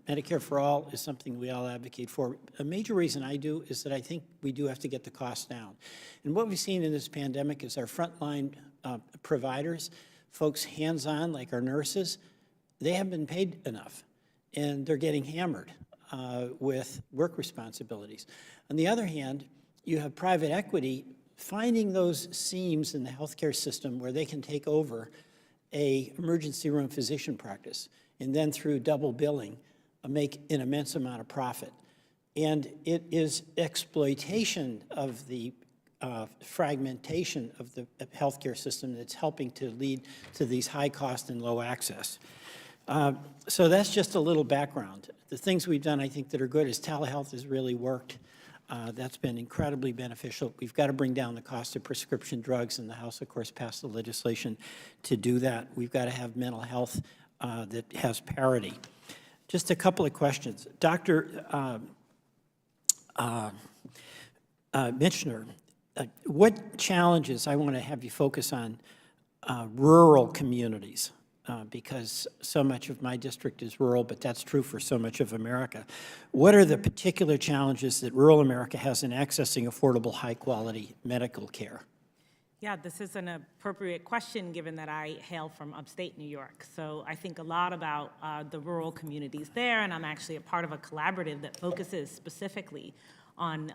Medicare for All is something we all advocate for. A major reason I do is that I think we do have to get the cost down. And what we've seen in this pandemic is our frontline providers, folks hands-on like our nurses, they haven't been paid enough, and they're getting hammered with work responsibilities. On the other hand, you have private equity finding those seams in the healthcare system where they can take over a emergency room physician practice and then through double billing make an immense amount of profit. And it is exploitation of the fragmentation of the healthcare system that's helping to lead to these high cost and low access. So that's just a little background. The things we've done, I think, that are good is telehealth has really worked. That's been incredibly beneficial. We've got to bring down the cost of prescription drugs, and the House, of course, passed the legislation to do that. We've got to have mental health that has parity. Just a couple of questions. Dr. Michener, what challenges, I want to have you focus on rural communities, because so much of my district is rural, but that's true for so much of America. What are the particular challenges that rural America has in accessing affordable, high-quality medical care? Yeah, this is an appropriate question given that I hail from upstate New York. So I think a lot about the rural communities there, and I'm actually a part of a collaborative that focuses specifically on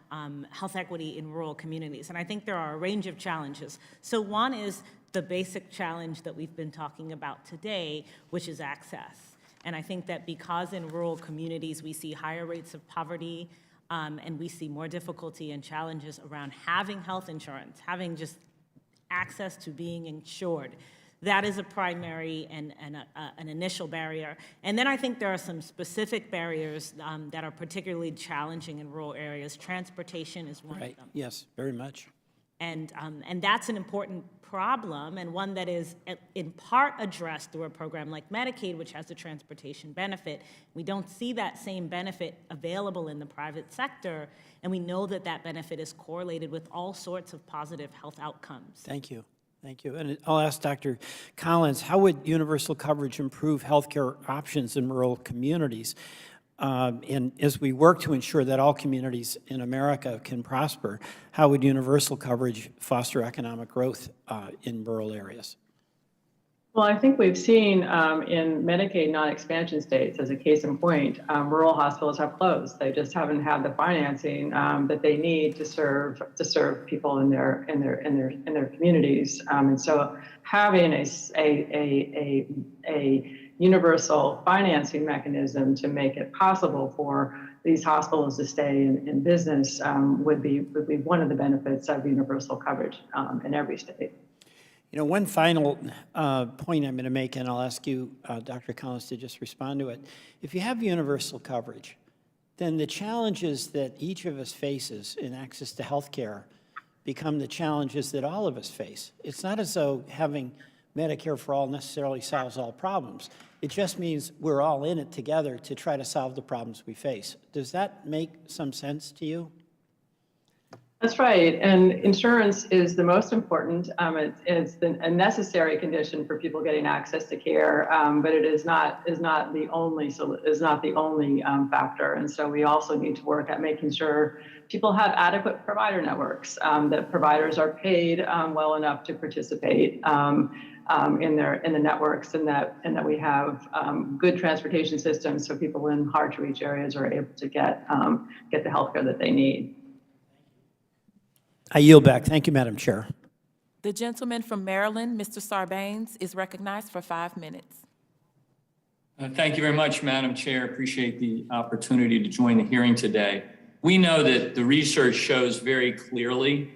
health equity in rural communities. And I think there are a range of challenges. So one is the basic challenge that we've been talking about today, which is access. And I think that because in rural communities we see higher rates of poverty, and we see more difficulty and challenges around having health insurance, having just access to being insured. That is a primary and an initial barrier. And then I think there are some specific barriers that are particularly challenging in rural areas. Transportation is one of them. Yes, very much. And that's an important problem, and one that is in part addressed through a program like Medicaid, which has a transportation benefit. We don't see that same benefit available in the private sector, and we know that that benefit is correlated with all sorts of positive health outcomes. Thank you. Thank you. And I'll ask Dr. Collins, how would universal coverage improve healthcare options in rural communities? And as we work to ensure that all communities in America can prosper, how would universal coverage foster economic growth in rural areas? Well, I think we've seen in Medicaid non-expansion states, as a case in point, rural hospitals have closed. They just haven't had the financing that they need to serve people in their communities. And so, having a universal financing mechanism to make it possible for these hospitals to stay in business would be one of the benefits of universal coverage in every state. You know, one final point I'm going to make, and I'll ask you, Dr. Collins, to just respond to it. If you have universal coverage, then the challenges that each of us faces in access to health care become the challenges that all of us face. It's not as though having Medicare for All necessarily solves all problems. It just means we're all in it together to try to solve the problems we face. Does that make some sense to you? That's right, and insurance is the most important. It's a necessary condition for people getting access to care, but it is not the only factor. And so we also need to work at making sure people have adequate provider networks, that providers are paid well enough to participate in the networks, and that we have good transportation systems so people in hard to reach areas are able to get the health care that they need. I yield back. Thank you, Madam Chair. The gentleman from Maryland, Mr. Sarbanes, is recognized for 5 minutes. Thank you very much, Madam Chair. Appreciate the opportunity to join the hearing today. We know that the research shows very clearly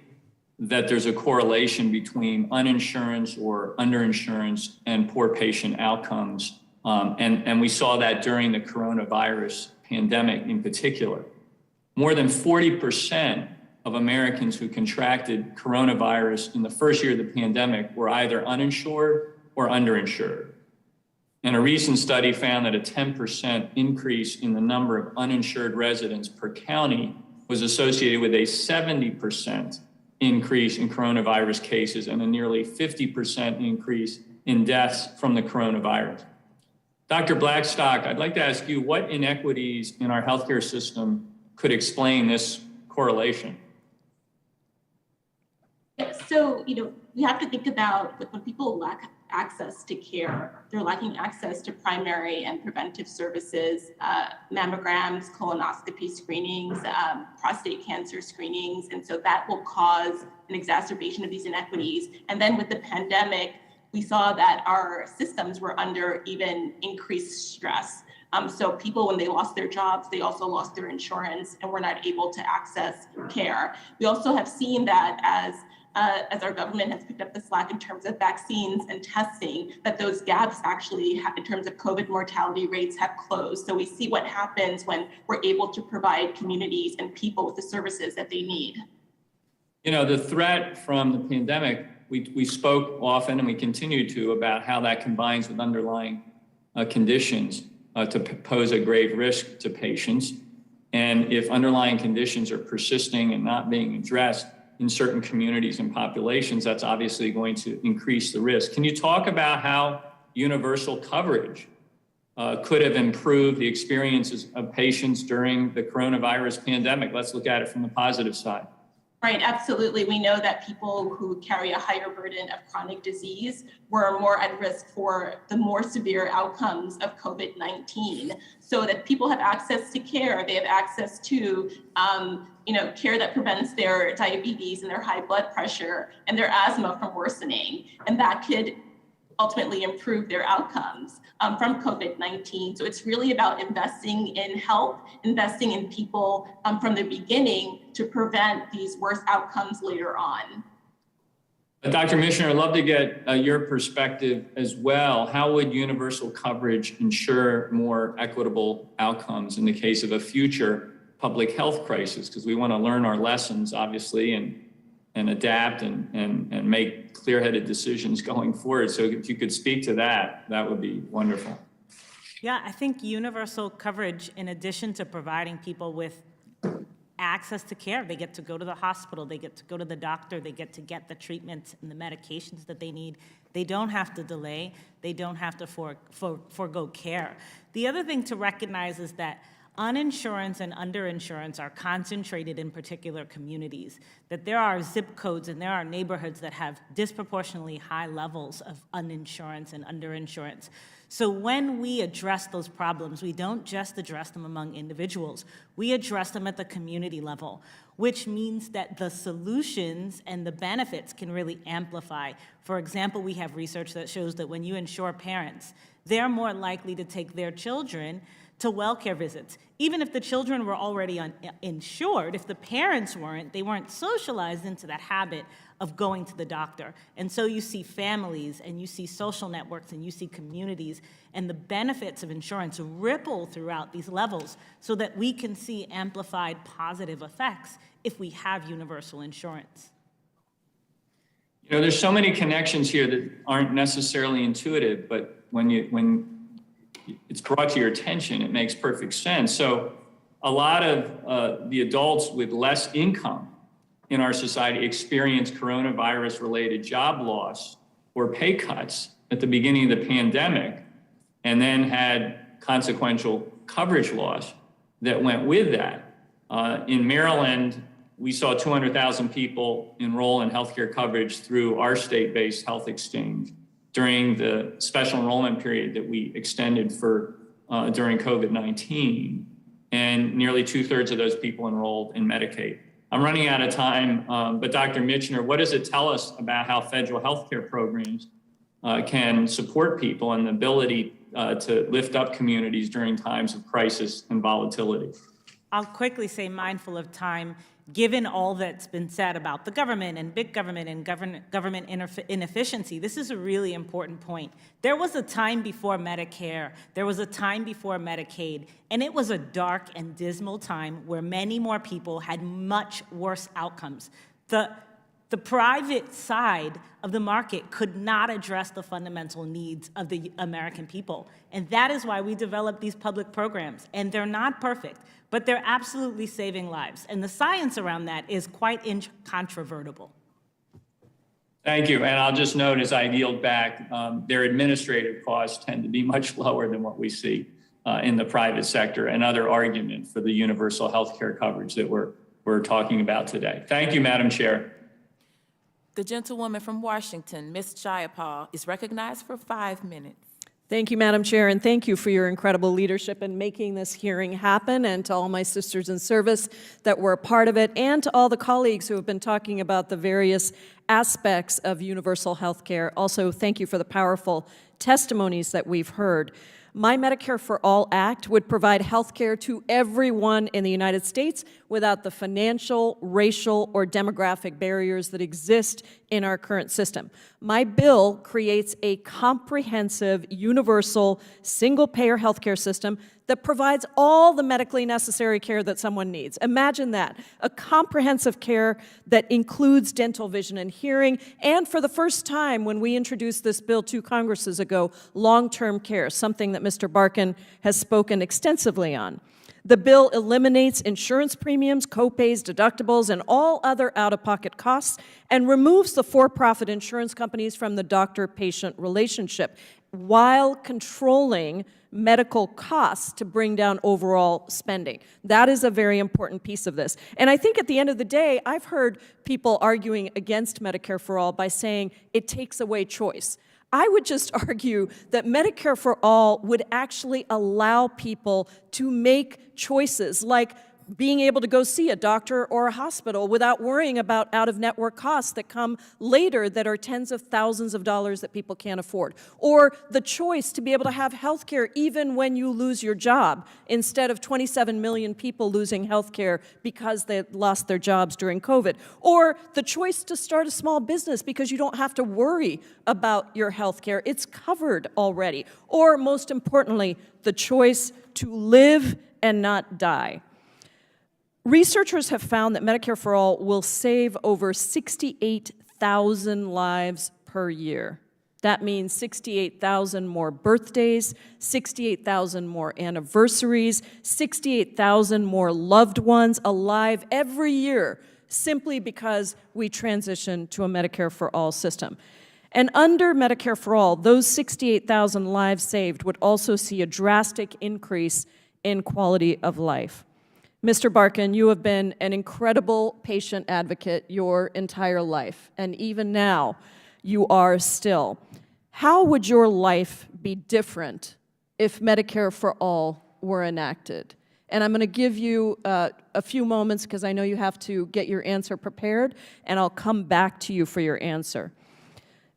that there's a correlation between uninsurance or underinsurance and poor patient outcomes. And we saw that during the coronavirus pandemic in particular. More than 40% of Americans who contracted coronavirus in the first year of the pandemic were either uninsured or underinsured. And a recent study found that a 10% increase in the number of uninsured residents per county was associated with a 70% increase in coronavirus cases and a nearly 50% increase in deaths from the coronavirus. Dr. Blackstock, I'd like to ask you what inequities in our healthcare system could explain this correlation? So, we have to think about when people lack access to care. They're lacking access to primary and preventive services, mammograms, colonoscopy screenings, prostate cancer screenings. And so that will cause an exacerbation of these inequities. And then with the pandemic, we saw that our systems were under even increased stress. So people, when they lost their jobs, they also lost their insurance and were not able to access care. We also have seen that as our government has picked up the slack in terms of vaccines and testing, that those gaps actually in terms of COVID mortality rates have closed. So we see what happens when we're able to provide communities and people with the services that they need. You know, the threat from the pandemic, we spoke often and we continue to about how that combines with underlying conditions to pose a grave risk to patients. And if underlying conditions are persisting and not being addressed in certain communities and populations, that's obviously going to increase the risk. Can you talk about how universal coverage could have improved the experiences of patients during the coronavirus pandemic? Let's look at it from the positive side. Right, absolutely. We know that people who carry a higher burden of chronic disease were more at risk for the more severe outcomes of COVID-19. So that people have access to care, they have access to care that prevents their diabetes and their high blood pressure and their asthma from worsening. And that could ultimately improve their outcomes from COVID-19. So it's really about investing in health, investing in people from the beginning to prevent these worse outcomes later on. Dr. Michener, I'd love to get your perspective as well. How would universal coverage ensure more equitable outcomes in the case of a future public health crisis? Because we want to learn our lessons, obviously, and adapt and make clear-headed decisions going forward. So if you could speak to that, that would be wonderful. Yeah, I think universal coverage, in addition to providing people with access to care, they get to go to the hospital, they get to go to the doctor, they get to get the treatments and the medications that they need. They don't have to delay, they don't have to forego care. The other thing to recognize is that uninsurance and underinsurance are concentrated in particular communities, that there are zip codes and there are neighborhoods that have disproportionately high levels of uninsurance and underinsurance. So when we address those problems, we don't just address them among individuals, we address them at the community level, which means that the solutions and the benefits can really amplify. For example, we have research that shows that when you insure parents, they're more likely to take their children to well-care visits. Even if the children were already insured, if the parents weren't, they weren't socialized into that habit of going to the doctor. And so you see families and you see social networks and you see communities and the benefits of insurance ripple throughout these levels so that we can see amplified positive effects if we have universal insurance. You know, there's so many connections here that aren't necessarily intuitive, but when it's brought to your attention, it makes perfect sense. So a lot of the adults with less income in our society experience coronavirus-related job loss or pay cuts at the beginning of the pandemic, and then had consequential coverage loss that went with that. In Maryland, we saw 200,000 people enroll in healthcare coverage through our state-based health exchange during the special enrollment period that we extended for during COVID-19, and nearly 2/3 of those people enrolled in Medicaid. I'm running out of time, but Dr. Michener, what does it tell us about how federal healthcare programs can support people and the ability to lift up communities during times of crisis and volatility? I'll quickly say, mindful of time, given all that's been said about the government and big government and government inefficiency, this is a really important point. There was a time before Medicare, there was a time before Medicaid, and it was a dark and dismal time where many more people had much worse outcomes. The private side of the market could not address the fundamental needs of the American people. And that is why we developed these public programs. And they're not perfect, but they're absolutely saving lives. And the science around that is quite incontrovertible. Thank you. And I'll just note as I yield back, their administrative costs tend to be much lower than what we see in the private sector, another argument for the universal health care coverage that we're talking about today. Thank you, Madam Chair. The gentlewoman from Washington, Ms. Jayapal, is recognized for 5 minutes. Thank you, Madam Chair, and thank you for your incredible leadership in making this hearing happen, and to all my sisters in service that were a part of it, and to all the colleagues who have been talking about the various aspects of universal health care. Also, thank you for the powerful testimonies that we've heard. My Medicare For All Act would provide health care to everyone in the United States without the financial, racial, or demographic barriers that exist in our current system. My bill creates a comprehensive, universal, single-payer health care system that provides all the medically necessary care that someone needs. Imagine that, a comprehensive care that includes dental, vision, and hearing, and for the first time when we introduced this bill 2 Congresses ago, long-term care, something that Mr. Barkin has spoken extensively on. The bill eliminates insurance premiums, copays, deductibles, and all other out-of-pocket costs, and removes the for-profit insurance companies from the doctor-patient relationship, while controlling medical costs to bring down overall spending. That is a very important piece of this. And I think at the end of the day, I've heard people arguing against Medicare for All by saying it takes away choice. I would just argue that Medicare for All would actually allow people to make choices like being able to go see a doctor or a hospital without worrying about out-of-network costs that come later that are tens of thousands of dollars that people can't afford. Or the choice to be able to have health care even when you lose your job, instead of 27 million people losing health care because they lost their jobs during COVID. Or the choice to start a small business because you don't have to worry about your health care. It's covered already. Or most importantly, the choice to live and not die. Researchers have found that Medicare for All will save over 68,000 lives per year. That means 68,000 more birthdays, 68,000 more anniversaries, 68,000 more loved ones alive every year, simply because we transition to a Medicare for All system. And under Medicare for All, those 68,000 lives saved would also see a drastic increase in quality of life. Mr. Barkin, you have been an incredible patient advocate your entire life, and even now, you are still. How would your life be different if Medicare for All were enacted? And I'm going to give you a few moments because I know you have to get your answer prepared, and I'll come back to you for your answer.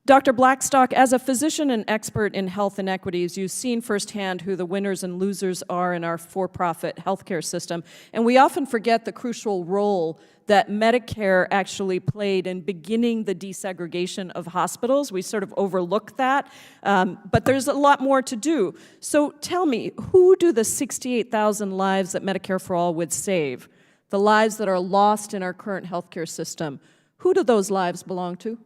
Dr. Blackstock, as a physician and expert in health inequities, you've seen firsthand who the winners and losers are in our for-profit healthcare system. And we often forget the crucial role that Medicare actually played in beginning the desegregation of hospitals. We sort of overlook that, but there's a lot more to do. So tell me, who do the 68,000 lives that Medicare for All would save, the lives that are lost in our current healthcare system, who do those lives belong to?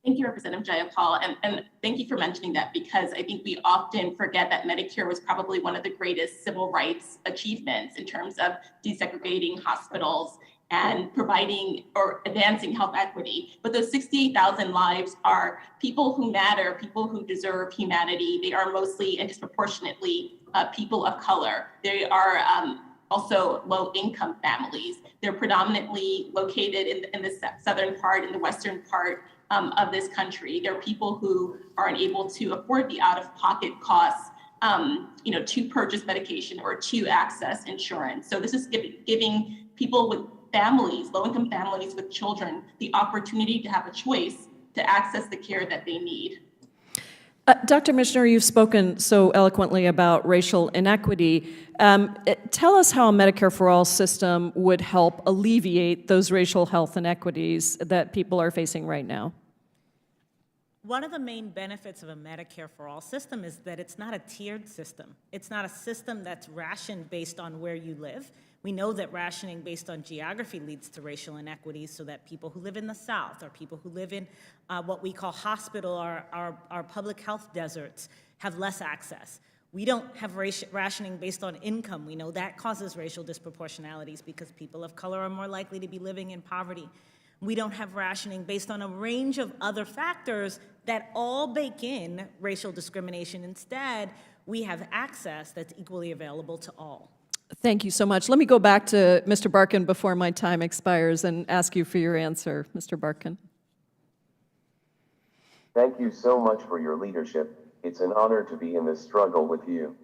Thank you, Representative Jayapal, and thank you for mentioning that, because I think we often forget that Medicare was probably one of the greatest civil rights achievements in terms of desegregating hospitals and providing or advancing health equity. But those 68,000 lives are people who matter, people who deserve humanity. They are mostly and disproportionately people of color. They are also low-income families. They're predominantly located in the southern part, in the western part of this country. There are people who aren't able to afford the out-of-pocket costs, to purchase medication or to access insurance. So this is giving people with families, low-income families with children, the opportunity to have a choice to access the care that they need. Dr. Michener, you've spoken so eloquently about racial inequity. Tell us how a Medicare for All system would help alleviate those racial health inequities that people are facing right now. One of the main benefits of a Medicare for All system is that it's not a tiered system. It's not a system that's rationed based on where you live. We know that rationing based on geography leads to racial inequities, so that people who live in the South or people who live in what we call hospital or our public health deserts have less access. We don't have rationing based on income. We know that causes racial disproportionalities because people of color are more likely to be living in poverty. We don't have rationing based on a range of other factors that all bake in racial discrimination. Instead, we have access that's equally available to all. Thank you so much. Let me go back to Mr. Barkin before my time expires and ask you for your answer, Mr. Barkin. Thank you so much for your leadership. It's an honor to be in this struggle with you.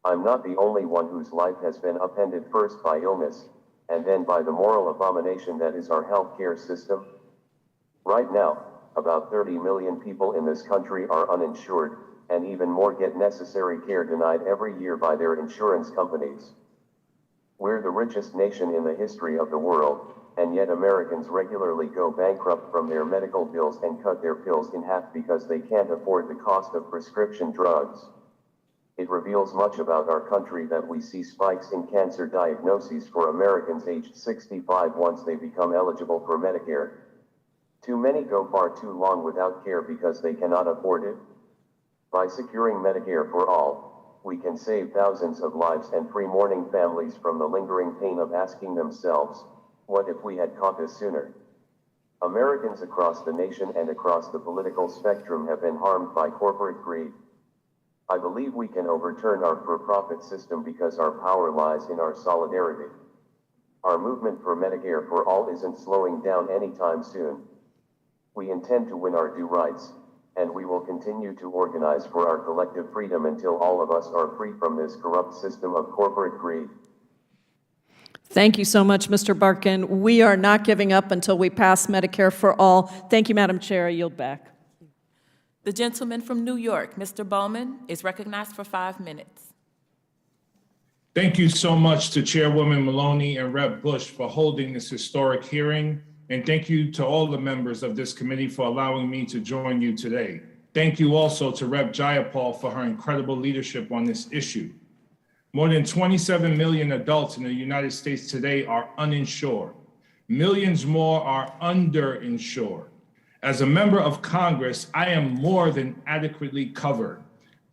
I'm not the only one whose life has been upended first by illness, and then by the moral abomination that is our healthcare system. Right now, about 30 million people in this country are uninsured, and even more get necessary care denied every year by their insurance companies. We're the richest nation in the history of the world, and yet Americans regularly go bankrupt from their medical bills and cut their pills in half because they can't afford the cost of prescription drugs. It reveals much about our country that we see spikes in cancer diagnoses for Americans aged 65 once they become eligible for Medicare. Too many go far too long without care because they cannot afford it. By securing Medicare for All, we can save thousands of lives and free mourning families from the lingering pain of asking themselves, what if we had caught this sooner? Americans across the nation and across the political spectrum have been harmed by corporate greed. I believe we can overturn our for-profit system because our power lies in our solidarity. Our movement for Medicare for All isn't slowing down anytime soon. We intend to win our due rights, and we will continue to organize for our collective freedom until all of us are free from this corrupt system of corporate greed. Thank you so much, Mr. Barkin. We are not giving up until we pass Medicare for All. Thank you, Madam Chair. I yield back. The gentleman from New York, Mr. Bowman, is recognized for 5 minutes. Thank you so much to Chairwoman Maloney and Rep. Bush for holding this historic hearing. And thank you to all the members of this committee for allowing me to join you today. Thank you also to Rep. Jayapal for her incredible leadership on this issue. More than 27 million adults in the United States today are uninsured. Millions more are underinsured. As a member of Congress, I am more than adequately covered.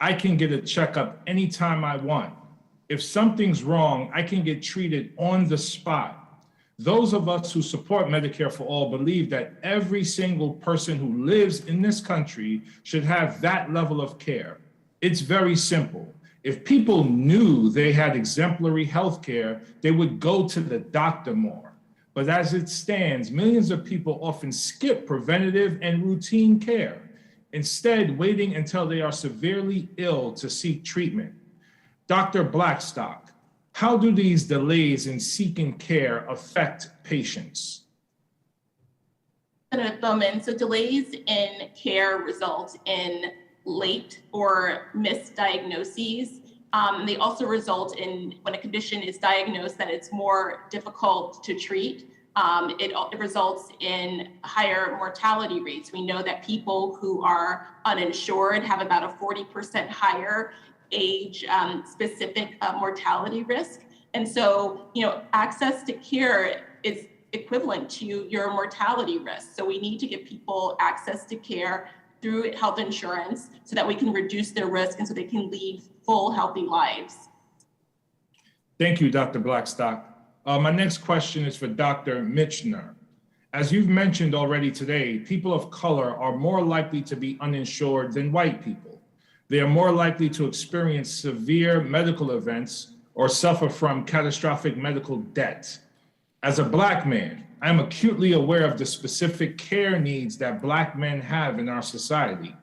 I can get a checkup anytime I want. If something's wrong, I can get treated on the spot. Those of us who support Medicare for All believe that every single person who lives in this country should have that level of care. It's very simple. If people knew they had exemplary health care, they would go to the doctor more. But as it stands, millions of people often skip preventative and routine care, instead waiting until they are severely ill to seek treatment. Dr. Blackstock, how do these delays in seeking care affect patients? Senator Bowman, so delays in care result in late or missed diagnoses. They also result in, when a condition is diagnosed, that it's more difficult to treat. It results in higher mortality rates. We know that people who are uninsured have about a 40% higher age-specific mortality risk. And so, access to care is equivalent to your mortality risk. So we need to give people access to care through health insurance so that we can reduce their risk and so they can lead full, healthy lives. Thank you, Dr. Blackstock. My next question is for Dr. Michener. As you've mentioned already today, people of color are more likely to be uninsured than white people. They are more likely to experience severe medical events or suffer from catastrophic medical debt. As a Black man, I'm acutely aware of the specific care needs that Black men have in our society.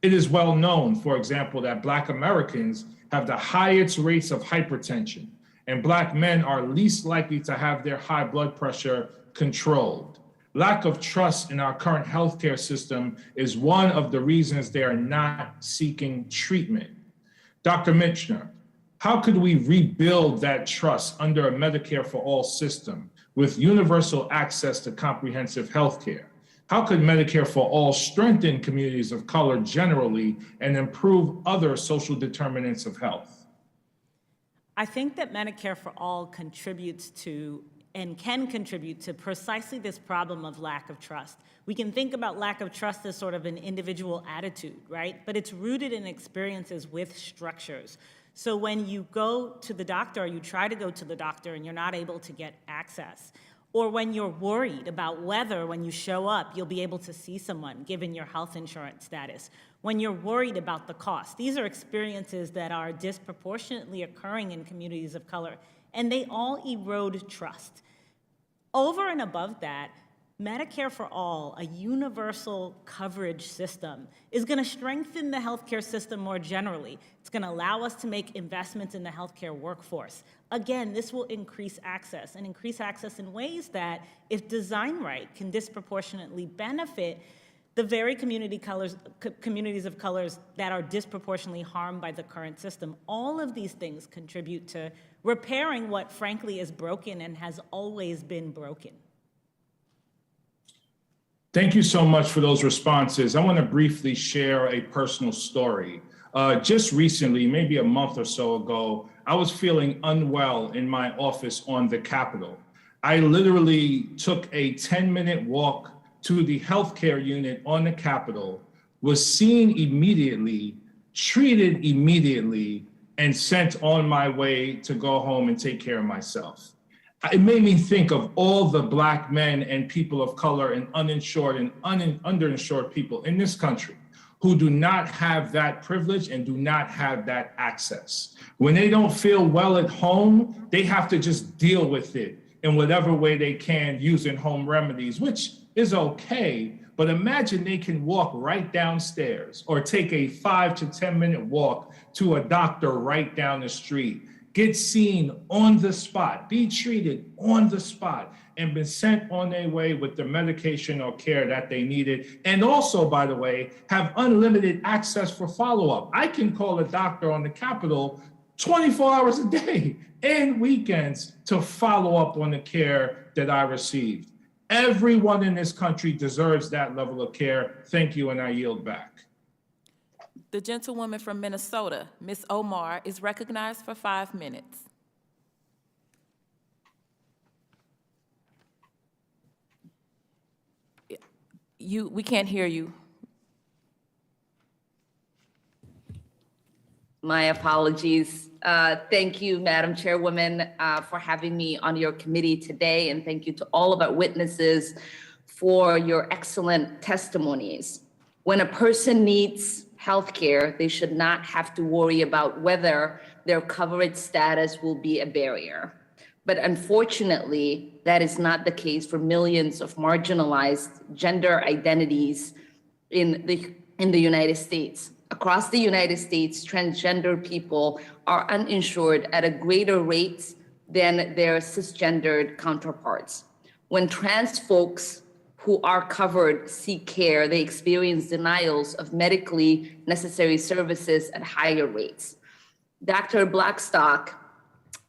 It is well known, for example, that Black Americans have the highest rates of hypertension, and Black men are least likely to have their high blood pressure controlled. Lack of trust in our current healthcare system is one of the reasons they are not seeking treatment. Dr. Michener, how could we rebuild that trust under a Medicare for All system with universal access to comprehensive healthcare? How could Medicare for All strengthen communities of color generally and improve other social determinants of health? I think that Medicare for All contributes to and can contribute to precisely this problem of lack of trust. We can think about lack of trust as sort of an individual attitude, right? But it's rooted in experiences with structures. So when you go to the doctor, or you try to go to the doctor and you're not able to get access, or when you're worried about whether when you show up, you'll be able to see someone given your health insurance status, when you're worried about the cost. These are experiences that are disproportionately occurring in communities of color. and they all erode trust. Over and above that, Medicare for All, a universal coverage system, is going to strengthen the healthcare system more generally. It's going to allow us to make investments in the healthcare workforce. Again, this will increase access in ways that, if designed right, can disproportionately benefit the very communities of colors that are disproportionately harmed by the current system. All of these things contribute to repairing what, frankly, is broken and has always been broken. Thank you so much for those responses. I want to briefly share a personal story. Just recently, maybe a month or so ago, I was feeling unwell in my office on the Capitol. I literally took a 10-minute walk to the healthcare unit on the Capitol, was seen immediately, treated immediately, and sent on my way to go home and take care of myself. It made me think of all the Black men and people of color and uninsured and underinsured people in this country who do not have that privilege and do not have that access. When they don't feel well at home, they have to just deal with it in whatever way they can using home remedies, which is okay. But imagine they can walk right downstairs or take a 5 to 10 minute walk to a doctor right down the street, get seen on the spot, be treated on the spot, and been sent on their way with the medication or care that they needed. And also, by the way, have unlimited access for follow-up. I can call a doctor on the Capitol 24 hours a day and weekends to follow up on the care that I received. Everyone in this country deserves that level of care. Thank you, and I yield back. The gentlewoman from Minnesota, Ms. Omar, is recognized for 5 minutes. We can't hear you. My apologies. Thank you, Madam Chairwoman, for having me on your committee today, and thank you to all of our witnesses for your excellent testimonies. When a person needs healthcare, they should not have to worry about whether their coverage status will be a barrier. But unfortunately, that is not the case for millions of marginalized gender identities in the United States. Across the United States, transgender people are uninsured at a greater rate than their cisgendered counterparts. When trans folks who are covered seek care, they experience denials of medically necessary services at higher rates. Dr. Blackstock,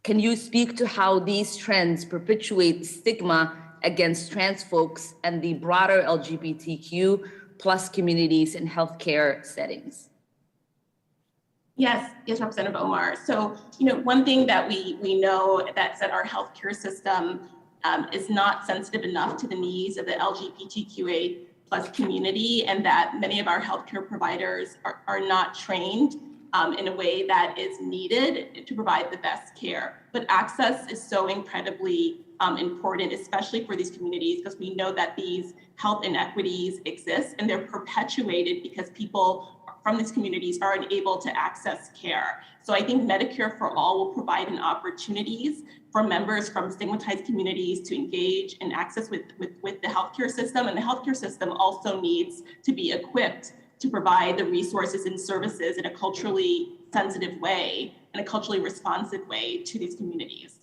can you speak to how these trends perpetuate stigma against trans folks and the broader LGBTQ plus communities in healthcare settings? Yes, Representative Omar. So, one thing that we know that's that our healthcare system is not sensitive enough to the needs of the LGBTQA plus community, and that many of our healthcare providers are not trained in a way that is needed to provide the best care. But access is so incredibly important, especially for these communities, because we know that these health inequities exist and they're perpetuated because people from these communities are unable to access care. So I think Medicare for All will provide an opportunities for members from stigmatized communities to engage and access with the healthcare system. And the healthcare system also needs to be equipped to provide the resources and services in a culturally sensitive way and a culturally responsive way to these communities.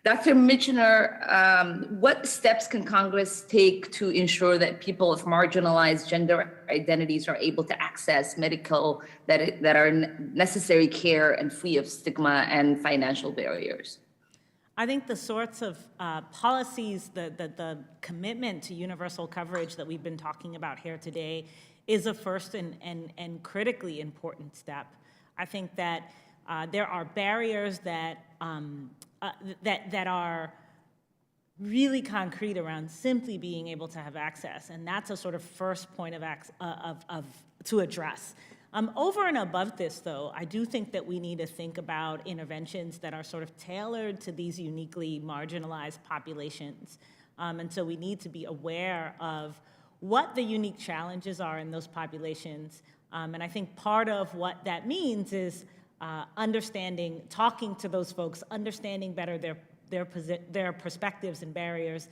Dr. Michener, what steps can Congress take to ensure that people of marginalized gender identities are able to access medical that are necessary care and free of stigma and financial barriers? I think the sorts of policies, the commitment to universal coverage that we've been talking about here today is a first and critically important step. I think that there are barriers that are really concrete around simply being able to have access, and that's a sort of first point to address. Over and above this, though, I do think that we need to think about interventions that are sort of tailored to these uniquely marginalized populations, and so we need to be aware of what the unique challenges are in those populations, and I think part of what that means is understanding, talking to those folks, understanding better their perspectives and barriers,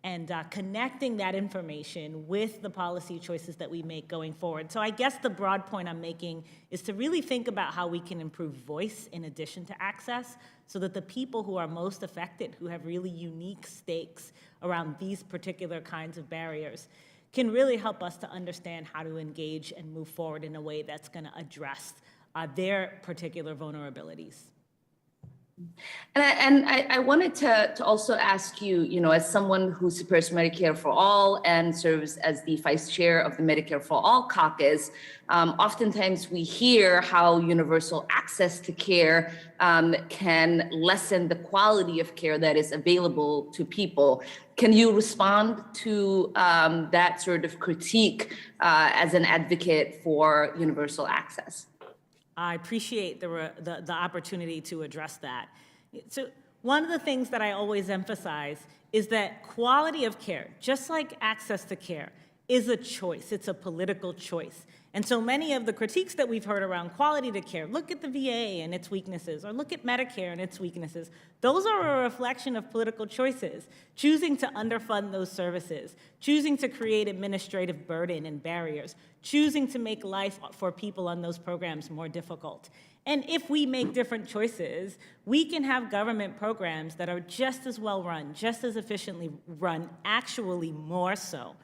and connecting that information with the policy choices that we make going forward. So I guess the broad point I'm making is to really think about how we can improve voice in addition to access, so that the people who are most affected, who have really unique stakes around these particular kinds of barriers, can really help us to understand how to engage and move forward in a way that's going to address their particular vulnerabilities. And I wanted to also ask you, as someone who supports Medicare for All and serves as the vice chair of the Medicare for All caucus, oftentimes we hear how universal access to care can lessen the quality of care that is available to people. Can you respond to that sort of critique as an advocate for universal access? I appreciate the opportunity to address that. So one of the things that I always emphasize is that quality of care, just like access to care, is a choice. It's a political choice. And so many of the critiques that we've heard around quality of care, look at the VA and its weaknesses, or look at Medicare and its weaknesses, those are a reflection of political choices, choosing to underfund those services, choosing to create administrative burden and barriers, choosing to make life for people on those programs more difficult. And if we make different choices, we can have government programs that are just as well run, just as efficiently run, actually more so,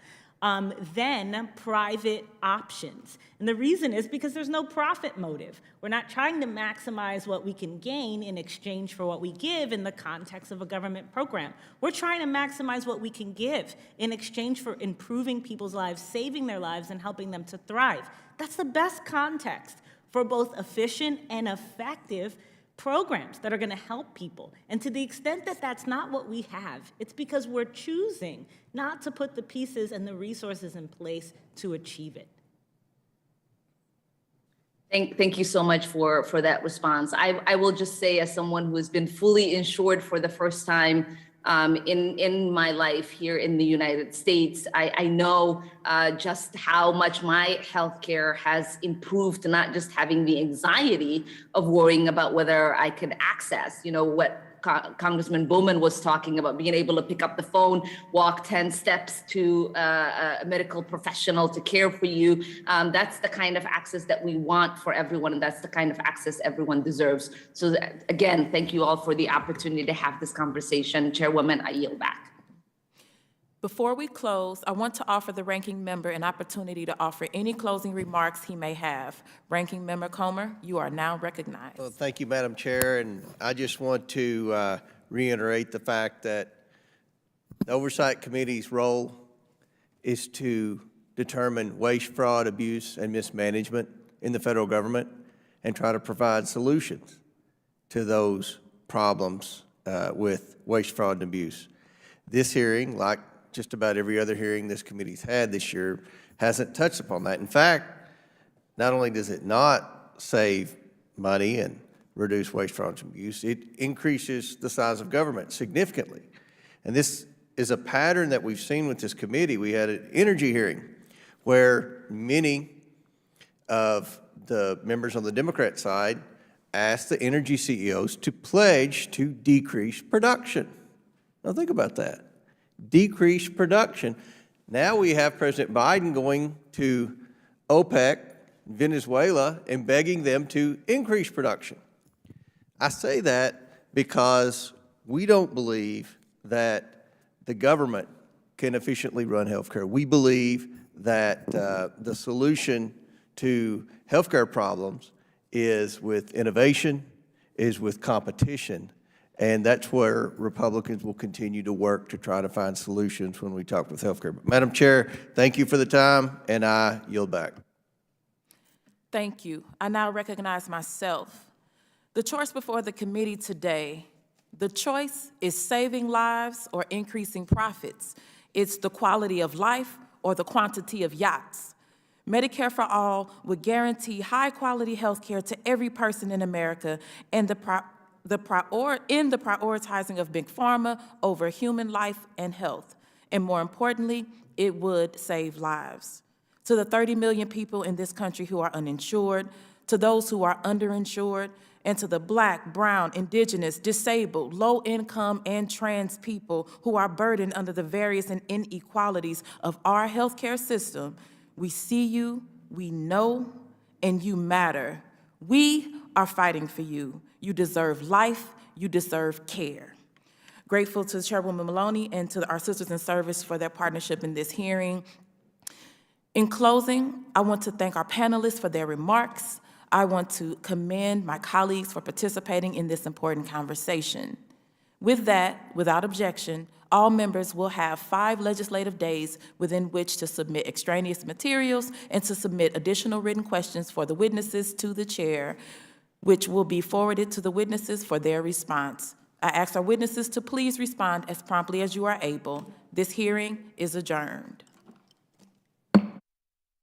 than private options. And the reason is because there's no profit motive. We're not trying to maximize what we can gain in exchange for what we give in the context of a government program. We're trying to maximize what we can give in exchange for improving people's lives, saving their lives, and helping them to thrive. That's the best context for both efficient and effective programs that are going to help people. And to the extent that that's not what we have, it's because we're choosing not to put the pieces and the resources in place to achieve it. Thank you so much for that response. I will just say, as someone who has been fully insured for the first time in my life here in the United States, I know just how much my healthcare has improved, not just having the anxiety of worrying about whether I could access, what Congressman Bowman was talking about, being able to pick up the phone, walk 10 steps to a medical professional to care for you. That's the kind of access that we want for everyone, and that's the kind of access everyone deserves. So again, thank you all for the opportunity to have this conversation. Chairwoman, I yield back. Before we close, I want to offer the ranking member an opportunity to offer any closing remarks he may have. Ranking Member Comer, you are now recognized. Well, thank you, Madam Chair, and I just want to reiterate the fact that the Oversight Committee's role is to determine waste, fraud, abuse, and mismanagement in the federal government and try to provide solutions to those problems with waste, fraud, and abuse. This hearing, like just about every other hearing this committee's had this year, hasn't touched upon that. In fact, not only does it not save money and reduce waste, fraud, and abuse, it increases the size of government significantly. And this is a pattern that we've seen with this committee. We had an energy hearing where many of the members on the Democrat side asked the energy CEOs to pledge to decrease production. Now think about that. Decrease production. Now we have President Biden going to OPEC, Venezuela, and begging them to increase production. I say that because we don't believe that the government can efficiently run healthcare. We believe that the solution to healthcare problems is with innovation, is with competition. And that's where Republicans will continue to work to try to find solutions when we talk with healthcare. But Madam Chair, thank you for the time, and I yield back. Thank you. I now recognize myself. The choice before the committee today, the choice is saving lives or increasing profits. It's the quality of life or the quantity of yachts. Medicare for All would guarantee high-quality health care to every person in America, and the prioritizing of big pharma over human life and health. And more importantly, it would save lives. to the 30 million people in this country who are uninsured, to those who are underinsured, and to the Black, brown, indigenous, disabled, low-income, and trans people who are burdened under the various inequalities of our healthcare system, we see you, we know, and you matter. We are fighting for you. You deserve life, you deserve care. Grateful to Chairwoman Maloney and to our sisters in service for their partnership in this hearing. In closing, I want to thank our panelists for their remarks. I want to commend my colleagues for participating in this important conversation. With that, without objection, all members will have 5 legislative days within which to submit extraneous materials and to submit additional written questions for the witnesses to the chair, which will be forwarded to the witnesses for their response. I ask our witnesses to please respond as promptly as you are able. This hearing is adjourned.